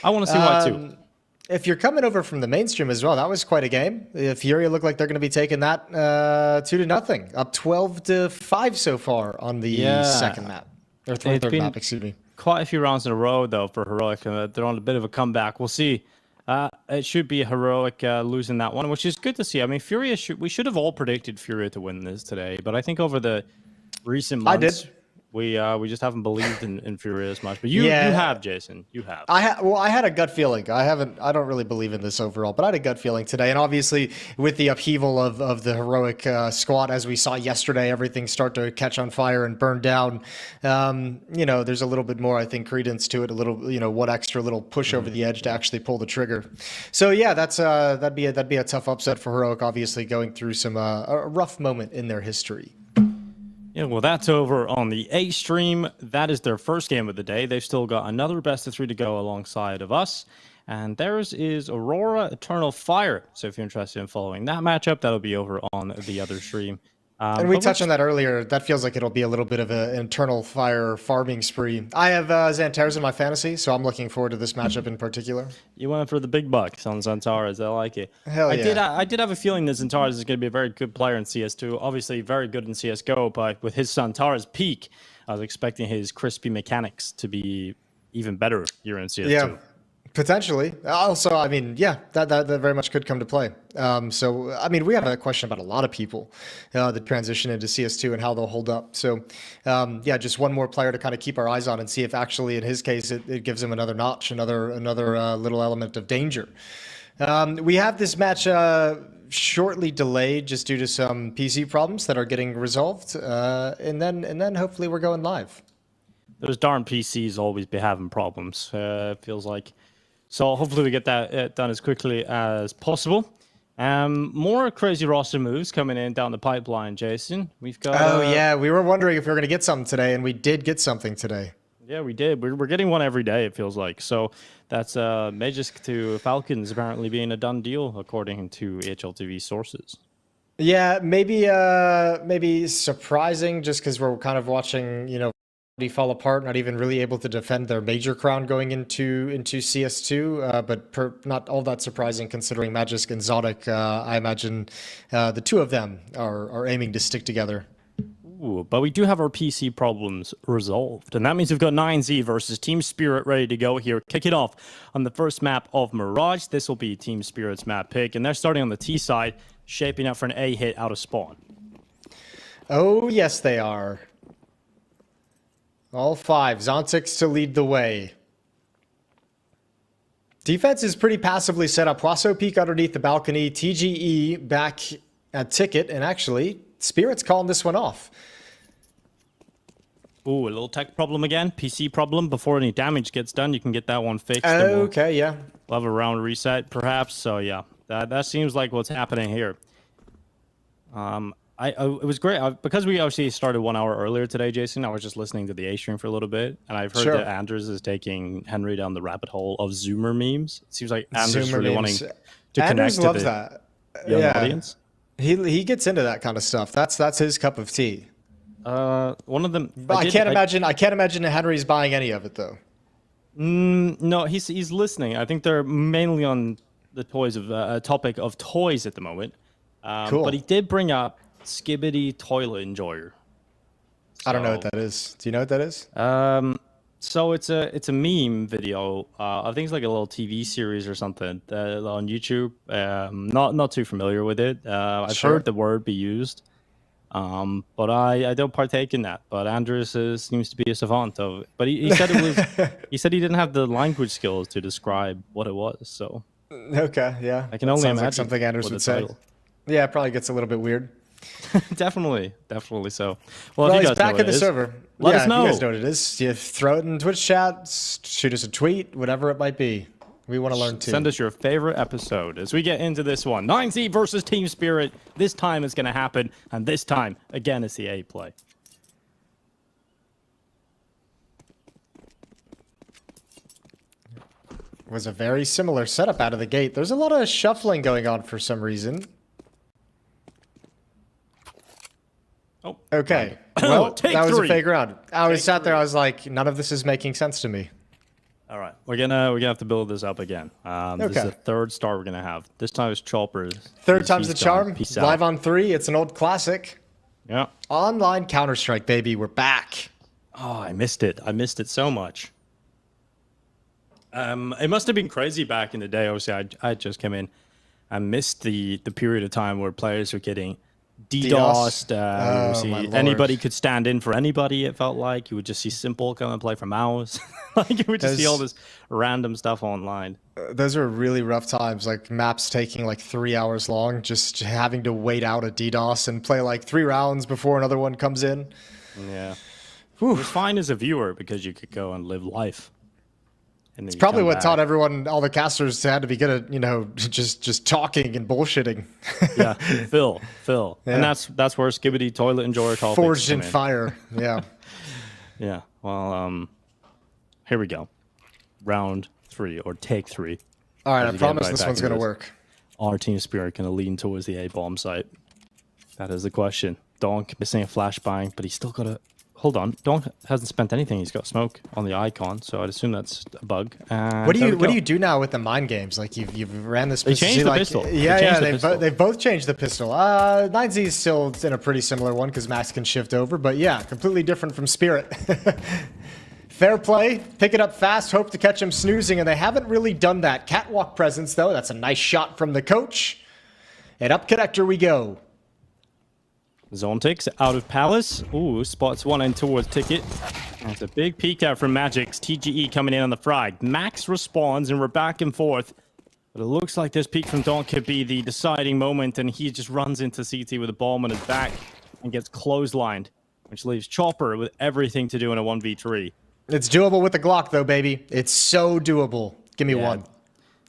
I want to see why too. If you're coming over from the mainstream as well, that was quite a game. Furia looked like they're going to be taking that 2-0, up 12-5 so far on the second map, or third map, excuse me. Quite a few rounds in a row though for Heroic. They're on a bit of a comeback. We'll see. It should be Heroic losing that one, which is good to see. I mean, Furia we should have all predicted Furia to win this today, but I think over the recent months, I did. We just haven't believed in Furia as much. But you have, Jason. You have. I had a gut feeling. I don't really believe in this overall, but I had a gut feeling today. And obviously, with the upheaval of the Heroic squad, as we saw yesterday, everything start to catch on fire and burn down. You know, there's a little bit more, I think, credence to it. A little, you know, one extra little push over the edge to actually pull the trigger. So yeah, that'd be a tough upset for Heroic. Obviously, going through some a rough moment in their history. Yeah, well, that's over on the A stream. That is their first game of the day. They've still got another best of 3 to go alongside of us. And theirs is Aurora Eternal Fire. So if you're interested in following that matchup, that'll be over on the other stream. And we touched on that earlier. That feels like it'll be a little bit of an Eternal Fire farming spree. I have Xantares in my fantasy, so I'm looking forward to this matchup in particular. You went for the big bucks on Xantares. I like it. Hell yeah. I did have a feeling that Xantares is going to be a very good player in CS2. Obviously, very good in CSGO, but with his Xantares peak, I was expecting his crispy mechanics to be even better here in CS2. Yeah. Potentially. Also, I mean, yeah, that very much could come to play. So, I mean, we have a question about a lot of people that transition into CS2 and how they'll hold up. So, yeah, just one more player to kind of keep our eyes on and see if actually, in his case, it gives him another notch, another little element of danger. We have this match shortly delayed just due to some PC problems that are getting resolved, and then hopefully we're going live. Those darn PCs always be having problems. Feels like. So hopefully we get that done as quickly as possible. More crazy roster moves coming in down the pipeline, Jason. We've got. Oh yeah, we were wondering if we were going to get something today, and we did get something today. Yeah, we did. We're getting one every day. It feels like. So that's Magisk to Falcons apparently being a done deal according to HLTV sources. Yeah, maybe surprising just because we're kind of watching, you know, fall apart, not even really able to defend their major crown going into CS2, but not all that surprising considering Magisk and Zodic. I imagine the two of them are aiming to stick together. Ooh, but we do have our PC problems resolved, and that means we've got 9Z versus Team Spirit ready to go here. Kick it off on the first map of Mirage. This will be Team Spirit's map pick, and they're starting on the T side, shaping up for an A hit out of spawn. Oh, yes, they are. All 5. Zontix to lead the way. Defense is pretty passively set up. Huaso Peak underneath the balcony. TGE back at Ticket, and actually, Spirit's calling this one off. Ooh, a little tech problem again. PC problem. Before any damage gets done, you can get that one fixed. And Okay, yeah. We'll have a round reset, perhaps. So, yeah, that seems like what's happening here. It was great. Because we actually started 1 hour earlier today, Jason, I was just listening to the A stream for a little bit. And I've heard that Anders is taking Henry down the rabbit hole of Zoomer memes. It seems like Anders really wanting to Anders connect loves to the that. young audience. He gets into that kind of stuff. That's his cup of tea. One of them. But I can't imagine Henry's buying any of it though. No, he's listening. I think they're mainly on the topic of toys at the moment. Cool. But he did bring up Skibbity Toilet Enjoyer. I don't know what that is. Do you know what that is? So it's a meme video. I think it's like a little TV series or something on YouTube. Not too familiar with it. I've heard the word be used. But I don't partake in that. But Andres seems to be a savant of it. But he said it was. He said he didn't have the language skills to describe what it was. So okay, yeah. I can only imagine like something Andres would say. Yeah, it probably gets a little bit weird. definitely so. Well, if you guys he's back in the server. Let us know. You guys know what it is. You throw it in Twitch chat, shoot us a tweet, whatever it might be. We want to learn too. Send us your favorite episode as we get into this one. 9Z versus Team Spirit. This time is going to happen, and this time, again, it's the A play. Was a very similar setup out of the gate. There's a lot of shuffling going on for some reason. Oh, okay. Well, that was a fake round. I was sat there. I was like, none of this is making sense to me. All right, we're gonna have to build this up again. This is the third start we're gonna have. This time it's Chopper. Third time's the charm. Live on 3. It's an old classic. Yeah. Online Counter-Strike, baby. We're back. Oh, I missed it. I missed it so much. It must have been crazy back in the day. Obviously, I just came in. I missed the period of time where players were getting DDoSed. Anybody could stand in for anybody, it felt like. You would just see Simple come and play for Mouse. Like, you would just see all this random stuff online. Those are really rough times, like maps taking like 3 hours long, just having to wait out a DDoS and play like 3 rounds before another one comes in. Yeah. It was fine as a viewer because you could go and live life. And it's probably what taught everyone, all the casters, had to be good at, just talking and bullshitting. Yeah, Phil. Yeah. And that's where Skibbity Toilet Enjoyer topics Forged in fire, yeah. Yeah, well, here we go. Round 3, or take 3. All right, I promise this one's going to work. Our Team Spirit going to lean towards the A-bomb site? That is the question. Donk missing a flashbang, but he's still got a... Hold on, Donk hasn't spent anything. He's got smoke on the icon, so I'd assume that's a bug. And what do you do now with the mind games? Like you've ran this. They changed the pistol. Yeah, they've both changed the pistol. 9Z is still in a pretty similar one because Max can shift over, but yeah, completely different from Spirit. Fair play, pick it up fast, hope to catch him snoozing, and they haven't really done that. Catwalk presence though. That's a nice shot from the coach. And up connector we go. Zontix out of Palace. Ooh, spots one in towards Ticket. That's a big peek out from Magic's. TGE coming in on the frag. Max responds, and we're back and forth. But it looks like this peek from Don could be the deciding moment, and he just runs into CT with a bomb on his back and gets clotheslined, which leaves Chopper with everything to do in a 1v3. It's doable with the Glock, though, baby. It's so doable. Give me one.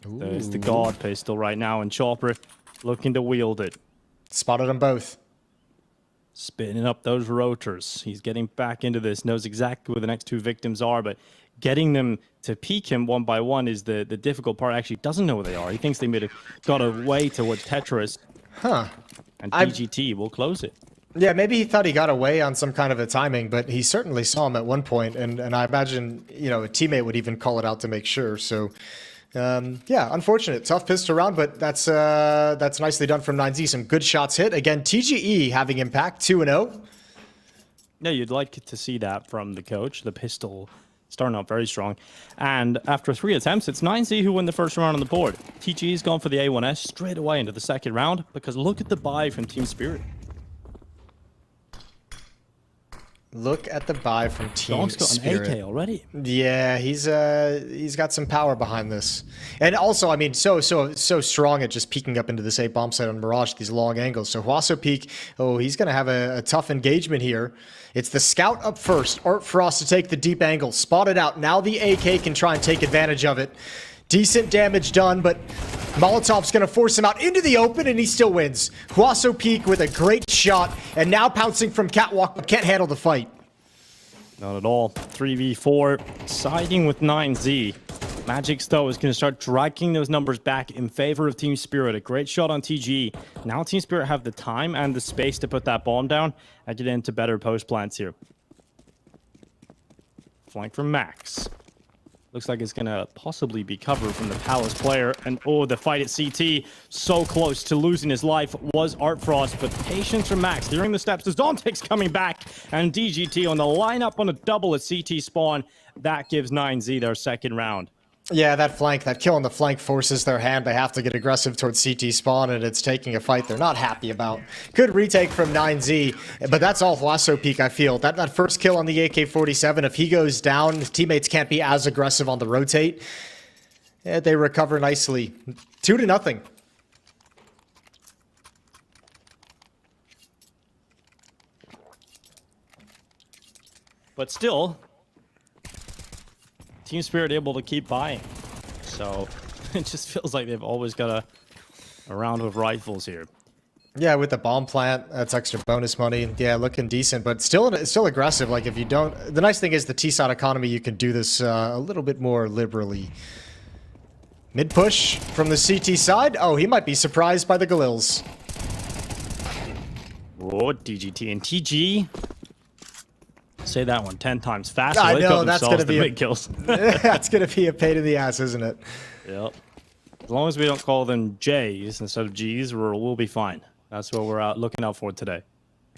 There's the guard pistol right now, and Chopper looking to wield it. Spotted them both. Spinning up those rotors. He's getting back into this, knows exactly where the next 2 victims are, but getting them to peek him one by one is the difficult part. Actually, doesn't know where they are. He thinks they may have got away towards Tetris. Huh. And DGT will close it. Yeah, maybe he thought he got away on some kind of a timing, but he certainly saw him at one point, and I imagine, a teammate would even call it out to make sure, so... yeah, unfortunate. Tough pistol round, but that's nicely done from 9Z. Some good shots hit. Again, TGE having impact, 2-0. Yeah, you'd like to see that from the coach. The pistol starting out very strong. And after 3 attempts, it's 9Z who win the first round on the board. TGE's gone for the A1S straight away into the second round, because look at the buy from Team Spirit. Look at the buy from Team Dog's got Spirit. an AK already. Yeah, he's got some power behind this. And also, I mean, so strong at just peeking up into this A bomb site on Mirage, these long angles. So Huaso Peak, oh, he's going to have a tough engagement here. It's the scout up first. Art Frost to take the deep angle. Spotted out. Now the AK can try and take advantage of it. Decent damage done, but Molotov's going to force him out into the open, and he still wins. Huaso Peak with a great shot, and now pouncing from Catwalk, but can't handle the fight. Not at all. 3v4, siding with 9Z. Magix, though, is going to start dragging those numbers back in favor of Team Spirit. A great shot on TG. Now Team Spirit have the time and the space to put that bomb down and get into better post plants here. Flank from Max. Looks like it's going to possibly be covered from the Palace player. And oh, the fight at CT, so close to losing his life, was Art Frost. But patience from Max during the steps. Zontic's coming back. And DGT on the lineup on a double at CT spawn. That gives 9Z their second round. Yeah, that kill on the flank forces their hand. They have to get aggressive towards CT spawn, and it's taking a fight they're not happy about. Good retake from 9Z, but that's all Huaso Peak, I feel. That first kill on the AK-47, if he goes down, his teammates can't be as aggressive on the rotate. Yeah, they recover nicely. 2-0. But still, Team Spirit able to keep buying. So it just feels like they've always got a round of rifles here. Yeah, with the bomb plant, that's extra bonus money. Yeah, looking decent, but still aggressive. Like, if you don't... The nice thing is the T-side economy, you can do this a little bit more liberally. Mid push from the CT side. Oh, he might be surprised by the Galils. Oh, DGT and TG. Say that one 10 times faster. I They know, got that's themselves gonna be the a- big kills. That's going to be a pain in the ass, isn't it? Yep. As long as we don't call them J's instead of G's, we'll be fine. That's what we're looking out for today.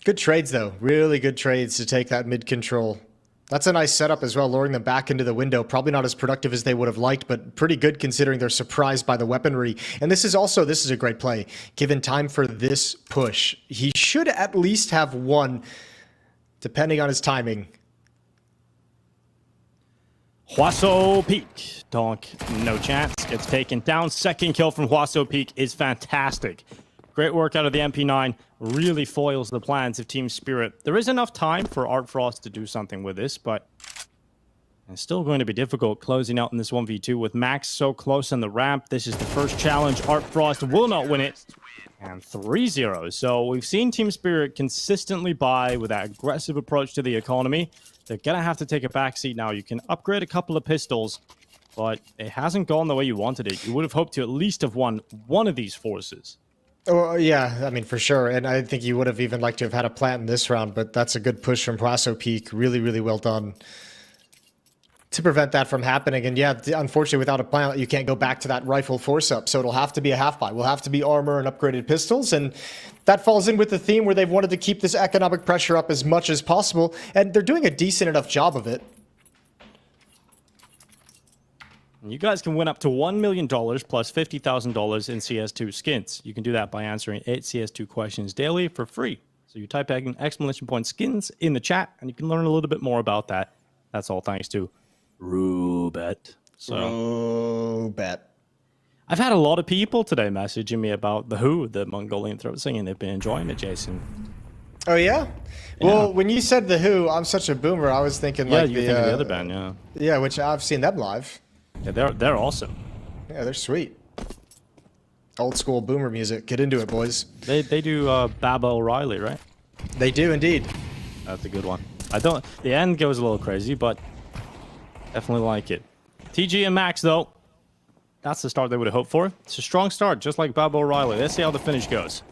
Good trades, though. Really good trades to take that mid control. That's a nice setup as well, luring them back into the window. Probably not as productive as they would have liked, but pretty good considering they're surprised by the weaponry. And this is a great play. Given time for this push, he should at least have one, depending on his timing. Huaso Peak. Donk, no chance. Gets taken down. Second kill from Huaso Peak is fantastic. Great work out of the MP9. Really foils the plans of Team Spirit. There is enough time for Art Frost to do something with this, but it's still going to be difficult closing out in this 1v2 with Max so close on the ramp. This is the first challenge. Art Frost will not win it. And 3-0. So we've seen Team Spirit consistently buy with that aggressive approach to the economy. They're going to have to take a backseat now. You can upgrade a couple of pistols, but it hasn't gone the way you wanted it. You would have hoped to at least have won one of these forces. Oh, yeah, I mean, for sure. And I think you would have even liked to have had a plant in this round, but that's a good push from Huaso Peak. Really, really well done to prevent that from happening. And yeah, unfortunately, without a plant, you can't go back to that rifle force up. So it'll have to be a half buy. Will have to be armor and upgraded pistols. And that falls in with the theme where they've wanted to keep this economic pressure up as much as possible. And they're doing a decent enough job of it. You guys can win up to $1 million plus $50,000 in CS2 skins. You can do that by answering 8 CS2 questions daily for free. So you type in ! skins in the chat, and you can learn a little bit more about that. That's all thanks to Roobet. Roobet. I've had a lot of people today messaging me about the Who, the Mongolian throat singing. They've been enjoying it, Jason. Oh, yeah? Well, when you said the Who, I'm such a boomer. I was thinking like the other band, yeah. Yeah, which I've seen them live. Yeah, they're awesome. Yeah, they're sweet. Old school boomer music. Get into it, boys. They do Baba O'Reilly, right? They do indeed. That's a good one. The end goes a little crazy, but definitely like it. TG and Max, though, that's the start they would have hoped for. It's a strong start, just like Baba O'Reilly. Let's see how the finish goes.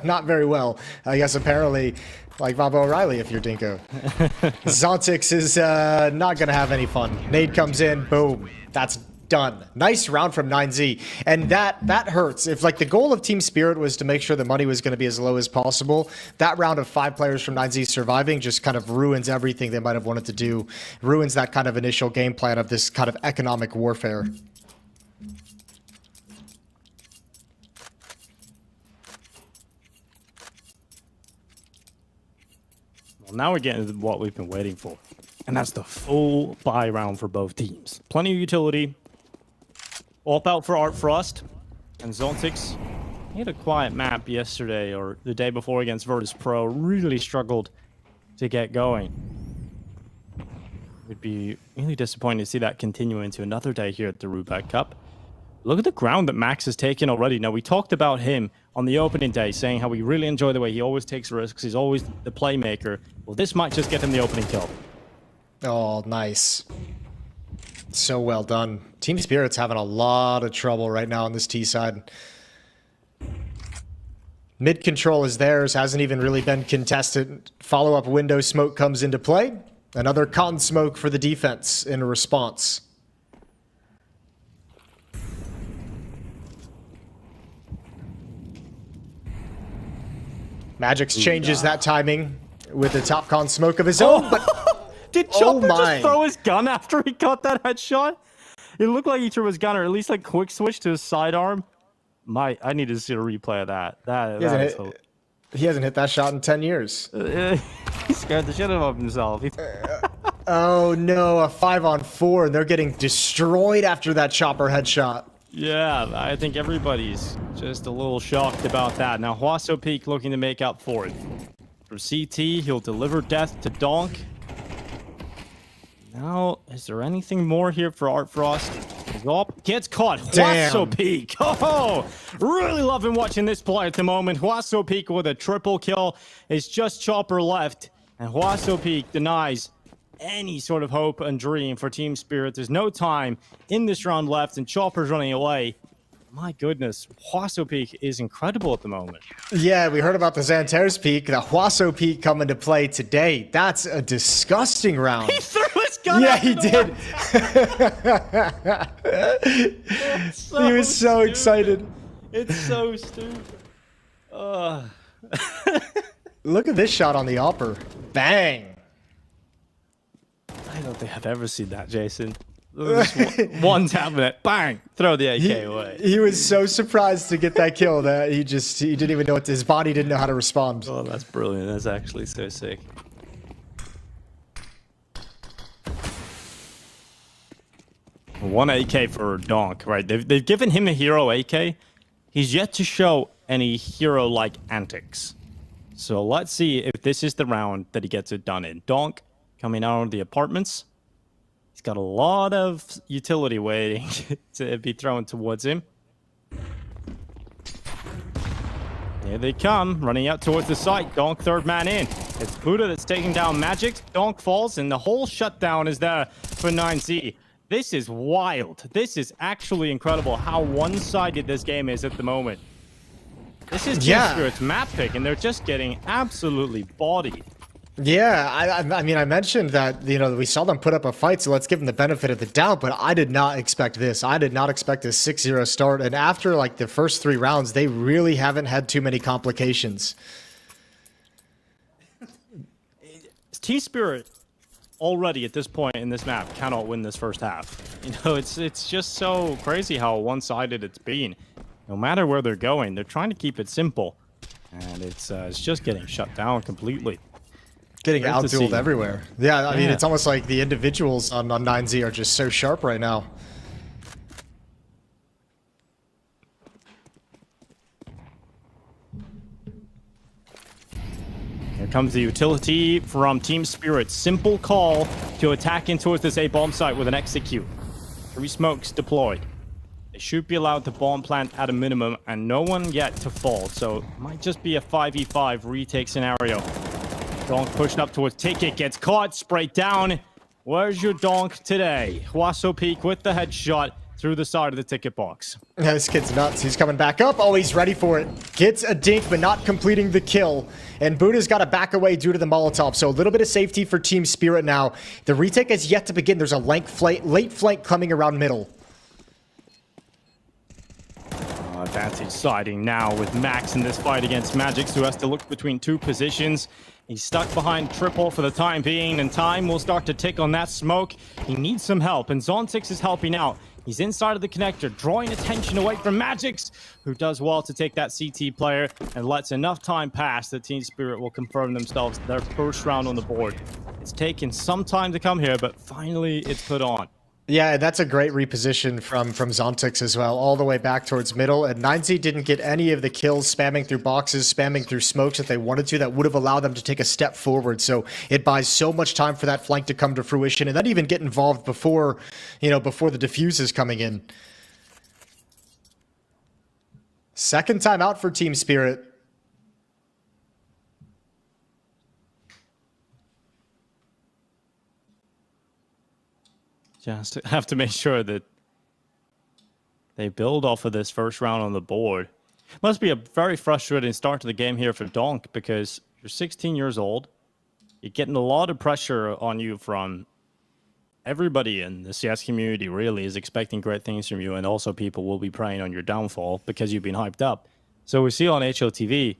Not very well. I guess apparently, like Baba O'Reilly, if you're Dinko. Zontix is not going to have any fun. Nade comes in, boom. That's done. Nice round from 9Z. And that hurts. If like the goal of Team Spirit was to make sure the money was going to be as low as possible, that round of 5 players from 9Z surviving just kind of ruins everything they might have wanted to do. Ruins that kind of initial game plan of this kind of economic warfare. Well, now we're getting to what we've been waiting for. And that's the full buy round for both teams. Plenty of utility. All out for Art Frost. And Zontix, he had a quiet map yesterday or the day before against Virtus.pro. Really struggled to get going. It'd be really disappointing to see that continue into another day here at the Roobet Cup. Look at the ground that Max has taken already. Now, we talked about him on the opening day, saying how we really enjoy the way he always takes risks. He's always the playmaker. Well, this might just get him the opening kill. Oh, nice. So well done. Team Spirit's having a lot of trouble right now on this T side. Mid control is theirs, hasn't even really been contested. Follow-up window smoke comes into play. Another cotton smoke for the defense in response. Magix changes that timing with the top con smoke of his own, but did Chopper just throw his gun after he got that headshot? It looked like he threw his gun, or at least like quick switch to his sidearm. I need to see a replay of that. He hasn't hit that shot in 10 years. He scared the shit out of himself. Oh no, a 5-on-4, and they're getting destroyed after that Chopper headshot. Yeah, I think everybody's just a little shocked about that. Now, Huaso Peak looking to make up for it. For CT, he'll deliver death to Donk. Now, is there anything more here for Art Frost? Gulp gets caught. Huaso Peak. Oh, really loving watching this play at the moment. Huaso Peak with a triple kill. It's just Chopper left. And Huaso Peak denies any sort of hope and dream for Team Spirit. There's no time in this round left, and Chopper's running away. My goodness, Huaso Peak is incredible at the moment. Yeah, we heard about the Xanter's Peak, the Huaso Peak coming to play today. That's a disgusting round. He threw his gun. Yeah, he did. He was so excited. It's so stupid. Look at this shot on the upper. Bang. I don't think I've ever seen that, Jason. One tap in it, bang, throw the AK away. He was so surprised to get that kill that he didn't even know his body didn't know how to respond. Oh, that's brilliant. That's actually so sick. One AK for Donk, right? They've given him a hero AK. He's yet to show any hero-like antics. So let's see if this is the round that he gets it done in. Donk coming out of the apartments. He's got a lot of utility waiting to be thrown towards him. Here they come, running out towards the site. Donk third man in. It's Buddha that's taking down Magix. Donk falls, and the whole shutdown is there for 9Z. This is wild. This is actually incredible how one-sided this game is at the moment. This is Team Spirit's map pick, and they're just getting absolutely bodied. Yeah, I mean, I mentioned that, we saw them put up a fight, so let's give them the benefit of the doubt, but I did not expect this. I did not expect a 6-0 start, and after, the first 3 rounds, they really haven't had too many complications. Team Spirit, already at this point in this map, cannot win this first half. It's just so crazy how one-sided it's been. No matter where they're going, they're trying to keep it simple, and it's just getting shut down completely. Getting out-dueled everywhere. Yeah, I mean, it's almost like the individuals on 9Z are just so sharp right now. Here comes the utility from Team Spirit. Simple call to attack in towards this A-bomb site with an execute. 3 smokes deployed. They should be allowed to bomb plant at a minimum, and no one yet to fall, so it might just be a 5v5 retake scenario. Donk pushing up towards Ticket, gets caught, sprayed down. Where's your Donk today? Huaso Peak with the headshot through the side of the ticket box. Yeah, this kid's nuts. He's coming back up. Oh, he's ready for it. Gets a dink, but not completing the kill. And Buddha's got to back away due to the Molotov. So a little bit of safety for Team Spirit now. The retake has yet to begin. There's a late flank coming around middle. Advantage siding now with Max in this fight against Magix, who has to look between 2 positions. He's stuck behind triple for the time being, and time will start to tick on that smoke. He needs some help, and Zontix is helping out. He's inside of the connector, drawing attention away from Magix, who does well to take that CT player and lets enough time pass that Team Spirit will confirm themselves their first round on the board. It's taken some time to come here, but finally it's put on. Yeah, that's a great reposition from Zontix as well, all the way back towards middle. And 9Z didn't get any of the kills spamming through boxes, spamming through smokes that they wanted to. That would have allowed them to take a step forward. So it buys so much time for that flank to come to fruition, and then even get involved before, before the defuse is coming in. Second time out for Team Spirit. Just have to make sure that they build off of this first round on the board. Must be a very frustrating start to the game here for Donk, because you're 16 years old. You're getting a lot of pressure on you from everybody in the CS community, really, is expecting great things from you, and also people will be preying on your downfall because you've been hyped up. So we see on HOTV,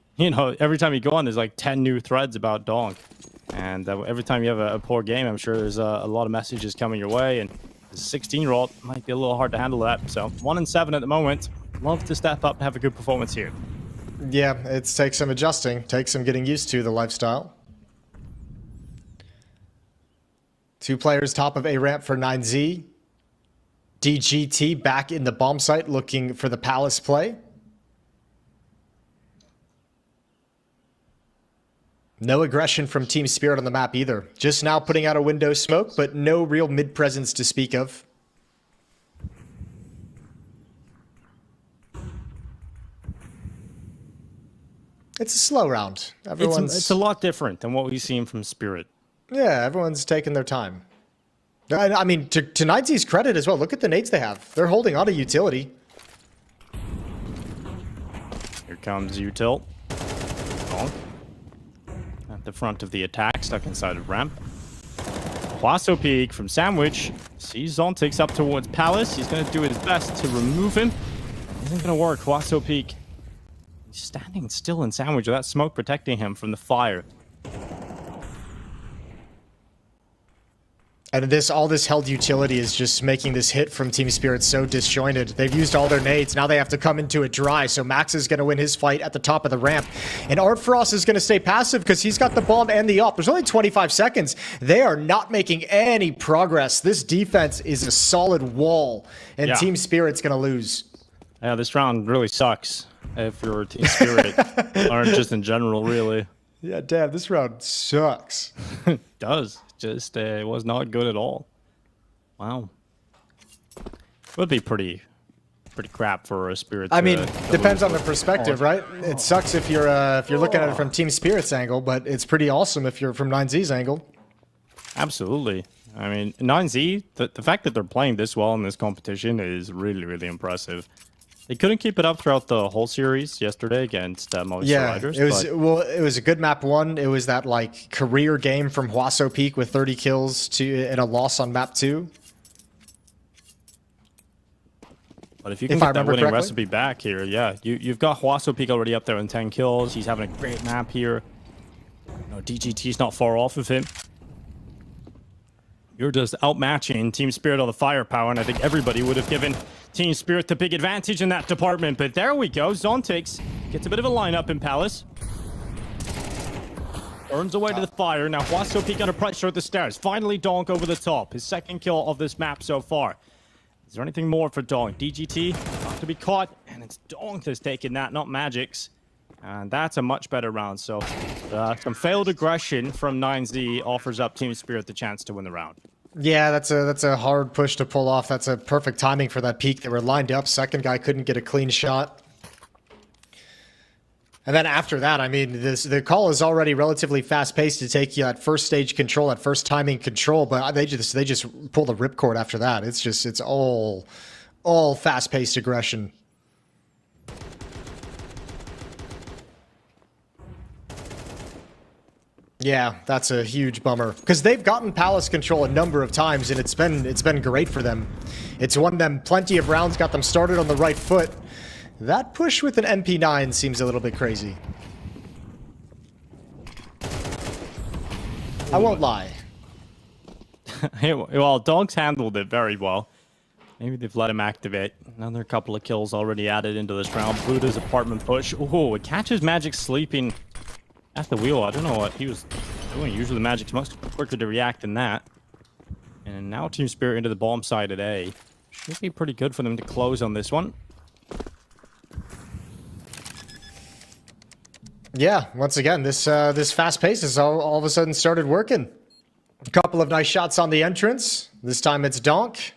every time you go on, there's like 10 new threads about Donk. And every time you have a poor game, I'm sure there's a lot of messages coming your way. And as a 16-year-old, might be a little hard to handle that. So 1-7 at the moment. Love to step up and have a good performance here. Yeah, it takes some adjusting, takes some getting used to the lifestyle. 2 players top of A ramp for 9Z. DGT back in the bomb site looking for the Palace play. No aggression from Team Spirit on the map either. Just now putting out a window smoke, but no real mid-presence to speak of. It's a slow round. It's a lot different than what we've seen from Spirit. Yeah, everyone's taking their time. I mean, to 9Z's credit as well, look at the nades they have. They're holding on to utility. Here comes Util. At the front of the attack, stuck inside of ramp. Huaso Peak from Sandwich sees Zontix up towards Palace. He's going to do his best to remove him. Isn't going to work. Huaso Peak, he's standing still in Sandwich with that smoke protecting him from the fire. And all this held utility is just making this hit from Team Spirit so disjointed. They've used all their nades. Now they have to come into it dry. So Max is going to win his fight at the top of the ramp. And Art Frost is going to stay passive because he's got the bomb and the op. There's only 25 seconds. They are not making any progress. This defense is a solid wall. And Team Spirit's going to lose. Yeah, this round really sucks if you're Team Spirit. Or just in general, really. Yeah, damn, this round sucks. It does. Just it was not good at all. Wow. Would be pretty crap for a Spirit. I mean, depends on the perspective, right? It sucks if you're looking at it from Team Spirit's angle, but it's pretty awesome if you're from 9Z's angle. Absolutely. I mean, 9Z, the fact that they're playing this well in this competition is really, really impressive. They couldn't keep it up throughout the whole series yesterday against Movistar Riders. It was a good map 1. It was that like career game from Huaso Peak with 30 kills and a loss on map 2. But if you can get that winning recipe back here, yeah, you've got Huaso Peak already up there in 10 kills. He's having a great map here. DGT's not far off of him. You're just outmatching Team Spirit on the firepower, and I think everybody would have given Team Spirit the big advantage in that department. But there we go. Zontix gets a bit of a lineup in Palace. Earns away to the fire. Now Huaso Peak under pressure at the stairs. Finally Donk over the top. His second kill of this map so far. Is there anything more for Donk? DGT not to be caught, and it's Donk that's taking that, not Magix. And that's a much better round. So some failed aggression from 9Z offers up Team Spirit the chance to win the round. Yeah, that's a hard push to pull off. That's a perfect timing for that peak. They were lined up. Second guy couldn't get a clean shot. And then after that, I mean, the call is already relatively fast-paced to take you that first stage control, that first timing control, but they just pull the ripcord after that. It's all fast-paced aggression. Yeah, that's a huge bummer because they've gotten Palace control a number of times and it's been great for them. It's won them plenty of rounds, got them started on the right foot. That push with an MP9 seems a little bit crazy. I won't lie. Well, Donk's handled it very well. Maybe they've let him activate. Another couple of kills already added into this round. Buddha's apartment push. Oh, it catches Magic sleeping at the wheel. I don't know what he was doing. Usually Magic's much quicker to react than that. And now Team Spirit into the bomb side at A. Should be pretty good for them to close on this one. Yeah, once again, this fast pace has all of a sudden started working. A couple of nice shots on the entrance. This time it's Donk.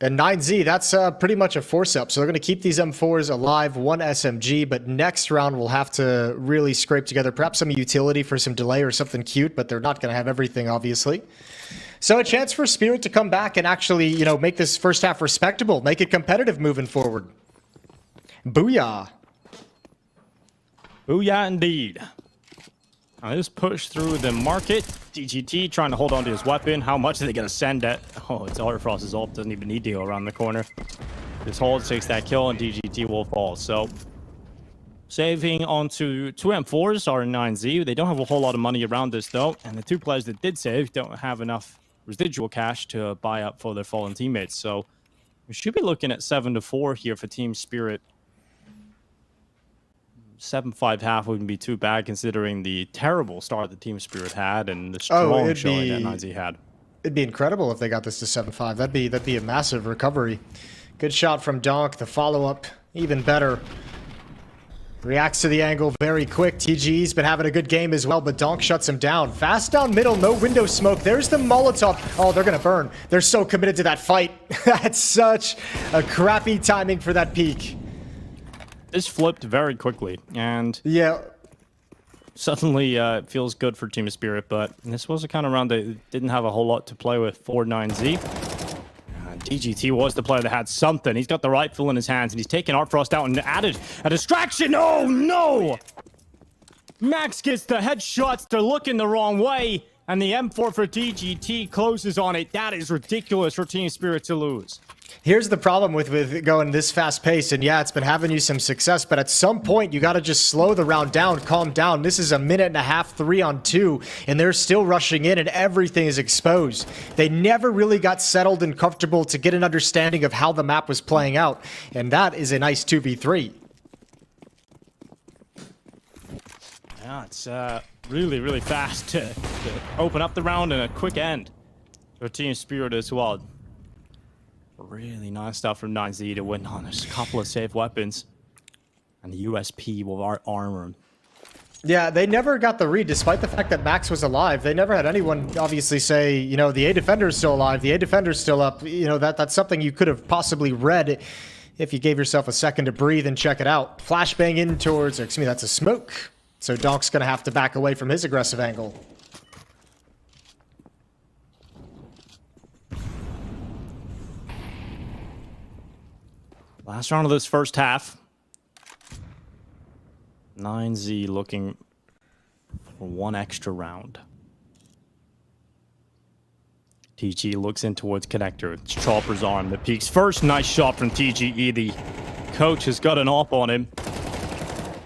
And 9Z, that's pretty much a force-up. So they're going to keep these M4s alive, 1 SMG, but next round we'll have to really scrape together perhaps some utility for some delay or something cute, but they're not going to have everything, obviously. So a chance for Spirit to come back and actually, you know, make this first half respectable, make it competitive moving forward. Booyah. Booyah indeed. Now this push through the market. DGT trying to hold on to his weapon. How much are they going to send it? Oh, it's Artfrost's ult. Doesn't even need to go around the corner. This hold takes that kill and DGT will fall. So saving onto 2 M4s are 9Z. They don't have a whole lot of money around this though. And the 2 players that did save don't have enough residual cash to buy up for their fallen teammates. So we should be looking at 7-4 here for Team Spirit. 7-5 half wouldn't be too bad considering the terrible start that Team Spirit had and the strong showing that 9Z had. It'd be incredible if they got this to 7-5. That'd be a massive recovery. Good shot from Donk. The follow-up, even better. Reacts to the angle very quick. TGE's been having a good game as well, but Donk shuts him down. Fast down middle, no window smoke. There's the Molotov. Oh, they're going to burn. They're so committed to that fight. That's such a crappy timing for that peak. This flipped very quickly, and yeah, suddenly it feels good for Team Spirit, but this was a kind of round that didn't have a whole lot to play with for 9Z. DGT was the player that had something. He's got the rifle in his hands, and he's taking Artfrost out and added a distraction. Oh, no! Max gets the headshots. They're looking the wrong way, and the M4 for DGT closes on it. That is ridiculous for Team Spirit to lose. Here's the problem with going this fast pace, and yeah, it's been having you some success, but at some point you got to just slow the round down, calm down. This is a minute and a half, 3-on-2, and they're still rushing in and everything is exposed. They never really got settled and comfortable to get an understanding of how the map was playing out, and that is a nice 2v3. Yeah, it's really, really fast to open up the round and a quick end for Team Spirit as well. Really nice stuff from 9Z to win on a couple of safe weapons. And the USP will armor. Yeah, they never got the read, despite the fact that Max was alive. They never had anyone obviously say, you know, the A defender's still alive, the A defender's still up. You know, that's something you could have possibly read if you gave yourself a second to breathe and check it out. Flashbang in towards, excuse me, that's a smoke. So Donk's going to have to back away from his aggressive angle. Last round of this first half. 9Z looking for one extra round. TG looks in towards connector. It's Chopper's arm that peaks first. Nice shot from TGE. The coach has got an op on him.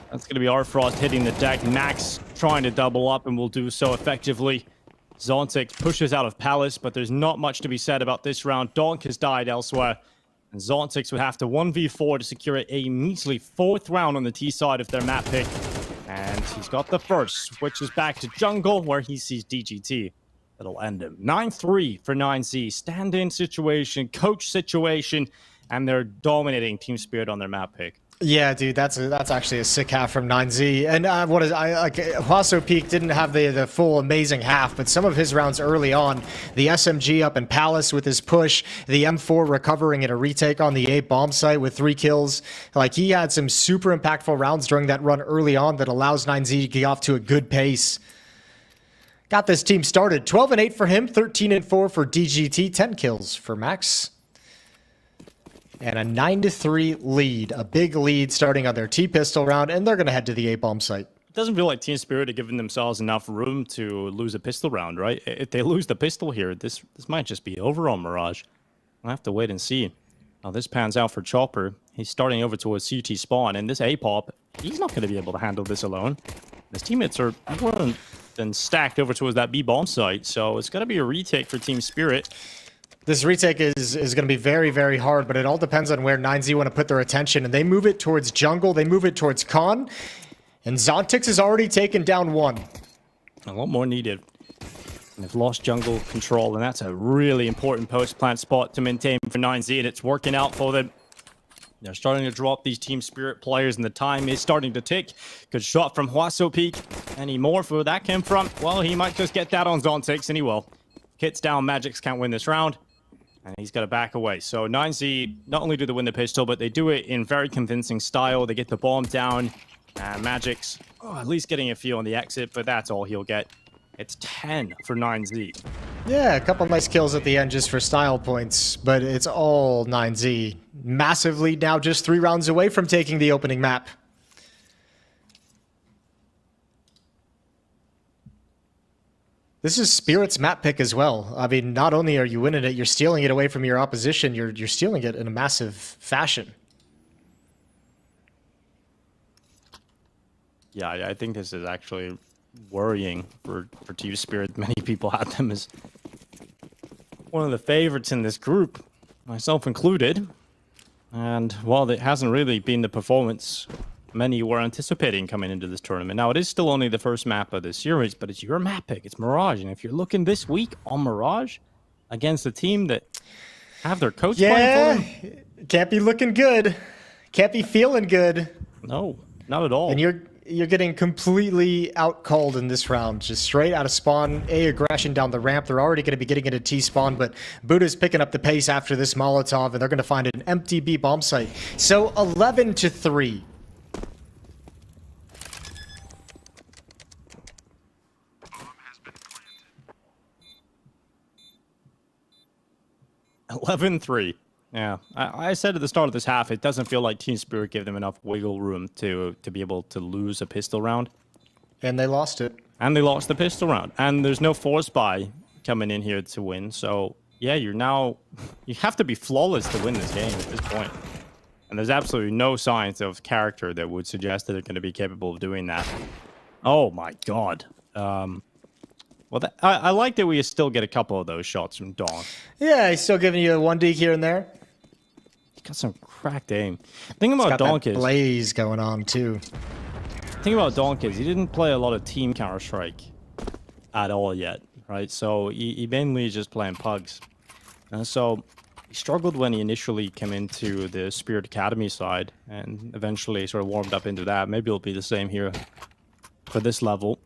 That's going to be Artfrost hitting the deck. Max trying to double up and will do so effectively. Zontic pushes out of Palace, but there's not much to be said about this round. Donk has died elsewhere. And Zontix would have to 1v4 to secure a measly 4th round on the T side of their map pick. And he's got the first. Switches back to jungle where he sees DGT. That'll end him. 9-3 for 9Z. Stand-in situation, coach situation, and they're dominating Team Spirit on their map pick. Yeah, dude, that's actually a sick half from 9Z. And Huaso Peak didn't have the full amazing half, but some of his rounds early on, the SMG up in Palace with his push, the M4 recovering at a retake on the A bomb site with 3 kills. Like, he had some super impactful rounds during that run early on that allows 9Z to get off to a good pace. Got this team started. 12-8 for him, 13-4 for DGT, 10 kills for Max. And a 9-3 lead, a big lead starting on their T-pistol round, and they're going to head to the A-bomb site. It doesn't feel like Team Spirit are giving themselves enough room to lose a pistol round, right? If they lose the pistol here, this might just be over on Mirage. I'll have to wait and see how this pans out for Chopper. He's starting over towards CT spawn, and this A-pop, he's not going to be able to handle this alone. His teammates are more than stacked over towards that B bomb site, so it's going to be a retake for Team Spirit. This retake is going to be very, very hard, but it all depends on where 9Z want to put their attention. And they move it towards jungle, they move it towards Khan, and Zontix has already taken down one. A lot more needed. And they've lost jungle control, and that's a really important post-plant spot to maintain for 9Z, and it's working out for them. They're starting to drop these Team Spirit players, and the time is starting to tick. Good shot from Huaso Peak. Any more for that came from? Well, he might just get that on Zontix, and he will. Kit's down, Magics can't win this round. And he's got to back away. So 9Z, not only do they win the pistol, but they do it in very convincing style. They get the bomb down. And Magic's at least getting a feel on the exit, but that's all he'll get. It's 10 for 9Z. Yeah, a couple nice kills at the end just for style points, but it's all 9Z. Massively now just 3 rounds away from taking the opening map. This is Spirit's map pick as well. I mean, not only are you winning it, you're stealing it away from your opposition, you're stealing it in a massive fashion. Yeah, I think this is actually worrying for Team Spirit. Many people had them as one of the favorites in this group, myself included. And while it hasn't really been the performance many were anticipating coming into this tournament. Now, it is still only the first map of the series, but it's your map pick. It's Mirage. And if you're looking this week on Mirage against a team that have their coach playing for them... Can't be looking good. Can't be feeling good. No, not at all. And you're getting completely out-called in this round. Just straight out of spawn, A aggression down the ramp. They're already going to be getting into T-spawn, but Buddha's picking up the pace after this Molotov, and they're going to find an empty B bomb site. So 11-3. 11-3. Yeah, I said at the start of this half, it doesn't feel like Team Spirit gave them enough wiggle room to be able to lose a pistol round. And they lost it. And they lost the pistol round. And there's no force buy coming in here to win. So, yeah, you have to be flawless to win this game at this point. And there's absolutely no signs of character that would suggest that they're going to be capable of doing that. Oh, my God. Well, I like that we still get a couple of those shots from Dawn. Yeah, he's still giving you a 1D here and there. He's got some cracked aim. The thing about Donk is... blaze going on, too. The thing about Donk is he didn't play a lot of Team Counter-Strike at all yet, right? So he mainly is just playing Pugs. And so he struggled when he initially came into the Spirit Academy side and eventually sort of warmed up into that. Maybe it'll be the same here for this level.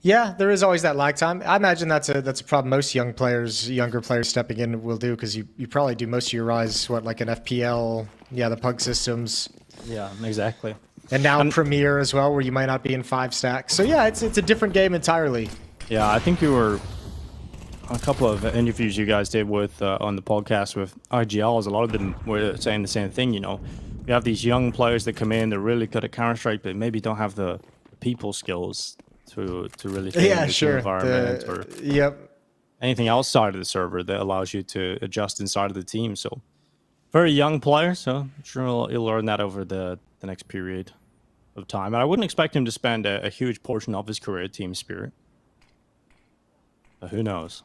Yeah, there is always that lag time. I imagine that's a problem most younger players stepping in will do, because you probably do most of your rise, like an FPL, the Pug systems. Yeah, exactly. And now Premier as well, where you might not be in 5 stacks. So yeah, it's a different game entirely. Yeah, I think you were a couple of interviews you guys did with on the podcast with IGLs. A lot of them were saying the same thing. You know, you have these young players that come in, they're really good at Counter-Strike, but maybe don't have the people skills to really fit in the environment or anything outside of the server that allows you to adjust inside of the team. So very young player, so I'm sure he'll learn that over the next period of time. And I wouldn't expect him to spend a huge portion of his career at Team Spirit. But who knows?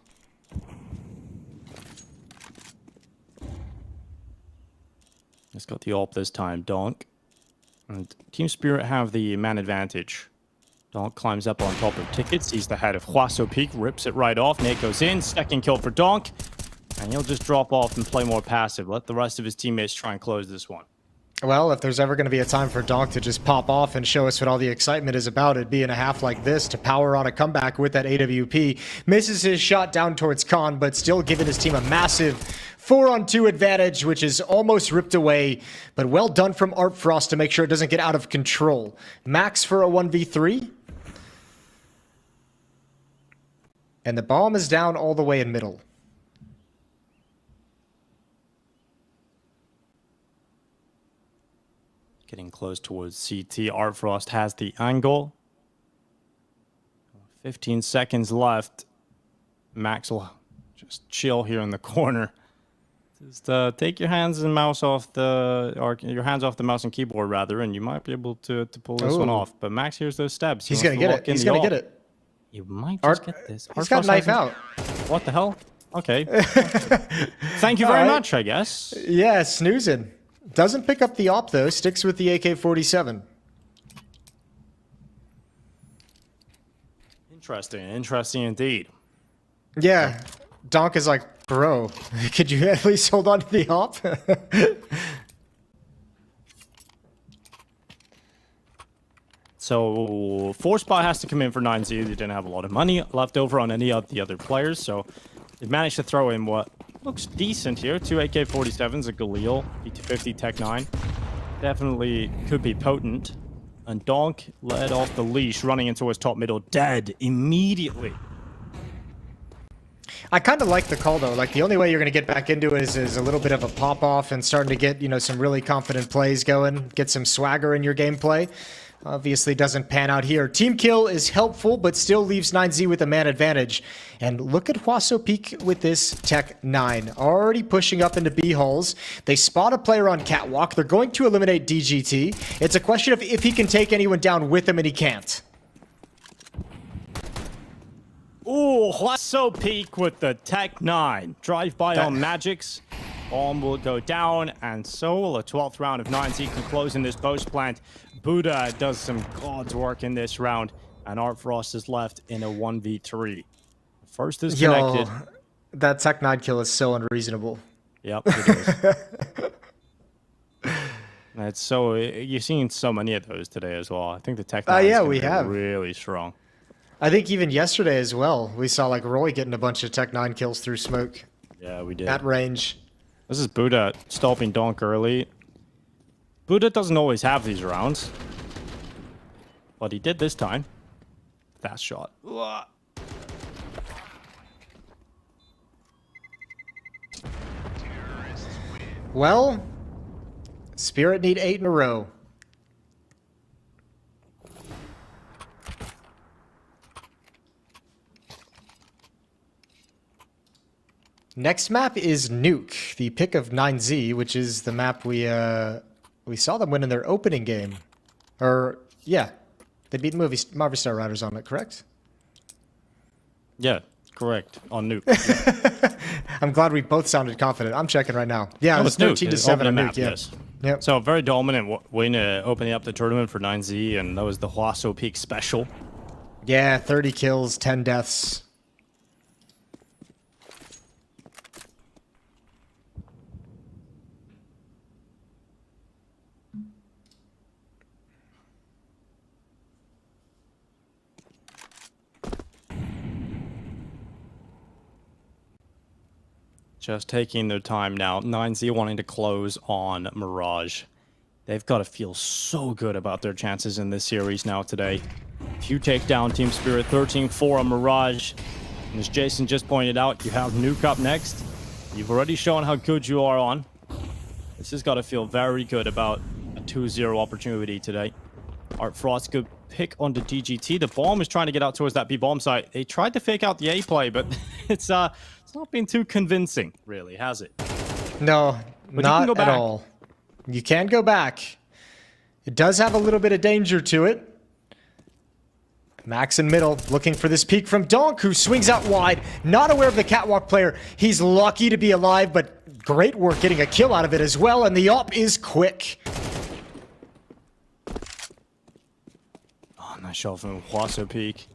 He's got the AWP this time, Donk. And Team Spirit have the man advantage. Donk climbs up on top of Tickets. He's the head of Huaso Peak, rips it right off. Nate goes in, second kill for Donk. And he'll just drop off and play more passive. Let the rest of his teammates try and close this one. Well, if there's ever going to be a time for Donk to just pop off and show us what all the excitement is about, it'd be in a half like this to power on a comeback with that AWP. Misses his shot down towards Khan, but still giving his team a massive 4-on-2 advantage, which is almost ripped away. But well done from Art Frost to make sure it doesn't get out of control. Max for a 1v3. And the bomb is down all the way in middle. Getting close towards CT. Art Frost has the angle. 15 seconds left. Max will just chill here in the corner Just take your hands and mouse off the, or your hands off the mouse and keyboard rather, and you might be able to pull this one off. But Max, here's those stabs. He's gonna get it. He's gonna get it. You might just get this. He's got knife out. What the hell? Okay. Thank you very much, I guess. Yeah, snoozing. Doesn't pick up the op though. Sticks with the AK-47. Interesting indeed. Yeah, Donk is like, bro, could you at least hold on to the op? So 4-spot has to come in for 9Z. They didn't have a lot of money left over on any of the other players, so they've managed to throw in what looks decent here. 2 AK-47s, a Galil, P250 Tech 9. Definitely could be potent. And Donk led off the leash, running into his top middle, dead immediately. I kind of like the call though. Like the only way you're going to get back into it is a little bit of a pop off and starting to get, you know, some really confident plays going, get some swagger in your gameplay. Obviously doesn't pan out here. Team kill is helpful, but still leaves 9Z with a man advantage. And look at Hwaso Peak with this Tech 9. Already pushing up into B holes. They spot a player on Catwalk. They're going to eliminate DGT. It's a question of if he can take anyone down with him, and he can't. Ooh, Hwaso Peak with the Tech 9. Drive-by on Magics. Bomb will go down, and so will a 12th round of 9Z can close in this post plant. Buddha does some god's work in this round, and Art Frost is left in a 1v3. First is connected. Yo, that Tech 9 kill is so unreasonable. Yep, it is. It's so, you've seen so many of those today as well. I think the Tech 9 yeah, we have. Really strong. I think even yesterday as well, we saw like Roy getting a bunch of Tech 9 kills through smoke. Yeah, we did. At range. This is Buddha stopping Donk early. Buddha doesn't always have these rounds, but he did this time. Fast shot. Well, Spirit need 8 in a row. Next map is Nuke, the pick of 9Z, which is the map we saw them win in their opening game. Or, yeah, they beat Movistar Riders on it, correct? Yeah, correct. On Nuke. Yeah. I'm glad we both sounded confident. I'm checking right now. Yeah, it was 13-7 on Nuke, yes. Yep. So very dominant win opening up the tournament for 9Z, and that was the Hwaso Peak special. Yeah, 30 kills, 10 deaths. Just taking their time now. 9Z wanting to close on Mirage. They've got to feel so good about their chances in this series now today. If you take down Team Spirit 13-4 on Mirage, and as Jason just pointed out, you have Nuke up next. You've already shown how good you are on. This has got to feel very good about a 2-0 opportunity today. Art Frost could pick onto DGT. The bomb is trying to get out towards that B bomb site. They tried to fake out the A play, but it's not been too convincing, really, has it? No, but not at all. You can go back. It does have a little bit of danger to it. Max in middle, looking for this peek from Donk, who swings out wide. Not aware of the catwalk player. He's lucky to be alive, but great work getting a kill out of it as well, and the op is quick. Oh, nice shot from Hwaso Peak.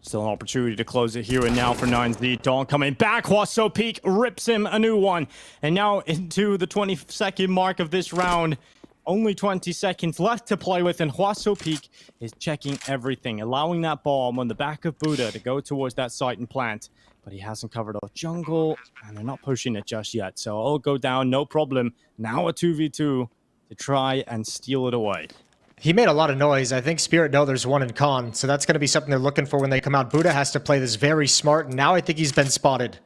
Still an opportunity to close it here and now for 9Z. Dawn coming back. Hwaso Peak rips him a new one. And now into the 22nd mark of this round. Only 20 seconds left to play with, and Hwaso Peak is checking everything, allowing that bomb on the back of Buddha to go towards that site and plant. But he hasn't covered off jungle, and they're not pushing it just yet. So it'll go down, no problem. Now a 2v2 to try and steal it away. He made a lot of noise. I think Spirit know there's one in con, so that's going to be something they're looking for when they come out. Buddha has to play this very smart, and now I think he's been spotted.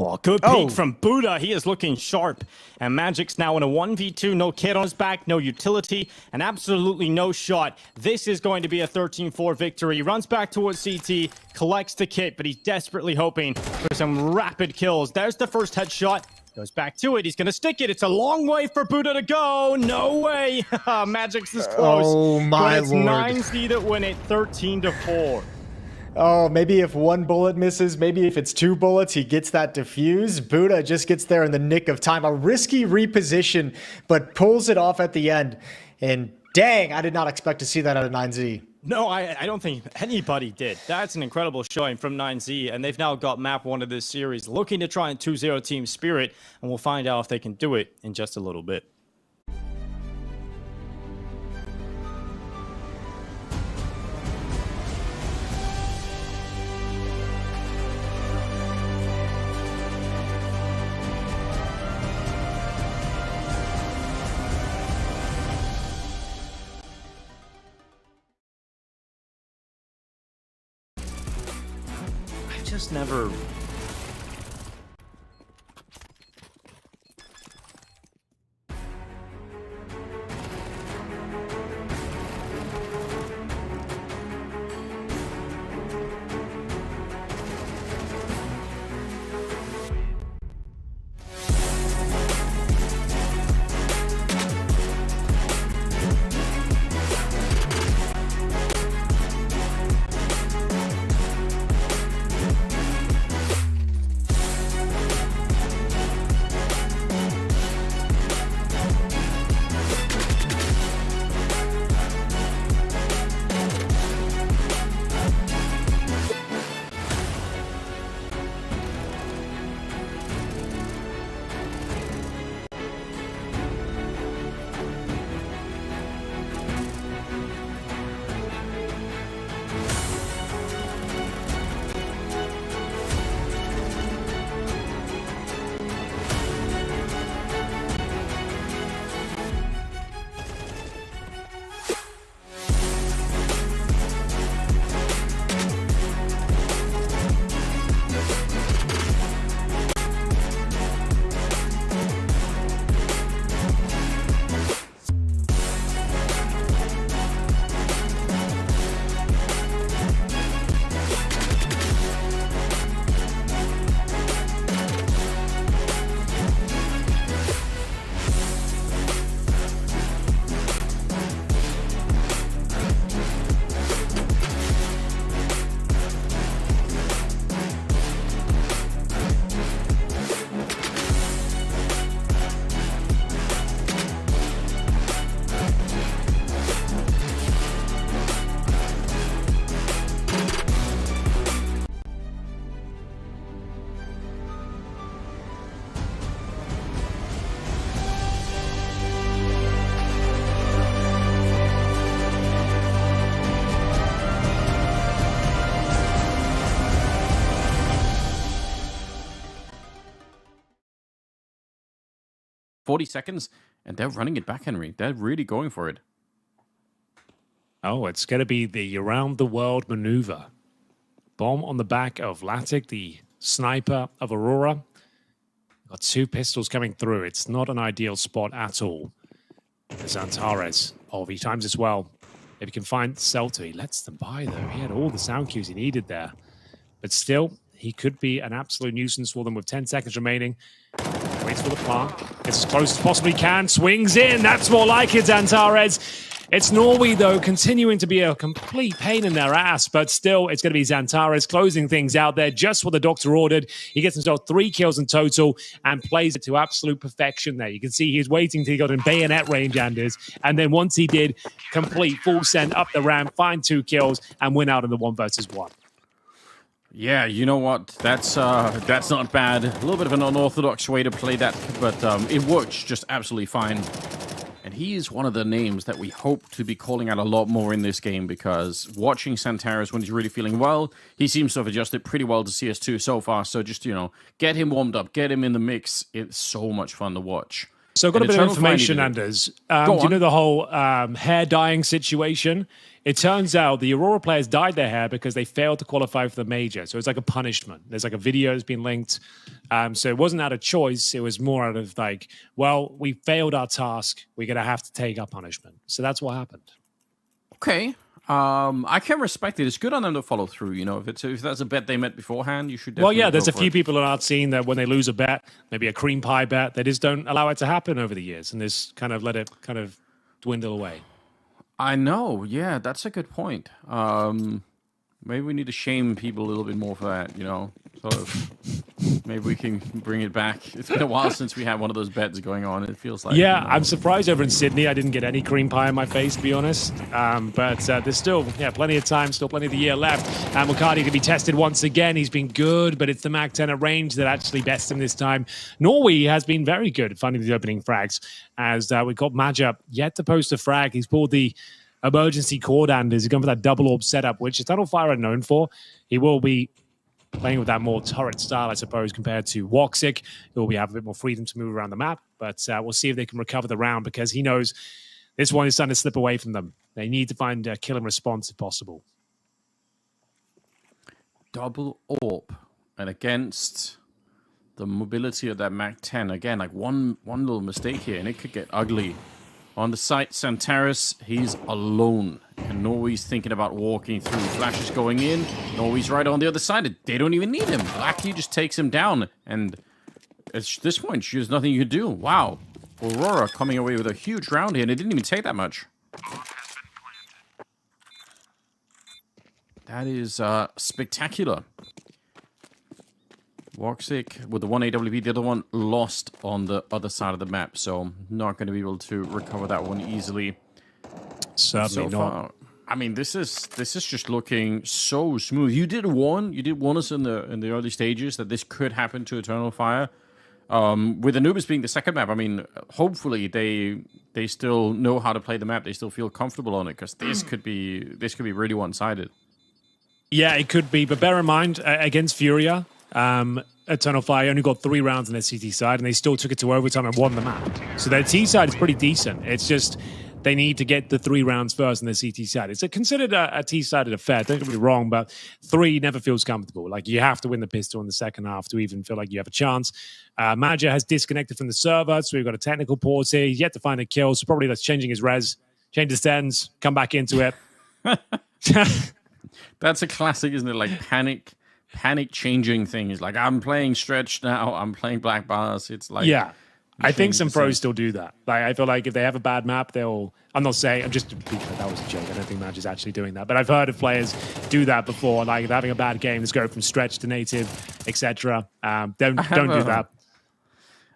Oh, good peek from Buddha. He is looking sharp. And Magic's now in a 1v2. No kit on his back, no utility, and absolutely no shot. This is going to be a 13-4 victory. He runs back towards CT, collects the kit, but he's desperately hoping for some rapid kills. There's the first headshot. Goes back to it. He's going to stick it. It's a long way for Buddha to go. No way. Magic's this close. Oh, my but it's lord. 9Z that win it 13-4. Oh, maybe if one bullet misses, maybe if it's 2 bullets, he gets that defuse. Buddha just gets there in the nick of time. A risky reposition, but pulls it off at the end. And dang, I did not expect to see that out of 9Z. No, I don't think anybody did. That's an incredible showing from 9Z, and they've now got map 1 of this series, looking to try and 2-0 Team Spirit, and we'll find out if they can do it in just a little bit. Just never. Seconds, and they're running it back, Henry. They're really going for it. Oh, it's going to be the around the world maneuver. Bomb on the back of Latic, the sniper of Aurora. Got 2 pistols coming through. It's not an ideal spot at all. There's Antares. Oh, he times as well. If he can find Celta, he lets them by, though. He had all the sound cues he needed there. But still, he could be an absolute nuisance for them with 10 seconds remaining. Waits for the plant. Gets as close as possibly can. Swings in. That's more like it, Antares. It's Norway, though, continuing to be a complete pain in their ass, but still, it's going to be Xantares closing things out there, just what the doctor ordered. He gets himself 3 kills in total and plays it to absolute perfection there. You can see he's waiting till he got in bayonet range, Anders, and then once he did, complete full send up the ramp, find 2 kills, and win out in the 1 versus 1. Yeah, you know what? That's not bad. A little bit of an unorthodox way to play that, but it works just absolutely fine. And he is one of the names that we hope to be calling out a lot more in this game, because watching Xantares when he's really feeling well, he seems to have adjusted pretty well to CS2 so far. So just, get him warmed up, get him in the mix. It's so much fun to watch. So I've got a bit of Eternal Fire information, needed it. Anders. Go Do you on. know the whole hair dyeing situation? It turns out the Aurora players dyed their hair because they failed to qualify for the major. So it's like a punishment. There's like a video that's been linked. So it wasn't out of choice. It was more out of like, well, we failed our task. We're going to have to take our punishment. So that's what happened. Okay. I can respect it. It's good on them to follow through. You know, if that's a bet they met beforehand, you should definitely Well, yeah, there's go a for few it. people on our scene that when they lose a bet, maybe a cream pie bet, they just don't allow it to happen over the years. And this kind of let it kind of dwindle away. I know. Yeah, that's a good point. Maybe we need to shame people a little bit more for that, you know? Sort of. Maybe we can bring it back. It's been a while since we had one of those bets going on. It feels like... Yeah, you know, I'm surprised over in Sydney I didn't get any cream pie on my face, to be honest. But there's still plenty of time, still plenty of the year left. And McCarty to be tested once again. He's been good, but it's the Mac 10 at range that actually bests him this time. Norway has been very good at finding the opening frags. As we got Maja yet to post a frag. He's pulled the emergency cordanders. He's gone for that double orb setup, which Eternal Fire are known for. He will be playing with that more turret style, I suppose, compared to Woxic. He'll have a bit more freedom to move around the map, but we'll see if they can recover the round because he knows this one is starting to slip away from them. They need to find a kill and response if possible. double orb. And against the mobility of that Mac 10, again, like one little mistake here, and it could get ugly. On the site, Santaris, he's alone. And Norway's thinking about walking through. Flash is going in. Norway's right on the other side. They don't even need him. Blackie just takes him down. And at this point, there's nothing you can do. Wow. Aurora coming away with a huge round here, and it didn't even take that much. That is spectacular. Woxic with the one AWP, the other one lost on the other side of the map, so not going to be able to recover that one easily. Certainly so not. far, I mean, this is just looking so smooth. You did warn us in the early stages that this could happen to Eternal Fire. With Anubis being the second map, I mean, hopefully they still know how to play the map. They still feel comfortable on it because this could be really one-sided. Yeah, it could be, but bear in mind against Furia. Eternal Fire only got 3 rounds on their CT side, and they still took it to overtime and won the map. So their T side is pretty decent. It's just they need to get the 3 rounds first on their CT side. It's considered a T-sided affair. Don't get me wrong, but 3 never feels comfortable. Like you have to win the pistol in the second half to even feel like you have a chance. Maja has disconnected from the server, so we've got a technical pause here. He's yet to find a kill, so probably that's changing his res, change his settings, come back into it. That's a classic, isn't it? Like panic changing things. Like I'm playing stretch now. I'm playing black bars. It's like yeah. I think some pros still do that. Like I feel like if they have a bad map, they'll. I'm not saying. I'm just that was a joke. I don't think Madge is actually doing that. But I've heard of players do that before. Like if they're having a bad game, just go from stretch to native, etc. Don't do that.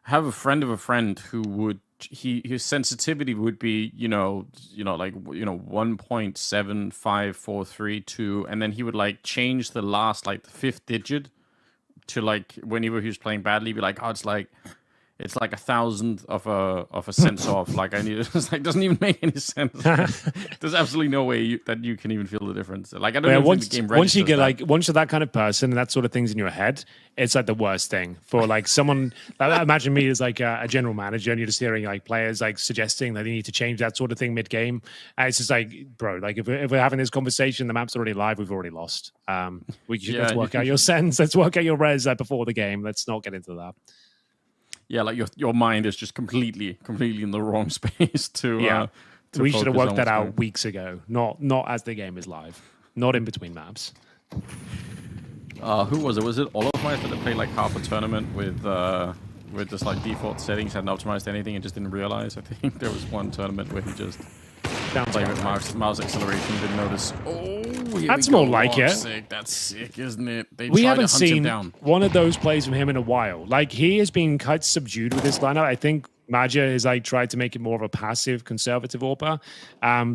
I have a friend of a friend who would. His sensitivity would be, like 1.75432, and then he would like change the last like the 5th digit to like whenever he was playing badly, be like, oh, it's like 1,000th of a sense off. Like I need it's like doesn't even make any sense. There's absolutely no way that you can even feel the difference. Like I don't know if the game once you get that. once you're that kind of person and that sort of thing's in your head, it's like the worst thing for like someone. Imagine me as like a general manager and you're just hearing like players like suggesting that they need to change that sort of thing mid game. And it's just like, bro, like if we're having this conversation, the map's already live, we've already lost. Let's work out your sense. Let's work out your res before the game. Let's not get into that. Yeah, like your mind is just completely in the wrong space to. We should have worked that out weeks ago. Not as the game is live. Not in between maps. Who was it? Was it all of my that played like half a tournament with just like default settings, hadn't optimized anything, and just didn't realize? I think there was one tournament where he just played with mouse acceleration, didn't notice. That's more like it. Sick. That's sick, isn't it? We haven't seen one of those plays from him in a while. Like he has been quite subdued with this lineup. I think Maja has like tried to make it more of a passive, conservative AWPer.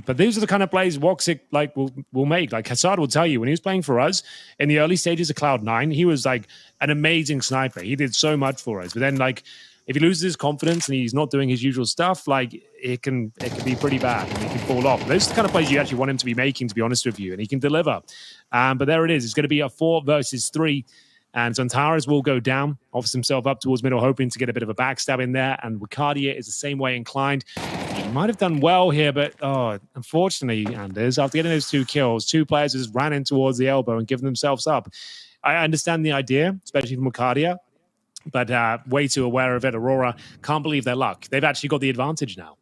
But these are the kind of plays Woxic like will make. Like Hassad will tell you when he was playing for us in the early stages of Cloud9, he was like an amazing sniper. He did so much for us. But then like if he loses his confidence and he's not doing his usual stuff, like it can be pretty bad and he can fall off. Those are the kind of plays you actually want him to be making, to be honest with you, and he can deliver. But there it is. It's going to be a 4 versus 3. And Zontaras will go down, offers himself up towards middle, hoping to get a bit of a backstab in there. And Wicardia is the same way inclined. He might have done well here, but unfortunately, Anders, after getting those 2 kills, 2 players just ran in towards the elbow and given themselves up. I understand the idea, especially from Wicardia, but way too aware of it. Aurora can't believe their luck. They've actually got the advantage now.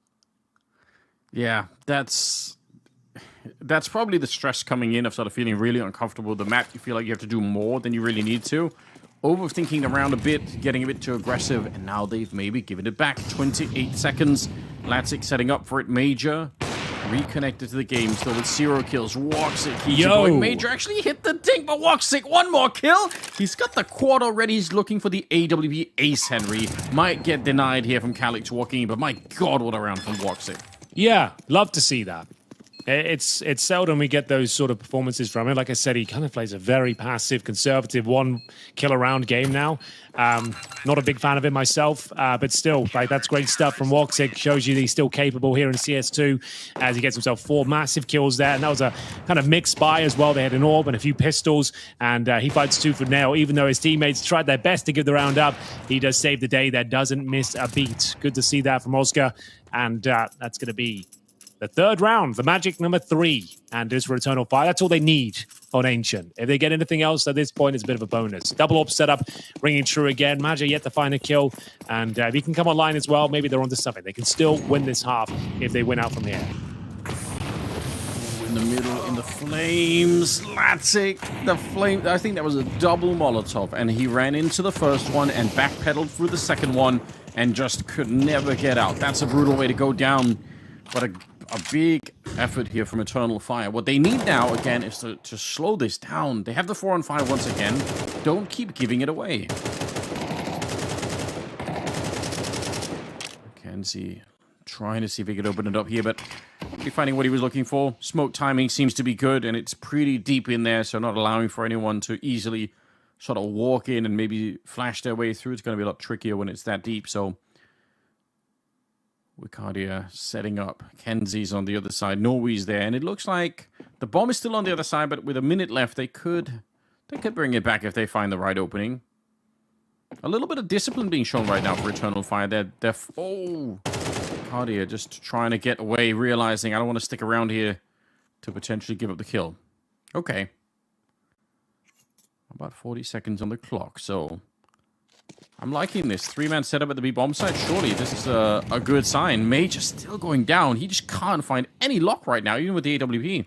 Yeah, that's probably the stress coming in of sort of feeling really uncomfortable with the map. You feel like you have to do more than you really need to. Overthinking around a bit, getting a bit too aggressive, and now they've maybe given it back. 28 seconds. Latzik setting up for it. Major reconnected to the game still with 0 kills. Woxic keeps it going. Major actually hit the dink, but Woxic, 1 more kill. He's got the quad already. He's looking for the AWP ace, Henry. Might get denied here from Calix walking in, but my God, what a round from Woxic. Yeah, love to see that. It's seldom we get those sort of performances from him. Like I said, he kind of plays a very passive, conservative 1 kill around game now. Not a big fan of him myself, but still, like, that's great stuff from Woxic. Shows you that he's still capable here in CS2 as he gets himself 4 massive kills there. And that was a kind of mixed buy as well. They had an orb and a few pistols, and he fights tooth and nail. Even though his teammates tried their best to give the round up, he does save the day there, doesn't miss a beat. Good to see that from Oscar, and that's going to be the 3rd round, the magic number 3, and is for Eternal Fire. That's all they need on Ancient. If they get anything else at this point, it's a bit of a bonus. Double AWP setup, ringing true again. Magic yet to find a kill, and if he can come online as well, maybe they're onto something. They can still win this half if they win out from here. In the middle, in the flames, Latzik, the flame. I think that was a double Molotov, and he ran into the first one and backpedaled through the second one and just could never get out. That's a brutal way to go down, but a big effort here from Eternal Fire. What they need now, again, is to slow this down. They have the 4-on-5 once again. Don't keep giving it away. Kenzie trying to see if he could open it up here, but probably finding what he was looking for. Smoke timing seems to be good, and it's pretty deep in there, so not allowing for anyone to easily sort of walk in and maybe flash their way through. It's going to be a lot trickier when it's that deep, so Wicardia setting up. Kenzie's on the other side. Norway's there. And it looks like the bomb is still on the other side, but with a minute left, they could bring it back if they find the right opening. A little bit of discipline being shown right now for Eternal Fire. Wicardia just trying to get away, realizing I don't want to stick around here to potentially give up the kill. Okay. About 40 seconds on the clock, so I'm liking this 3-man setup at the B-bomb site. Surely this is a good sign. Mage is still going down. He just can't find any lock right now, even with the AWP.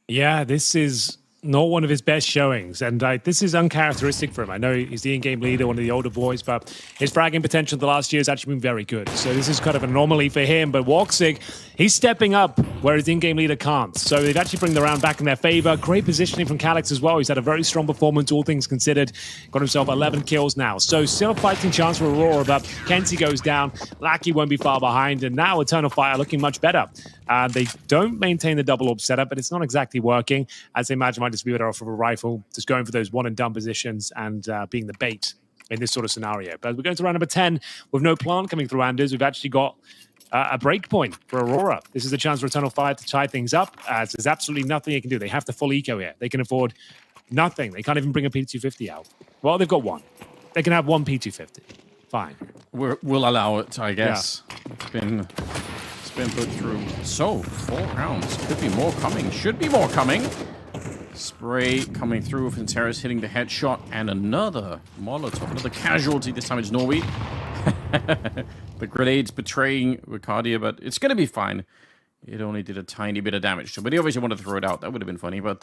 Yeah, this is not one of his best showings, and this is uncharacteristic for him. I know he's the in-game leader, one of the older boys, but his fragging potential the last year has actually been very good. So this is kind of an anomaly for him, but Woxic, he's stepping up where his in-game leader can't. So they've actually bring the round back in their favor. Great positioning from Calix as well. He's had a very strong performance, all things considered. Got himself 11 kills now. So still a fighting chance for Aurora, but Kenzie goes down. Lackey won't be far behind, and now Eternal Fire looking much better. They don't maintain the double AWP setup, but it's not exactly working, as they imagine might just be better off of a rifle, just going for those one-and-done positions and being the bait in this sort of scenario. But we're going to round number 10 with no plant coming through, Anders. We've actually got a break point for Aurora. This is a chance for Eternal Fire to tie things up, as there's absolutely nothing they can do. They have the full eco here. They can afford nothing. They can't even bring a P250 out. Well, they've got one. They can have one P250. Fine. We'll allow it, I guess. Yeah. It's been put through. So, 4 rounds. Could be more coming. Should be more coming. Spray coming through. Finteris hitting the headshot. And another Molotov. Another casualty. This time it's Norway. The grenades betraying Wicardia, but it's going to be fine. It only did a tiny bit of damage. But he obviously wanted to throw it out. That would have been funny. But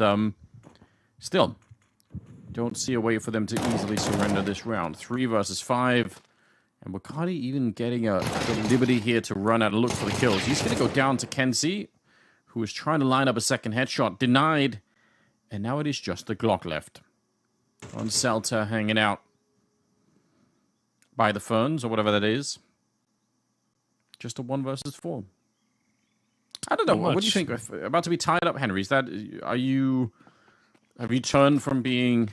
still, don't see a way for them to easily surrender this round. 3 versus 5. And Wicardia even getting a liberty here to run out and look for the kills. He's going to go down to Kenzie, who is trying to line up a second headshot. Denied. And now it is just the Glock left. On Celta hanging out by the ferns, or whatever that is. Just a 1 versus 4. I don't know. What do you think? About to be tied up, Henry? Is that... Have you turned from being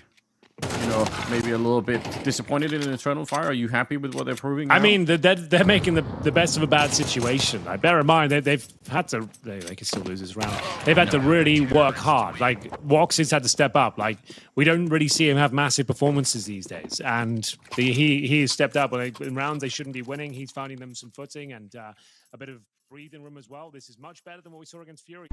maybe a little bit disappointed in Eternal Fire? Are you happy with what they're proving now? I mean, they're making the best of a bad situation. Like, bear in mind, they've had to... They can still lose this round. They've had to really work hard. Like, Wox's had to step up. Like, we don't really see him have massive performances these days. And he has stepped up. In rounds they shouldn't be winning, he's finding them some footing and a bit of breathing room as well. This is much better than what we saw against Fury.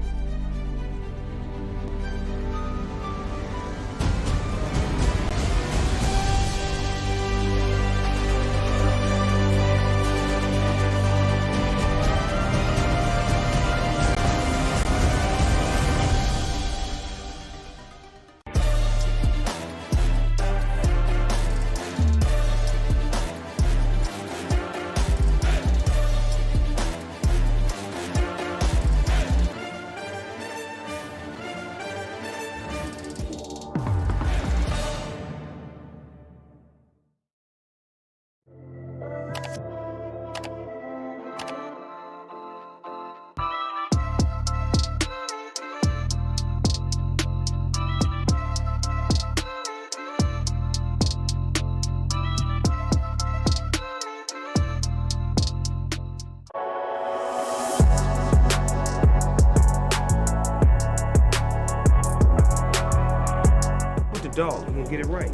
Dog, you gonna get it right.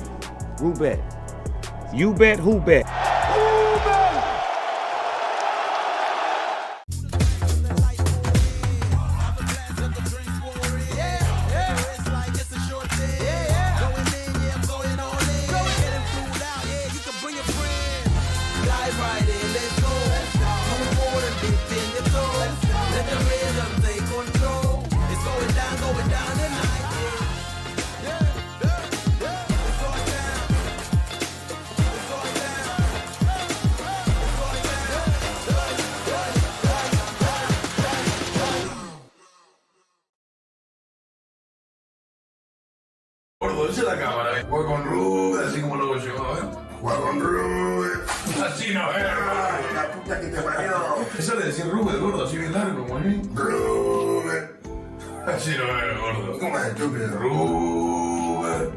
Roobet. You bet, who bet? Gordo, esa es la cámara. Juega con Roobet, así como lo hago yo, ¿eh? Juega con Roobet. Así no es. La puta que te parió. Eso le decía Roobet, gordo, así bien largo, güey. Roobet. Así no es, gordo. ¿Cómo es estúpido? Roobet.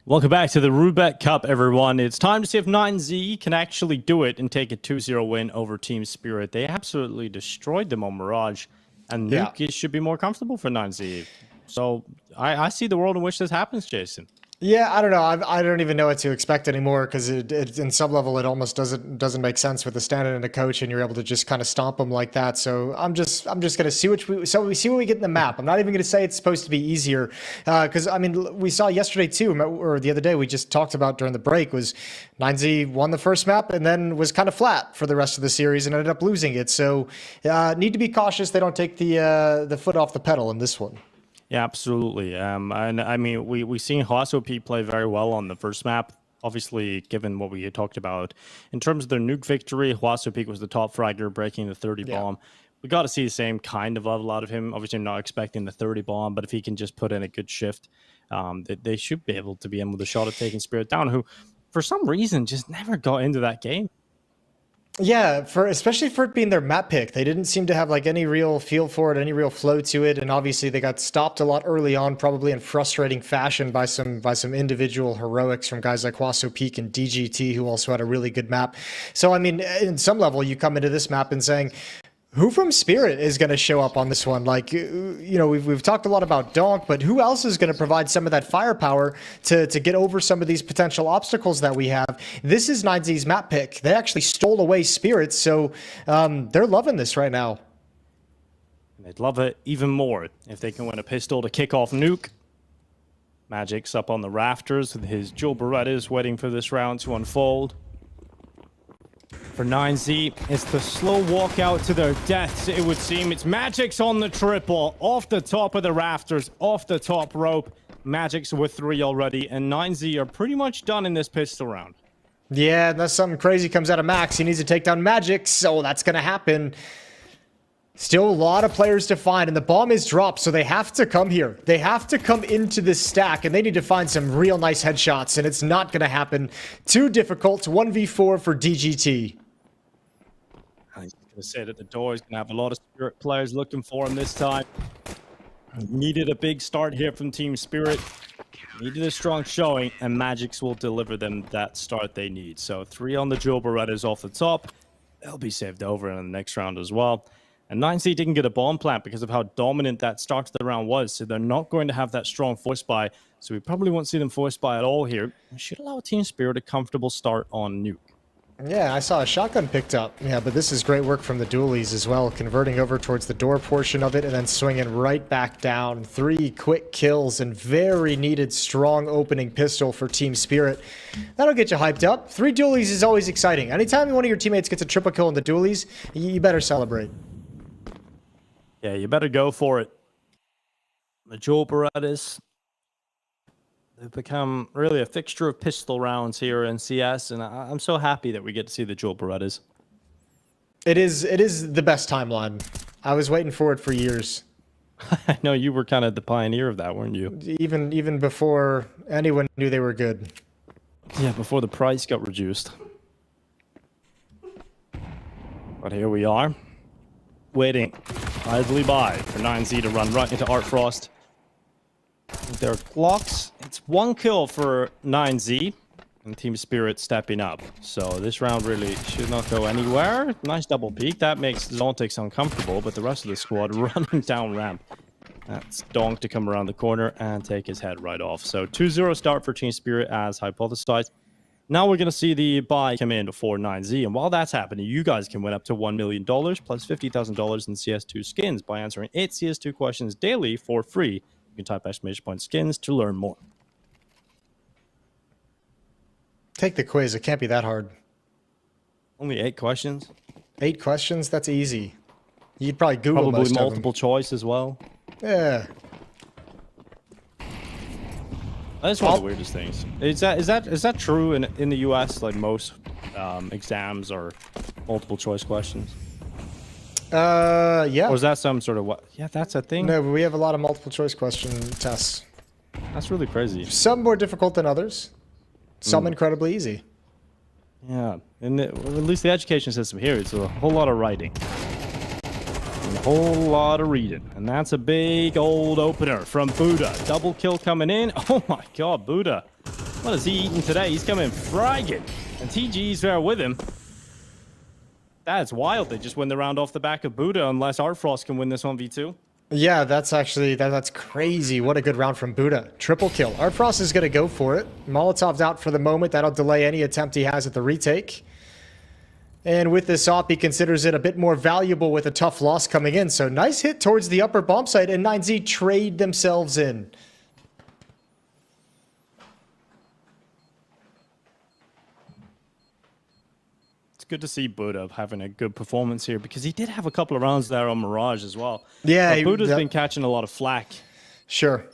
Welcome back to the Roobet Cup, everyone. It's time to see if 9Z can actually do it and take a 2-0 win over Team Spirit. They absolutely destroyed them on Mirage, and Nuke should be more comfortable for 9Z. So I see the world in which this happens, Jason. Yeah, I don't know. I don't even know what to expect anymore because in some level it almost doesn't make sense with a stand-in and a coach, and you're able to just kind of stomp them like that. So I'm just gonna see we see what we get in the map. I'm not even gonna say it's supposed to be easier because I mean we saw yesterday too, or the other day we just talked about during the break was 9Z won the first map and then was kind of flat for the rest of the series and ended up losing it. So need to be cautious they don't take the foot off the pedal in this one. Yeah, absolutely. And I mean, we've seen HSOP play very well on the first map. Obviously, given what we had talked about in terms of their nuke victory, HSOP was the top fragger, breaking the 30 bomb. We got to see the same kind of level out of him. Obviously, I'm not expecting the 30 bomb, but if he can just put in a good shift, they should be able to be in with a shot at taking Spirit down, who, for some reason, just never got into that game. Yeah, especially for it being their map pick, they didn't seem to have like any real feel for it, any real flow to it, and obviously they got stopped a lot early on, probably in frustrating fashion by some individual heroics from guys like HSOP and DGT, who also had a really good map. So I mean, in some level, you come into this map and saying, who from Spirit is going to show up on this one? Like, you know, we've talked a lot about Donk, but who else is going to provide some of that firepower to get over some of these potential obstacles that we have? This is 9Z's map pick. They actually stole away Spirit, so they're loving this right now. They'd love it even more if they can win a pistol to kick off Nuke. Magic's up on the rafters with his dual Berettas waiting for this round to unfold. For 9Z, it's the slow walk out to their deaths, it would seem. It's Magic's on the triple, off the top of the rafters, off the top rope. Magic's with 3 already, and 9Z are pretty much done in this pistol round. Yeah, unless something crazy comes out of Max, he needs to take down Magic, so that's going to happen. Still a lot of players to find, and the bomb is dropped, so they have to come here. They have to come into this stack, and they need to find some real nice headshots, and it's not going to happen. Too difficult. 1v4 for DGT. I was going to say that the door is going to have a lot of Spirit players looking for him this time. Needed a big start here from Team Spirit. Needed a strong showing, and Magix will deliver them that start they need. So 3 on the Jewel Berettas off the top. They'll be saved over in the next round as well. And 9C didn't get a bomb plant because of how dominant that start to the round was. So they're not going to have that strong force buy. So we probably won't see them force buy at all here. We should allow Team Spirit a comfortable start on Nuke. Yeah, I saw a shotgun picked up. Yeah, but this is great work from the dualies as well. Converting over towards the door portion of it and then swinging right back down. 3 quick kills and very needed strong opening pistol for Team Spirit. That'll get you hyped up. 3 dualies is always exciting. Anytime one of your teammates gets a triple kill in the dualies, you better celebrate. Yeah, you better go for it. The Jewel Berettas, they've become really a fixture of pistol rounds here in CS, and I'm so happy that we get to see the Jewel Berettas. It is the best timeline. I was waiting for it for years. I know you were kind of the pioneer of that, weren't you? Even before anyone knew they were good. Yeah, before the price got reduced. But here we are, waiting idly by for 9Z to run right into Art Frost. Their clocks, it's 1 kill for 9Z, and Team Spirit stepping up. So this round really should not go anywhere. Nice double peek. That makes Zontix uncomfortable, but the rest of the squad running down ramp. That's Donk to come around the corner and take his head right off. So 2-0 start for Team Spirit as hypothesized. Now we're going to see the buy come in for 9Z, and while that's happening, you guys can win up to $1 million plus $50,000 in CS2 skins by answering 8 CS2 questions daily for free. You can type !skins to learn more. Take the quiz. It can't be that hard. Only 8 questions? 8 questions? That's easy. You'd probably Google probably most multiple of them. choice as well. Yeah. That's one of the weirdest things. Is that true in the US? Like most exams are multiple choice questions? Yeah. Or is that some sort of what? Yeah, that's a thing. No, but we have a lot of multiple choice question tests. That's really crazy. Some more difficult than others. Some incredibly easy. Yeah, and at least the education system here, it's a whole lot of writing. And a whole lot of reading. And that's a big old opener from Buddha. Double kill coming in. Oh my god, Buddha. What is he eating today? He's coming fragging. And TG's there with him. That's wild. They just win the round off the back of Buddha unless Artfrost can win this 1v2. Yeah, that's actually, that's crazy. What a good round from Buddha. Triple kill. Artfrost is going to go for it. Molotov's out for the moment. That'll delay any attempt he has at the retake. And with this op, he considers it a bit more valuable with a tough loss coming in. So nice hit towards the upper bomb site, and 9Z trade themselves in. It's good to see Buddha having a good performance here because he did have a couple of rounds there on Mirage as well. Yeah, Buddha's been catching a lot of flack. Sure.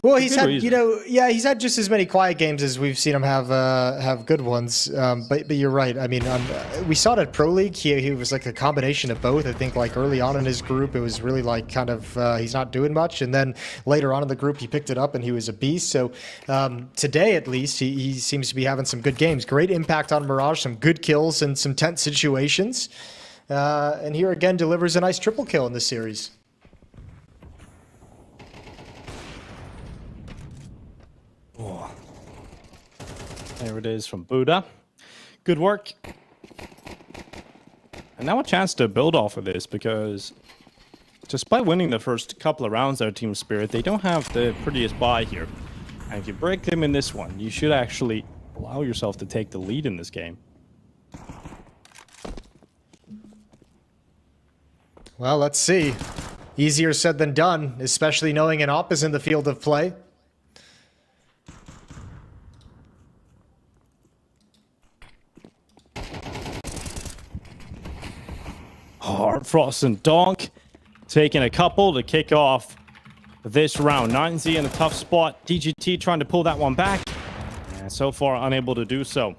Well, he's had, reason. you know, yeah, he's had just as many quiet games as we've seen him have good ones. But you're right. I mean, we saw it at Pro League. He was like a combination of both. I think like early on in his group, it was really like kind of he's not doing much, and then later on in the group, he picked it up and he was a beast. So today, at least, he seems to be having some good games. Great impact on Mirage, some good kills and some tense situations. And here again delivers a nice triple kill in this series. Oh. There it is from Buddha. Good work. And now a chance to build off of this because despite winning the first couple of rounds there, Team Spirit, they don't have the prettiest buy here. And if you break them in this one, you should actually allow yourself to take the lead in this game. Well, let's see. Easier said than done, especially knowing an op is in the field of play. Frost and Donk taking a couple to kick off this round. 9Z in a tough spot. DGT trying to pull that one back. And so far unable to do so.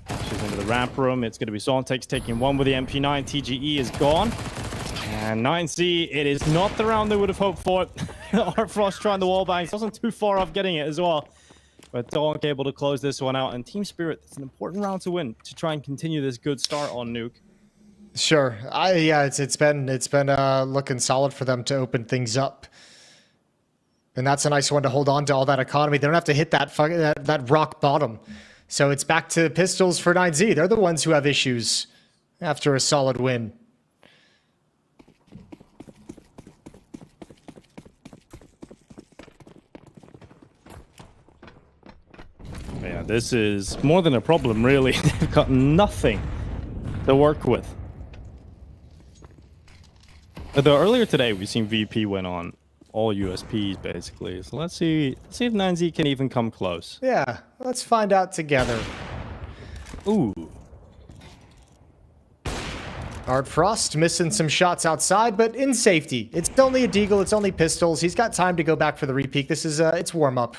She's in into the ramp room. It's going to be Zontex taking one with the MP9. TGE is gone. And 9Z, it is not the round they would have hoped for. Artfrost trying the wall bangs. Wasn't too far off getting it as well. But Donk able to close this one out. And Team Spirit, it's an important round to win to try and continue this good start on Nuke. Sure. Yeah, it's been looking solid for them to open things up. And that's a nice one to hold on to all that economy. They don't have to hit that rock bottom. So it's back to pistols for 9Z. They're the ones who have issues after a solid win. Yeah, this is more than a problem, really. They've got nothing to work with. Although earlier today, we've seen VP win on all USPs, basically. So let's see if 9Z can even come close. Yeah, let's find out together. Ooh. Artfrost missing some shots outside, but in safety. It's only a deagle, it's only pistols. He's got time to go back for the repeat. This is, it's warm-up.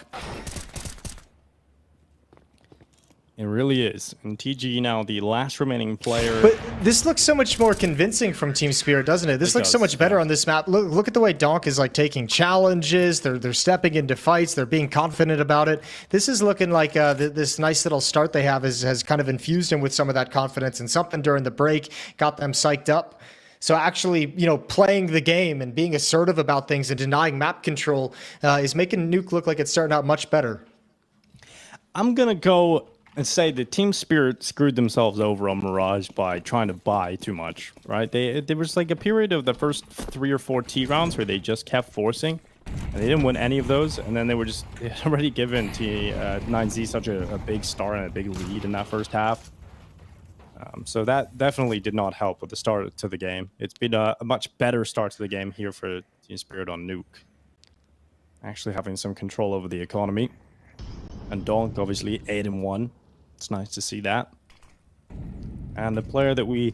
It really is. And TG now the last remaining player. But this looks so much more convincing from Team Spirit, doesn't it? This looks so much better on this map. Look at the way Donk is like taking challenges. They're stepping into fights. They're being confident about it. This is looking like this nice little start they have has kind of infused him with some of that confidence, and something during the break got them psyched up. So actually, you know, playing the game and being assertive about things and denying map control is making Nuke look like it's starting out much better. I'm going to go and say that Team Spirit screwed themselves over on Mirage by trying to buy too much, right? There was like a period of the first 3 or 4 T rounds where they just kept forcing, and they didn't win any of those, and then they had already given 9Z such a big start and a big lead in that first half. So that definitely did not help with the start to the game. It's been a much better start to the game here for Team Spirit on Nuke. Actually having some control over the economy. And Donk, obviously, 8-1. It's nice to see that. And the player that we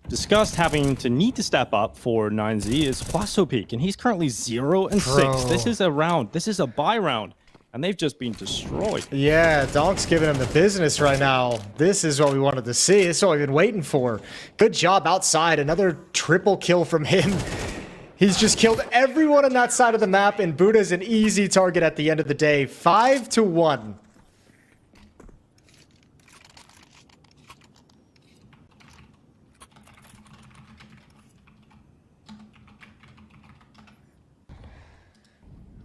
discussed having to need to step up for 9Z is Huasopeak, and he's currently 0-6. This is a round. This is a bye round, and they've just been destroyed. Yeah, Donk's giving him the business right now. This is what we wanted to see. This is what we've been waiting for. Good job outside. Another triple kill from him. He's just killed everyone on that side of the map, and Buddha's an easy target at the end of the day. 5-1.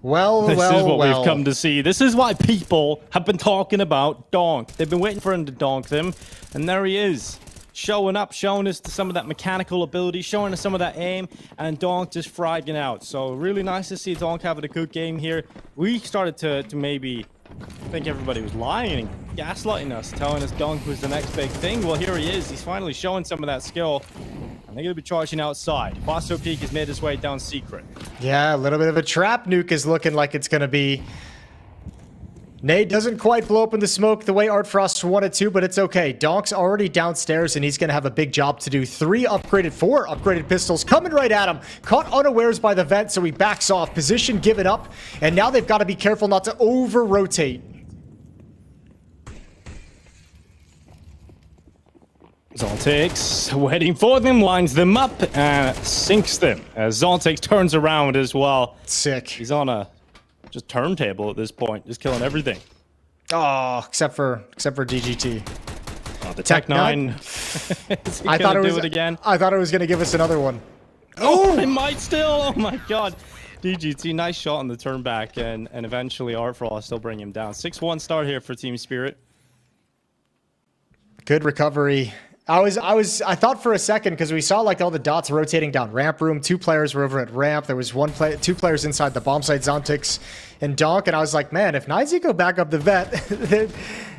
Well, this is what we've come to see. This is why people have been talking about Donk. They've been waiting for him to donk them, and there he is. Showing up, showing us some of that mechanical ability, showing us some of that aim, and Donk just fragging out. So really nice to see Donk having a good game here. We started to maybe think everybody was lying and gaslighting us, telling us Donk was the next big thing. Well, here he is. He's finally showing some of that skill. And they're going to be charging outside. Huasopeak has made his way down secret. Yeah, a little bit of a trap. Nuke is looking like it's going to be. Nade doesn't quite blow up in the smoke the way Artfrost wanted to, but it's okay. Donk's already downstairs, and he's going to have a big job to do. 4 upgraded pistols coming right at him. Caught unawares by the vent, so he backs off. Position given up, and now they've got to be careful not to over-rotate. Zontex waiting for them, lines them up, and sinks them. As Zontex turns around as well. Sick. He's on a just turntable at this point, just killing everything. Oh, except for DGT. Oh, the Tech 9. I thought it was again. I thought it was going to give us another one. Oh, it might still. Oh my god. DGT, nice shot on the turn back, and eventually Artfrost still bring him down. 6-1 start here for Team Spirit. Good recovery. I thought for a second, because we saw like all the dots rotating down ramp room. 2 players were over at ramp. There was 2 players inside the bomb site, Zontex and Donk. And I was like, man, if 9Z go back up the vet,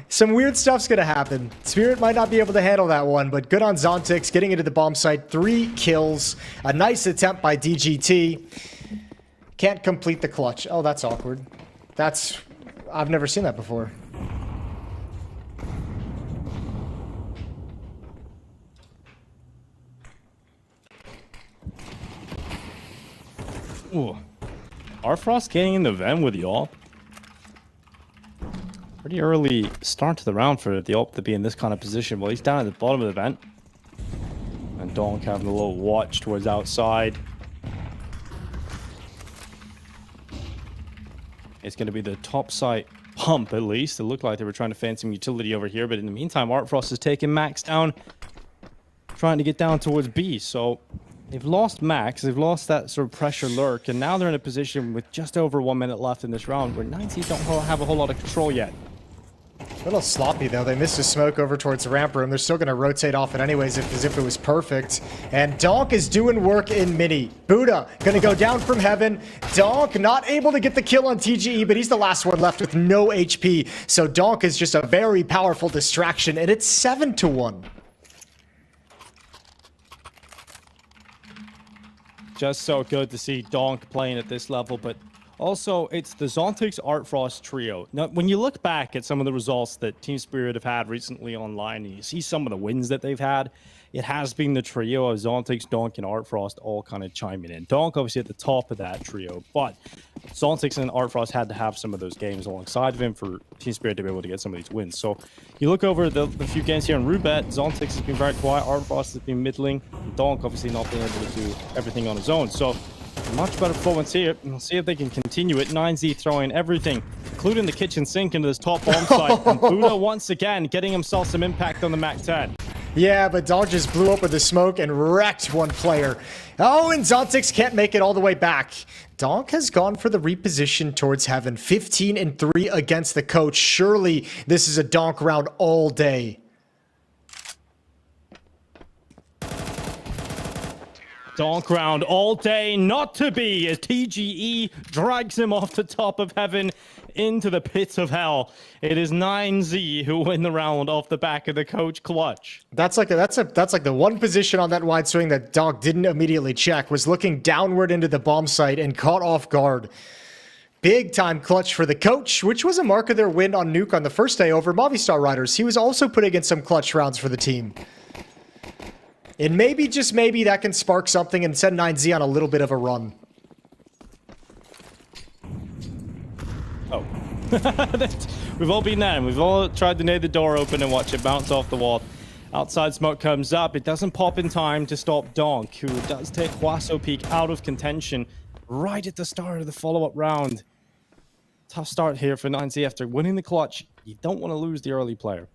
some weird stuff's going to happen. Spirit might not be able to handle that one, but good on Zontex getting into the bomb site. 3 kills. A nice attempt by DGT. Can't complete the clutch. Oh, that's awkward. I've never seen that before. Ooh. Artfrost getting in the vent with y'all. Pretty early start to the round for the Op to be in this kind of position. Well, he's down at the bottom of the vent. And Donk having a little watch towards outside. It's going to be the top site pump, at least. It looked like they were trying to fan some utility over here. But in the meantime, Artfrost is taking Max down. Trying to get down towards B. So they've lost Max. They've lost that sort of pressure lurk. And now they're in a position with just over 1 minute left in this round where 90 don't have a whole lot of control yet. A little sloppy, though. They missed a smoke over towards the ramp room. They're still going to rotate off it anyways, as if it was perfect. And Donk is doing work in mini. Buddha going to go down from heaven. Donk not able to get the kill on TGE, but he's the last one left with no HP. So Donk is just a very powerful distraction, and it's 7-1. Just so good to see Donk playing at this level, but also it's the Zontix Artfrost trio. Now, when you look back at some of the results that Team Spirit have had recently online, and you see some of the wins that they've had, it has been the trio of Zontix, Donk, and Artfrost all kind of chiming in. Donk obviously at the top of that trio, but Zontix and Artfrost had to have some of those games alongside of him for Team Spirit to be able to get some of these wins. So you look over the few games here in Roobet, Zontix has been very quiet, Artfrost has been middling, and Donk obviously not being able to do everything on his own. So much better performance here. We'll see if they can continue it. 9Z throwing everything, including the kitchen sink, into this top bomb site. And Buddha once again getting himself some impact on the MAC-10. Yeah, but Donk just blew up with the smoke and wrecked one player. Oh, and Zontix can't make it all the way back. Donk has gone for the reposition towards heaven. 15-3 against the coach. Surely this is a Donk round all day. Donk round all day, not to be, as TGE drags him off the top of heaven into the pits of hell. It is 9Z who win the round off the back of the coach clutch. That's like the one position on that wide swing that Donk didn't immediately check, was looking downward into the bomb site and caught off guard. Big time clutch for the coach, which was a mark of their win on Nuke on the first day over Movistar Riders. He was also putting in some clutch rounds for the team. And maybe, just maybe, that can spark something and send 9Z on a little bit of a run. Oh. We've all been there, and we've all tried to nail the door open and watch it bounce off the wall. Outside smoke comes up. It doesn't pop in time to stop Donk, who does take Huaso Peak out of contention right at the start of the follow-up round. Tough start here for 9Z after winning the clutch. You don't want to lose the early player.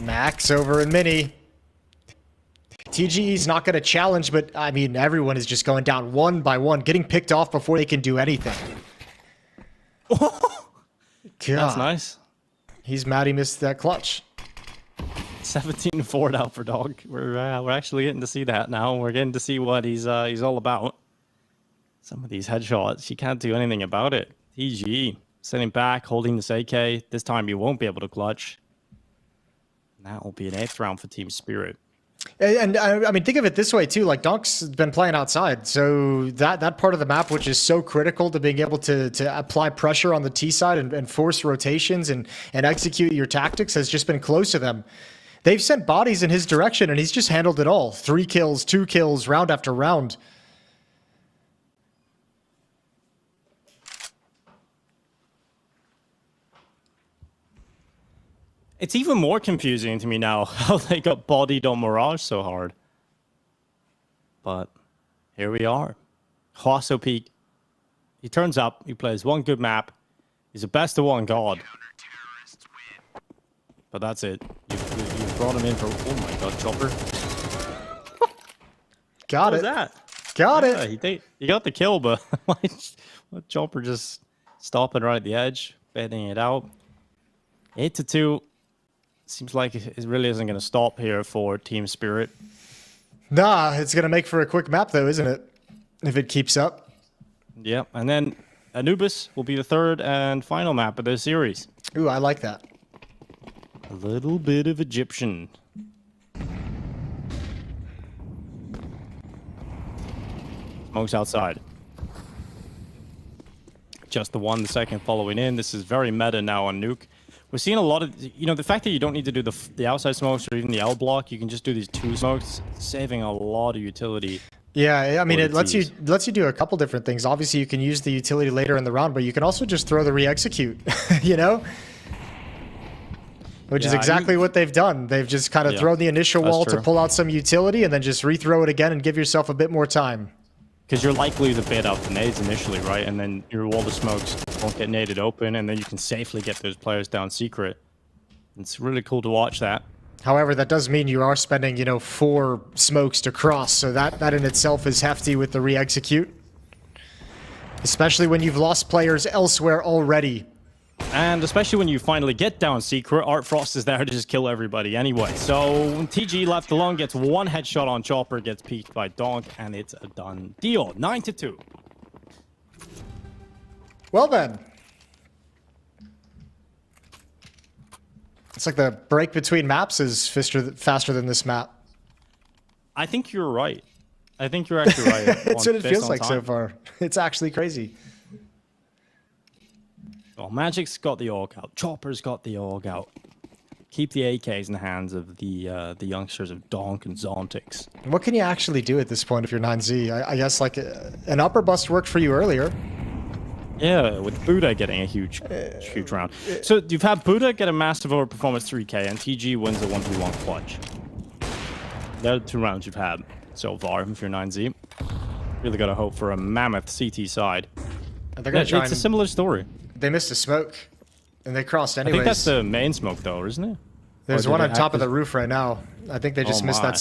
Max over in mini. TGE's not going to challenge, but I mean, everyone is just going down one by one, getting picked off before they can do anything. That's nice. He's mad he missed that clutch. 17-4 now for Donk. We're actually getting to see that now. We're getting to see what he's all about. Some of these headshots, you can't do anything about it. TGE sitting back, holding this AK. This time you won't be able to clutch. That will be an 8th round for Team Spirit. And I mean, think of it this way too. Like, Donk's been playing outside, so that part of the map, which is so critical to being able to apply pressure on the T side and force rotations and execute your tactics, has just been close to them. They've sent bodies in his direction, and he's just handled it all. 3 kills, 2 kills, round after round. It's even more confusing to me now how they got bodied on Mirage so hard. But here we are. Huaso Peak. He turns up. He plays one good map. He's a best of one god. But that's it. You've brought him in for... Oh my god, Chopper. Got what it. Was that? Got it. He got the kill, but Chopper just stopping right at the edge, baiting it out. 8-2. Seems like it really isn't going to stop here for Team Spirit. Nah, it's going to make for a quick map, though, isn't it? If it keeps up. Yeah, and then Anubis will be the 3rd and final map of this series. Ooh, I like that. A little bit of Egyptian. Smokes outside. Just the 1, the 2nd following in. This is very meta now on Nuke. We're seeing a lot of, the fact that you don't need to do the outside smokes or even the L block, you can just do these 2 smokes, saving a lot of utility Yeah, I mean, it lets tease. you do a couple different things. Obviously, you can use the utility later in the round, but you can also just throw the re-execute, you know? Which is exactly what they've done. They've just kind of thrown the initial wall to pull out some utility and then just rethrow it again and give yourself a bit more time. Because you're likely to bait out the nades initially, right? And then your wall of smokes won't get naded open, and then you can safely get those players down secret. It's really cool to watch that. However, that does mean you are spending, 4 smokes to cross, so that in itself is hefty with the re-execute. Especially when you've lost players elsewhere already. And especially when you finally get down secret, Art Frost is there to just kill everybody anyway. So when TG left alone gets 1 headshot on Chopper, gets peeked by Donk, and it's a done deal. 9-2. Well then. It's like the break between maps is faster than this map. I think you're right. I think you're actually right. That's what it feels like so far. It's actually crazy. Well, Magic's got the AUG out. Chopper's got the AUG out. Keep the AKs in the hands of the youngsters of Donk and Zontix. What can you actually do at this point if you're 9Z? I guess like an upper bust worked for you earlier. Yeah, with Buddha getting a huge round. So you've had Buddha get a massive overperformance 3K, and TG wins a 1v1 clutch. They're the 2 rounds you've had so far if you're 9Z. Really got to hope for a mammoth CT side. They're gonna try it's a similar story. They missed a smoke, and they crossed anyways. I think that's the main smoke though, isn't it? There's one on top of the roof right now. I think they just missed that second.